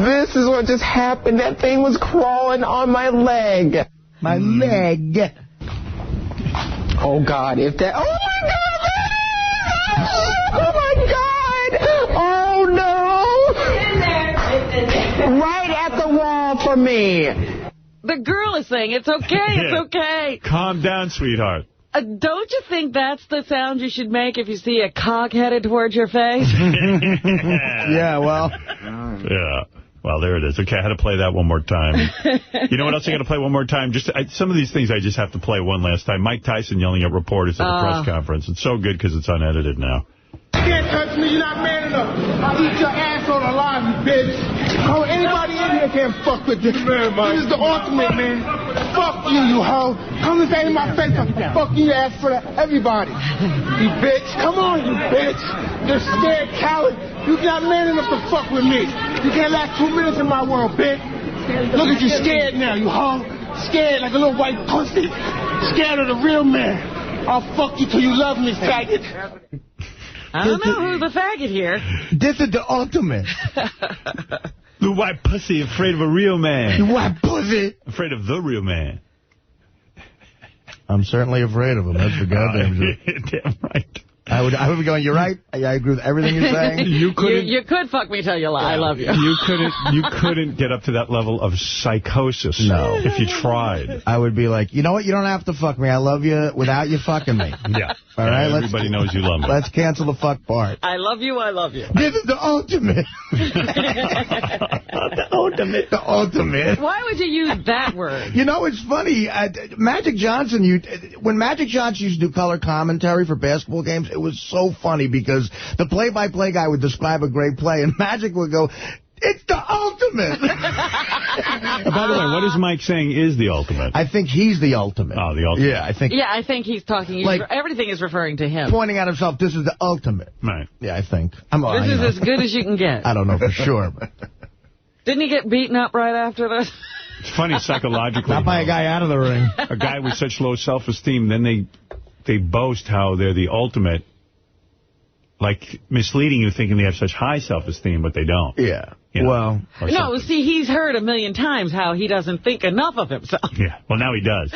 This is what just happened. That thing was crawling on my leg. My leg. Oh, God. If that... Oh, my God! Oh, my God! Oh, no! It's in there. Right at the wall for me. The girl is saying, it's okay, it's okay. Calm down, sweetheart. Don't you think that's the sound you should make if you see a cock headed towards your face? Yeah, well. Yeah. Well, there it is. Okay, I had to play that one more time. You know what else I got to play one more time? Some of these things I just have to play one last time. Mike Tyson yelling at reporters at the press conference. It's so good because it's unedited now. You can't touch me. You're not man enough. I'll eat your ass on the line, you bitch. Oh, anybody in here can't fuck with you. This is the ultimate, man. Fuck you, you hoe. Come and say in my face. Fuck you, ass for everybody. You bitch. Come on, you bitch. You're scared coward. You're not man enough to fuck with me. You can't last 2 minutes in my world, bitch. Look at you scared now, you hoe. Scared like a little white pussy. Scared of the real man. I'll fuck you till you love me, faggot. I don't know who's the faggot here. This is the ultimate. The white pussy afraid of a real man. The white pussy. Afraid of the real man. I'm certainly afraid of him. That's the goddamn truth. Damn right. I would be going, you're right. I agree with everything you're saying. You could fuck me till you lie. I love you. You couldn't get up to that level of psychosis if you tried. I would be like, you know what? You don't have to fuck me. I love you without you fucking me. Yeah. All right. Everybody knows you love me. Let's cancel the fuck part. I love you. I love you. This is the ultimate. The ultimate. Why would you use that word? You know, it's funny. Magic Johnson, when Magic Johnson used to do color commentary for basketball games, it was so funny because the play-by-play guy would describe a great play, and Magic would go, it's the ultimate. By the way, what is Mike saying is the ultimate? I think he's the ultimate. Oh, the ultimate. Yeah, I think he's talking. Like, everything is referring to him. Pointing at himself, this is the ultimate. Right. Yeah, I think. This is as good as you can get. I don't know for sure. But. Didn't he get beaten up right after this? It's funny psychologically. Not by a guy out of the ring. A guy with such low self-esteem, then they boast how they're the ultimate, like misleading you thinking they have such high self-esteem, but they don't. Yeah. You know, well. No, see, he's heard a million times how he doesn't think enough of himself. Yeah, well, now he does.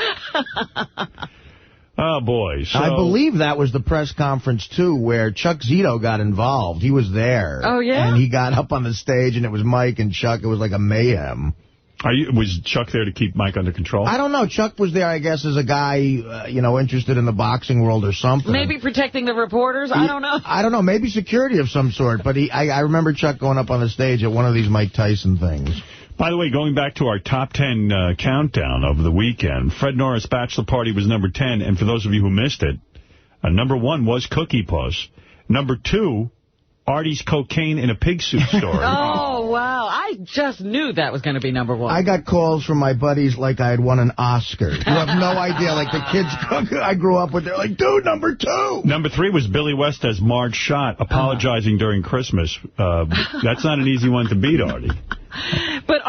Oh, boy. So, I believe that was the press conference, too, where Chuck Zito got involved. He was there. Oh, yeah? And he got up on the stage, and it was Mike and Chuck. It was like a mayhem. Was Chuck there to keep Mike under control? I don't know. Chuck was there, I guess, as a guy, interested in the boxing world or something. Maybe protecting the reporters? I don't know. I don't know. Maybe security of some sort. But I remember Chuck going up on the stage at one of these Mike Tyson things. By the way, going back to our top 10 countdown of the weekend, Fred Norris' bachelor party was number 10. And for those of you who missed it, number 1 was Cookie Puss. Number 2, Artie's cocaine in a pig suit story. Oh, wow. I just knew that was going to be number 1. I got calls from my buddies like I had won an Oscar. You have no idea. Like the kids I grew up with, they're like, dude, number 2. Number 3 was Billy West as Marge Schott apologizing during Christmas. That's not an easy one to beat, Artie. But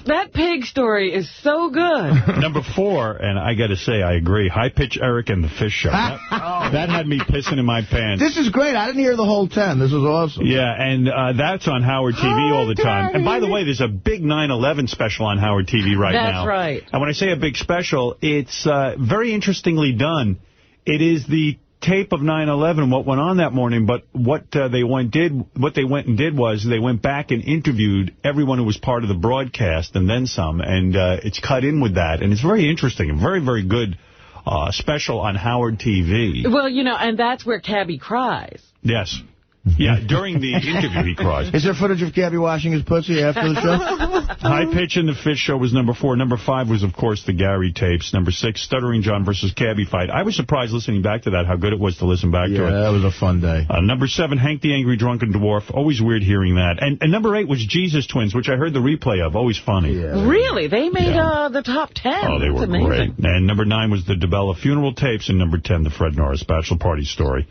that pig story is so good. Number 4, and I got to say, I agree, High Pitch Eric and the Fish Show. That had me pissing in my pants. This is great. I didn't hear the whole 10. This was awesome. Yeah, and that's on Howard TV all the time. And by the way, there's a big 9/11 special on Howard TV now. That's right. And when I say a big special, it's very interestingly done. It is the tape of 9/11, what went on that morning, but what they went and did was they went back and interviewed everyone who was part of the broadcast and then some, and it's cut in with that, and it's very interesting and very, very good special on Howard TV. Well, and that's where Cabby cries. Yes. Yeah, during the interview he cries. Is there footage of Cabby washing his pussy after the show? High Pitch and the Fish Show was number 4. Number 5 was, of course, the Gary tapes. Number 6, Stuttering John versus Cabby fight. I was surprised listening back to that, how good it was to listen back to it. Yeah, that was a fun day. Number 7, Hank the Angry Drunken Dwarf. Always weird hearing that. And number 8 was Jesus Twins, which I heard the replay of. Always funny. Yeah. Really? They made the top 10. Oh, they were great. And number 9 was the DeBella Funeral tapes. And number 10, the Fred Norris Bachelor Party story.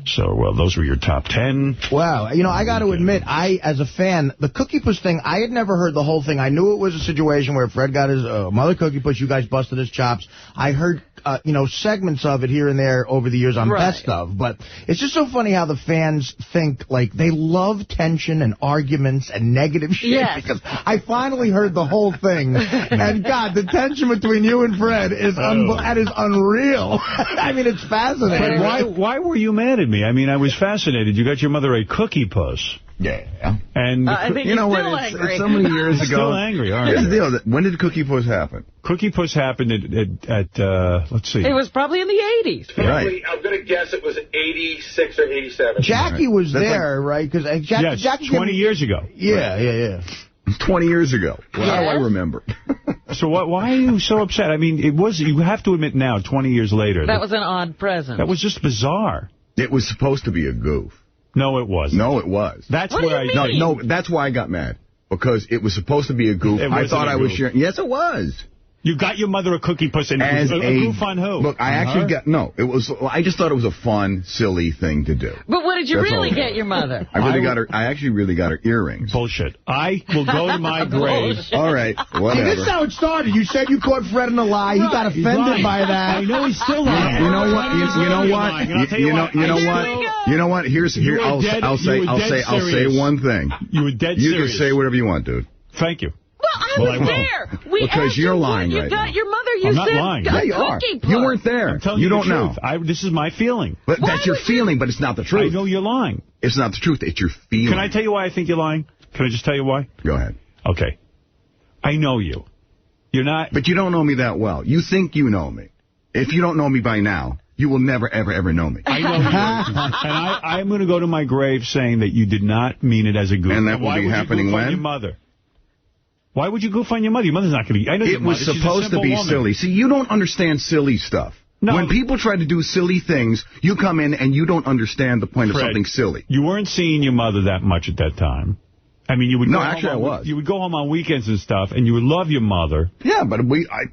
So, those were your top 10. Wow. I got to admit, as a fan, the Cookie Puss thing, I had never heard the whole thing. I knew it was a situation where Fred got his mother Cookie Puss, you guys busted his chops. I heard, segments of it here and there over the years on Best Of. But it's just so funny how the fans think, like, they love tension and arguments and negative shit. Yes. Because I finally heard the whole thing. And, God, the tension between you and Fred is unreal. I mean, it's fascinating. Fred, why were you mad at me? I mean, I was fascinated. You got your mother a Cookie Puss. Yeah. And I think you know what? Angry. It's so many years ago. Still angry, aren't Here's you? the deal. When did Cookie Puss happen? Cookie Puss happened at let's see. It was probably in the 80s. Right. I'm going to guess it was 86 or 87. Jackie was there, right? Because yes, Jackie 20 years ago. Yeah. 20 years ago. Well, how do I remember? So why are you so upset? I mean, you have to admit now, 20 years later. That was an odd present. That was just bizarre. It was supposed to be a goof. No, it wasn't. No, it was. That's what where do you mean? No, that's why I got mad. Because it was supposed to be a goof. I thought I was sharing. Yes, it was. You got your mother a Cookie Puss, and it was a goof on who? Look, I actually got... No, it was... I just thought it was a fun, silly thing to do. But what did you really get your mother? I actually really got her earrings. Bullshit. I will go to my grave. All right, whatever. See, this is how it started. You said you caught Fred in a lie. He got offended by that. I know he's still lying. You know what? You know what? I'll say one thing. You were dead serious. You can say whatever you want, dude. Thank you. Well, I I was there. We because you're lying you right got now. your mother. You I'm not said lying. Yeah, you are. You weren't there. I'm telling you the don't know. truth. This is my feeling. But that's your feeling, but it's not the truth. I know you're lying. It's not the truth. It's your feeling. Can I tell you why I think you're lying? Can I just tell you why? Go ahead. Okay. I know you. You're not... But you don't know me that well. You think you know me. If you don't know me by now, you will never, ever, ever know me. I know you. And I'm going to go to my grave saying that you did not mean it as a goof. And that will be happening when? Your mother. Why would you goof on your mother? Your mother's not going to... It was supposed to be silly. See, you don't understand silly stuff. No. When people try to do silly things, you come in and you don't understand the point of something silly. You weren't seeing your mother that much at that time. I mean, you would no, actually, I was. You would go home on weekends and stuff, and you would love your mother. Yeah, but I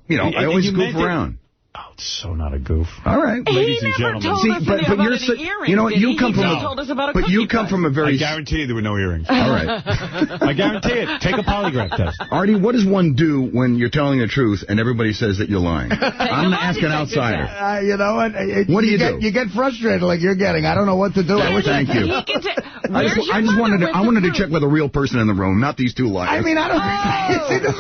always goof around. Oh, it's so not a goof. All right, ladies and gentlemen. See, but you're earrings, you know what? You come from but you come from a very. I guarantee you there were no earrings. All right, I guarantee it. Take a polygraph test. Artie, what does one do when you're telling the truth and everybody says that you're lying? I'm going to ask an outsider. You know what? What do you do? You get frustrated like you're getting. I don't know what to do. Thank you. I just wanted to check with a real person in the room, not these two liars. I mean, I don't. See, this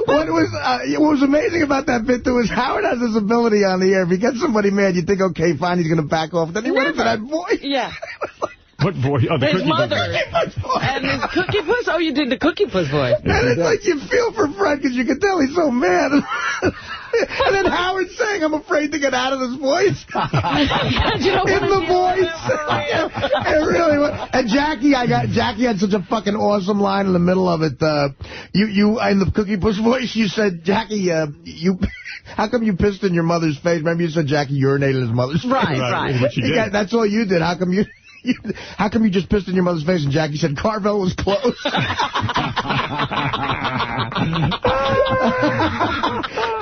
what was amazing about that bit though is Howard has this ability on the air. If he gets somebody mad, you think, okay, fine, he's going to back off. Then he went into that voice. Yeah. What voice? Oh, the his Cookie mother. Puss. And his Cookie Puss? Oh, you did the Cookie Puss voice. And it's like you feel for Fred because you can tell he's so mad. And then Howard's saying, I'm afraid to get out of this voice. In the voice. It really was. And Jackie had such a fucking awesome line in the middle of it. You in the Cookie Puss voice, you said, Jackie, how come you pissed in your mother's face? Remember you said Jackie urinated in his mother's face? Right. What you did. That's all you did. How come you just pissed in your mother's face? And Jackie said, Carvel was close.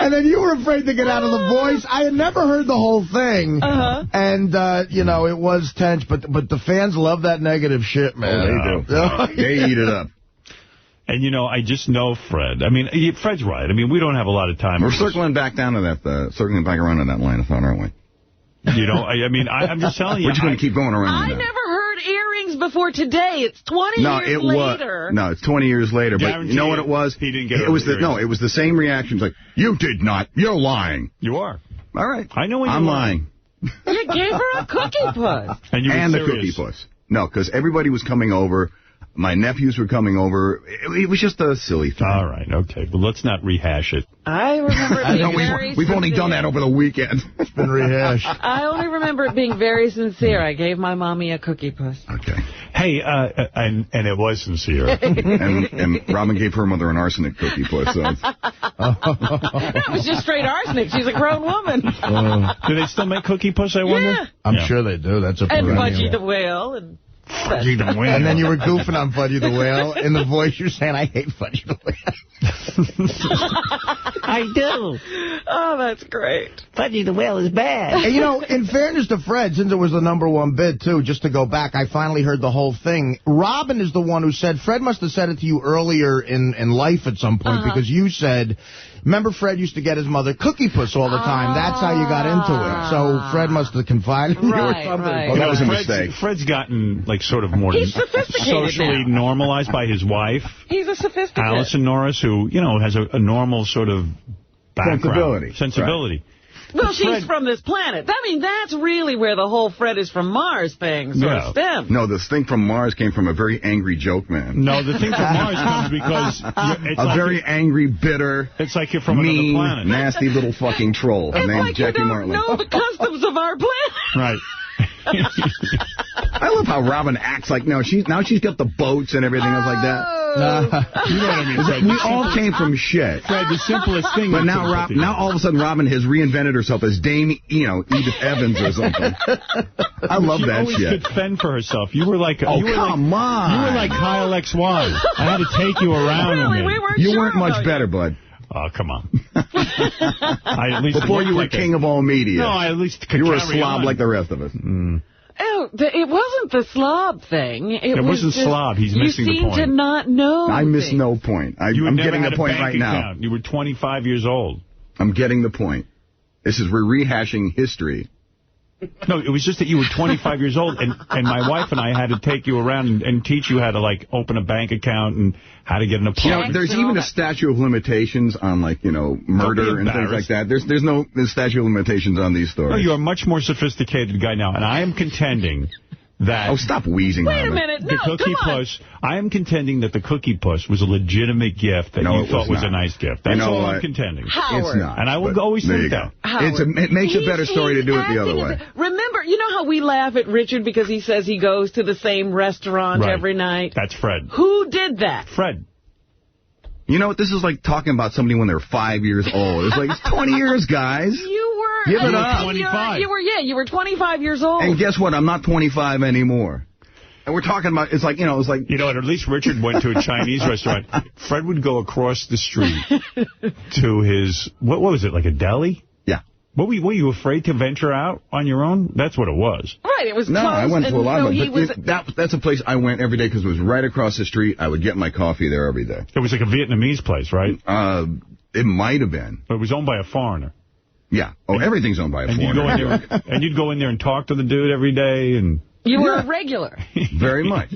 And then you were afraid to get out of the voice. I had never heard the whole thing. And, it was tense. But the fans love that negative shit, man. Oh, they do. They eat it up. And, I just know Fred. I mean, Fred's right. I mean, we don't have a lot of time. We're circling back down to that, circling back around to that line of thought, aren't we? I'm just telling you. We're just going to keep going around. I never heard earrings before today. It's 20 years later. No, it's 20 years later. But you know what it was? He didn't get it. It was the same reaction. It's like, you did not. You're lying. You are. All right. I know when you're lying. You gave her a Cookie Puss. And the Cookie Puss. No, because everybody was coming over. My nephews were coming over. It was just a silly thing. All right, okay. Well, let's not rehash it. I remember it being very We've only done that over the weekend. It's been rehashed. I only remember it being very sincere. I gave my mommy a Cookie Puss. Okay. Hey, and it was sincere. and Robin gave her mother an arsenic Cookie Puss. So It was just straight arsenic. She's a grown woman. Do they still make Cookie Puss, I wonder? Yeah. I'm sure they do. That's a perennial. And Fudgy the Whale. And Fudgy the Whale. And then you were goofing on Fudgy the Whale. In the voice, you're saying, I hate Fudgy the Whale. I do. Oh, that's great. Fudgy the Whale is bad. And, in fairness to Fred, since it was the #1 bid, too, just to go back, I finally heard the whole thing. Robin is the one who said, Fred must have said it to you earlier in life at some point, because you said, remember Fred used to get his mother Cookie Puss all the time. That's how you got into it. So Fred must have confided in you or something. Right. Well, that was a mistake. Fred's gotten, sort of more socially normalized by his wife. He's a sophisticated. Allison Norris, who, has a normal sort of background. Sensibility. Right. Well, she's from this planet. I mean, that's really where the whole Fred is from Mars thing sort of stems. No, this thing from Mars came from a very angry joke man. No, the thing from Mars comes because it's very angry, bitter, it's like you're from mean, another planet. nasty little fucking troll named like Jackie you don't Martling. know the customs of our planet. Right. I love how Robin acts like she's got the boats and everything else like that. You know what I mean, Fred? We all came from shit. Fred, the simplest thing. But now all of a sudden Robin has reinvented herself as Dame, Edith Evans or something. I love that shit. She always could fend for herself. You were like, come on. You were like Kyle XY. I had to take you around with me. You weren't much better, bud. Oh, come on. I at least before you were king of all media. No, I at least could you were a slob like the rest of us. Oh, it wasn't the slob thing. It wasn't slob. He's missing the point. You seem to not know. I miss no point. I'm getting the point right now. You were 25 years old. I'm getting the point. We're rehashing history. No, it was just that you were 25 years old, and my wife and I had to take you around and teach you how to, like, open a bank account and how to get an apartment. You know, there's even a statute of limitations on, like, you know, murder and things like that. There's no statute of limitations on these stories. No, you're a much more sophisticated guy now, and I am contending that... Oh, stop wheezing. Wait a minute. The Cookie Puss, I am contending that the Cookie Puss was a legitimate gift that you thought was a nice gift. That's all I'm contending. Howard. It's not. And I will always think that. It makes a better story to do it the other way. Remember, you know how we laugh at Richard because he says he goes to the same restaurant every night? That's Fred. Who did that? Fred. You know what? This is like talking about somebody when they're 5 years old. It's like, it's 20 years, guys. You were... Give it up. 25. You were 25 years old. And guess what? I'm not 25 anymore. And we're talking about, it's like, you know, it's like... You know what, at least Richard went to a Chinese restaurant. Fred would go across the street to his, what was it, like a deli? Yeah. Were you afraid to venture out on your own? That's what it was. Right, it was No, close, I went to a lot of them. But that's a place I went every day because it was right across the street. I would get my coffee there every day. It was like a Vietnamese place, right? It might have been. But it was owned by a foreigner. Yeah. Oh, everything's owned by a foreigner. And you'd go in there and talk to the dude every day. And you were a regular. Very much.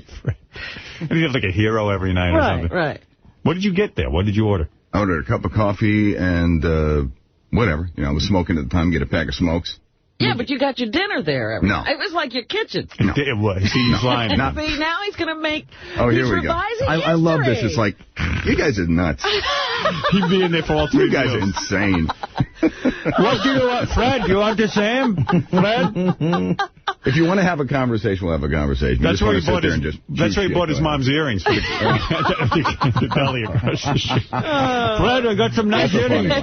And you'd have like a hero every night or something. Right. What did you get there? What did you order? I ordered a cup of coffee and whatever. You know, I was smoking at the time, get a pack of smokes. Yeah, but you got your dinner there. No. It was like your kitchen. No. It was. He's lying. See, now he's going to make... Oh, here we go. I love this. It's like, you guys are nuts. He'd be in there for all 3 You guys meals. are insane. What do you want, Fred? You want the same? Fred? If you want to have a conversation, we'll have a conversation. That's where he bought his mom's earrings for the deli across the street. Fred, I got some nice earrings.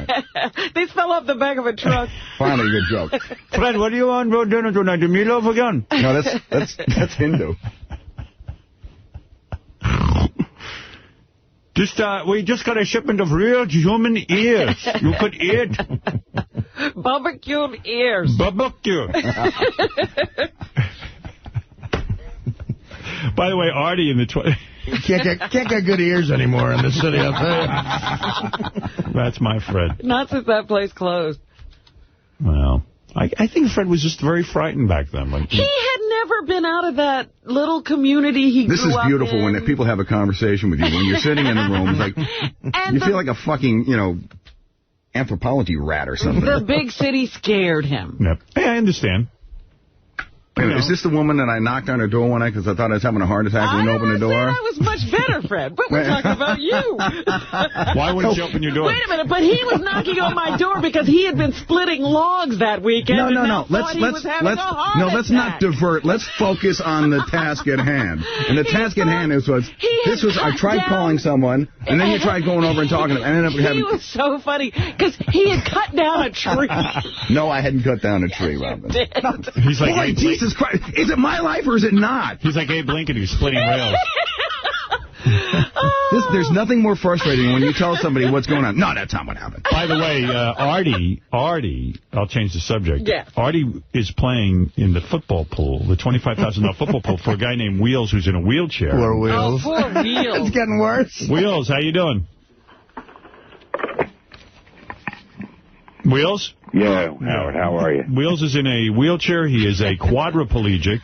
They fell off the back of a truck. Finally, good joke. Fred, what do you want for dinner tonight? The meatloaf again? No, that's Hindu. We just got a shipment of real human ears. You could eat. Barbecued ears. Barbecue. By the way, Artie in the... Can't get good ears anymore in the city, I'll tell you. That's my Fred. Not since that place closed. Well, I think Fred was just very frightened back then. He had never been out of that little community he grew up in. This is beautiful when people have a conversation with you. When you're sitting in the room, it's like, you feel like a fucking, you know, anthropology rat or something. The big city scared him. Yep. Hey, I understand. Is this the woman that I knocked on her door one night because I thought I was having a heart attack when you opened the door? I was much better, Fred, but we're talking about you. Why wouldn't you open your door? Wait a minute, but he was knocking on my door because he had been splitting logs that weekend. No. Let's not divert. Let's focus on the task at hand. And the task at hand I tried calling someone, and then you tried going over and talking to him. He was so funny because he had cut down a tree. No, I hadn't cut down a tree, Robin. He's like, boy, Jesus Christ. Is it my life or is it not? He's like Abe Lincoln who's splitting rails. There's nothing more frustrating when you tell somebody what's going on. No, that's not what happened. By the way, Artie, I'll change the subject. Yeah. Artie is playing in the football pool, the $25,000 football pool, for a guy named Wheels who's in a wheelchair. Poor Wheels. Oh, poor Wheels. It's getting worse. Wheels, how you doing? Wheels? Yeah, Howard, how are you? Wheels is in a wheelchair. He is a quadriplegic.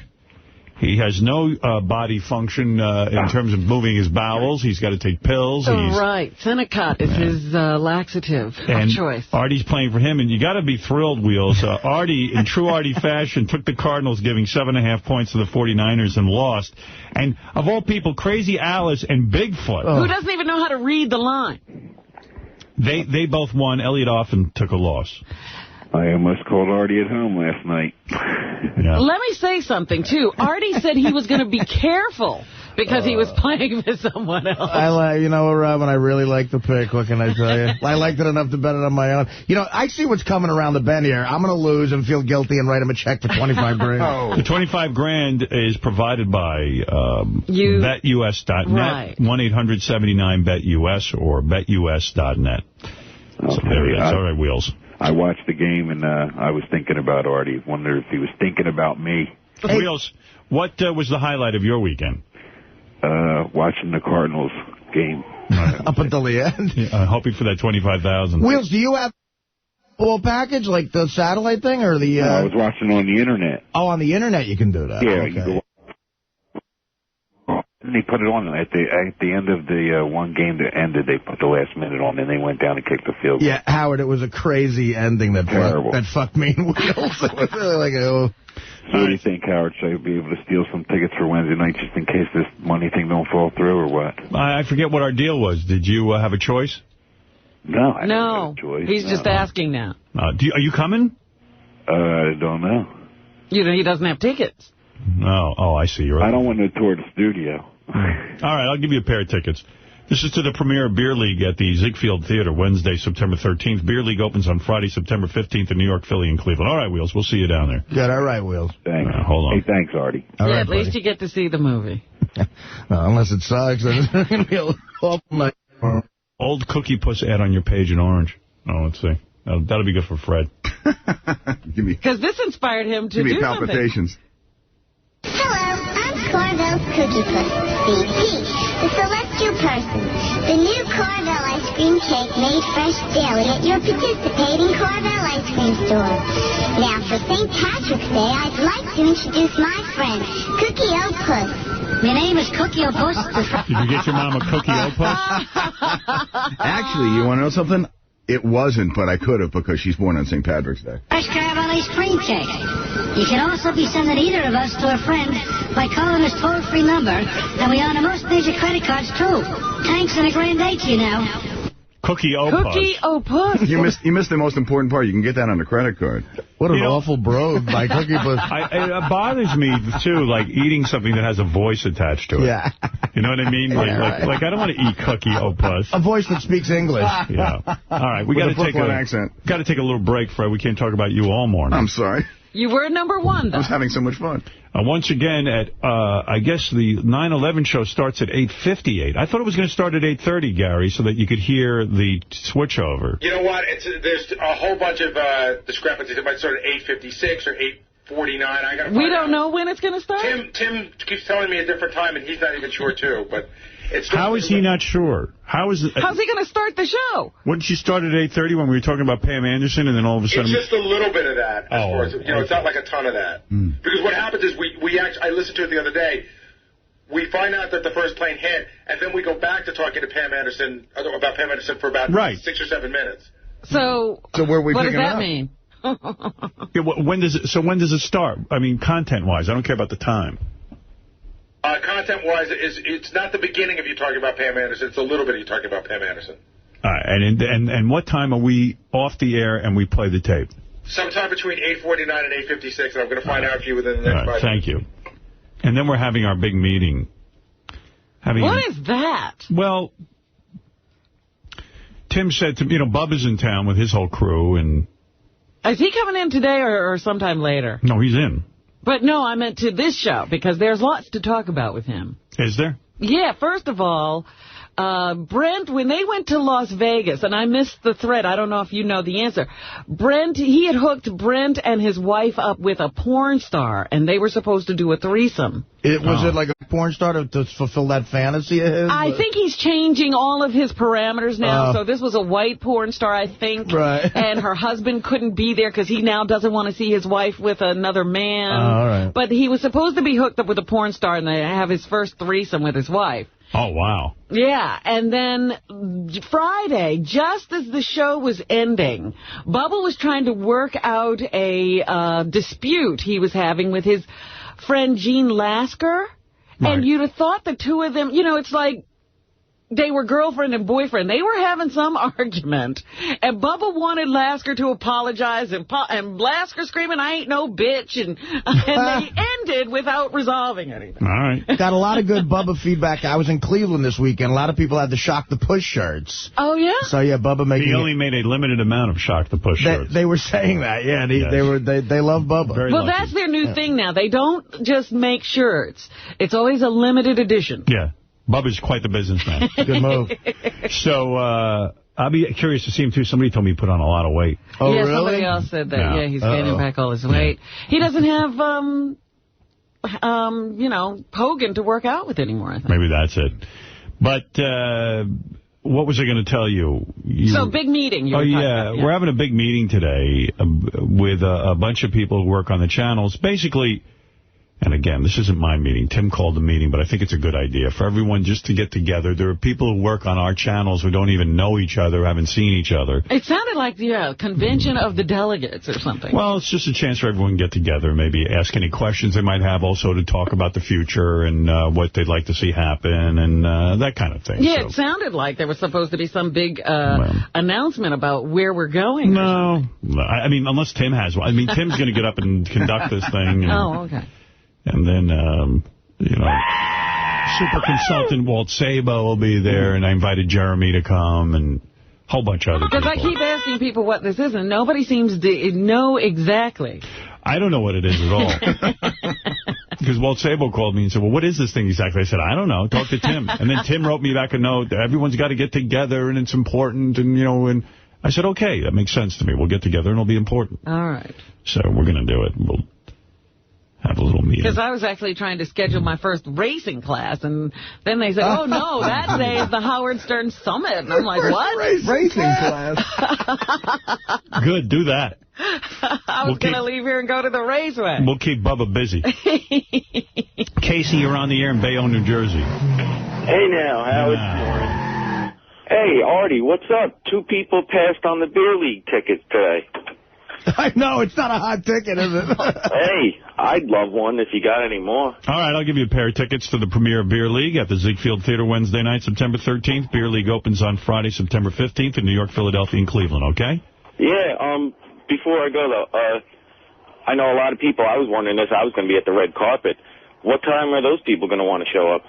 He has no body function in terms of moving his bowels. He's got to take pills. Right. Senecot is his laxative of choice. Artie's playing for him, and you got to be thrilled, Wheels. Artie, in true Artie fashion, took the Cardinals, giving 7.5 points to the 49ers, and lost. And of all people, Crazy Alice and Bigfoot. Who doesn't even know how to read the line. They both won. Elliot Offen took a loss. I almost called Artie at home last night. Yeah. Let me say something, too. Artie said he was going to be careful because he was playing with someone else. You know what, Robin, I really like the pick. What can I tell you? I liked it enough to bet it on my own. You know, I see what's coming around the bend here. I'm going to lose and feel guilty and write him a check for $25 grand. The $25 grand is provided by BetUS.net, right. 1-800-79-BET-US or BetUS.net. Okay. So there it is. All right, Wheels. I watched the game, and I was thinking about Artie. Wondered if he was thinking about me. Hey. Wheels, what was the highlight of your weekend? Watching the Cardinals game. Up until the end? Yeah, hoping for that $25,000. Wheels, do you have... Well, package, like the satellite thing, or the... No, I was watching on the Internet. Oh, on the Internet you can do that. Yeah, okay. you go. And they put it on at the end of the one game that ended. They put the last minute on, and they went down and kicked the field goal. Yeah, Howard, it was a crazy ending that fucked me in wheels. It was really like, oh. So what do you think, Howard? Should I be able to steal some tickets for Wednesday night just in case this money thing don't fall through, or what? I forget what our deal was. Did you have a choice? No, I don't have a choice. He's just asking now. Are you coming? I don't know. He doesn't have tickets. No. Oh, I see. You're right. I don't want to tour the studio. All right, I'll give you a pair of tickets. This is to the premiere of Beer League at the Ziegfeld Theater, Wednesday, September 13th. Beer League opens on Friday, September 15th in New York, Philly, and Cleveland. All right, Wheels, we'll see you down there. Good, all right, Wheels. Thanks. Hold on. Hey, thanks, Artie. All right, at least you get to see the movie. No, unless it sucks, then it's going to be a awful night. Old Cookie Puss ad on your page in orange. Oh, let's see. That'll be good for Fred. Because this inspired him to give me do palpitations. Hello, I'm Carvel's Cookie Puss, CP, the celestial person. The new Carvel ice cream cake made fresh daily at your participating Carvel ice cream store. Now, for St. Patrick's Day, I'd like to introduce my friend, Cookie O Puss. My name is Cookie O Puss. Did you get your mom a Cookie O Puss? Actually, you want to know something? It wasn't, but I could have because she's born on St. Patrick's Day. Fresh Carvel ice cream cake. You can also be sending either of us to a friend by calling this toll-free number, and we honor most major credit cards, too. Thanks and a grand day to you now. Cookie O Puss. Cookie O Puss. You missed the most important part. You can get that on a credit card. What an awful brogue by Cookie Puss. It bothers me, too, like eating something that has a voice attached to it. Yeah. You know what I mean? Like I don't want to eat Cookie O Puss. A voice that speaks English. Yeah. All right, we got to take a little break, Fred. We can't talk about you all morning. I'm sorry. You were number one, though. I was having so much fun. Once again, I guess the 9/11 show starts at 8:58. I thought it was going to start at 8:30, Gary, so that you could hear the switchover. You know what? There's a whole bunch of discrepancies. It might start at 8:56 or 8:49. We don't know when it's going to start? Tim keeps telling me a different time, and he's not even sure, too. But how is he not sure? How's he going to start the show? Wouldn't she start at 8:30 when we were talking about Pam Anderson, and then all of a sudden... It's just a little bit of that. It's not like a ton of that. Because what happens is I listened to it the other day. We find out that the first plane hit, and then we go back to talking to Pam Anderson about Pam Anderson for about 6 or 7 minutes. So where we what does picking that up? mean? When does it start? I mean, content-wise. I don't care about the time. Content-wise, it's not the beginning of you talking about Pam Anderson. It's a little bit of you talking about Pam Anderson. All right, and what time are we off the air and we play the tape? Sometime between 8:49 and 8:56, and I'm going to find out for you within the next 5 minutes. Thank you. And then we're having our big meeting. What is that? Well, Tim said to me, Bubba's in town with his whole crew, and... Is he coming in today or sometime later? No, he's in. But no, I meant to this show, because there's lots to talk about with him. Is there? Yeah, first of all, Brent, when they went to Las Vegas, and I missed the thread, I don't know if you know the answer, he had hooked Brent and his wife up with a porn star, and they were supposed to do a threesome. Was it like a porn star to fulfill that fantasy of his? I think he's changing all of his parameters now. So this was a white porn star, I think. Right. And her husband couldn't be there because he now doesn't want to see his wife with another man. All right. But he was supposed to be hooked up with a porn star and they have his first threesome with his wife. Oh, wow. Yeah, and then Friday, just as the show was ending, Bubba was trying to work out a dispute he was having with his friend Gene Lasker. Right. And you'd have thought the two of them, it's like they were girlfriend and boyfriend. They were having some argument. And Bubba wanted Lasker to apologize, and Lasker screaming, I ain't no bitch. And they ended without resolving anything. All right. Got a lot of good Bubba feedback. I was in Cleveland this weekend. A lot of people had the Shock the Push shirts. Oh, yeah? So, yeah, Bubba making... He only made a limited amount of Shock the Push shirts. They were saying that, yeah. They love Bubba. Very well, lucky. That's their new thing now. They don't just make shirts. It's always a limited edition. Yeah. Bubba's quite the businessman. Good move. So, I'll be curious to see him, too. Somebody told me he put on a lot of weight. Oh, yeah, really? Somebody else said that. Yeah, he's gaining back all his weight. He doesn't have, Hogan to work out with anymore, I think. Maybe that's it. But what was I going to tell you? So, big meeting. Yeah. We're having a big meeting today with a bunch of people who work on the channels. Basically, and again, this isn't my meeting. Tim called the meeting, but I think it's a good idea for everyone just to get together. There are people who work on our channels who don't even know each other, haven't seen each other. It sounded like the convention of the delegates or something. Well, it's just a chance for everyone to get together, maybe ask any questions they might have, also to talk about the future and what they'd like to see happen and that kind of thing. Yeah, so. It sounded like there was supposed to be some big announcement about where we're going. No. I mean, unless Tim has one. I mean, Tim's going to get up and conduct this thing. And, okay. And then, super consultant Walt Sabo will be there, and I invited Jeremy to come, and a whole bunch of other people. Because I keep asking people what this is, and nobody seems to know exactly. I don't know what it is at all. Because Walt Sabo called me and said, well, what is this thing exactly? I said, I don't know. Talk to Tim. And then Tim wrote me back a note. Everyone's got to get together, and it's important, and, and I said, okay, that makes sense to me. We'll get together, and it'll be important. All right. So we're going to do it. We'll have a little meeting. Because I was actually trying to schedule my first racing class, and then they said, oh, no, that day is the Howard Stern Summit. And I'm like, what? Racing class. Good, do that. I was going to leave here and go to the raceway. We'll keep Bubba busy. Casey, you're on the air in Bayonne, New Jersey. Hey now, Howard. Hey, Artie, what's up? 2 people passed on the beer league tickets today. I know, it's not a hot ticket, is it? Hey, I'd love one if you got any more. All right, I'll give you a pair of tickets to the premiere of Beer League at the Ziegfeld Theater Wednesday night, September 13th. Beer League opens on Friday, September 15th in New York, Philadelphia, and Cleveland, okay? Yeah, before I go, though, I know a lot of people, I was wondering if I was going to be at the red carpet. What time are those people going to want to show up?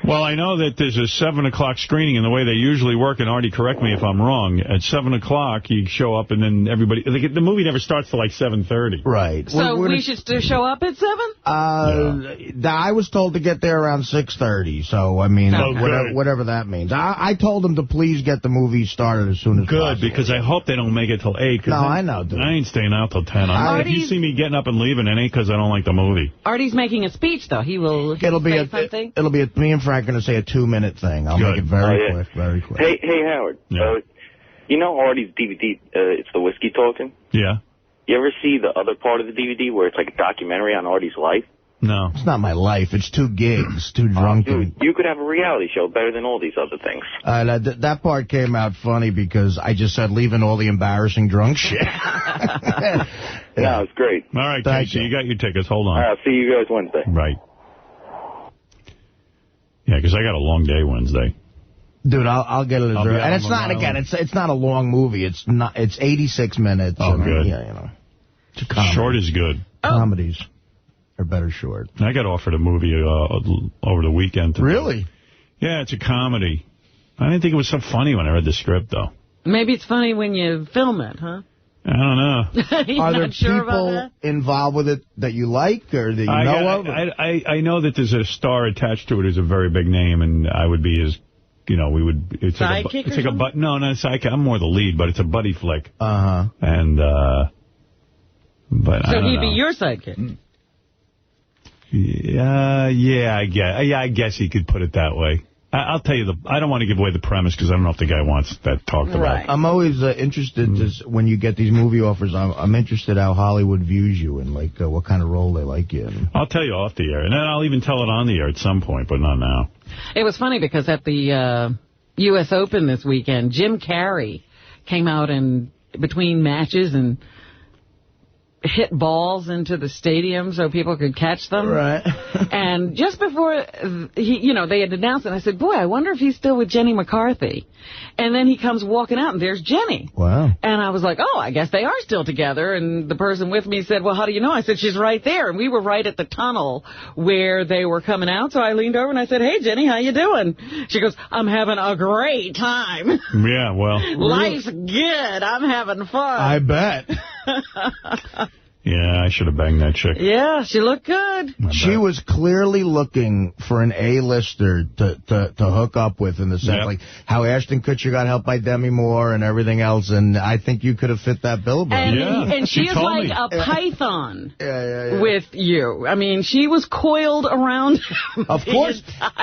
Well, I know that there's a 7 o'clock screening, and the way they usually work, and Artie, correct me if I'm wrong, at 7 o'clock you show up, and then everybody... The movie never starts till like 7:30. Right. So we should still show up at 7? I was told to get there around 6:30, so, I mean, whatever that means. I told them to please get the movie started as soon as possible. Good, because I hope they don't make it till 8. No, I know, dude. I ain't staying out till 10. If you see me getting up and leaving, it ain't because I don't like the movie. Artie's making a speech, though. He will say something. It'll be me and Frank going to say a 2-minute thing. I'll make it very quick, very quick. Hey, Howard. Yeah. You know Artie's DVD, it's the whiskey talking? Yeah. You ever see the other part of the DVD where it's like a documentary on Artie's life? No. It's not my life. It's 2 gigs, 2 drunk. Dude, you could have a reality show better than all these other things. That part came out funny because I just said leaving all the embarrassing drunk shit. No, it's great. All right, Casey, you got your tickets. Hold on. All right, I'll see you guys Wednesday. Right. Yeah, because I got a long day Wednesday. Dude, I'll get it. And it's not, again, it's not a long movie. It's 86 minutes. Oh, good. Yeah, It's a comedy. Short is good. Comedies are better short. I got offered a movie over the weekend. Really? Yeah, it's a comedy. I didn't think it was so funny when I read the script, though. Maybe it's funny when you film it, huh? I don't know. Are there people involved with it that you like or that you know of? I know that there's a star attached to it who's a very big name, and I would be his, we would... It's sidekick like a no, not a sidekick. I'm more the lead, but it's a buddy flick. Uh-huh. And, but so he'd be your sidekick? Yeah, I guess you could put it that way. I'll tell you, I don't want to give away the premise because I don't know if the guy wants that talked about. I'm always interested when you get these movie offers. I'm interested how Hollywood views you and like what kind of role they like you in. I'll tell you off the air, and then I'll even tell it on the air at some point, but not now. It was funny because at the U.S. Open this weekend, Jim Carrey came out in between matches and hit balls into the stadium so people could catch them. Right. And just before they had announced it, I said, boy, I wonder if he's still with Jenny McCarthy. And then he comes walking out, and there's Jenny. Wow. And I was like, oh, I guess they are still together. And the person with me said, well, how do you know? I said, she's right there. And we were right at the tunnel where they were coming out. So I leaned over and I said, hey, Jenny, how you doing? She goes, I'm having a great time. Yeah, well. Life's good. I'm having fun. I bet. Yeah, I should have banged that chick. Yeah, she looked good. She was clearly looking for an A-lister to hook up with in the sense, like how Ashton Kutcher got helped by Demi Moore and everything else, and I think you could have fit that bill. And she is like a python with you. I mean, she was coiled around him. Of course.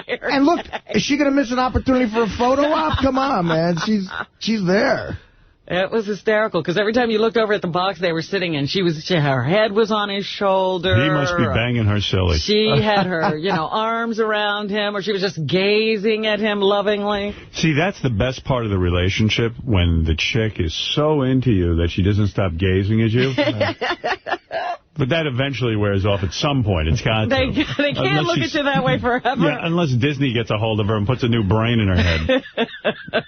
And look, is she going to miss an opportunity for a photo op? Come on, man. She's there. It was hysterical, because every time you looked over at the box they were sitting in, her head was on his shoulder. He must be banging her silly. She had her, arms around him, or she was just gazing at him lovingly. See, that's the best part of the relationship, when the chick is so into you that she doesn't stop gazing at you. But that eventually wears off at some point. It's got to. They can't look at you that way forever. Yeah, unless Disney gets a hold of her and puts a new brain in her head.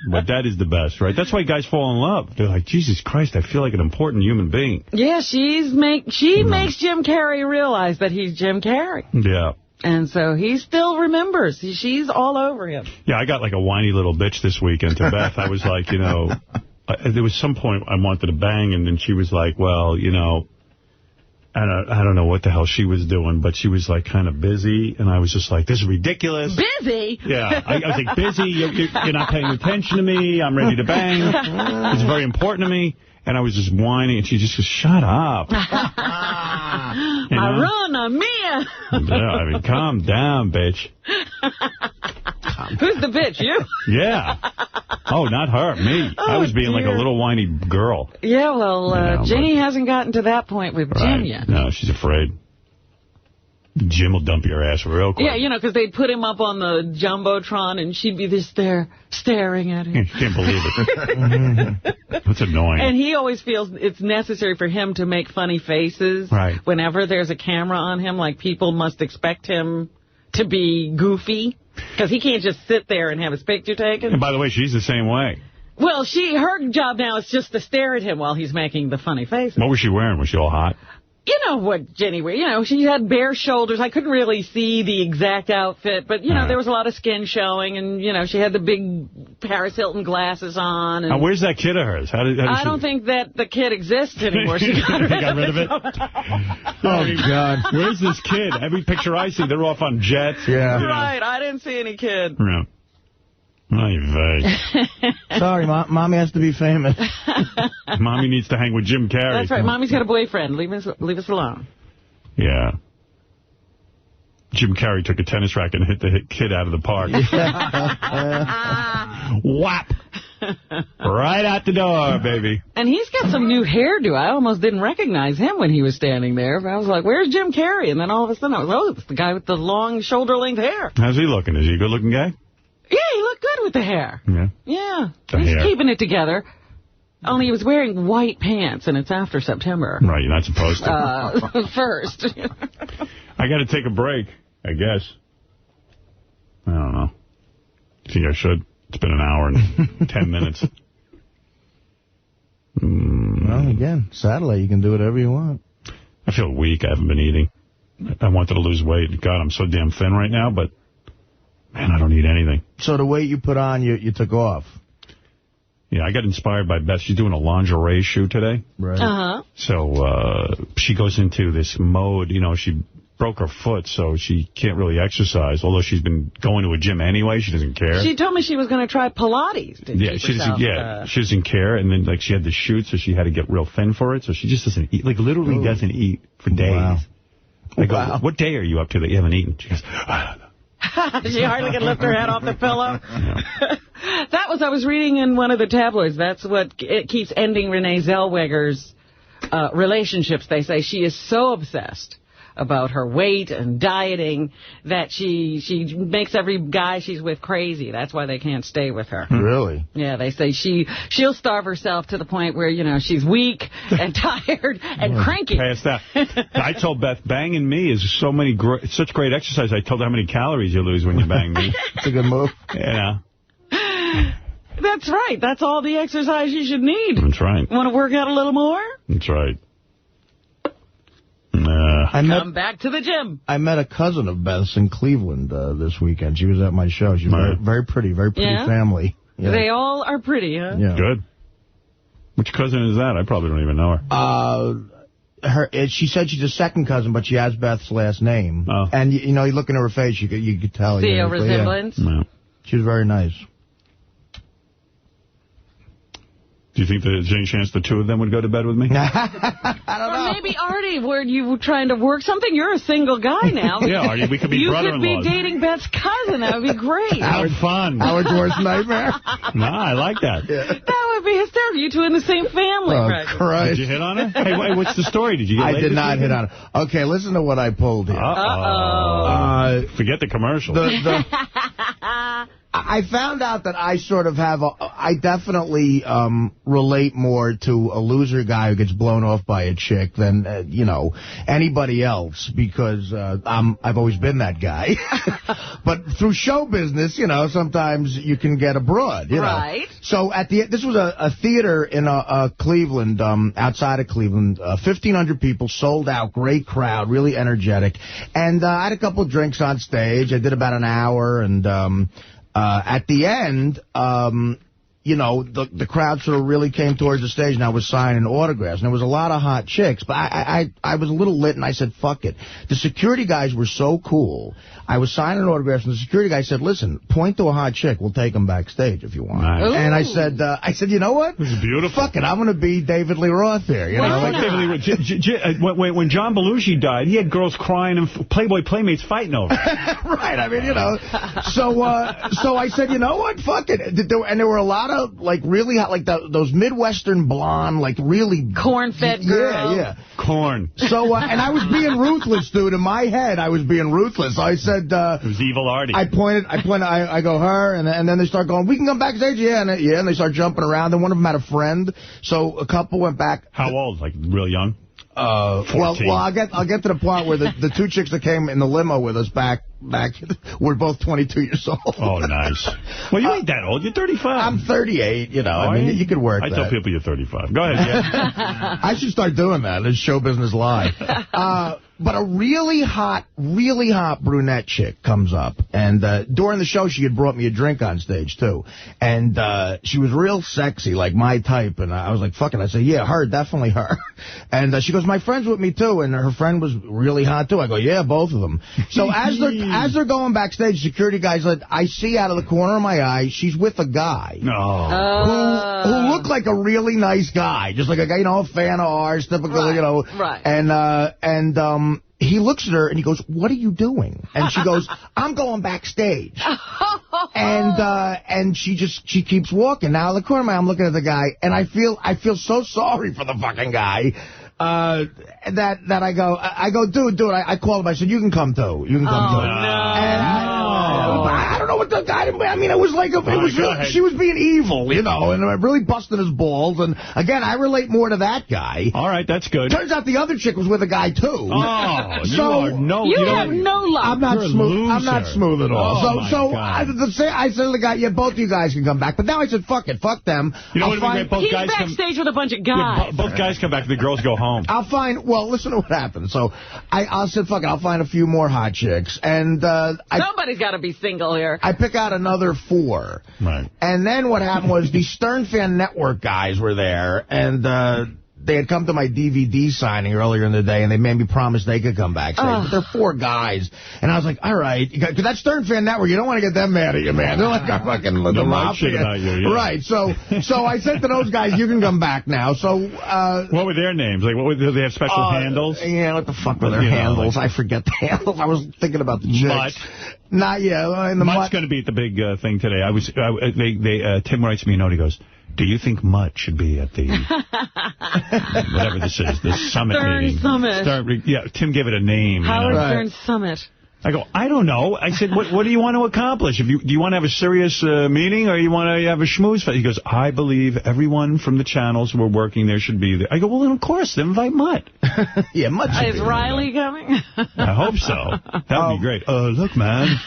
But that is the best, right? That's why guys fall in love. They're like, Jesus Christ, I feel like an important human being. Yeah, she makes Jim Carrey realize that he's Jim Carrey. Yeah. And so he still remembers. She's all over him. Yeah, I got like a whiny little bitch this weekend to Beth. I was like, there was some point I wanted to bang, and then she was like, well, I don't know what the hell she was doing, but she was, like, kind of busy, and I was just like, this is ridiculous. Busy? Yeah. I was like, busy, you're not paying attention to me, I'm ready to bang, it's very important to me, and I was just whining, and she just goes, shut up. Marana Mia. Yeah, I mean, calm down, bitch. Who's the bitch, you? Yeah. Oh, not her, me. I was being like a little whiny girl. Yeah, well, Jenny hasn't gotten to that point with Jim yet. No, she's afraid. Jim will dump your ass real quick. Yeah, because they'd put him up on the Jumbotron, and she'd be just there staring at him. Can't believe it. That's annoying. And he always feels it's necessary for him to make funny faces. Right. Whenever there's a camera on him, like people must expect him to be goofy, because he can't just sit there and have his picture taken. And by the way, she's the same way. Well, her job now is just to stare at him while he's making the funny faces. What was she wearing? Was she all hot? You know what Jenny wear. She had bare shoulders. I couldn't really see the exact outfit, but, there was a lot of skin showing, and, she had the big Paris Hilton glasses on. And where's that kid of hers? I don't think that the kid exists anymore. She got rid of it. Oh, God. Where's this kid? Every picture I see, they're off on jets. Yeah. Right. I didn't see any kid. Yeah. Sorry, Mommy has to be famous. Mommy needs to hang with Jim Carrey. That's right. Mommy's got a boyfriend. Leave us alone. Yeah. Jim Carrey took a tennis racket and hit the kid out of the park. Whap! Right out the door, baby. And he's got some new hairdo. I almost didn't recognize him when he was standing there. I was like, where's Jim Carrey? And then all of a sudden I was, it's the guy with the long shoulder-length hair. How's he looking? Is he a good-looking guy? Yeah, he looked good with the hair. Yeah. Yeah. He's keeping it together. Only he was wearing white pants, and it's after September. Right, you're not supposed to. First. I got to take a break, I guess. I don't know. Think I should? It's been an hour and 10 minutes. Well, again, satellite, you can do whatever you want. I feel weak. I haven't been eating. I wanted to lose weight. God, I'm so damn thin right now, but... Man, I don't eat anything. So the weight you put on, you took off? Yeah, I got inspired by Beth. She's doing a lingerie shoot today. Right. Uh-huh. So she goes into this mode. She broke her foot, so she can't really exercise. Although she's been going to a gym anyway, she doesn't care. She told me she was going to try Pilates. She doesn't care. And then she had the shoot, so she had to get real thin for it. So she just doesn't eat. Literally doesn't eat for days. Wow. I go, what day are you up to that you haven't eaten? She goes, She hardly can lift her head off the pillow. I was reading in one of the tabloids. That's what it keeps ending Renee Zellweger's relationships. They say she is so obsessed about her weight and dieting that she makes every guy she's with crazy. That's why they can't stay with her. Really? Yeah, they say she'll starve herself to the point where, she's weak and tired and cranky. Past that. I told Beth, banging me is such great exercise. I told her how many calories you lose when you bang me. It's a good move. Yeah. That's right. That's all the exercise you should need. That's right. Want to work out a little more? That's right. Come back to the gym. I met a cousin of Beth's in Cleveland this weekend. She was at my show. She's very pretty family. Yeah. They all are pretty, huh? Yeah. Good. Which cousin is that? I probably don't even know her. she said she's a second cousin, but she has Beth's last name. Oh. And, you look in her face, you could tell. See a resemblance? Yeah. No. She was very nice. Do you think there's any chance the two of them would go to bed with me? I don't know. Or maybe, Artie, were you trying to work something? You're a single guy now. Yeah, Artie, we could be brother-in-laws. You could be dating Beth's cousin. That would be great. Howard fun. Howard's worst nightmare. No, I like that. Yeah. That would be hysterical. You two in the same family. Christ. Did you hit on her? Hey, what's the story? Did you get laid? I did not hit on her. Okay, listen to what I pulled here. Forget the commercial. I found out that I sort of have I definitely relate more to a loser guy who gets blown off by a chick than, anybody else, because I've always been that guy. But through show business, sometimes you can get a broad, Right. So this was a theater in Cleveland, outside of Cleveland, 1,500 people, sold out, great crowd, really energetic. And I had a couple of drinks on stage. I did about an hour, and at the end, the crowd sort of really came towards the stage, and I was signing autographs. And there was a lot of hot chicks, but I was a little lit, and I said, fuck it. The security guys were so cool. I was signing autographs, and the security guy said, listen, point to a hot chick. We'll take them backstage if you want. Nice. And I said, you know what? This is beautiful. Fuck it. I'm going to be David Lee Roth here. When John Belushi died, he had girls crying and Playboy Playmates fighting over it. Right. I mean, So I said, you know what? Fuck it. And there were a lot of, really hot, those Midwestern blonde, really... corn-fed girls. Yeah. Corn. So, and I was being ruthless, dude. In my head, I was being ruthless. So I said... it was evil Artie. I go, her, and then they start going, we can come backstage? Yeah, and they start jumping around. And one of them had a friend. So a couple went back. How old? Real young? 14. Well, I'll get to the point where the two chicks that came in the limo with us back were both 22 years old. Oh, nice. Well, you ain't that old. You're 35. I'm 38. I mean, you could work that. I tell people you're 35. Go ahead, Jeff. I should start doing that. It's Show Business Live. But a really hot brunette chick comes up. And during the show, she had brought me a drink on stage, too. And she was real sexy, like my type. And I was like, fuck it. I said, yeah, her, definitely her. And she goes, my friend's with me, too. And her friend was really hot, too. I go, yeah, both of them. So as they're going backstage, security guys, I see out of the corner of my eye, she's with a guy. Who looked like a really nice guy. Just like a guy, a fan of ours, typical, Right. And he looks at her and he goes, what are you doing? And she goes, I'm going backstage. And she keeps walking. Now, in the corner of my eye, I'm looking at the guy, and I feel so sorry for the fucking guy. That I go, dude, I called him. I said, you can come too. You can come too. No. And I don't know what the guy, I mean, it was like, she was being evil, and really busting his balls. And again, I relate more to that guy. All right, that's good. Turns out the other chick was with a guy too. Oh, so you have no luck. I'm not smooth. I'm not smooth at all. Oh, I said to the guy, yeah, both of you guys can come back. But now I said, fuck it, fuck them. You know what? He's backstage with a bunch of guys. Both guys come back, the girls go home. Listen to what happened. So I said, fuck it, I'll find a few more hot chicks. And somebody's got to be single here. I pick out another 4. Right. And then what happened was the Stern Fan Network guys were there, and they had come to my DVD signing earlier in the day, and they made me promise they could come backstage. But they're 4 guys. And I was like, all right. Because that Stern Fan Network, you don't want to get them mad at you, man. They're like fucking the mafia. About you, yeah. Right. So I said to those guys, you can come back now. So what were their names? Do they have special handles? Yeah, what the fuck were their handles? I forget the handles. I was thinking about the chicks. Mutt. Not yet. Mutt's going to be at the big thing today. Tim writes me a note. He goes, do you think Mutt should be at the, whatever this is, the summit meeting? Summit. Yeah, Tim gave it a name. Howard Stern Summit. I go, I don't know. I said, what do you want to accomplish? Do you want to have a serious meeting, or you want to have a schmooze fest? He goes, I believe everyone from the channels who are working there should be there. I go, well, then, of course, then invite Mutt. Yeah, Mutt should Is Riley coming? I hope so. That would be great. Look, man.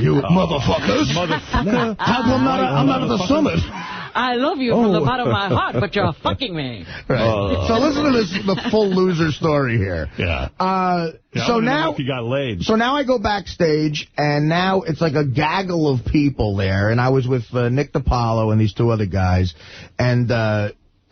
You motherfuckers. Motherfucker. How come I'm not at the summit? I love you from the bottom of my heart, but you're fucking me. Right. So listen to the full loser story here. Yeah. So now, if you got laid. So now I go backstage, and now it's like a gaggle of people there. And I was with Nick DiPaolo and these 2 other guys. And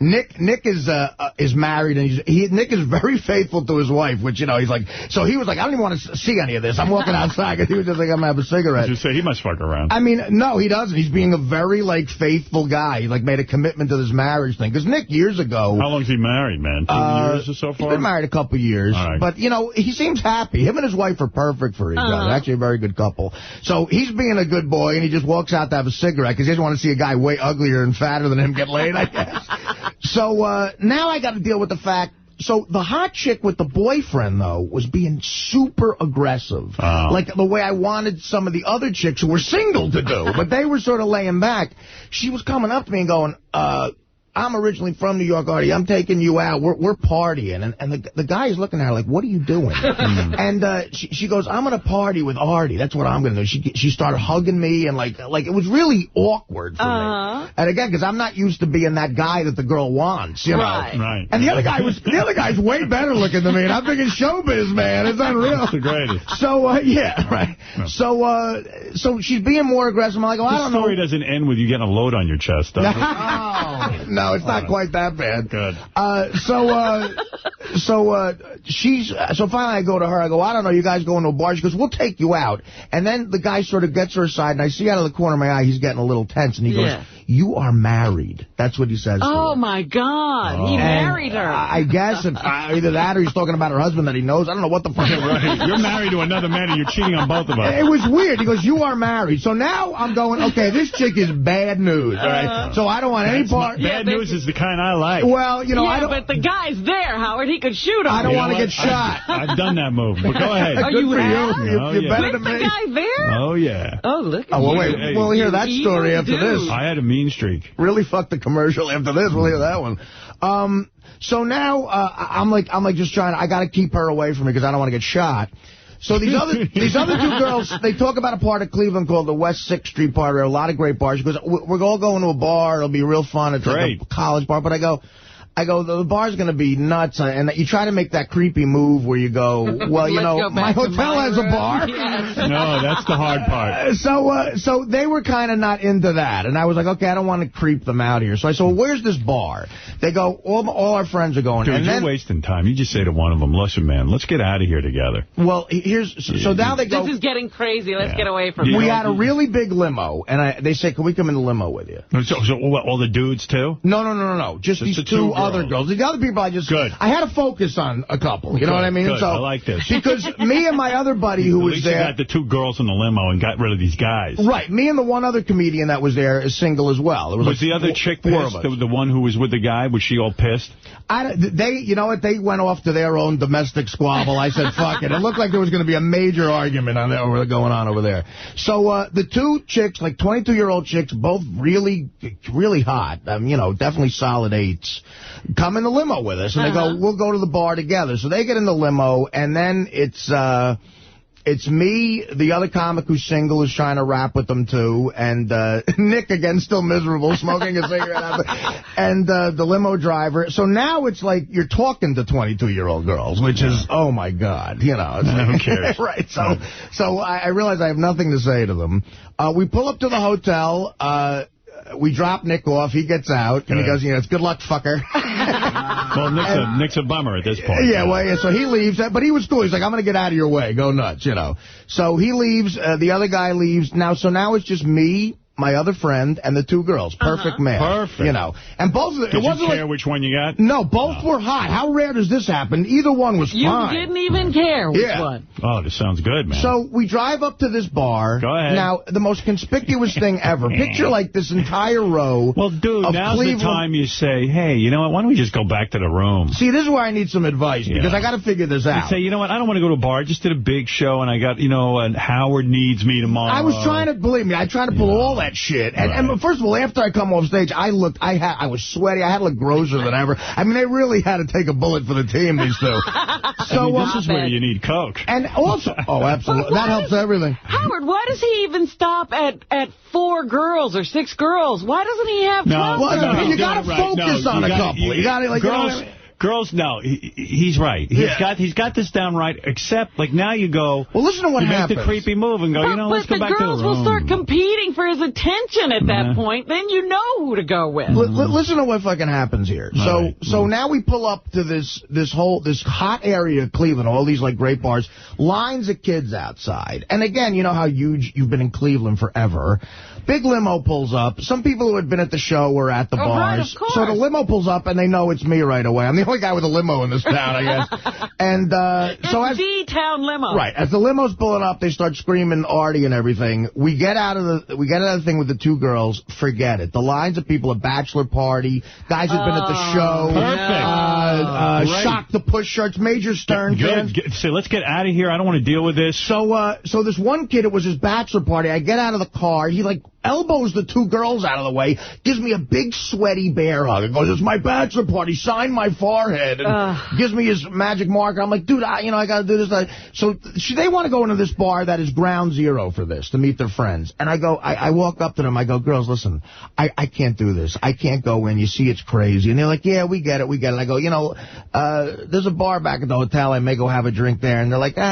Nick is married, and Nick is very faithful to his wife, which, you know, he's like, so he was like, I don't even want to see any of this. I'm walking outside, because he was just like, I'm going to have a cigarette. You say he must fuck around. I mean, no, he doesn't. He's being a very, like, faithful guy. He, like, made a commitment to this marriage thing. Because Nick, years ago... How long's he married, man? 2 years or so far? He's been married a couple years. All right. But, you know, he seems happy. Him and his wife are perfect for each other. Actually, a very good couple. So he's being a good boy, and he just walks out to have a cigarette, because he doesn't want to see a guy way uglier and fatter than him get laid, I guess. So, now I got to deal with the fact, so the hot chick with the boyfriend, though, was being super aggressive. Like the way I wanted some of the other chicks who were single to do. But they were sort of laying back. She was coming up to me and going, I'm originally from New York, Artie. I'm taking you out. We're partying. And the guy is looking at her like, what are you doing? And she goes, I'm going to party with Artie. That's what I'm going to do. She started hugging me, and like it was really awkward for me. And again, because I'm not used to being that guy that the girl wants, you know. Right. And the other guy's way better looking than me. And I'm thinking showbiz, man. It's unreal. That's the greatest. So, yeah, right. No. So she's being more aggressive. I'm like, I don't know. The story doesn't end with you getting a load on your chest, does it? No, it's not quite that bad. Good. So finally I go to her. I go, I don't know, you guys going to a bar? She goes, we'll take you out. And then the guy sort of gets her aside, and I see out of the corner of my eye he's getting a little tense, and he goes, you are married. That's what he says to her. My God. He married her. I guess either that or he's talking about her husband that he knows. I don't know what the fuck. Right. You're married to another man, and you're cheating on both of us. It was weird. He goes, you are married. So now I'm going, okay, this chick is bad news. All right? So I don't want any part. Bad news is the kind I like. Well, you know, I don't. But the guy's there, Howard. He could shoot him. I don't want to get shot. I've done that move. But go ahead. Oh, you have? You're better than me. The guy there? Oh, yeah. Oh, look at well, wait. We'll hear that story after this. I had a mean streak. Really fucked the commercial after this. We'll hear that one. So now I'm like just trying. I got to keep her away from me because I don't want to get shot. So these other two girls, they talk about a part of Cleveland called the West 6th Street bar. There are a lot of great bars. She goes, we're all going to a bar. It'll be real fun. It's like a college bar. But I go, the bar's going to be nuts. And you try to make that creepy move where you go, well, you know, my hotel has a bar. Yes. No, that's the hard part. So they were kind of not into that. And I was like, okay, I don't want to creep them out here. So I said, well, where's this bar? They go, all our friends are going. Dude, and you're wasting time. You just say to one of them, listen, man, let's get out of here together. Well, so now they go. This is getting crazy. Let's get away from it. We had a really big limo, and they say, can we come in the limo with you? So what, all the dudes, too? No. Just these two other girls. The other people, I had to focus on a couple. You know what I mean? Good. So I like this. Because me and my other buddy who was there. You got the two girls in the limo and got rid of these guys. Right. Me and the one other comedian that was there is single as well. There was like the other chick pissed? The one who was with the guy, was she all pissed? You know what? They went off to their own domestic squabble. I said, fuck it. It looked like there was going to be a major argument going on over there. So the two chicks, like 22-year-old chicks, both really, really hot. You know, definitely solid 8s. Come in the limo with us, and they go, we'll go to the bar together. So they get in the limo, and then it's me, the other comic who's single is trying to rap with them, too, and Nick, again, still miserable, smoking a cigarette, and the limo driver. So now it's like you're talking to 22-year-old girls, which is, oh, my God, you know. Who cares? Right, so I realize I have nothing to say to them. We pull up to the hotel. We drop Nick off. He gets out, and he goes, it's good luck, fucker. Well, Nick's a bummer at this point. Yeah, so he leaves, but he was cool. He's like, I'm going to get out of your way. Go nuts, you know. So he leaves. The other guy leaves. Now it's just me, my other friend, and the two girls. Perfect match. Perfect. You know. And both of them. Did you care which one you got? No, both were hot. How rare does this happen? Either one was fine. You didn't even care which one. Oh, this sounds good, man. So we drive up to this bar. Go ahead. Now, the most conspicuous thing ever. Picture like this entire row. Well, dude, now's the time you say, hey, you know what? Why don't we just go back to the room? See, this is where I need some advice because I got to figure this out. You say, you know what? I don't want to go to a bar. I just did a big show, and I got, and Howard needs me tomorrow. I was trying to, believe me, I tried to pull all that shit. And first of all, after I come off stage, I was sweaty. I had to look grosser than ever. I mean, they really had to take a bullet for the team, these two. So this is where you need Coke. And also, absolutely. That helps everything. Howard, why does he even stop at 4 girls or 6 girls? Why doesn't he have 12 girls? You got to focus on a couple. You got to, Girls, no, he's right. He's got this down right, except, like, now you go... Well, listen to what happens. You make the creepy move and go, let's go back to the room. But the girls will start competing for his attention at that point. Then you know who to go with. Listen to what fucking happens here. So now we pull up to this hot area of Cleveland, all these, like, great bars, lines of kids outside. And again, you know how huge you've been in Cleveland forever. Big limo pulls up. Some people who had been at the show were at the bars. Right, of course. So the limo pulls up, and they know it's me right away. I'm the only guy with a limo in this town, I guess. And so as the town limo. Right. As the limo's pulling up, they start screaming Artie and everything. We get out of the thing with the two girls. Forget it. The lines of people, a bachelor party, guys who've been at the show. Perfect. Shock the push shirts, Major Stern. Say, let's get out of here. I don't want to deal with this. So this one kid, it was his bachelor party. I get out of the car. He, like, elbows the two girls out of the way, gives me a big sweaty bear hug, and goes, it's my bachelor party, sign my forehead, and gives me his magic marker. I'm like, dude, I got to do this. So they want to go into this bar that is ground zero for this, to meet their friends. And I walk up to them, I go, girls, listen, I can't do this. I can't go in. You see it's crazy. And they're like, yeah, we get it. I go, there's a bar back at the hotel. I may go have a drink there. And they're like, we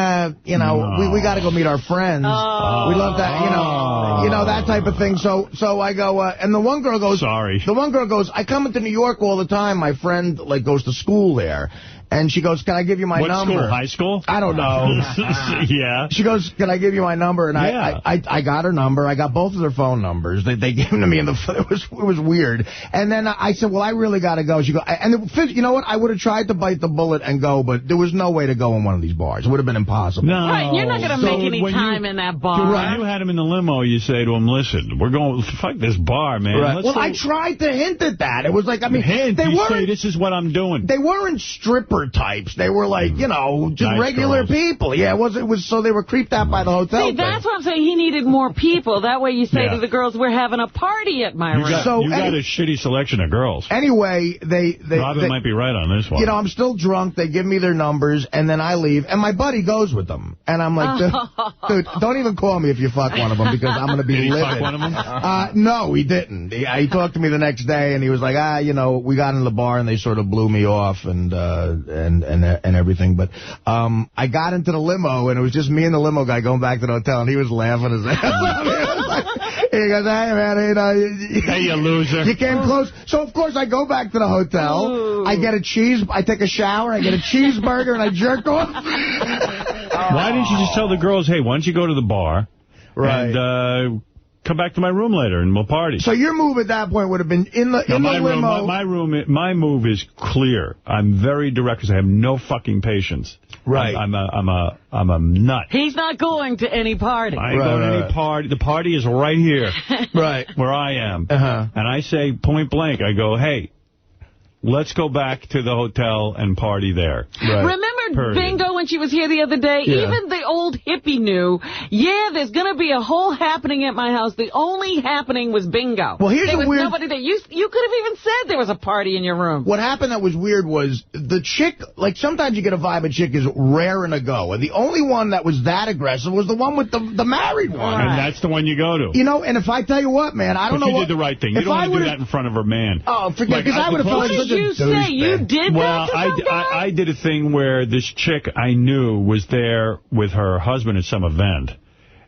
got to go meet our friends. We love that, that type of thing. So I go, and the one girl goes... Sorry. The one girl goes, I come into New York all the time. My friend, like, goes to school there. And she goes, can I give you my number? What school? High school? I don't know. Yeah. She goes, can I give you my number? And I got her number. I got both of their phone numbers. They gave them to me. It was weird. And then I said, well, I really got to go. She goes, and you know what? I would have tried to bite the bullet and go, but there was no way to go in one of these bars. It would have been impossible. No. Right, you're not going to make any time in that bar. When you had him in the limo, you say to him, listen, we're going, fuck this bar, man. Right. Well, I tried to hint at that. It was like, I mean, say, this is what I'm doing. They weren't stripper types. They were like, just nice regular girls. People. Yeah, it was so they were creeped out by the hotel. See, that's what I'm saying. He needed more people. That way you say to the girls, we're having a party at my room. You got a shitty selection of girls. Anyway, Robin might be right on this one. I'm still drunk. They give me their numbers, and then I leave, and my buddy goes with them. And I'm like, dude, don't even call me if you fuck one of them, because I'm going to be livid. Did he fuck one of them? No, he didn't. He talked to me the next day, and he was like, we got in the bar, and they sort of blew me off, and everything. But I got into the limo, and it was just me and the limo guy going back to the hotel, and he was laughing his ass off. He goes, hey, man, hey, you loser. You came close. So, of course, I go back to the hotel. Ooh. I take a shower, I get a cheeseburger, and I jerk off. Why didn't you just tell the girls, hey, why don't you go to the bar and come back to my room later and we'll party? So your move at that point would have been in the limo. My move is clear. I'm very direct because I have no fucking patience. Right. I'm a nut. He's not going to any party. I ain't going to any party. The party is right here. Right. Where I am. And I say point blank, I go, hey, let's go back to the hotel and party there. Right. Remember Bingo when she was here the other day? Yeah. Even the old hippie knew, there's going to be a whole happening at my house. The only happening was Bingo. Well, there was nobody there. You could have even said there was a party in your room. What happened that was weird was the chick, like sometimes you get a vibe a chick is raring to go. And the only one that was that aggressive was the one with the married one. Right. And that's the one you go to. And if I tell you what, man, I don't know you did the right thing. You don't want to do that in front of her man. Oh, forget because I would have felt like such a douchebag. You did that to some guy? I did a thing where this chick I knew was there with her husband at some event.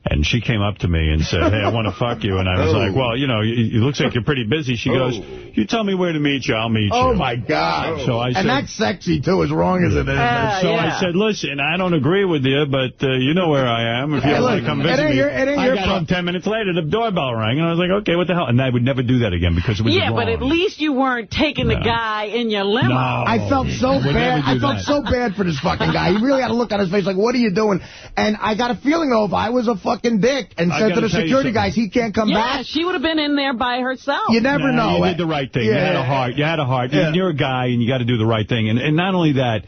And she came up to me and said, hey, I want to fuck you. And I was like, well, it looks like you're pretty busy. She goes, you tell me where to meet you, I'll meet you. Oh, my God. So I said, and that's sexy, too, as wrong as it is. I said, listen, I don't agree with you, but you know where I am. If you want to come visit me. I got home 10 minutes later, the doorbell rang. And I was like, okay, what the hell? And I would never do that again because it was wrong. But at least you weren't taking the guy in your limo. No, I felt so bad. I felt so bad for this fucking guy. He really had a look on his face like, what are you doing? And I got a feeling, though, if I was a fucking dick and said to the security guys, he can't come back. Yeah, she would have been in there by herself. You never know. You did the right thing. Yeah. You had a heart. Yeah. You're a guy, and you got to do the right thing. And not only that,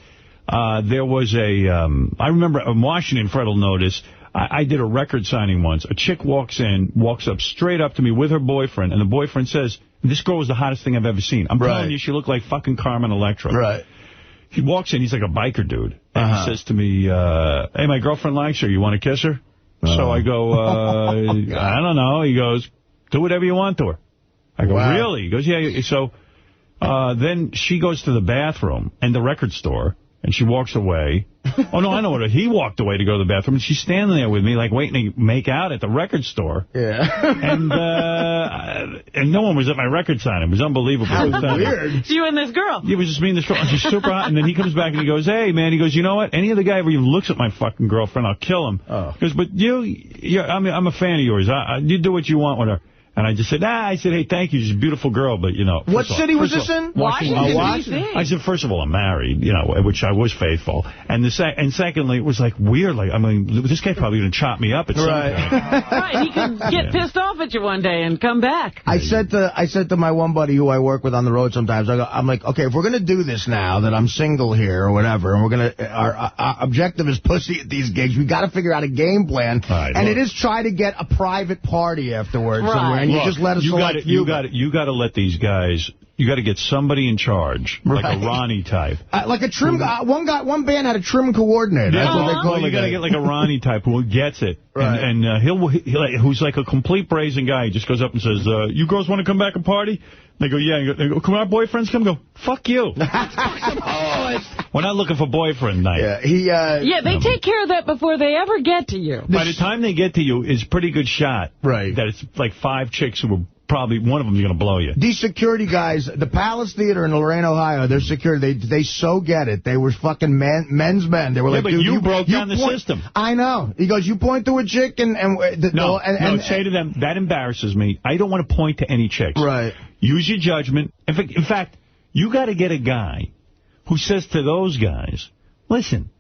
there was I remember in Washington, Fred will notice, I did a record signing once. A chick walks up straight up to me with her boyfriend, and the boyfriend says, this girl was the hottest thing I've ever seen. I'm telling you, she looked like fucking Carmen Electra. Right. He walks in, he's like a biker dude. And he says to me, hey, my girlfriend likes her. You want to kiss her? So I go, I don't know. He goes, do whatever you want to her. I go, really? He goes, yeah. So Then she goes to the bathroom and the record store, and she walks away. Oh, no, I know what. He walked away to go to the bathroom, and she's standing there with me, like, waiting to make out at the record store. Yeah. And no one was at my record signing. It was unbelievable. How weird. It's you and this girl. It was just me and this girl. And she's super hot. And then he comes back and he goes, hey, man. He goes, you know what? Any other guy ever even looks at my fucking girlfriend, I'll kill him. Oh. He goes, but I'm a fan of yours. You do what you want with her. And I just said, I said, hey, thank you. She's a beautiful girl, but, you know. What city was this in? Washington, D.C. I said, first of all, I'm married, you know, which I was faithful. And secondly, it was, like, weird. Like, I mean, this guy probably going to chop me up at some point. Right, he could get pissed off at you one day and come back. I said to my one buddy who I work with on the road sometimes, I'm like, okay, if we're going to do this now that I'm single here or whatever, and we're going to, our objective is pussy at these gigs, we got to figure out a game plan. Right, and it is try to get a private party afterwards somewhere. And you just let us select you got to let these guys. You got to get somebody in charge, like a Ronnie type. Like a trim. One band had a trim coordinator. That's what they call you got to get like a Ronnie type who gets it, right. and who's like a complete brazen guy. He just goes up and says, "You girls want to come back and party?" They go, "Yeah." They go, "Come our boyfriends come?" Go, "Fuck you." We're not looking for boyfriend night. Yeah, they take care of that before they ever get to you. By the time they get to you, it's a pretty good shot. Right. That it's like 5 chicks who will probably, one of them is going to blow you. These security guys, the Palace Theater in Lorain, Ohio, their security, they so get it. They were fucking men's men. They were like, but dude, you broke down the system. I know. He goes, you point to a chick and say to them, that embarrasses me. I don't want to point to any chicks. Right. Use your judgment. In fact, you got to get a guy who says to those guys, listen,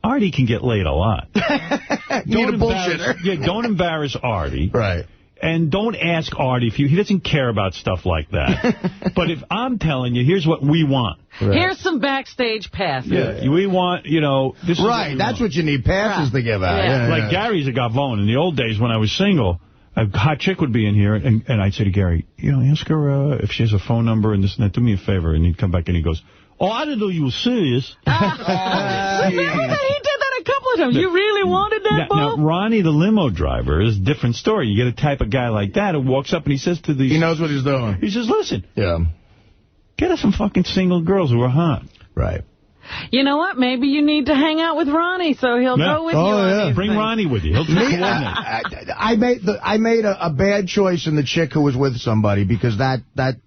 Artie can get laid a lot. Don't bullshitter. Yeah, don't embarrass Artie. Right. And don't ask Artie if he doesn't care about stuff like that. But if I'm telling you, here's what we want. Right. Here's some backstage passes. Yeah, we want, this right, is that's what you need, passes to give out. Yeah. Like Gary's a gavone. In the old days when I was single, a hot chick would be in here, and I'd say to Gary, ask her if she has a phone number and this and that. Do me a favor. And he'd come back and he goes, oh, I didn't know you were serious. Remember that? He did that a couple of times. You really wanted that, Now, Ronnie, the limo driver, is a different story. You get a type of guy like that who walks up and he says to these... He knows what he's doing. He says, listen. Yeah. Get us some fucking single girls who are hot. Right. You know what? Maybe you need to hang out with Ronnie so he'll go with you. Yeah. Bring Ronnie with you. He'll coordinate. I made a bad choice in the chick who was with somebody because that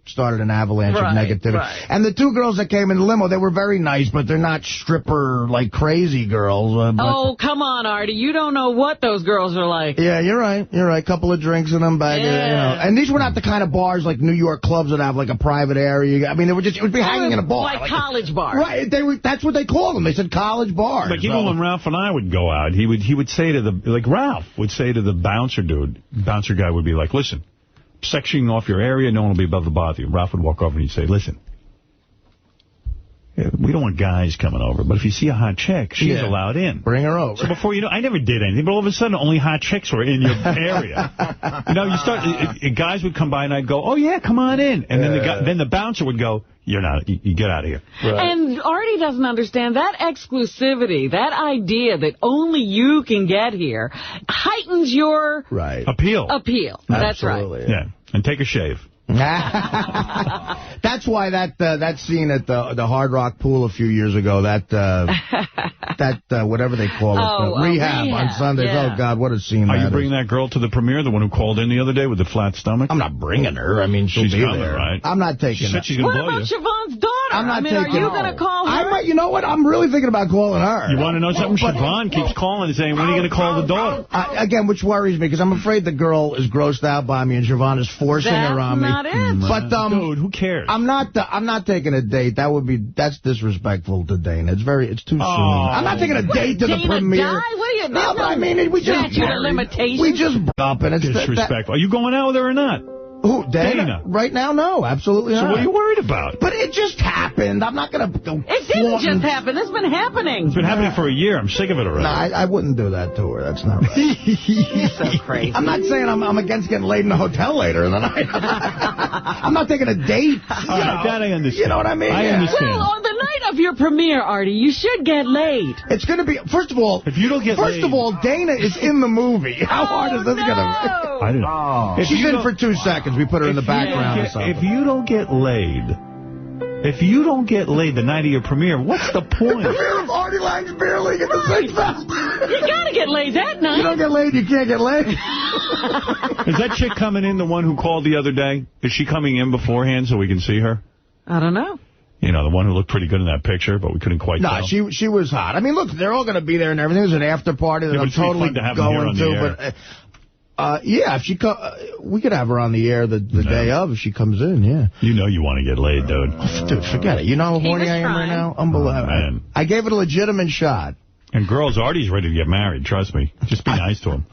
started an avalanche of negativity. Right. And the 2 girls that came in the limo, they were very nice, but they're not stripper like crazy girls. Oh, come on, Artie. You don't know what those girls are like. Yeah, you're right. Couple of drinks in them, bag. Yeah. And these were not the kind of bars like New York clubs that have like a private area. I mean, it would be hanging in a bar. Like college bars. Right. That's what they called them. They said college bars. Like even when Ralph and I would go out, he would say to Ralph would say to the bouncer dude, bouncer guy would be like, listen, sectioning off your area, no one will be above the bother you. Ralph would walk over and he'd say, listen, we don't want guys coming over, but if you see a hot chick, she's allowed in. Bring her over. So before I never did anything, but all of a sudden, only hot chicks were in your area. You start, guys would come by and I'd go, oh yeah, come on in. And then the bouncer would go, you're not, you get out of here. Right. And Artie doesn't understand that exclusivity, that idea that only you can get here, heightens your appeal. That's right. Yeah, and take a shave. That's why that scene at the Hard Rock Pool a few years ago, that whatever they call it, rehab on Sundays. Yeah. Oh, God, what a scene. Are you bringing that girl to the premiere, the one who called in the other day with the flat stomach? I'm not bringing her. I mean, she'll be there. Right? I'm not taking her. She said she's going to blow you. What about Siobhan's daughter? I'm not taking her. Are you going to call her? You know what? I'm really thinking about calling her. You want to know something? Siobhan keeps calling and saying, when are you going to call the daughter? Again, which worries me, because I'm afraid the girl is grossed out by me and Siobhan is forcing her on me. That's not it. But, dude, who cares? I'm not taking a date. That's disrespectful to Dana. It's too soon. I'm not taking a date to the premiere. No, but I mean, we just broke up, and it's disrespectful. Are you going out with her or not? Who, Dana? Right now, no, absolutely not. So what are you worried about? But it just happened. I'm not going to go. It didn't just happen. It's been happening. It's been happening for a year. I'm sick of it already. No, I wouldn't do that to her. That's not right. You're so crazy. I'm not saying I'm against getting laid in a hotel later in the night. I'm not taking a date. That I understand. You know what I mean? I understand. Well, on the night of your premiere, Artie, you should get laid. It's going to be, first of all, if you don't get laid. First of all, Dana is in the movie. How hard is this going to be? I don't know. She's in for 2 seconds. We put her in the background or something. If you don't get laid, If you don't get laid the night of your premiere, what's the point? Premiere of Artie Lang's Beer League at the 6th Fest. You got to get laid that night. You don't get laid, you can't get laid. Is that chick coming in, the one who called the other day? Is she coming in beforehand so we can see her? I don't know. You know, the one who looked pretty good in that picture, but we couldn't quite tell. No, she was hot. I mean, look, they're all going to be there and everything. There's an after party that I'm totally going to. But yeah, if she we could have her on the air the day of if she comes in, yeah. You know you want to get laid, dude. Dude, forget it. You know how horny I am right now? Unbelievable. Man. I gave it a legitimate shot. And girls, Artie's ready to get married, trust me. Just be nice to him.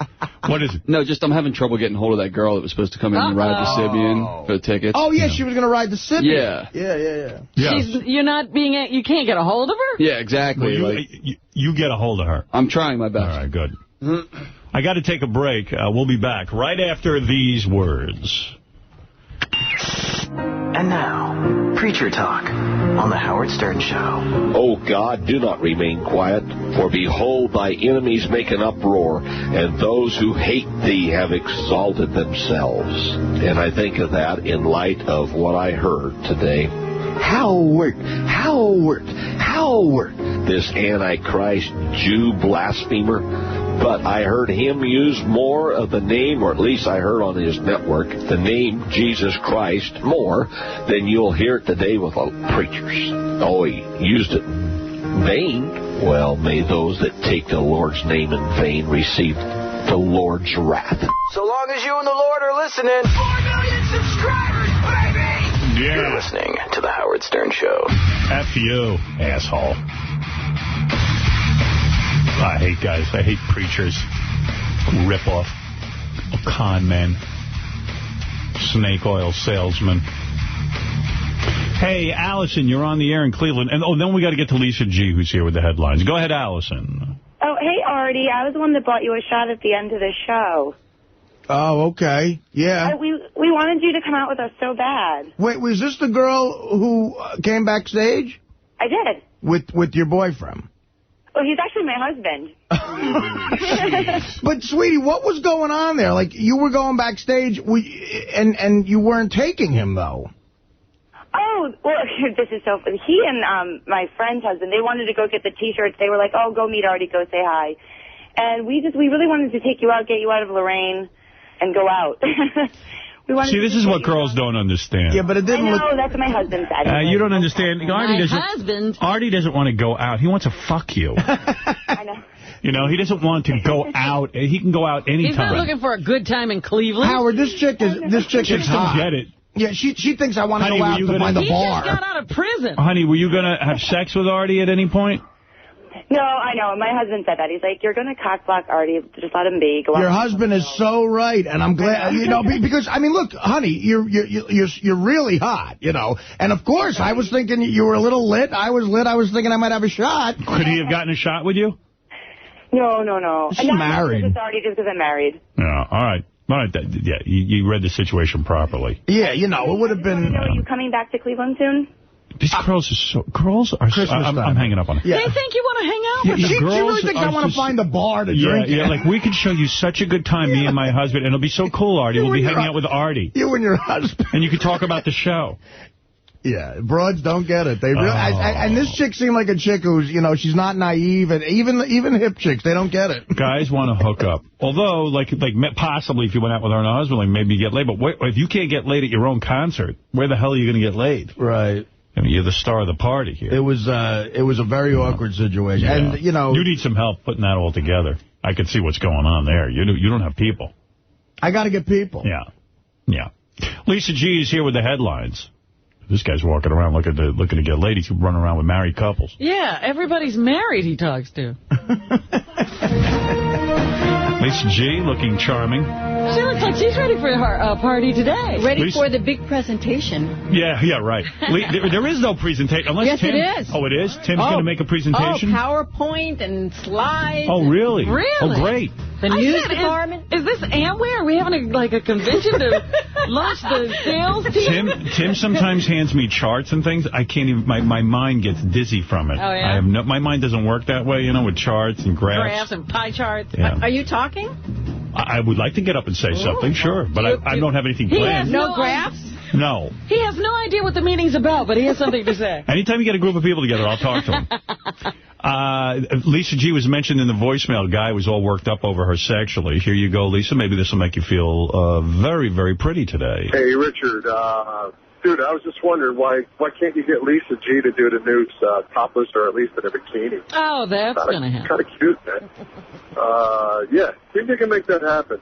What is it? No, just I'm having trouble getting hold of that girl that was supposed to come in and ride the Sibian for the tickets. Oh, yeah, she was going to ride the Sibian. Yeah. You're not you can't get a hold of her? Yeah, exactly. Well, you get a hold of her. I'm trying my best. All right, good. I got to take a break. We'll be back right after these words. And now, Preacher Talk on the Howard Stern Show. O God, do not remain quiet, for behold, thy enemies make an uproar, and those who hate thee have exalted themselves. And I think of that in light of what I heard today. Howard, this Antichrist Jew blasphemer. But I heard him use more of the name, or at least I heard on his network, the name Jesus Christ more than you'll hear today with preachers. Oh, he used it in vain. Well, may those that take the Lord's name in vain receive the Lord's wrath. So long as you and the Lord are listening. 4 million subscribers, baby! Yeah. You're listening to The Howard Stern Show. F you, asshole. I hate guys. I hate preachers. Rip-off. Con men. Snake oil salesman. Hey, Allison, you're on the air in Cleveland. And then we got to get to Lisa G., who's here with the headlines. Go ahead, Allison. Oh, hey, Artie. I was the one that bought you a shot at the end of the show. Oh, okay. Yeah. We wanted you to come out with us so bad. Wait, was this the girl who came backstage? I did. With your boyfriend? Well, he's actually my husband. But, sweetie, what was going on there? Like, you were going backstage, and you weren't taking him, though. Oh, well, this is so funny. He and my friend's husband, they wanted to go get the T-shirts. They were like, oh, go meet Artie, go say hi. And we really wanted to take you out, get you out of Lorraine, and go out. See, this is what girls don't understand. Yeah, but it didn't look... I know, that's what my husband said. You don't understand. Artie doesn't want to go out. He wants to fuck you. I know. You know, he doesn't want to go out. He can go out anytime. He's not looking for a good time in Cleveland. Howard, this chick is hot. Don't get it. Yeah, she thinks I want to go out to find the bar. He just got out of prison. Honey, were you going to have sex with Artie at any point? No, I know. My husband said that. He's like, you're going to cockblock Artie. Just let him be. Go Your husband is so right, and I'm glad, because, I mean, look, honey, you're really hot, And, of course, I was thinking you were a little lit. I was lit. I was thinking I might have a shot. Could he have gotten a shot with you? No. She's married. It's Artie just because I'm married. Yeah, all right. All right, yeah, you read the situation properly. Yeah, it would have been... Are you coming back to Cleveland soon? These girls are so... I'm hanging up on it. Yeah. They think you want to hang out with them. She really thinks I want to find the bar to drink. Yeah, like we could show you such a good time, me and my husband, and it'll be so cool, Artie. We'll be hanging out with Artie. You and your husband. And you can talk about the show. Yeah, broads don't get it. They really, and this chick seemed like a chick who's, she's not naive, and even hip chicks, they don't get it. Guys want to hook up. Although, like possibly if you went out with her and her husband, like maybe you get laid. But if you can't get laid at your own concert, where the hell are you going to get laid? Right. I mean, you're the star of the party here. It was a very awkward situation. Yeah. And, you need some help putting that all together. I can see what's going on there. You don't have people. I got to get people. Yeah. Lisa G is here with the headlines. This guy's walking around looking to get ladies who run around with married couples. Yeah, everybody's married he talks to. Lisa G, looking charming. She looks like she's ready for her party today. Ready for the big presentation. Yeah, right. There is no presentation. Unless yes, Tim, it is. Oh, it is? Tim's going to make a presentation? Oh, PowerPoint and slides. Oh, really? Really? Oh, great. The news department. Is this Amway? Are we having a convention to launch the sales team? Tim sometimes hands me charts and things. I can't even, my mind gets dizzy from it. Oh, yeah? My mind doesn't work that way, with charts and graphs. Graphs and pie charts. Yeah. Are you talking? I would like to get up and say something, sure. But I don't have anything planned. No graphs? No. He has no idea what the meeting's about, but he has something to say. Anytime you get a group of people together, I'll talk to them. Lisa G was mentioned in the voicemail. Guy was all worked up over her sexually. Here you go, Lisa. Maybe this will make you feel very, very pretty today. Hey, Richard. Dude, I was just wondering, why can't you get Lisa G to do the news topless or at least in a bikini? Oh, that's going to happen. Kind of cute, man. Yeah, see if you can make that happen.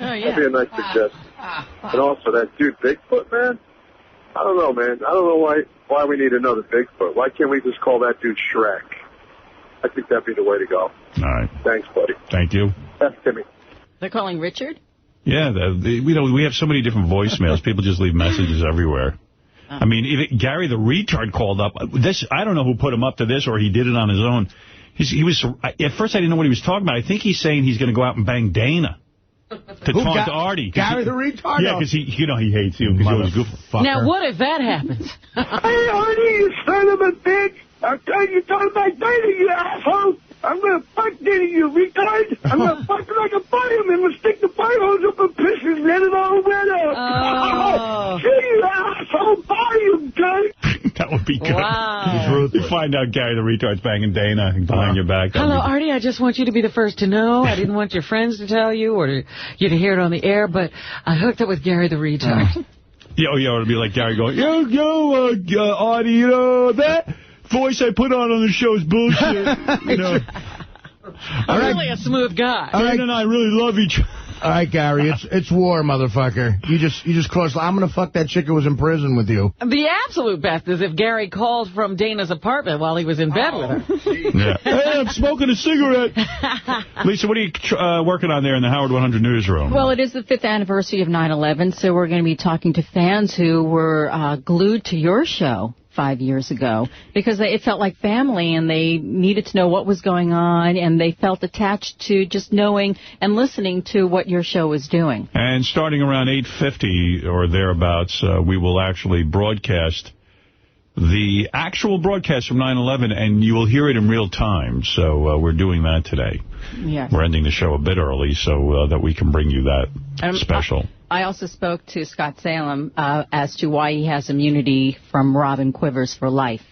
Oh, yeah. That'd be a nice suggestion. And also, that dude Bigfoot, man, I don't know, man. I don't know why we need another Bigfoot. Why can't we just call that dude Shrek? I think that'd be the way to go. All right. Thanks, buddy. Thank you. That's Timmy. They're calling Richard? Yeah, we have so many different voicemails. People just leave messages everywhere. I mean, even Gary the retard called up. I don't know who put him up to this or he did it on his own. He was at first I didn't know what he was talking about. I think he's saying he's going to go out and bang Dana to taunt Artie. Gary the retard? Yeah, because he hates you because he was goofy. Now, what if that happens? Hey, Artie, you son of a bitch! I'm telling you, talking about Dana, you asshole! I'm going to fuck Dana, you retard! I'm going to fuck her like a fireman and stick the fire hose up her piss and let it all wet up! Oh. See, you asshole! Bye, you cunt! That would be good. Wow. You find out Gary the retard's banging Dana behind your back. Hello, Artie. I just want you to be the first to know. I didn't want your friends to tell you or you to hear it on the air, but I hooked up with Gary the retard. Yeah, it'd be like Gary going, Artie, you know, that voice I put on the show is bullshit. You know. I'm really a smooth guy. Dana and I really love each other. All right, Gary, it's war, motherfucker. You just crossed. I'm going to fuck that chick who was in prison with you. The absolute best is if Gary called from Dana's apartment while he was in bed with her. Yeah. Hey, I'm smoking a cigarette. Lisa, what are you working on there in the Howard 100 newsroom? Well, it is the 5th anniversary of 9/11, so we're going to be talking to fans who were glued to your show 5 years ago because it felt like family and they needed to know what was going on and they felt attached to just knowing and listening to what your show was doing. And starting around 8:50 or thereabouts, we will actually broadcast the actual broadcast from 9/11 and you will hear it in real time. So we're doing that today. Yes. We're ending the show a bit early so that we can bring you that special. I also spoke to Scott Salem as to why he has immunity from Robin Quivers for life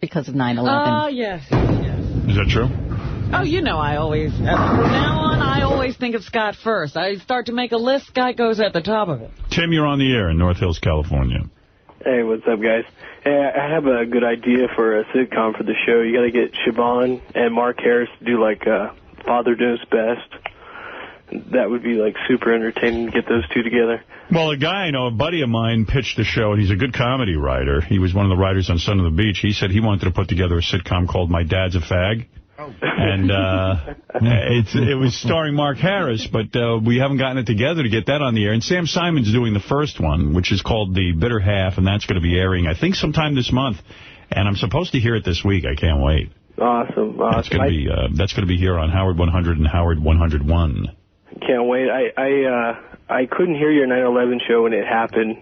because of 9/11. Oh, yes. Is that true? Oh, you know, from now on, I always think of Scott first. I start to make a list, Scott goes at the top of it. Tim, you're on the air in North Hills, California. Hey, what's up, guys? Hey, I have a good idea for a sitcom for the show. You got to get Siobhan and Mark Harris to do, like, Father Knows Best. That would be, like, super entertaining to get those two together. Well, a guy I know, a buddy of mine, pitched the show, and he's a good comedy writer. He was one of the writers on Son of the Beach. He said he wanted to put together a sitcom called My Dad's a Fag. Oh. And it was starring Mark Harris, but we haven't gotten it together to get that on the air. And Sam Simon's doing the first one, which is called The Bitter Half, and that's going to be airing, I think, sometime this month. And I'm supposed to hear it this week. I can't wait. Awesome. That's going to be here on Howard 100 and Howard 101. Can't wait. I couldn't hear your 9/11 show when it happened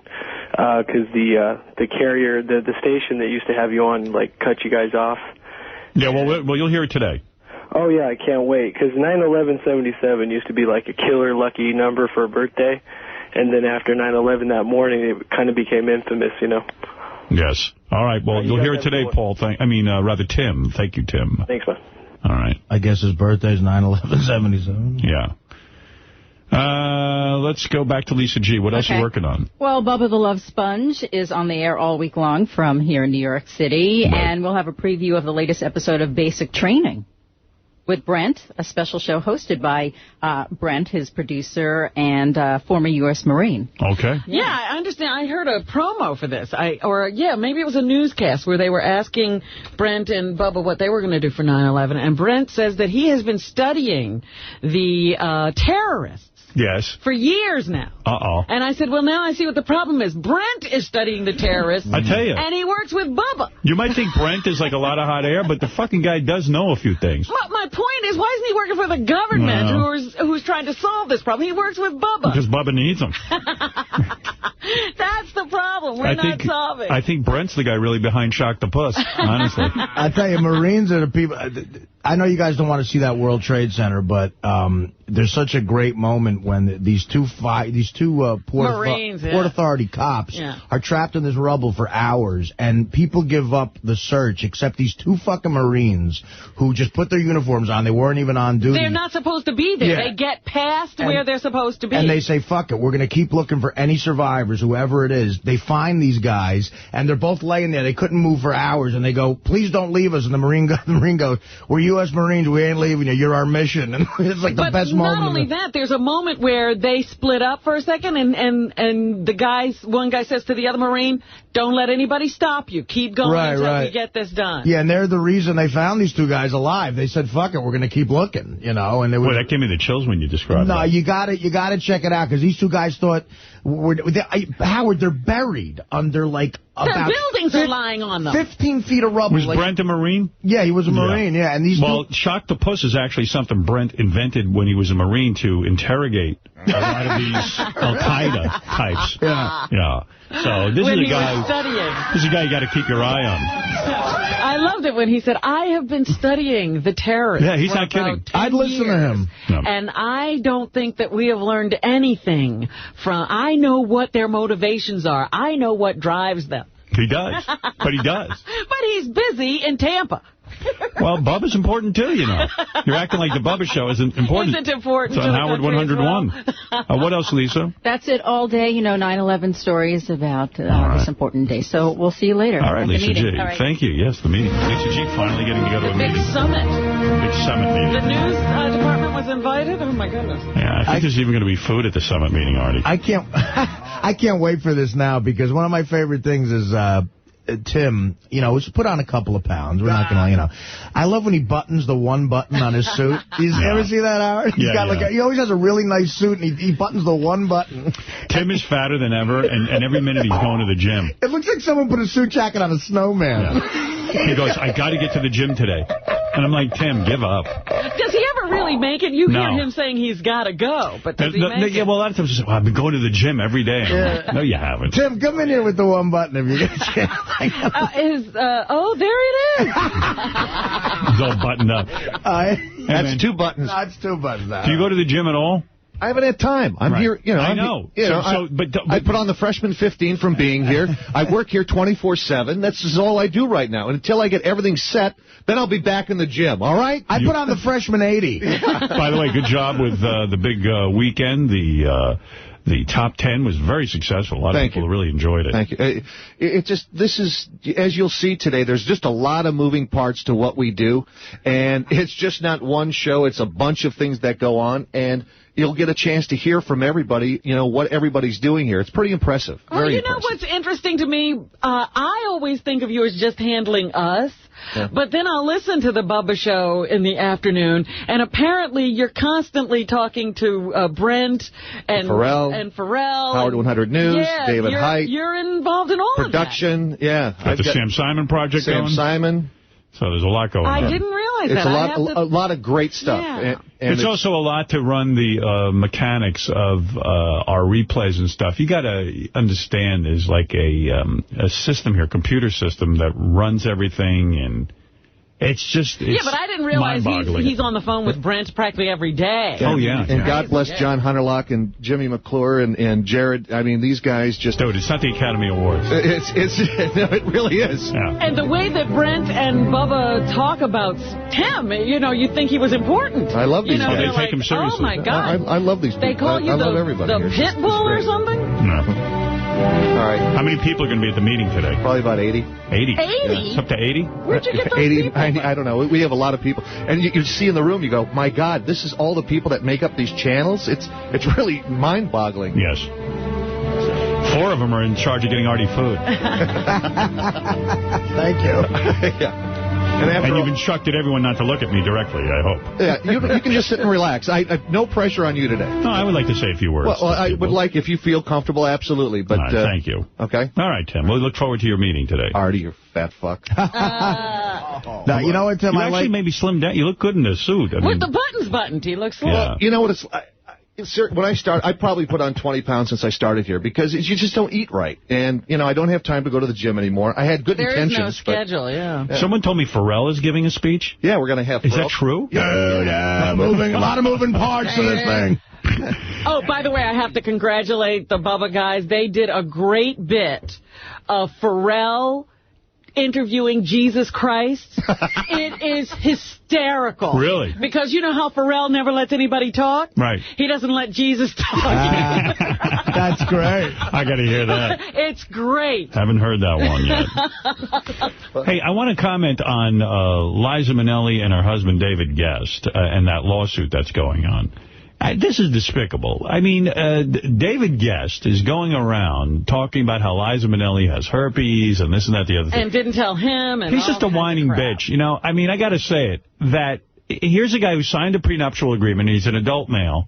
because the carrier, the station that used to have you on, like, cut you guys off. Yeah, well, you'll hear it today. Oh, yeah, I can't wait because 9/11/77 used to be like a killer lucky number for a birthday. And then after 9/11 that morning, it kind of became infamous, you know. Yes. All right. Well, you'll hear it today, Paul. Rather, Tim. Thank you, Tim. Thanks, man. All right. I guess his birthday's 9/11/77. Yeah. Let's go back to Lisa G. What else are you working on? Well, Bubba the Love Sponge is on the air all week long from here in New York City, right. And we'll have a preview of the latest episode of Basic Training with Brent, a special show hosted by Brent, his producer, and former U.S. Marine. Okay. Yeah, I understand. I heard a promo for this. Maybe it was a newscast where they were asking Brent and Bubba what they were going to do for 9/11, and Brent says that he has been studying the terrorists. Yes. For years now. Uh-oh. And I said, well, now I see what the problem is. Brent is studying the terrorists. I tell you. And he works with Bubba. You might think Brent is like a lot of hot air, but the fucking guy does know a few things. Well, my point is, why isn't he working for the government who's trying to solve this problem? He works with Bubba. Because Bubba needs him. That's the problem. We're not solving. I think Brent's the guy really behind Shock the Puss, honestly. I tell you, Marines are the people... I know you guys don't want to see that World Trade Center, but there's such a great moment when these two Marines, Port Authority cops are trapped in this rubble for hours, and people give up the search except these two fucking Marines who just put their uniforms on. They weren't even on duty. They're not supposed to be there. They get past where they're supposed to be. And they say, fuck it, we're going to keep looking for any survivors, whoever it is. They find these guys, and they're both laying there. They couldn't move for hours, and they go, please don't leave us. And the Marine goes, we're U.S. Marines. We ain't leaving you. You're our mission. And it's like the best moment. Not only that, there's a moment where they split up for a second, and one guy says to the other Marine, don't let anybody stop you. Keep going until we get this done. Yeah, and they're the reason they found these two guys alive. They said, fuck it, we're going to keep looking, you know. And it was, boy, that gave me the chills when you described that. No, you got to check it out, because these two guys thought, Howard, they're buried under, like, their buildings are lying on them. 15 feet of rubble. Was Brent a Marine? Yeah, he was a Marine, yeah. And these Shock the Puss is actually something Brent invented when he was a Marine to interrogate a lot of these Al-Qaeda types. Yeah. So this is a guy you got to keep your eye on. I loved it when he said, I have been studying the terrorists. Yeah, he's not kidding. I'd listen to him. No. And I don't think that we have learned anything from... I know what their motivations are. I know what drives them. He does. But he does. But he's busy in Tampa. Well, Bubba's important, too, you know. You're acting like the Bubba Show isn't important. Isn't important. It's on Howard 101. What else, Lisa? That's it all day. 9/11 stories about this important day. So we'll see you later. All right, Lisa G. Right. Thank you. Yes, the meeting. Lisa G. finally getting to go to a meeting. Big summit. Big summit meeting. The news department was invited? Oh, my goodness. Yeah, I think there's even going to be food at the summit meeting, Artie. I can't wait for this now, because one of my favorite things is... Tim, was put on a couple of pounds. We're not going to, I love when he buttons the one button on his suit. You ever see that, Howard? He's got he always has a really nice suit, and he buttons the one button. Tim is fatter than ever, and every minute he's going to the gym. It looks like someone put a suit jacket on a snowman. Yeah. He goes, I got to get to the gym today. And I'm like, Tim, give up. Does he ever really make it? You hear him saying he's got to go, but does he make it? Yeah, well, a lot of times he says, I've been going to the gym every day. No, you haven't. Tim, come in here with the one button if you get a chance. There it is. He's all buttoned up. That's two buttons. That's two buttons. Do you go to the gym at all? I haven't had time. I'm here, I know. I put on the freshman 15 from being here. I work here 24/7. That's all I do right now. And until I get everything set, then I'll be back in the gym. All right? I put on the freshman 80. By the way, good job with the big weekend. The top 10 was very successful. A lot of people really enjoyed it. Thank you. This is, as you'll see today, there's just a lot of moving parts to what we do. And it's just not one show. It's a bunch of things that go on. And you'll get a chance to hear from everybody, what everybody's doing here. It's pretty impressive. Very impressive. What's interesting to me? I always think of you as just handling us. Yeah. But then I'll listen to the Bubba Show in the afternoon, and apparently you're constantly talking to Brent and Pharrell. Howard 100 News, David Height. You're involved in all production, of that. Got the Sam Simon project going. Sam Simon. So there's a lot going on. I didn't realize that. It's a lot of great stuff. Yeah. And it's also a lot to run the mechanics of our replays and stuff. You got to understand there's like a system here, computer system that runs everything, and it's just but I didn't realize he's on the phone with Brent practically every day. Oh, yeah. And God bless John Hunterlock and Jimmy McClure and Jared. I mean, these guys just... Dude, it's not the Academy Awards. No, it really is. Yeah. And the way that Brent and Bubba talk about Tim, you think he was important. I love these guys. They take him seriously. Oh, my God. I love these people. They call you the pit bull or something? No. All right. How many people are going to be at the meeting today? Probably about 80. 80? 80? It's up to 80? Where'd you get those 80, people? I don't know. We have a lot of people. And you see in the room, you go, my God, this is all the people that make up these channels? It's really mind-boggling. Yes. 4 of them are in charge of getting Artie food. Thank you. Yeah. And you've instructed everyone not to look at me directly, I hope. Yeah, you can just sit and relax. No pressure on you today. No, I would like to say a few words. Well, I would like, if you feel comfortable, absolutely. But thank you. Okay. All right, Tim. We'll look forward to your meeting today. Artie, you fat fuck. Now, you know what, Tim? You actually maybe slimmed down. You look good in the suit. With the buttons buttoned, he looks slim. Well, you know what it's like? when I started, I probably put on 20 pounds since I started here because you just don't eat right. And, I don't have time to go to the gym anymore. I had good intentions. There is no schedule, yeah. Someone told me Pharrell is giving a speech. Yeah, we're going to have Is Pharrell. that true? Yeah, a lot of moving parts to this thing. Oh, by the way, I have to congratulate the Bubba guys. They did a great bit of Pharrell interviewing Jesus Christ. It is hysterical. Really? Because you know how Pharrell never lets anybody talk? Right. He doesn't let Jesus talk. That's great. I got to hear that. It's great. Haven't heard that one yet. Hey, I want to comment on Liza Minnelli and her husband David Guest and that lawsuit that's going on. This is despicable. I mean, David Guest is going around talking about how Liza Minnelli has herpes and this and that, the other thing. And didn't tell him. And he's just a whining bitch. I mean, I got to say it, that here's a guy who signed a prenuptial agreement. He's an adult male.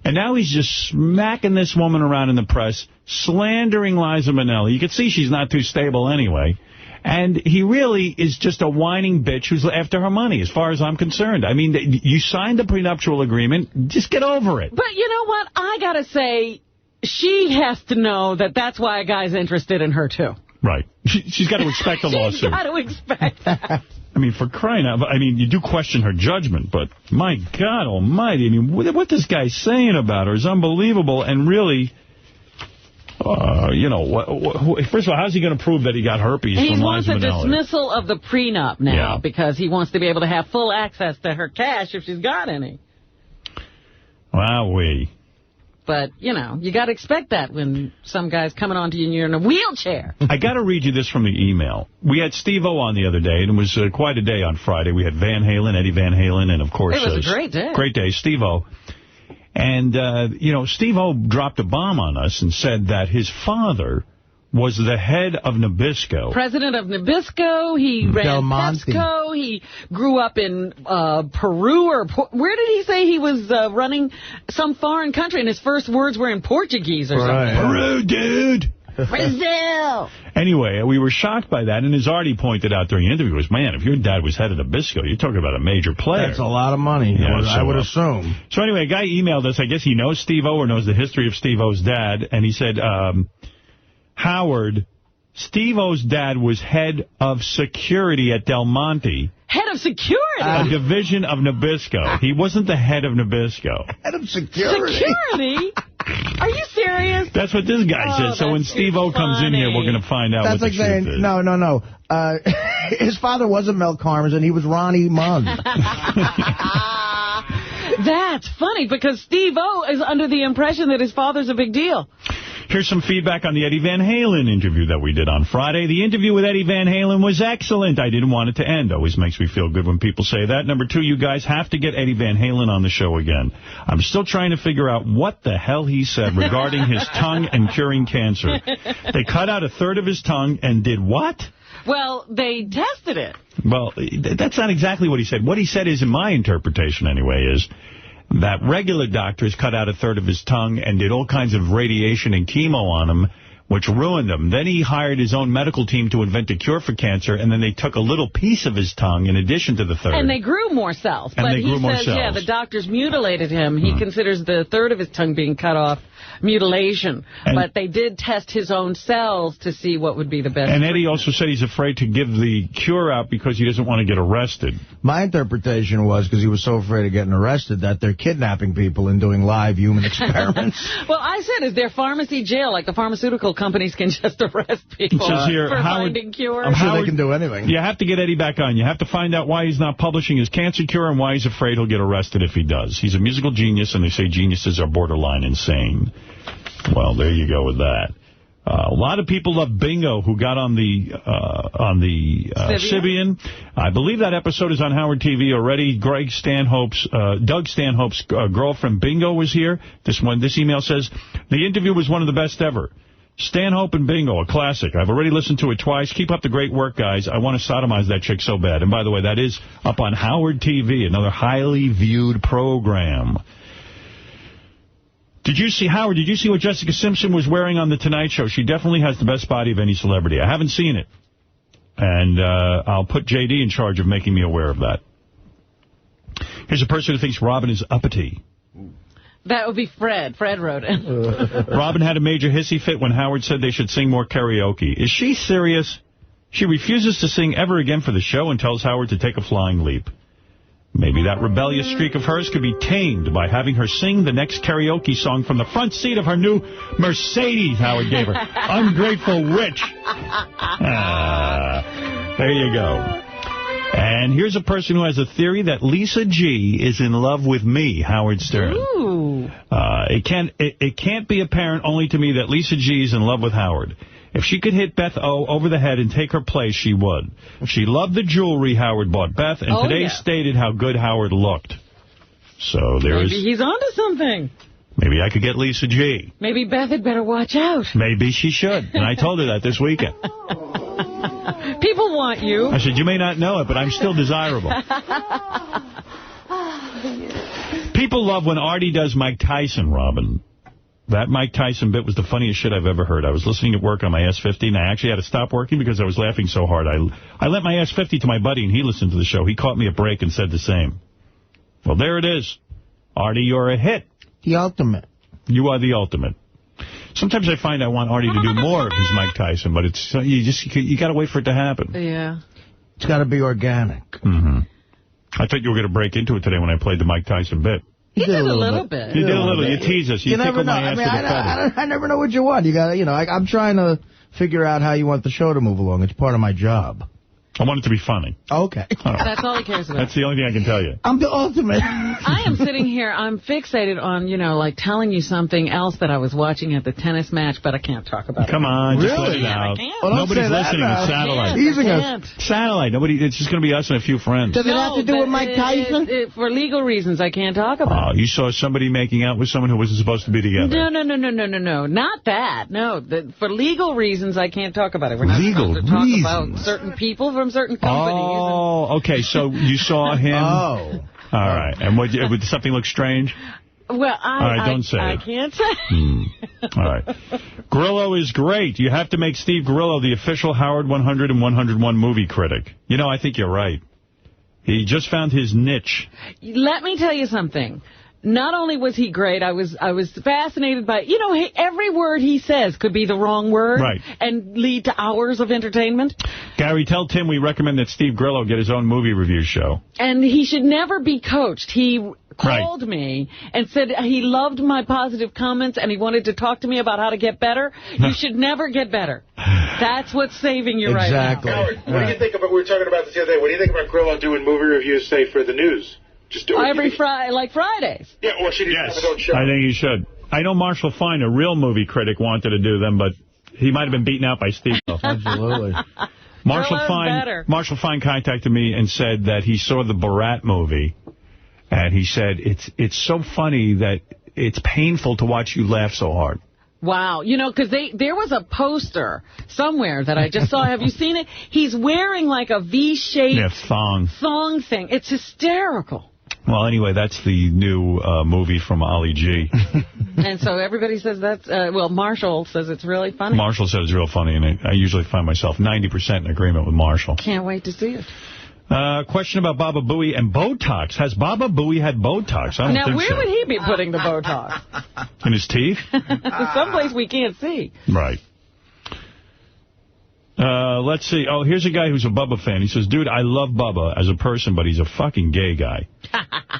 And now he's just smacking this woman around in the press, slandering Liza Minnelli. You can see she's not too stable anyway. And he really is just a whining bitch who's after her money, as far as I'm concerned. I mean, you signed a prenuptial agreement. Just get over it. But you know what? I got to say, she has to know that that's why a guy's interested in her, too. Right. She's got to expect a lawsuit. She's got to expect that. I mean, for crying out, I mean, you do question her judgment, but my God almighty, I mean, what this guy's saying about her is unbelievable, and really... first of all, how's he going to prove that he got herpes from Liza Minnelli? He wants a dismissal of the prenup now because he wants to be able to have full access to her cash if she's got any. Wowee. But, you got to expect that when some guy's coming on to you and you're in a wheelchair. I got to read you this from the email. We had Steve-O on the other day, and it was quite a day on Friday. We had Van Halen, Eddie Van Halen, and, of course... It was a great day. Great day, Steve-O. And, Steve-O dropped a bomb on us and said that his father was the head of Nabisco. President of Nabisco. He ran PepsiCo. He grew up in Peru. Where did he say he was running? Some foreign country, and his first words were in Portuguese or something. Peru, dude. Brazil. Anyway, we were shocked by that, and as Artie pointed out during the interview, was, man, if your dad was head of Nabisco, you're talking about a major player. That's a lot of money, I would assume. So anyway, a guy emailed us. I guess he knows Steve-O or knows the history of Steve-O's dad, and he said, Howard, Steve-O's dad was head of security at Del Monte. Head of security? A division of Nabisco. He wasn't the head of Nabisco. Head of security? Security? Are you serious? That's what this guy said. So when Steve-O comes in here, we're going to find out what the truth is. No. His father wasn't Mel Karmazin, and he was Ronnie Mund. That's funny, because Steve-O is under the impression that his father's a big deal. Here's some feedback on the Eddie Van Halen interview that we did on Friday. The interview with Eddie Van Halen was excellent. I didn't want it to end. Always makes me feel good when people say that. Number 2, you guys have to get Eddie Van Halen on the show again. I'm still trying to figure out what the hell he said regarding his tongue and curing cancer. They cut out a third of his tongue and did what? Well, they tested it. Well, that's not exactly what he said. What he said is, in my interpretation anyway, is that regular doctors cut out a third of his tongue and did all kinds of radiation and chemo on him, which ruined him. Then he hired his own medical team to invent a cure for cancer, and then they took a little piece of his tongue in addition to the third. And they grew more cells. And but they grew more says, cells. yeah, the doctors mutilated him. He considers the third of his tongue being cut off mutilation. But they did test his own cells to see what would be the best. And Eddie also said he's afraid to give the cure out because he doesn't want to get arrested. My interpretation was, because he was so afraid of getting arrested, that they're kidnapping people and doing live human experiments. Well, I said, is there pharmacy jail? Like the pharmaceutical companies can just arrest people for finding cures? I'm sure they can do anything. You have to get Eddie back on. You have to find out why he's not publishing his cancer cure and why he's afraid he'll get arrested if he does. He's a musical genius, and they say geniuses are borderline insane. Well, there you go with that. A lot of people love Bingo, who got on the Sybian. I believe that episode is on Howard TV already. Doug Stanhope's girlfriend Bingo was here. This email says, the interview was one of the best ever. Stanhope and Bingo, a classic. I've already listened to it twice. Keep up the great work, guys. I want to sodomize that chick so bad. And by the way, that is up on Howard TV, another highly viewed program. Howard, did you see what Jessica Simpson was wearing on The Tonight Show? She definitely has the best body of any celebrity. I haven't seen it. And I'll put J.D. in charge of making me aware of that. Here's a person who thinks Robin is uppity. That would be Fred. Fred wrote it. Robin had a major hissy fit when Howard said they should sing more karaoke. Is she serious? She refuses to sing ever again for the show and tells Howard to take a flying leap. Maybe that rebellious streak of hers could be tamed by having her sing the next karaoke song from the front seat of her new Mercedes Howard gave her. Ungrateful witch. There you go. And here's a person who has a theory that Lisa G is in love with me, Howard Stern. Ooh. It can't be apparent only to me that Lisa G is in love with Howard. If she could hit Beth O over the head and take her place, she would. She loved the jewelry Howard bought Beth, and today stated how good Howard looked. So Maybe he's onto something. Maybe I could get Lisa G. Maybe Beth had better watch out. Maybe she should. And I told her that this weekend. People want you. I said, you may not know it, but I'm still desirable. People love when Artie does Mike Tyson, Robin. That Mike Tyson bit was the funniest shit I've ever heard. I was listening at work on my S50, and I actually had to stop working because I was laughing so hard. I lent my S50 to my buddy, and he listened to the show. He caught me a break and said the same. Well, there it is. Artie, you're a hit. The ultimate. You are the ultimate. Sometimes I find I want Artie to do more of his Mike Tyson, but it's you got to wait for it to happen. Yeah. It's got to be organic. Mm-hmm. I thought you were going to break into it today when I played the Mike Tyson bit. You did a little bit. You did a little. You tease us. You never know. my ass with a feather. I never know what you want. You got, I'm trying to figure out how you want the show to move along. It's part of my job. I want it to be funny. Okay. That's all he cares about. That's the only thing I can tell you. I'm the ultimate. I am sitting here, I'm fixated on, like telling you something else that I was watching at the tennis match, but I can't talk about it. Come on, just let Really? it out. Well, nobody's listening. It's satellite. Satellite. It's just going to be us and a few friends. Does it have to do with Mike Tyson? For legal reasons, I can't talk about it. You saw somebody making out with someone who wasn't supposed to be together. No. Not that. No. For legal reasons, I can't talk about it. We're not supposed to talk about certain people from certain companies. Oh, okay. So you saw him. Oh. All right. And would something look strange? Well, all right, don't say I it. can't say. All right. Grillo is great. You have to make Steve Grillo the official Howard 100 and 101 movie critic. I think you're right. He just found his niche. Let me tell you something. Not only was he great, I was fascinated by, every word he says could be the wrong word and lead to hours of entertainment. Gary, tell Tim we recommend that Steve Grillo get his own movie review show. And he should never be coached. He called me and said he loved my positive comments and he wanted to talk to me about how to get better. You should never get better. That's what's saving you right now. Howard, what do you think about, we were talking about this the other day, what do you think about Grillo doing movie reviews, say, for the news? Just do every Friday, like Fridays. Yeah, or should he have his own show? I think he should. I know Marshall Fine, a real movie critic, wanted to do them, but he might have been beaten out by Steve. Absolutely. Marshall Fine contacted me and said that he saw the Borat movie, and he said it's so funny that it's painful to watch you laugh so hard. Wow. Because there was a poster somewhere that I just saw. Have you seen it? He's wearing like a V-shaped thong thing. It's hysterical. Well, anyway, that's the new movie from Ali G. And so everybody says that's, Marshall says it's really funny. Marshall says it's real funny, and I usually find myself 90% in agreement with Marshall. Can't wait to see it. Question about Baba Booey and Botox. Has Baba Booey had Botox? I don't think so. Now, where would he be putting the Botox? In his teeth? Someplace we can't see. Right. Let's see. Oh, here's a guy who's a Bubba fan. He says, dude, I love Bubba as a person, but he's a fucking gay guy.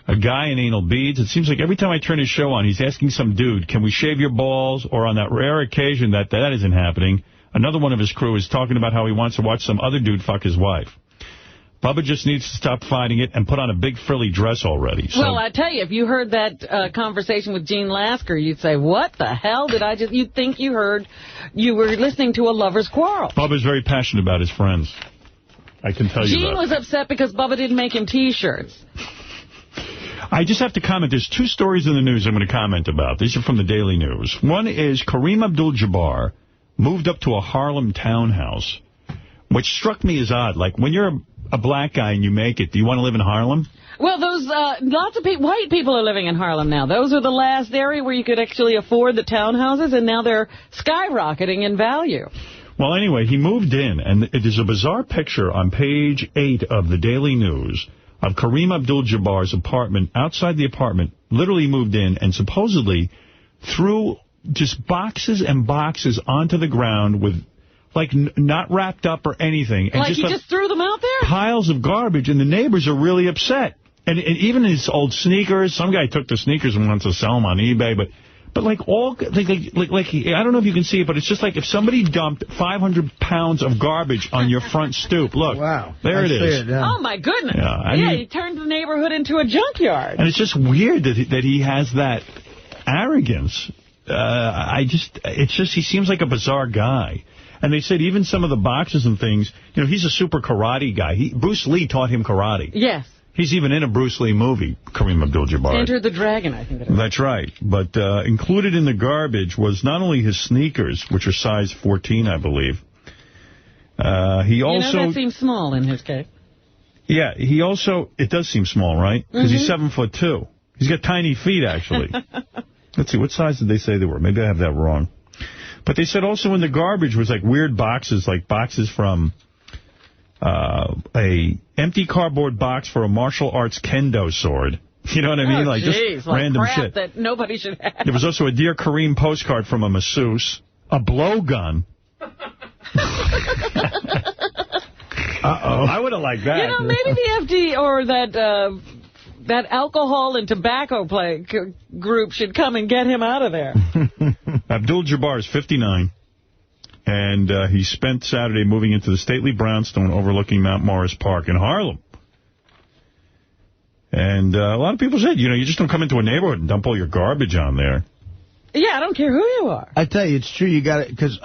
A guy in anal beads. It seems like every time I turn his show on, he's asking some dude, can we shave your balls? Or on that rare occasion that isn't happening, another one of his crew is talking about how he wants to watch some other dude fuck his wife. Bubba just needs to stop fighting it and put on a big frilly dress already. So. Well, I tell you, if you heard that conversation with Gene Lasker, you'd say, what the hell did I just... You'd think you were listening to a lover's quarrel. Bubba's very passionate about his friends. I can tell you that. Gene was upset because Bubba didn't make him T-shirts. I just have to comment. There's two stories in the news I'm going to comment about. These are from the Daily News. One is Kareem Abdul-Jabbar moved up to a Harlem townhouse, which struck me as odd. Like, when you're a black guy and you make it, do you want to live in Harlem? Well, lots of white people are living in Harlem now. Those were the last area where you could actually afford the townhouses, and now they're skyrocketing in value. Well, anyway, he moved in, and it is a bizarre picture on page 8 of the Daily News of Kareem Abdul-Jabbar's apartment. Outside the apartment, literally moved in and supposedly threw just boxes and boxes onto the ground with, like, not wrapped up or anything. And like he just threw them out there? Piles of garbage, and the neighbors are really upset. And even his old sneakers, some guy took the sneakers and wants to sell them on eBay, but like all, like I don't know if you can see it, but it's just like if somebody dumped 500 pounds of garbage on your front stoop. Look, wow, there it is. Oh, my goodness. Yeah, I mean, he turned the neighborhood into a junkyard. And it's just weird that he has that arrogance. It's just, he seems like a bizarre guy. And they said even some of the boxes and things, you know, he's a super karate guy. Bruce Lee taught him karate. Yes. He's even in a Bruce Lee movie, Kareem Abdul-Jabbar. Enter the Dragon, I think it is. That's right. But included in the garbage was not only his sneakers, which are size 14, I believe. He also... that seems small in his case. Yeah, he also... It does seem small, right? Because he's 7'2". He's got tiny feet, actually. Let's see, what size did they say they were? Maybe I have that wrong. But they said also in the garbage was like weird boxes, like boxes from... a empty cardboard box for a martial arts kendo sword. You know what I mean? Oh, just random crap shit. That nobody should have. There was also a Dear Kareem postcard from a masseuse. A blowgun. Uh-oh. I would have liked that. You know, maybe the FD or that alcohol and tobacco group should come and get him out of there. Abdul-Jabbar is 59. And he spent Saturday moving into the stately brownstone overlooking Mount Morris Park in Harlem. And a lot of people said, you know, you just don't come into a neighborhood and dump all your garbage on there. Yeah, I don't care who you are. I tell you, it's true. You got it, because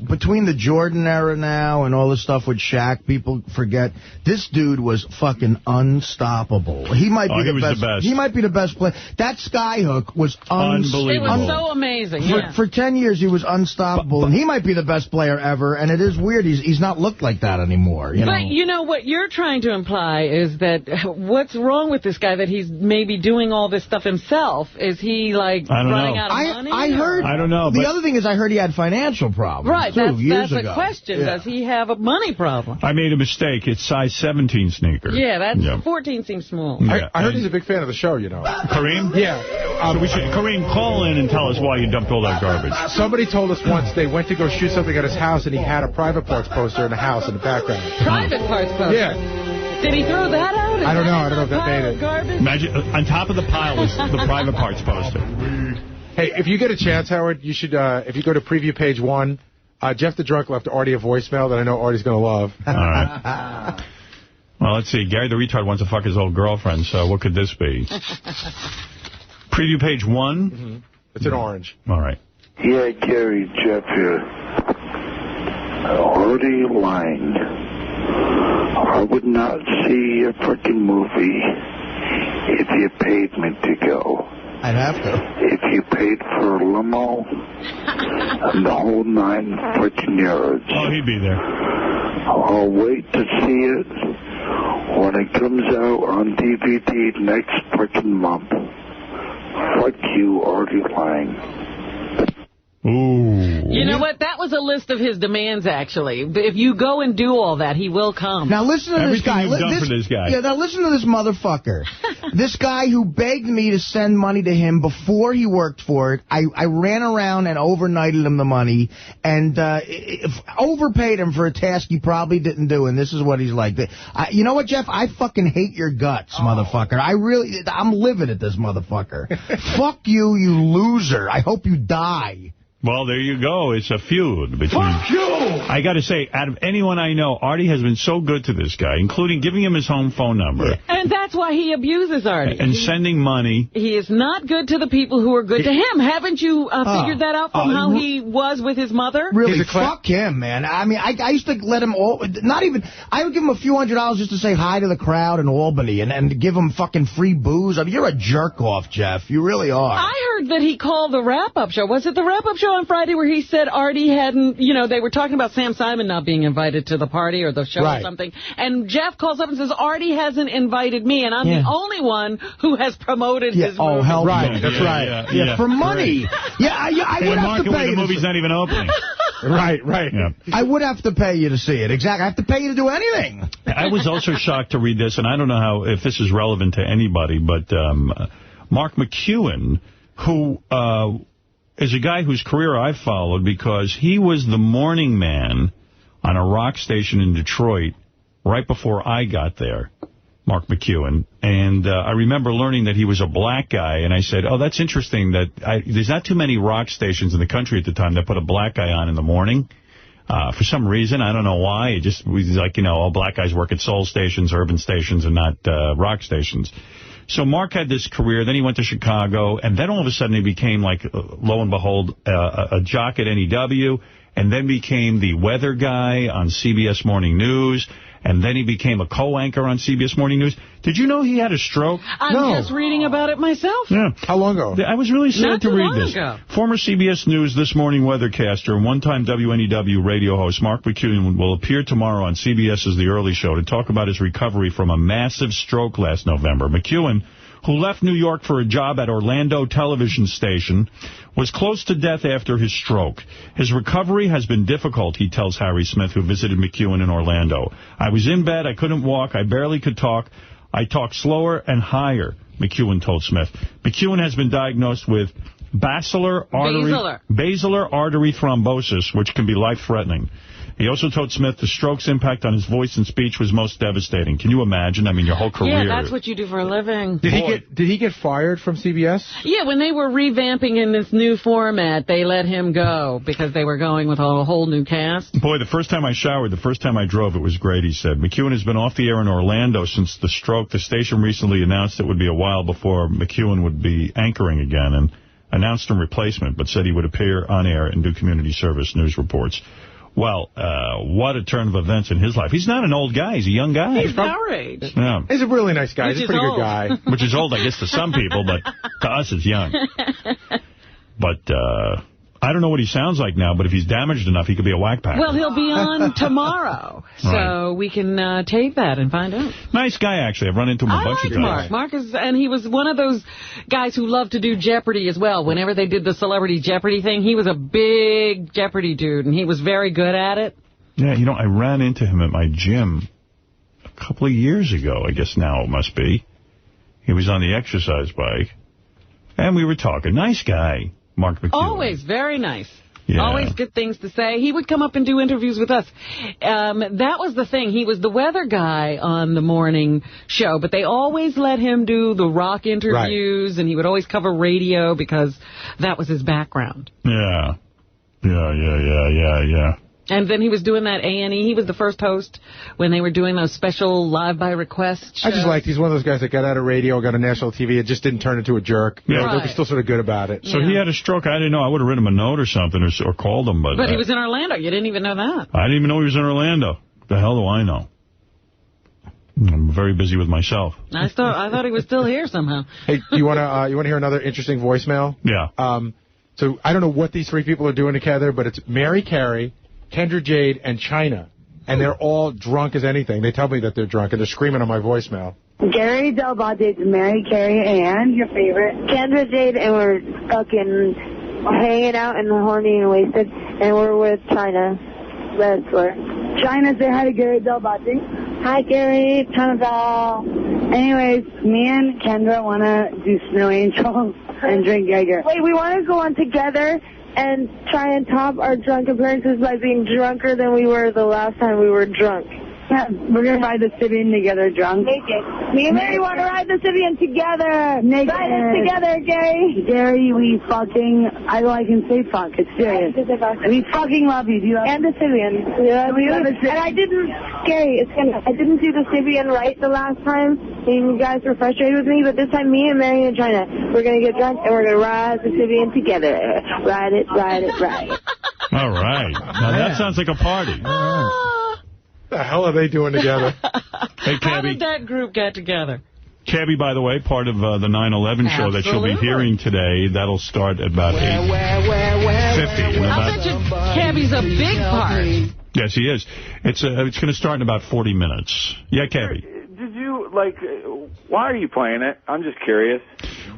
between the Jordan era now and all this stuff with Shaq, people forget this dude was fucking unstoppable. He might be the best. He might be the best player. That skyhook was unbelievable. It was so amazing. For 10 years, he was unstoppable, and he might be the best player ever. And it is weird. He's not looked like that anymore. But you know what you're trying to imply is that what's wrong with this guy that he's maybe doing all this stuff himself? Is he like running out of money? I heard. I don't know. The other thing is I heard he had financial problems. Right, years that's ago. a question. Yeah. Does he have a money problem? I made a mistake. It's size 17 sneaker. Yeah, that's 14 seems small. Yeah. I heard he's a big fan of the show, you know. Kareem? Yeah. So we should, Kareem, call in and tell us why you dumped all that garbage. Somebody told us once they went to go shoot something at his house, and he had a private parts poster in the house in the background. Private parts poster? Yeah. Did he throw that out? I don't know. I don't know if that made it. Garbage? Imagine, on top of the pile was the private parts poster. Hey, if you get a chance, Howard, you should, if you go to preview page 1, Jeff the Drunk left Artie a voicemail that I know Artie's going to love. All right. Well, let's see. Gary the Retard wants to fuck his old girlfriend, so what could this be? Preview page 1? Mm-hmm. It's in orange. All right. Yeah, Gary, Jeff here. Artie lying. I would not see a freaking movie if you paid me to go. I'd have to. If you paid for a limo and the whole 9 freaking yards. Oh, he'd be there. I'll wait to see it when it comes out on DVD next freaking month. Fuck you, Artie Lang. Ooh. You know what? That was a list of his demands, actually. If you go and do all that, he will come. Now listen to this guy. Everything you've done for this guy. Yeah, now listen to this motherfucker. This guy who begged me to send money to him before he worked for it. I ran around and overnighted him the money and overpaid him for a task he probably didn't do. And this is what he's like. You know what, Jeff? I fucking hate your guts, motherfucker. I'm livid at this motherfucker. Fuck you, you loser. I hope you die. Well, there you go. It's a feud between... Fuck you! I got to say, out of anyone I know, Artie has been so good to this guy, including giving him his home phone number. Yeah. And that's why he abuses Artie. And sending money. He is not good to the people who are good to him. Haven't you figured that out from how he was with his mother? Really, fuck him, man. I mean, I used to let him I would give him a few $100s just to say hi to the crowd in Albany and give him fucking free booze. I mean, you're a jerk-off, Jeff. You really are. I heard that he called the wrap-up show. Was it the wrap-up show on Friday where he said Artie hadn't, they were talking about Sam Simon not being invited to the party or the show or something. And Jeff calls up and says, Artie hasn't invited me, and I'm the only one who has promoted his movie. Oh, hell right. That's right. Yeah, for money. Yeah, I would have to pay the movie's not even opening. Right. Yeah. I would have to pay you to see it. Exactly. I have to pay you to do anything. I was also shocked to read this, and I don't know if this is relevant to anybody, but Mark McEwen, who is a guy whose career I've followed because he was the morning man on a rock station in Detroit right before I got there, Mark McEwen. And I remember learning that he was a black guy, and I said, oh, that's interesting that there's not too many rock stations in the country at the time that put a black guy on in the morning. For some reason, I don't know why. It just was like, all black guys work at soul stations, urban stations, and not rock stations. So Mark had this career, then he went to Chicago, and then all of a sudden he became, like, lo and behold, a jock at NEW, and then became the weather guy on CBS Morning News, and then he became a co-anchor on CBS Morning News. Did you know he had a stroke? I'm just reading about it myself. Yeah. How long ago? I was really sad to read this. Ago. Former CBS News This Morning weathercaster and one-time WNEW radio host Mark McEwen will appear tomorrow on CBS's The Early Show to talk about his recovery from a massive stroke last November. McEwen, who left New York for a job at Orlando television station, was close to death after his stroke. His recovery has been difficult, he tells Harry Smith, who visited McEwen in Orlando. I was in bed, I couldn't walk, I barely could talk. I talk slower and higher, McEwen told Smith. McEwen has been diagnosed with basilar artery thrombosis, which can be life-threatening. He also told Smith the stroke's impact on his voice and speech was most devastating. Can you imagine? I mean, your whole career. Yeah, that's what you do for a living. Did he get fired from CBS? Yeah, when they were revamping in this new format, they let him go because they were going with a whole new cast. Boy, the first time I showered, the first time I drove, it was great, he said. McEwen has been off the air in Orlando since the stroke. The station recently announced it would be a while before McEwen would be anchoring again and announced a replacement, but said he would appear on air and do community service news reports. Well, what a turn of events in his life. He's not an old guy. He's a young guy. He's our age. Yeah. He's a really nice guy. He's a pretty good guy. Which is old, I guess, to some people, but to us it's young. But I don't know what he sounds like now, but if he's damaged enough, he could be a whack-packer. Well, he'll be on tomorrow, so we can tape that and find out. Nice guy, actually. I've run into him a bunch of times. Mark and he was one of those guys who loved to do Jeopardy as well. Whenever they did the Celebrity Jeopardy thing, he was a big Jeopardy dude, and he was very good at it. Yeah, I ran into him at my gym a couple of years ago, I guess now it must be. He was on the exercise bike, and we were talking. Nice guy. Mark McEwen. Always very nice. Yeah. Always good things to say. He would come up and do interviews with us. That was the thing. He was the weather guy on the morning show, but they always let him do the rock interviews, and he would always cover radio because that was his background. Yeah. And then he was doing that A&E. He was the first host when they were doing those special live by request shows. I just liked he's one of those guys that got out of radio, got on national TV, and just didn't turn into a jerk. Yeah. He was still sort of good about it. So he had a stroke. I didn't know. I would have written him a note or something or called him. But he was in Orlando. You didn't even know that. I didn't even know he was in Orlando. The hell do I know? I'm very busy with myself. I thought he was still here somehow. Hey, you want to hear another interesting voicemail? Yeah. So I don't know what these three people are doing together, but it's Mary Carey, Kendra Jade, and China. And they're all drunk as anything. They tell me that they're drunk, and they're screaming on my voicemail. Gary Delbate, Mary Carey, and your favorite, Kendra Jade, and we're fucking hanging out and horny and wasted, and we're with China. That's where. China, say hi to Gary Delbate. Hi, Gary. Anyways, me and Kendra want to do Snow Angels and drink Jaeger. Wait, we want to go on together and try and top our drunk appearances by being drunker than we were the last time we were drunk. Yeah, we're going to ride the Sibian together drunk. Naked. Me and Mary want to ride the Sibian together. Naked. Ride it together, Gary. Gary, we fucking, I can say fuck, it's serious. We fucking love you. Do you love and the Sibian. And I didn't, Gary, I didn't do the Sibian right the last time. And you guys were frustrated with me, but this time me and Mary and China, we're going to get drunk and we're going to ride the Sibian together. Ride it. All right. Now that sounds like a party. What the hell are they doing together? Hey, Cabby. How did that group get together? Cabby, by the way, part of the 9/11 show that you'll be hearing today. That'll start at about 8:50. I'll bet you Cabby's a big part. Yes, he is. It's going to start in about 40 minutes. Yeah, Cabby. Did you, why are you playing it? I'm just curious.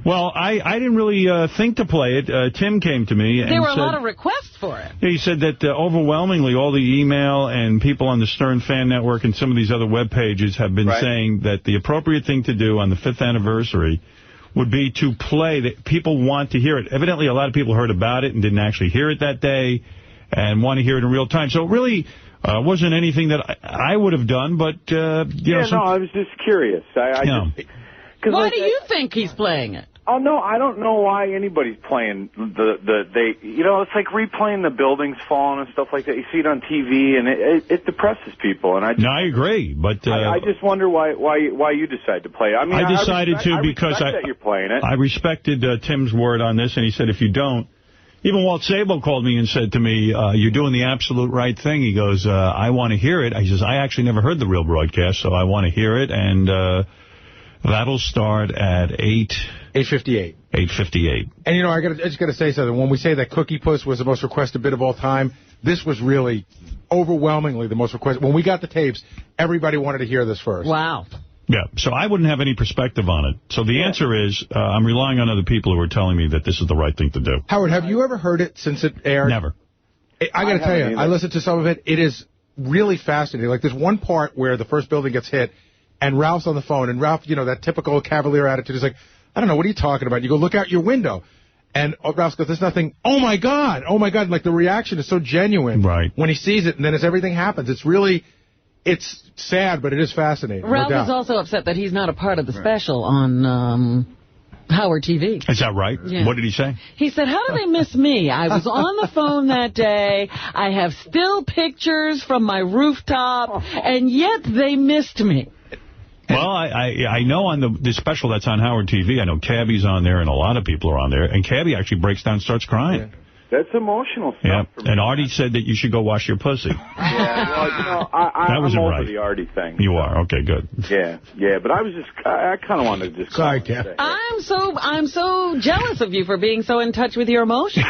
Well, I didn't really think to play it. Tim came to me and there were a said, lot of requests for it. He said that overwhelmingly all the email and people on the Stern Fan Network and some of these other web pages have been saying that the appropriate thing to do on the 5th anniversary would be to play that people want to hear it. Evidently, a lot of people heard about it and didn't actually hear it that day and want to hear it in real time. So it really wasn't anything that I would have done, but, I was just curious. Why do you think he's playing it? Oh, no, I don't know why anybody's playing it's like replaying the buildings falling and stuff like that. You see it on TV, and it depresses people. And I agree, but I just wonder why you decide to play it. I mean, I decided to because that you're playing it. I respected Tim's word on this, and he said if you don't, even Walt Sabo called me and said to me, you're doing the absolute right thing. He goes, I want to hear it. He says, I actually never heard the real broadcast, so I want to hear it, and that'll start at 8:58. 8:58. And, I just got to say something. When we say that Cookie Puss was the most requested bit of all time, this was really overwhelmingly the most requested. When we got the tapes, everybody wanted to hear this first. Wow. Yeah, so I wouldn't have any perspective on it. So the answer is I'm relying on other people who are telling me that this is the right thing to do. Howard, have you ever heard it since it aired? Never. I got to tell you, I listened to some of it. It is really fascinating. Like, there's one part where the first building gets hit, and Ralph's on the phone, and Ralph, that typical cavalier attitude is like, I don't know, what are you talking about? You go, look out your window. And Ralph goes, there's nothing. Oh, my God. Like, the reaction is so genuine when he sees it, and then as everything happens, it's sad, but it is fascinating. Ralph is also upset that he's not a part of the special on Howard TV. Is that right? Yeah. What did he say? He said, how do they miss me? I was on the phone that day. I have still pictures from my rooftop, and yet they missed me. Well, I know on the special that's on Howard TV, I know Cabby's on there and a lot of people are on there, and Cabby actually breaks down and starts crying. Yeah. That's emotional stuff. Yeah, for me. And Artie said that you should go wash your pussy. Yeah, well, I'm over the Artie thing. You are? Okay, good. Yeah, but I kind of wanted to just... Sorry, Cap. I'm so jealous of you for being so in touch with your emotions.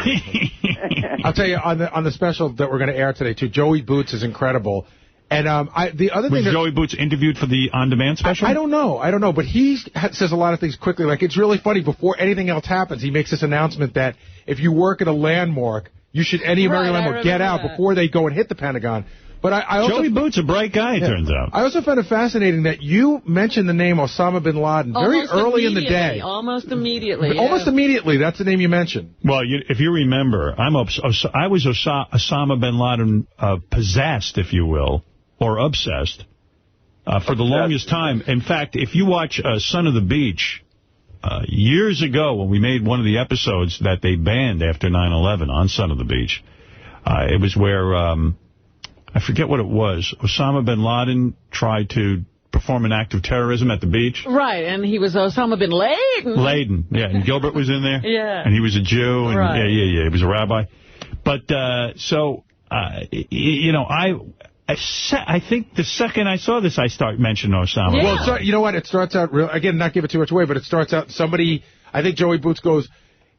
I'll tell you, on the special that we're going to air today, too, Joey Boots is incredible. And the other thing... Was Joey Boots interviewed for the on-demand special? I don't know, but he says a lot of things quickly. Like, it's really funny. Before anything else happens, he makes this announcement that if you work at a landmark, you should, any American landmark, get out before they go and hit the Pentagon. But I also... Joey Boots, a bright guy, it turns out. I also found it fascinating that you mentioned the name Osama bin Laden very early in the day. Almost immediately. Almost immediately. That's the name you mentioned. Well, if you remember, I was Osama bin Laden possessed, if you will, or obsessed, for the longest time. In fact, if you watch Son of the Beach, years ago when we made one of the episodes that they banned after 9/11 on Son of the Beach, it was where, I forget what it was, Osama bin Laden tried to perform an act of terrorism at the beach. Right, and he was Osama bin Laden. Laden, yeah, and Gilbert was in there. Yeah. And he was a Jew, and right. yeah, he was a rabbi. But, I think the second I saw this, I start mentioning Osama. Yeah. Well, you know what? It starts out, again, not give it too much away, but it starts out, I think Joey Boots goes,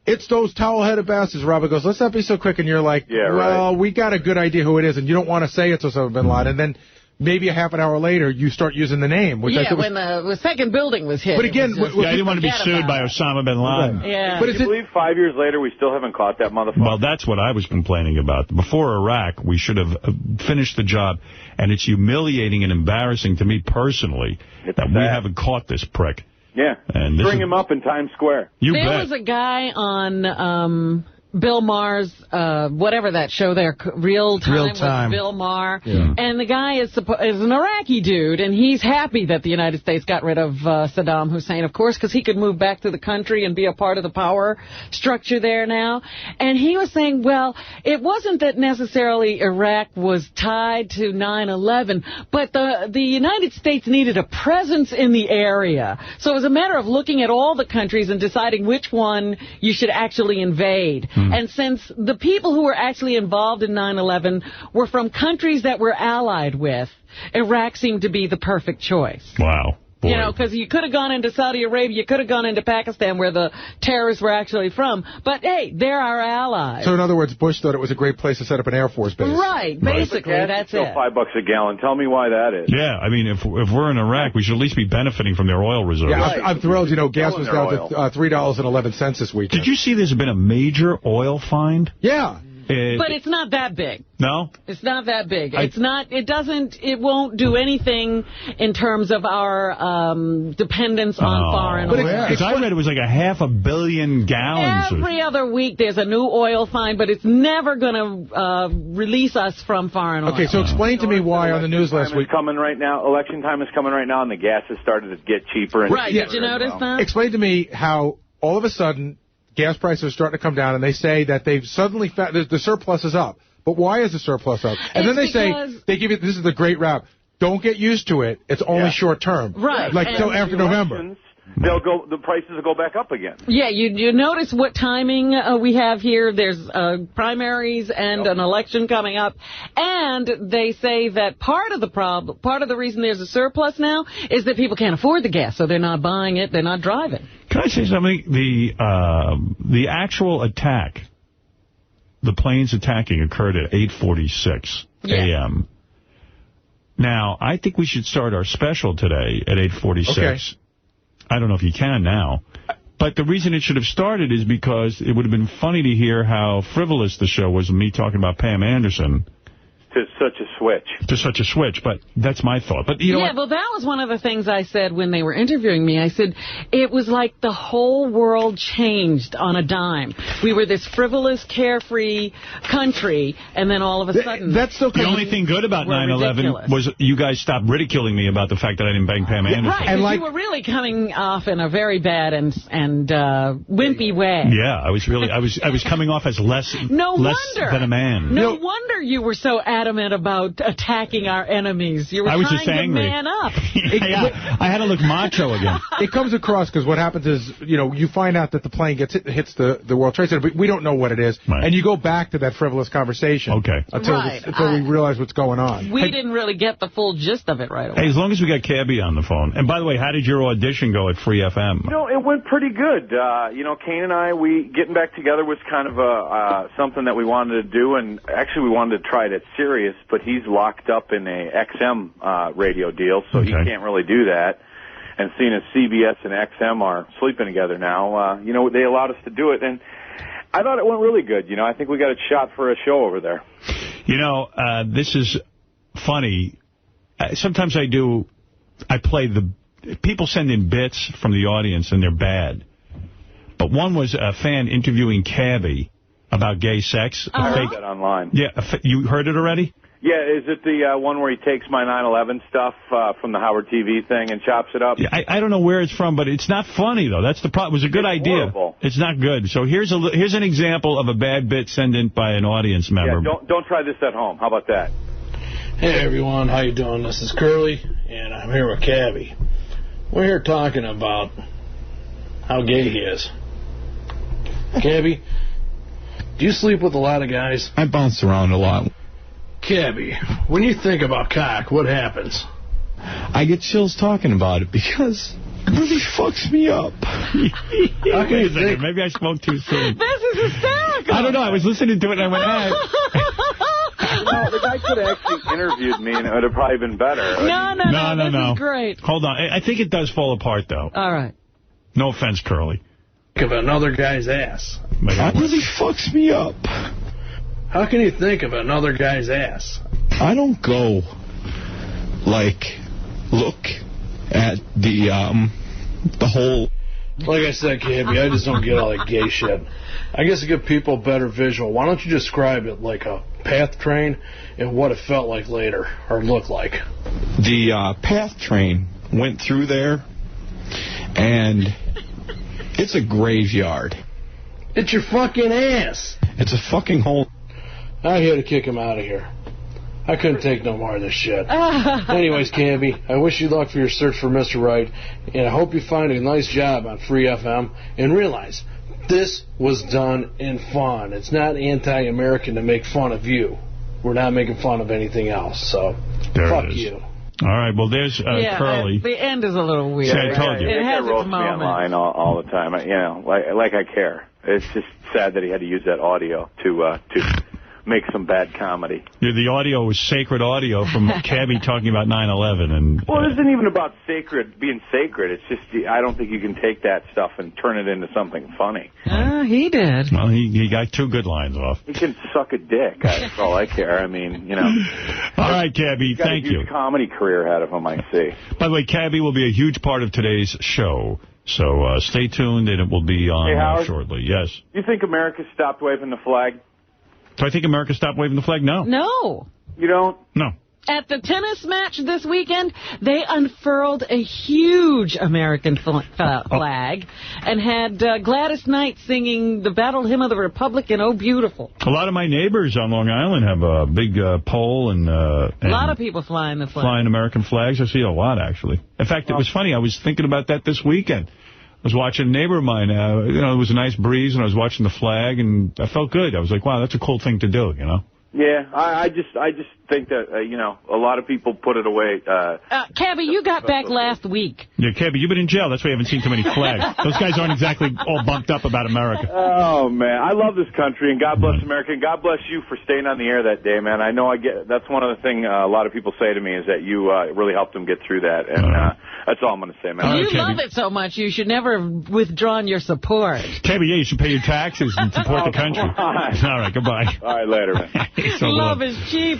it's those towel-headed bastards. Robert goes, let's not be so quick. And you're like, we got a good idea who it is. And you don't want to say it's Osama bin Laden. And then maybe a half an hour later, you start using the name. Which I thought when the second building was hit. But again, I didn't want to be sued by Osama bin Laden. Yeah. But can you believe 5 years later we still haven't caught that motherfucker? Well, that's what I was complaining about. Before Iraq, we should have finished the job. And it's humiliating and embarrassing to me personally that we haven't caught this prick. Yeah. And bring him up in Times Square. There was a guy on Bill Maher's, whatever that show there, Real Time with Bill Maher. Yeah. And the guy is an Iraqi dude, and he's happy that the United States got rid of Saddam Hussein, of course, because he could move back to the country and be a part of the power structure there now. And he was saying, well, it wasn't that necessarily Iraq was tied to 9/11, but the United States needed a presence in the area. So it was a matter of looking at all the countries and deciding which one you should actually invade. And since the people who were actually involved in 9/11 were from countries that we're allied with, Iraq seemed to be the perfect choice. Wow. You know, because you could have gone into Saudi Arabia, you could have gone into Pakistan, where the terrorists were actually from. But, hey, they're our allies. So, in other words, Bush thought it was a great place to set up an Air Force base. Right. Basically, that's it. $5 a gallon. Tell me why that is. Yeah, I mean, if we're in Iraq, we should at least be benefiting from their oil reserves. Yeah, I'm thrilled. You know, gas was down to $3.11 this weekend. Did you see there's been a major oil find? Yeah. But it's not that big. No? It's not that big. It won't do anything in terms of our dependence on foreign oil. Because I read it was like 500 million gallons. Every other week there's a new oil find, but it's never going to release us from foreign oil. Okay, so explain to me why on the news last week. Election time is coming right now, and the gas has started to get cheaper. And right, did you notice that? Explain to me how all of a sudden gas prices are starting to come down, and they say that they've suddenly found the surplus is up. But why is the surplus up? And then they say, they give you, this is the great rap, don't get used to it, it's only short term. Right. Like till after November. The prices will go back up again. Yeah, you notice what timing we have here. There's primaries and an election coming up, and they say that part of the reason there's a surplus now is that people can't afford the gas, so they're not buying it, they're not driving. Can I say something? The actual attack, the planes attacking, occurred at 8:46 a.m. Now, I think we should start our special today at 8:46. Okay. I don't know if you can now. But the reason it should have started is because it would have been funny to hear how frivolous the show was with me talking about Pam Anderson. To such a switch, but that's my thought. But you know what? Well, that was one of the things I said when they were interviewing me. I said it was like the whole world changed on a dime. We were this frivolous, carefree country, and then all of a sudden... The only thing good about 9/11 was you guys stopped ridiculing me about the fact that I didn't bang Pam Anderson. Right, and you were really coming off in a very bad and wimpy way. Yeah, I was coming off as less than a man. No wonder you were so adamant about attacking our enemies. You were trying to man up. I had to look macho again. It comes across because what happens is, you find out that the plane hits the World Trade Center, but we don't know what it is. Right. And you go back to that frivolous conversation. Okay. Until we realize what's going on. We didn't really get the full gist of it right away. Hey, as long as we got Cabby on the phone. And by the way, how did your audition go at Free FM? It went pretty good. Kane and I, getting back together was kind of something that we wanted to do, and actually we wanted to try it at Sirius, but he's locked up in a XM radio deal, so he can't really do that. And seeing as CBS and XM are sleeping together now, they allowed us to do it, and I thought it went really good. I think we got a shot for a show over there. This is funny. Sometimes I play people send in bits from the audience, and they're bad. But one was a fan interviewing Cabby about gay sex. I heard that online. Yeah, you heard it already? Yeah, is it the one where he takes my 9/11 stuff from the Howard TV thing and chops it up? Yeah, I don't know where it's from, but it's not funny, though. That's the problem. It was a good idea. Horrible. It's not good. So here's an example of a bad bit sent in by an audience member. Yeah, don't try this at home. How about that? Hey, everyone. How you doing? This is Curly, and I'm here with Cabby. We're here talking about how gay he is. Cabby, do you sleep with a lot of guys? I bounce around a lot. Cabby, when you think about cock, what happens? I get chills talking about it because it really fucks me up. Okay, maybe I spoke too soon. This is hysterical. I don't know. I was listening to it and I went, the guy could have actually interviewed me and it would have probably been better. No. This is great. Hold on. I think it does fall apart, though. All right. No offense, Curly. Think of another guy's ass. It really fucks me up. How can you think of another guy's ass? I don't go, look at the whole... Like I said, Cabby, I just don't get all that gay shit. I guess to give people a better visual, why don't you describe it like a PATH train and what it felt like later, or looked like? The PATH train went through there, and it's a graveyard. It's your fucking ass. It's a fucking hole. I'm here to kick him out of here. I couldn't take no more of this shit. Anyways, Cabby, I wish you luck for your search for Mr. Right, and I hope you find a nice job on Free FM, and realize this was done in fun. It's not anti-American to make fun of you. We're not making fun of anything else, so fuck you. All right, well, there's Curly. The end is a little weird. See, I told you. It has roast its me moments. online all the time. Like I care. It's just sad that he had to use that audio to make some bad comedy. Yeah, the audio was sacred audio from Cabby talking about 9/11. Well, it isn't even about being sacred. It's just, I don't think you can take that stuff and turn it into something funny. He did. Well, he got 2 good lines off. He can suck a dick. That's all I care. I mean, All right, Cabby, thank you. He's got a huge comedy career ahead of him, I see. By the way, Cabby will be a huge part of today's show. So stay tuned, and it will be on shortly. Yes. You think America stopped waving the flag? Do I think America stopped waving the flag? No. No. You don't? No. At the tennis match this weekend, they unfurled a huge American flag and had Gladys Knight singing the Battle Hymn of the Republic in Oh Beautiful. A lot of my neighbors on Long Island have a big pole and a lot of people flying the flag. Flying American flags. I see a lot, actually. In fact, it was funny. I was thinking about that this weekend. I was watching a neighbor of mine. It was a nice breeze, and I was watching the flag, and I felt good. I was like, wow, that's a cool thing to do, Yeah, I just think that, a lot of people put it away. Cabby, you got back last week. Yeah, Cabby, you've been in jail. That's why you haven't seen too many flags. Those guys aren't exactly all bumped up about America. Oh, man. I love this country, and God bless America, and God bless you for staying on the air that day, man. I know that's one of the things a lot of people say to me is that you really helped them get through that, and that's all I'm going to say, man. You love it so much, you should never have withdrawn your support. Cabby, you should pay your taxes and support the country. All right, goodbye. All right, later, man. Love is cheap.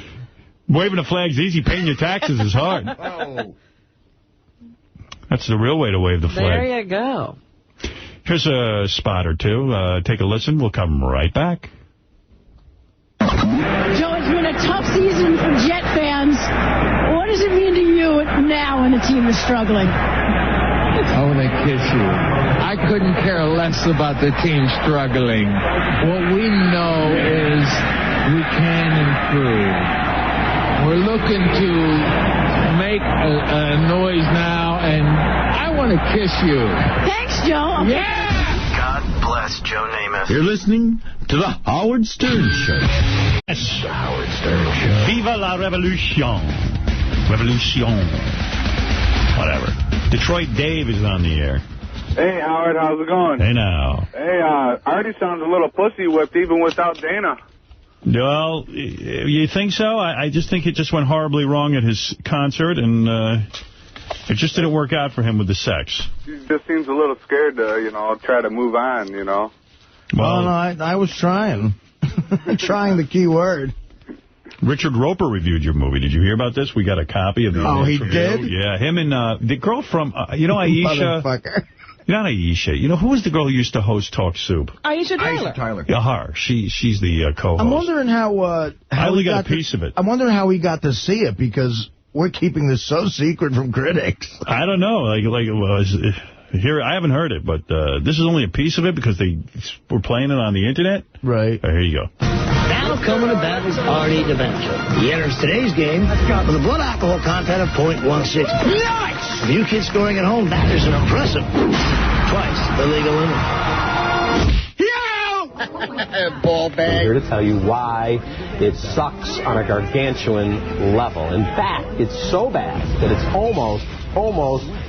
Waving a flag's easy. Paying your taxes is hard. Oh. That's the real way to wave the flag. There you go. Here's a spot or two. Take a listen. We'll come right back. Joe, it's been a tough season for Jet fans. What does it mean to you now when the team is struggling? I want to kiss you. I couldn't care less about the team struggling. What we know is we can improve. We're looking to make a noise now, and I want to kiss you. Thanks, Joe. Yeah! God bless Joe Namath. You're listening to The Howard Stern Show. Yes. The Howard Stern Show. Viva la revolution. Revolution. Whatever. Detroit Dave is on the air. Hey, Howard, how's it going? Hey, now. Hey, Artie sounds a little pussy-whipped even without Dana. Well, you think so? I just think it just went horribly wrong at his concert, and it just didn't work out for him with the sex. He just seems a little scared to, try to move on, Well, no, I was trying. Trying the key word. Richard Roper reviewed your movie. Did you hear about this? We got a copy of the he review. did? Yeah, him and the girl from, Aisha. Motherfucker. Not Aisha. Who was the girl who used to host Talk Soup? Aisha Tyler. Yeah, her. She's the co-host. I'm wondering how I only got a piece of it. I'm wondering how we got to see it, because we're keeping this so secret from critics. I don't know. Here, I haven't heard it, but this is only a piece of it because they were playing it on the Internet. Right. Here you go. Now coming to battle's Artie DeVenture. He enters today's game with a blood alcohol content of .16. Nice! With you kids scoring at home, that is an impressive. Twice the legal limit. Ball bag. I'm here to tell you why it sucks on a gargantuan level. In fact, it's so bad that it's almost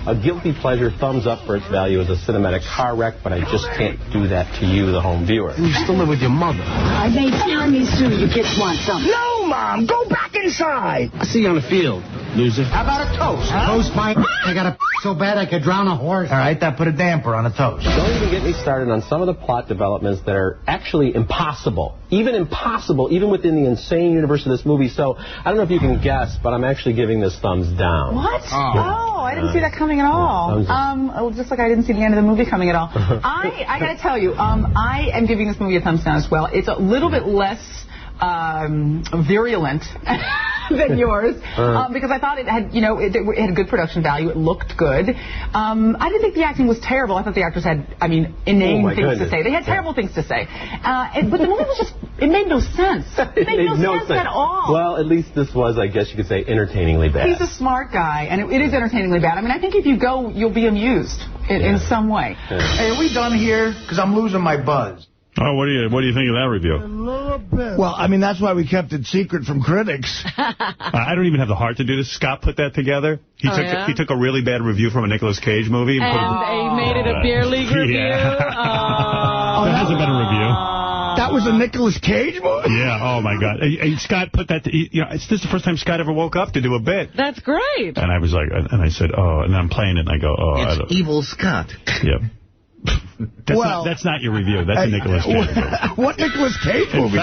a guilty pleasure thumbs up for its value as a cinematic car wreck, but I just can't do that to you, the home viewer. You still live with your mother. I made Chinese soup. You kids want some. No, Mom. Go back inside. I'll see you on the field, loser. How about a toast? Huh? Toast my I got a so bad I could drown a horse. All right, that put a damper on a toast. Don't even get me started on some of the plot developments that are actually impossible. Even within the insane universe of this movie. So, I don't know if you can guess, but I'm actually giving this thumbs down. What? Oh, I didn't see that coming at all. Just like I didn't see the end of the movie coming at all. I got to tell you, I am giving this movie a thumbs down as well. It's a little bit less virulent than yours, because I thought it had, it had good production value. It looked good. I didn't think the acting was terrible. I thought the actors had, inane things to say. They had terrible things to say. But the movie was just, it made no sense. It made no sense at all. Well, at least this was, I guess you could say, entertainingly bad. He's a smart guy, and it is entertainingly bad. I think if you go, you'll be amused in some way. Hey, are we done here? Because I'm losing my buzz. Oh, what do you think of that review? Well, I mean, that's why we kept it secret from critics. I don't even have the heart to do this. Scott put that together. He took a really bad review from a Nicolas Cage movie. And they made it a beer league review? Yeah. That hasn't been a review. That was a Nicolas Cage movie? Yeah, oh my God. Scott put that, this is the first time Scott ever woke up to do a bit. That's great. And I was like, and I said, oh, and I'm playing it, and I go, oh. It's Evil Scott. Yeah. That's not your review. That's a Nicolas Cage movie. What Nicolas Cage movie?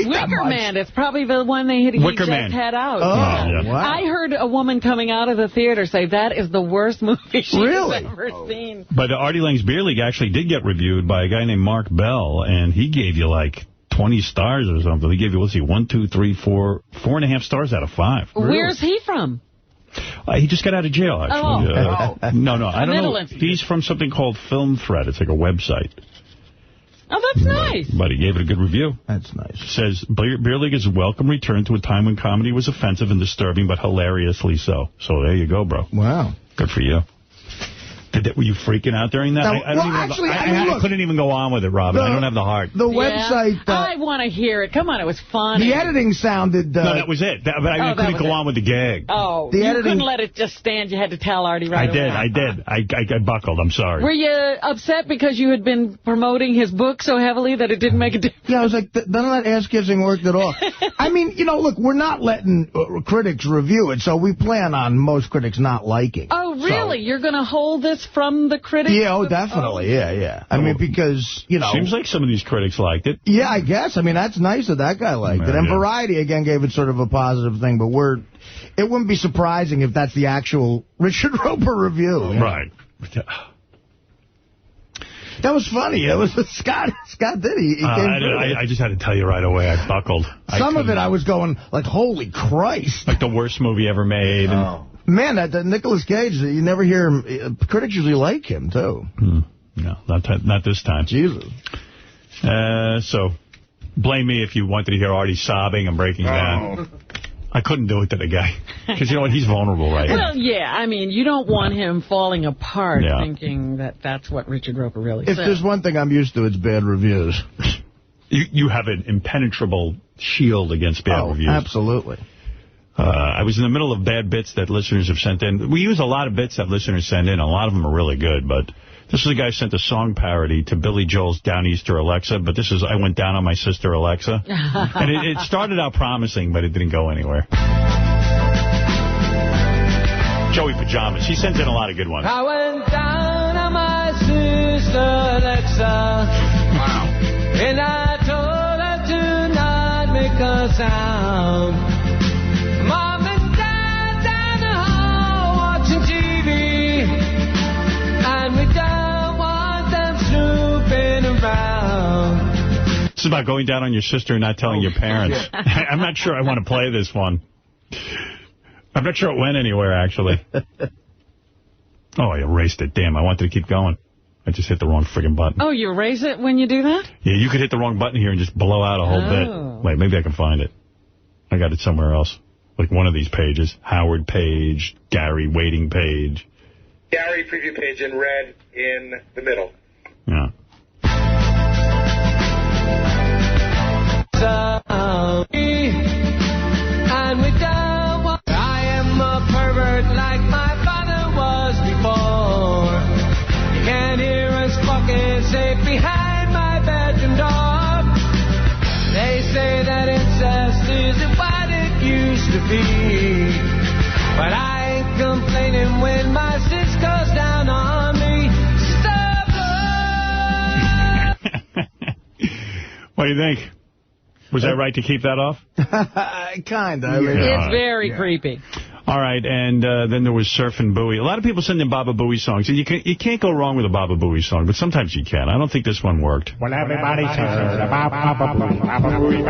Wicker Man. It's probably the one he just had out. Oh, yeah. Wow. I heard a woman coming out of the theater say that is the worst movie she's ever seen. But Artie Lang's Beer League actually did get reviewed by a guy named Mark Bell, and he gave you like 20 stars or something. He gave you, 4.5 stars out of 5. Where's he from? He just got out of jail, actually. No, I don't know. He's from something called Film Thread. It's like a website. Oh, that's nice. But he gave it a good review. That's nice. Says, Beer League is a welcome return to a time when comedy was offensive and disturbing, but hilariously so. So there you go, bro. Wow. Good for you. Were you freaking out during that? No, I couldn't even go on with it, Robin. I don't have the heart. The website... I want to hear it. Come on, it was funny. The editing sounded... no, that was it. But I couldn't go on with the gag. Oh, you couldn't let it just stand. You had to tell Artie right away. I did. I buckled. I'm sorry. Were you upset because you had been promoting his book so heavily that it didn't make a difference? Yeah, I was like, none of that ass-kissing worked at all. I mean, look, we're not letting critics review it, so we plan on most critics not liking it. Oh, really? You're going to hold this from the critics? Yeah, definitely. Yeah. I mean, because, Seems like some of these critics liked it. Yeah, I guess. I mean, that's nice that that guy liked it. And Variety, again, gave it sort of a positive thing, but it wouldn't be surprising if that's the actual Richard Roper review. Right. That was funny. It was Scott did. He came I just had to tell you right away. I buckled. Some of it I was going, like, holy Christ. Like the worst movie ever made. Man, that Nicolas Cage, you never hear him. Critics usually like him, too. No, not this time. Jesus. So, blame me if you wanted to hear Artie sobbing and breaking down. I couldn't do it to the guy. Because you know what? He's vulnerable right now. Well, yeah. I mean, you don't want him falling apart thinking that that's what Richard Roper really said. If there's one thing I'm used to, it's bad reviews. You have an impenetrable shield against bad reviews. Absolutely. I was in the middle of bad bits that listeners have sent in. We use a lot of bits that listeners send in. A lot of them are really good, but this is a guy who sent a song parody to Billy Joel's Downeaster Alexa, but this is I Went Down on My Sister Alexa. And it started out promising, but it didn't go anywhere. Joey Pajamas. He sends in a lot of good ones. I went down on my sister Alexa. Wow. And I told her to not make a sound. This is about going down on your sister and not telling your parents. I'm not sure I want to play this one. I'm not sure it went anywhere, actually. Oh, I erased it. Damn, I wanted to keep going. I just hit the wrong friggin' button. Oh, you erase it when you do that? Yeah, you could hit the wrong button here and just blow out a whole bit. Wait, maybe I can find it. I got it somewhere else. Like one of these pages. Howard page, Gary waiting page. Gary preview page in red in the middle. Yeah. And we don't want I am a pervert like my father was before. You can't hear us fucking safe behind my bedroom door. They say that incest isn't what it used to be. But I ain't complaining when my sis goes down on me. What do you think? Was that right to keep that off? Kind of. It's very creepy. All right, and then there was Surf and Bowie. A lot of people send in Baba Booey songs, and you can't go wrong with a Baba Booey song, but sometimes you can. I don't think this one worked. When everybody's heard about Baba Booey, Baba Booey,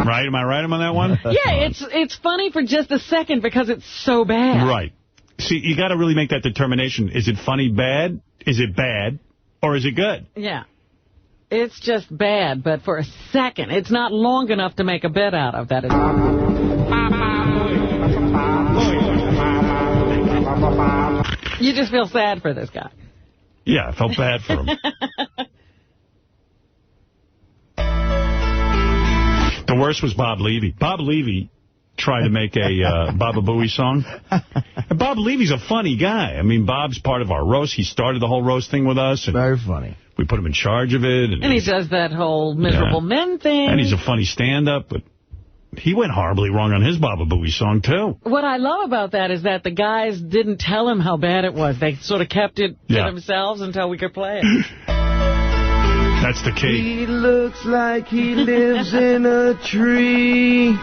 Right? Am I right on that one? Yeah, it's funny for just a second because it's so bad. Right. See, you got to really make that determination. Is it funny bad? Is it bad? Or is it good? Yeah. It's just bad, but for a second. It's not long enough to make a bit out of that. You just feel sad for this guy. Yeah, I felt bad for him. The worst was Bob Levy. Bob Levy tried to make a Baba Booey song. And Bob Levy's a funny guy. I mean, Bob's part of our roast. He started the whole roast thing with us. And very funny. We put him in charge of it. And he does that whole miserable men thing. And he's a funny stand-up, but he went horribly wrong on his Baba Booey song, too. What I love about that is that the guys didn't tell him how bad it was. They sort of kept it to themselves until we could play it. That's the key. He looks like he lives in a tree.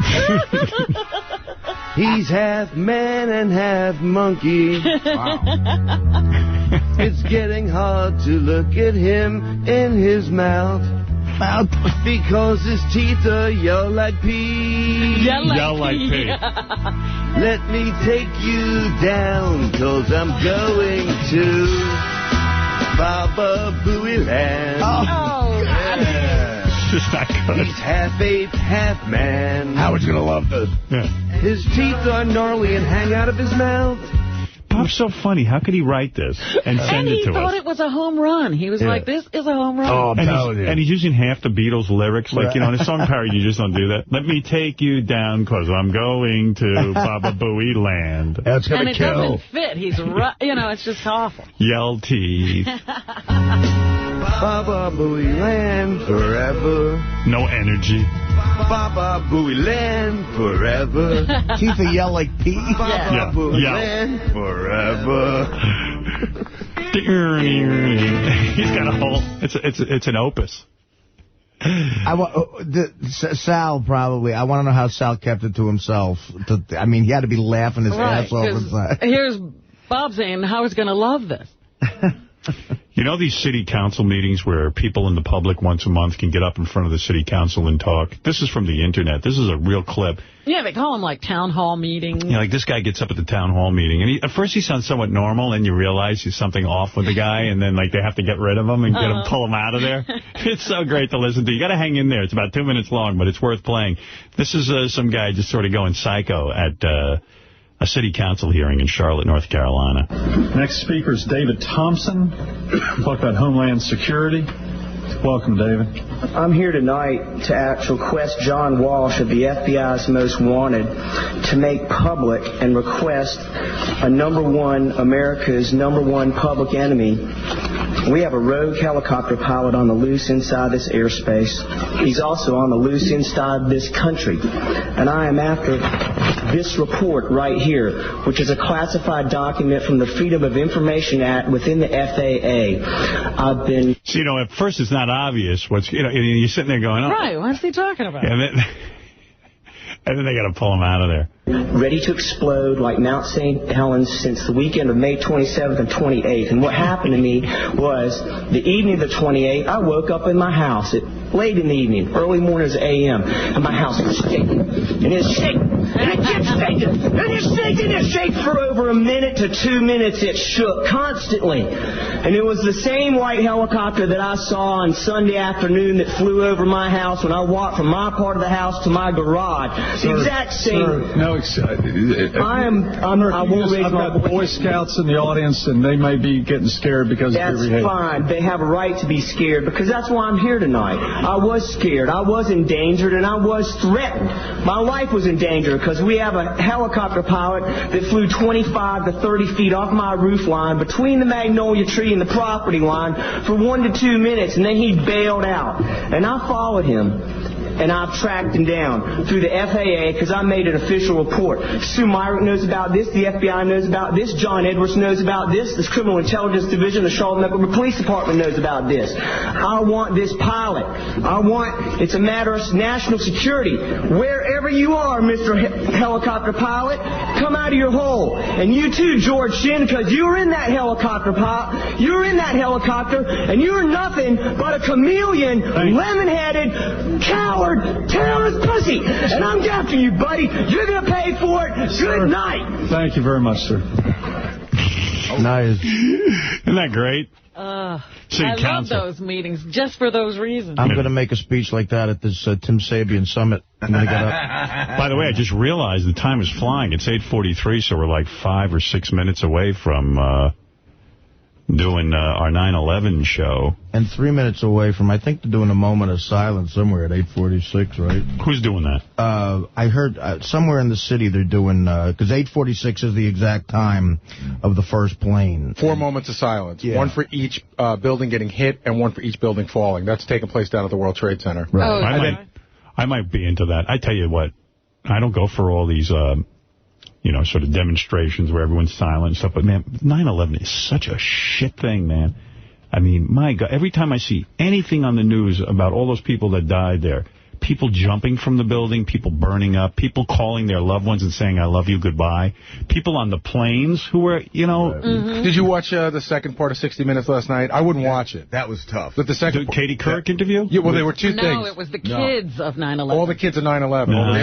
He's half man and half monkey. Wow. It's getting hard to look at him in his mouth. Because his teeth are yellow like pee. Yell like pee. Let me take you down, 'cause I'm going to Baba Booey Land. Oh, God. Yeah. Just not good. He's half ape, half man. Howard's going to love this. Yeah. His teeth are gnarly and hang out of his mouth. Bob's so funny. How could he write this and send it to us? And he thought it was a home run. He was like, this is a home run. Oh, and he's using half the Beatles lyrics. Like, in a song parody, you just don't do that. Let me take you down, 'cause I'm going to Baba Booey Land. That's going to kill. And it doesn't fit. He's, it's just awful. Yell teeth. Baba Booey Land forever. No energy. Baba Booey Land forever. Teeth that yell like pee. Baba Booey Land forever. He's got a whole. It's an opus. Sal probably. I want to know how Sal kept it to himself. I mean, he had to be laughing his ass off inside. Here's Bob saying, Howard's going to love this. You know these city council meetings where people in the public once a month can get up in front of the city council and talk? This is from the internet. This is a real clip. Yeah, they call them like town hall meetings. Like this guy gets up at the town hall meeting, and at first he sounds somewhat normal, and you realize there's something off with the guy, and then like they have to get rid of him and pull him out of there. It's so great to listen to. You got to hang in there. It's about 2 minutes long, but it's worth playing. This is some guy just sort of going psycho at a city council hearing in Charlotte, North Carolina. Next speaker is David Thompson. Talk about Homeland Security. Welcome, David. I'm here tonight to request John Walsh of the FBI's Most Wanted to make public and request America's number one public enemy. We have a rogue helicopter pilot on the loose inside this airspace. He's also on the loose inside this country. And I am after this report right here, which is a classified document from the Freedom of Information Act within the FAA. I've been... So, at first it's not obvious what's, you're sitting there going, oh. Right, what's he talking about? And then they got to pull him out of there. Ready to explode like Mount St. Helens since the weekend of May 27th and 28th. And what happened to me was the evening of the 28th, I woke up in my house late in the evening, early mornings a.m., and my house was shaking. And it's shaking. And it kept shaking. And it's shaking. It shakes for over a minute to 2 minutes. It shook constantly. And it was the same white helicopter that I saw on Sunday afternoon that flew over my house when I walked from my part of the house to my garage. The exact same. I won't raise I've got Boy Scouts in the audience, and they may be getting scared because of your behavior. That's fine. They have a right to be scared because that's why I'm here tonight. I was scared. I was endangered, and I was threatened. My life was in danger because we have a helicopter pilot that flew 25 to 30 feet off my roof line between the magnolia tree and the property line for 1 to 2 minutes, and then he bailed out. And I followed him. And I've tracked him down through the FAA because I made an official report. Sue Myrick knows about this. The FBI knows about this. John Edwards knows about this. The Criminal Intelligence Division, the Charlotte Metro Police Department knows about this. I want this pilot. It's a matter of national security. Wherever you are, Mr. Helicopter Pilot, come out of your hole. And you too, George Shin, because you were in that helicopter pilot. You were in that helicopter, and you're nothing but a chameleon, lemon-headed, coward, terrorist pussy. And I'm after you, buddy. You're going to pay for it. Good night. Thank you very much, sir. Nice. Isn't that great? I love those meetings just for those reasons. I'm going to make a speech like that at this Tim Sabian summit. I'm going to get up. By the way, I just realized the time is flying. It's 8:43, so we're like 5 or 6 minutes away from doing our 9/11 show. And 3 minutes away from, I think, doing a moment of silence somewhere at 8:46, right? Who's doing that? I heard somewhere in the city they're doing, because 8:46 is the exact time of the first plane. 4 moments of silence. Yeah. One for each building getting hit and one for each building falling. That's taking place down at the World Trade Center. Right. Oh, I might be into that. I tell you what, I don't go for all these, sort of demonstrations where everyone's silent and stuff. But, man, 9/11 is such a shit thing, man. I mean, my God, every time I see anything on the news about all those people that died there, people jumping from the building, people burning up, people calling their loved ones and saying, I love you, goodbye. People on the planes who were, Did you watch the second part of 60 Minutes last night? I wouldn't watch it. That was tough. But the second Katie Couric interview? Yeah, well, there were two things. No, it was the kids of 9/11. All the kids of 9/11. No,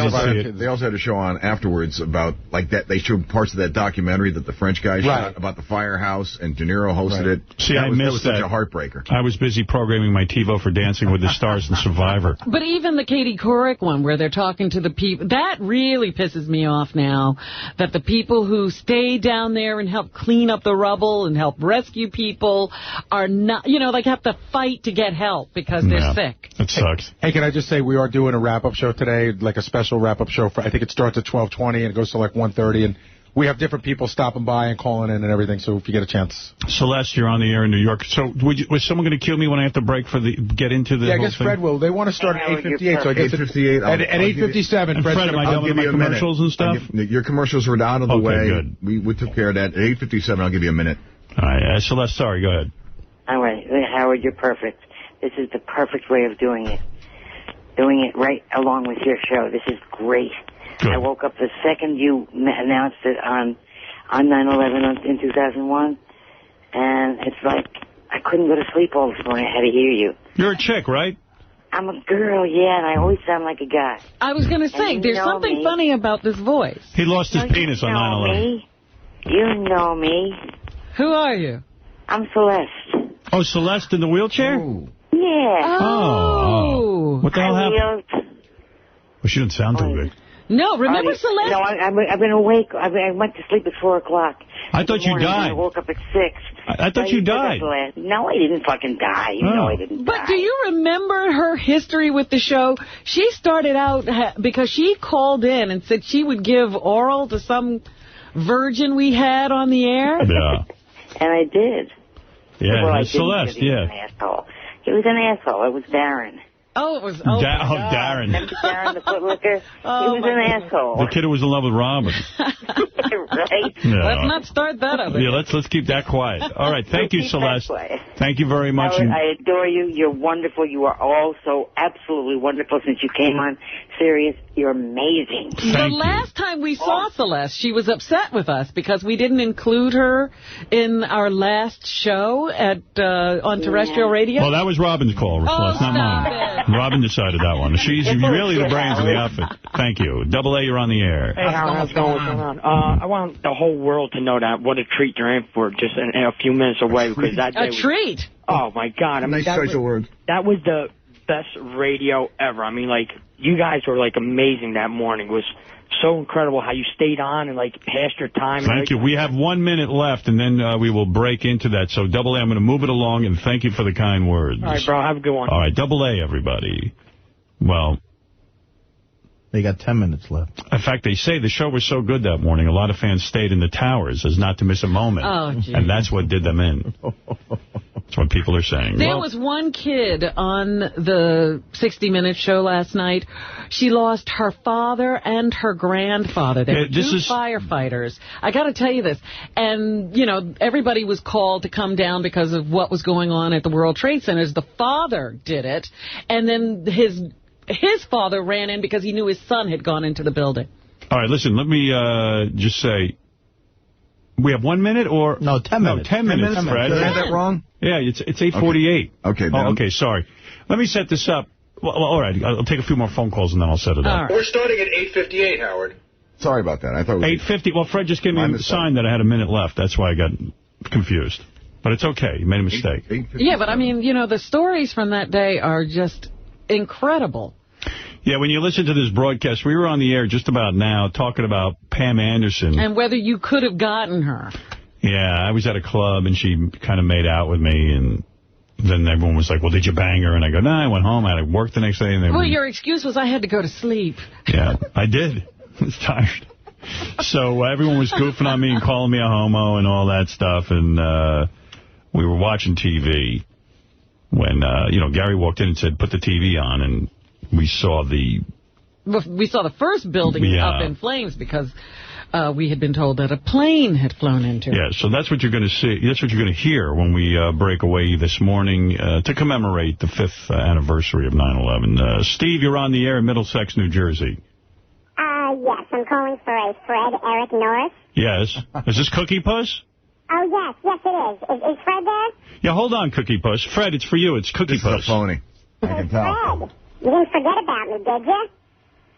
they also had a show on afterwards about, like, that. They showed parts of that documentary that the French guy shot about the firehouse, and De Niro hosted it. See, I missed that. That was such a heartbreaker. I was busy programming my TiVo for Dancing with the Stars and Survivor. But even the Katie Couric one, where they're talking to the people, that really pisses me off now, that the people who stay down there and help clean up the rubble and help rescue people are not, like, have to fight to get help because they're sick. It sucks. Hey, can I just say we are doing a wrap-up show today, like a special wrap-up show. I think it starts at 12:20 and it goes to like 1:30, and we have different people stopping by and calling in and everything, so if you get a chance. Celeste, you're on the air in New York. So was someone going to kill me when I have to break get into the Yeah, I whole guess thing? Fred will. They want to start at 8:58, so I guess 8:58. At 8:57, Fred, am I done with my commercials and stuff? Your commercials were out of the way. Good. We took care of that. At 8:57, I'll give you a minute. All right, Celeste, sorry, go ahead. All right, Howard, you're perfect. This is the perfect way of doing it. Doing it right along with your show. This is great. Good. I woke up the second you announced it on 9/11 in 2001, and it's like I couldn't go to sleep all this morning. I had to hear you. You're a chick, right? I'm a girl, yeah, and I always sound like a guy. I was going to say, there's something funny about this voice. He lost his penis on 9/11. You know me. Who are you? I'm Celeste. Oh, Celeste in the wheelchair? Ooh. Yeah. Oh. What the hell happened? Well, she didn't sound too big. No, remember Celeste? No, I've been awake. I went to sleep at 4 o'clock. I thought you died. I woke up at 6. I thought you died. No, I didn't fucking die. You know I didn't die. But do you remember her history with the show? She started out because she called in and said she would give oral to some virgin we had on the air. Yeah. And I did. Yeah, well, Celeste, he was an asshole. He was an asshole. It was Darren. Oh, it was Darren. Remember Darren the footlicker? He was an asshole. The kid who was in love with Robin. Right? Yeah. Let's not start that up. Yeah, let's keep that quiet. All right, thank you, Celeste. Thank you very much. Howard, I adore you. You're wonderful. You are all so absolutely wonderful since you came on Sirius. You're amazing. The last time we saw Celeste, she was upset with us because we didn't include her in our last show on terrestrial radio. Well, that was Robin's call, Celeste, not mine. Robin decided that one. She's really the brains of the outfit. Thank you. Double A, you're on the air. Hey, Howard, how's it going? What's going on? I want the whole world to know that what a treat you're in for just a few minutes away. Because that day treat? Oh, my God. I mean, nice choice of words. That was the best radio ever. I mean, like, you guys were, like, amazing that morning. It was so incredible how you stayed on and, like, passed your time. Thank you. We have 1 minute left, and then we will break into that. So, Double A, I'm going to move it along, and thank you for the kind words. All right, bro. Have a good one. All right, Double A, everybody. Well, they got 10 minutes left. In fact, they say the show was so good that morning, a lot of fans stayed in the towers as not to miss a moment. Oh, geez. And that's what did them in. That's what people are saying. There was one kid on the 60 Minutes show last night. She lost her father and her grandfather. They were two firefighters. I got to tell you this. And, everybody was called to come down because of what was going on at the World Trade Centers. The father did it. And then his father ran in because he knew his son had gone into the building. All right, listen, let me just say, we have 1 minute or... No, 10 minutes. 10 minutes, Fred. Did I have that wrong? Yeah, it's 8:48. Okay. Okay, sorry. Let me set this up. Well, all right, I'll take a few more phone calls and then I'll set it up. Right. We're starting at 8:58, Howard. Sorry about that. I thought it was 8:50. Well, Fred just gave me a sign that I had a minute left. That's why I got confused. But it's okay. You made a mistake. Yeah, but I mean, you know, the stories from that day are just incredible. Yeah, when you listen to this broadcast, we were on the air just about now talking about Pam Anderson. And whether you could have gotten her. Yeah, I was at a club, and she kind of made out with me, and then everyone was like, well, did you bang her? And I go, no, I went home. I had to work the next day. And well, your excuse was I had to go to sleep. Yeah, I did. I was tired. So everyone was goofing on me and calling me a homo and all that stuff, and we were watching TV when, Gary walked in and said, put the TV on, and we saw the first building up in flames because we had been told that a plane had flown into it. Yeah, so that's what you're going to see. That's what you're going to hear when we break away this morning to commemorate the 5th anniversary of 9/11. Steve, you're on the air in Middlesex, New Jersey. Yes, I'm calling for a Fred Eric Norris. Yes. Is this Cookie Puss? Oh, yes, it is. Is Fred there? Yeah, hold on, Cookie Puss. Fred, it's for you. It's Cookie Puss. This is a phony. I can tell. Fred, you didn't forget about me, did you?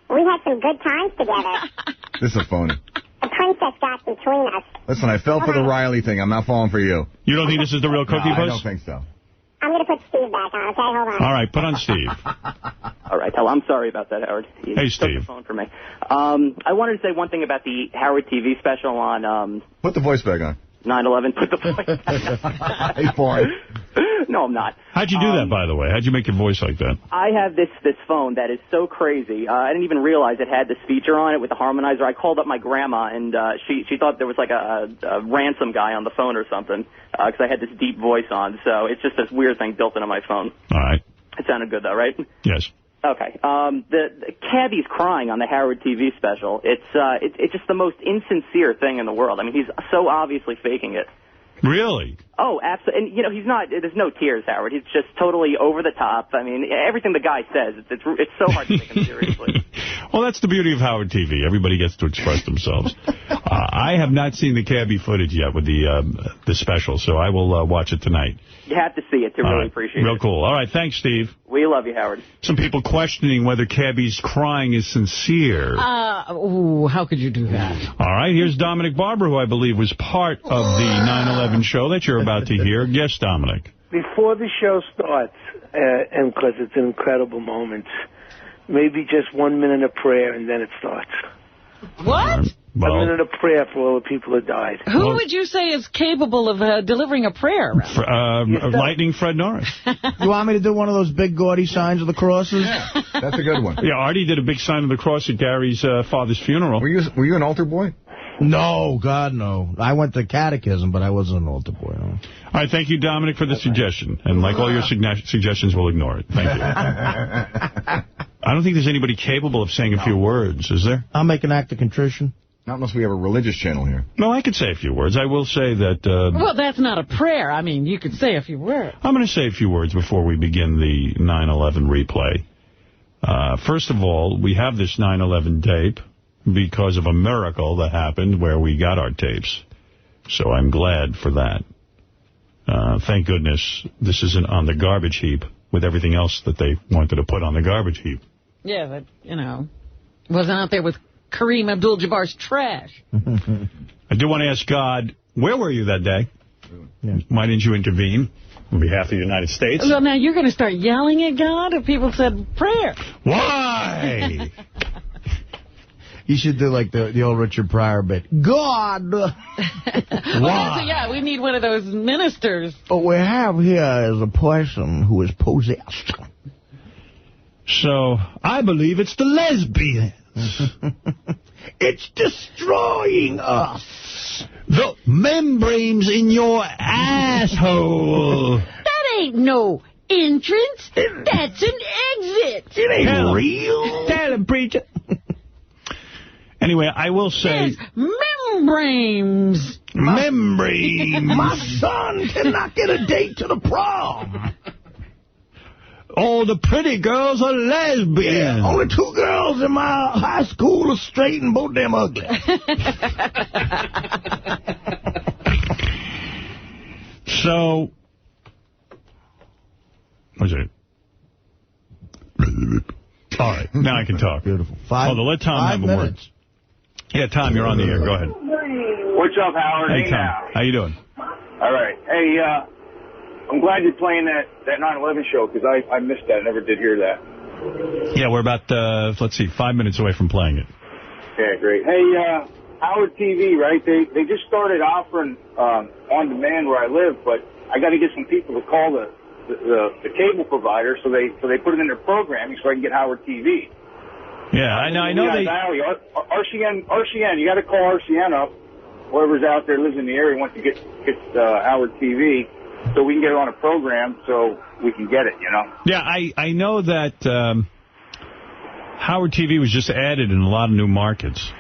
We had some good times together. This is a phony. The princess got between us. Listen, I fell for the Riley thing. I'm not falling for you. You don't think this is the real Cookie Puss? I don't think so. I'm going to put Steve back on, okay? Hold on. All right, put on Steve. All right. Oh, I'm sorry about that, Howard. You hey, took Steve. the phone for me. I wanted to say one thing about the Howard TV special on... Put the voice back on. 9/11. Put the voice back on. Hey, boy. No, I'm not. How'd you do that, by the way? How'd you make your voice like that? I have this phone that is so crazy. I didn't even realize it had this feature on it with the harmonizer. I called up my grandma, and she thought there was like a ransom guy on the phone or something because I had this deep voice on. So it's just this weird thing built into my phone. All right. It sounded good, though, right? Yes. Okay. The cabbie's crying on the Howard TV special. It's just the most insincere thing in the world. I mean, he's so obviously faking it. Really? Oh, absolutely. And, he's not, there's no tears, Howard. He's just totally over the top. I mean, everything the guy says, it's so hard to take him seriously. Well, that's the beauty of Howard TV. Everybody gets to express themselves. I have not seen the cabbie footage yet with the special, so I will watch it tonight. You have to see it to really appreciate it. Real cool. All right, thanks, Steve. We love you, Howard. Some people questioning whether cabbie's crying is sincere. How could you do that? All right, here's Dominic Barber, who I believe was part of the 9/11 show that you're about to hear. Yes, Dominic. Before the show starts, and because it's an incredible moment, maybe just 1 minute of prayer and then it starts. What? Well, 1 minute of prayer for all the people who died. Who would you say is capable of delivering a prayer? Lightning Fred Norris. You want me to do one of those big gaudy signs of the crosses? Yeah, that's a good one. Yeah, Artie did a big sign of the cross at Gary's father's funeral. Were you an altar boy? No, God, no. I went to catechism, but I wasn't an altar boy. No. All right, thank you, Dominic, for the suggestion. And like all your suggestions, we'll ignore it. Thank you. I don't think there's anybody capable of saying a few words, is there? I'll make an act of contrition. Not unless we have a religious channel here. No, I could say a few words. I will say that... well, that's not a prayer. I mean, you could say a few words. I'm going to say a few words before we begin the 9/11 replay. First of all, we have this 9/11 tape because of a miracle that happened where we got our tapes. So I'm glad for that. Thank goodness this isn't on the garbage heap with everything else that they wanted to put on the garbage heap. Yeah, that, wasn't out there with Kareem Abdul-Jabbar's trash. I do want to ask God, where were you that day? Yeah. Why didn't you intervene on behalf of the United States? Well, now you're going to start yelling at God if people said prayer. Why? You should do like the old Richard Pryor bit. God! Why? Well, yeah, we need one of those ministers. What we have here is a person who is possessed. So, I believe it's the lesbians. It's destroying us. The membranes in your asshole. That ain't no entrance. That's an exit. It ain't real. Tell him, preacher. Anyway, I will say... Membranes. Membranes. My son cannot get a date to the prom. All the pretty girls are lesbians. Yeah, only 2 girls in my high school are straight and both damn ugly. So, what's it? All right, now I can talk. Beautiful. Let Tom have a word. Yeah, Tom, you're on the air. Go ahead. What's up, Howard? Hey, Tom. How you doing? All right. Hey, I'm glad you're playing that 9/11 show, because I missed that. I never did hear that. Yeah, we're about, let's see, 5 minutes away from playing it. Yeah, great. Hey, Howard TV, right? They just started offering on demand where I live, but I got to get some people to call the cable provider, so they put it in their programming so I can get Howard TV. Yeah, I know they... Valley, RCN, you got to call RCN up. Whoever's out there lives in the area wants to get Howard TV, so we can get it on a program so we can get it, you know? Yeah, I know that Howard TV was just added in a lot of new markets,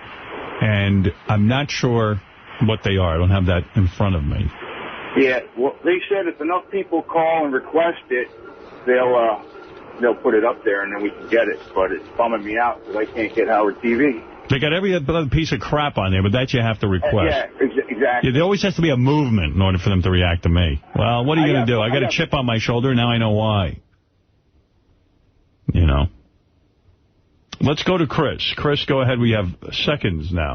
and I'm not sure what they are. I don't have that in front of me. Yeah, well, they said if enough people call and request it, they'll put it up there and then we can get it. But it's bumming me out because I can't get Howard TV. They got every other piece of crap on there, but that you have to request. Yeah, exactly. Yeah, there always has to be a movement in order for them to react to me. Well, what are you going to do? I got a chip on my shoulder, now I know why. You know. Let's go to Chris. Chris, go ahead. We have seconds now.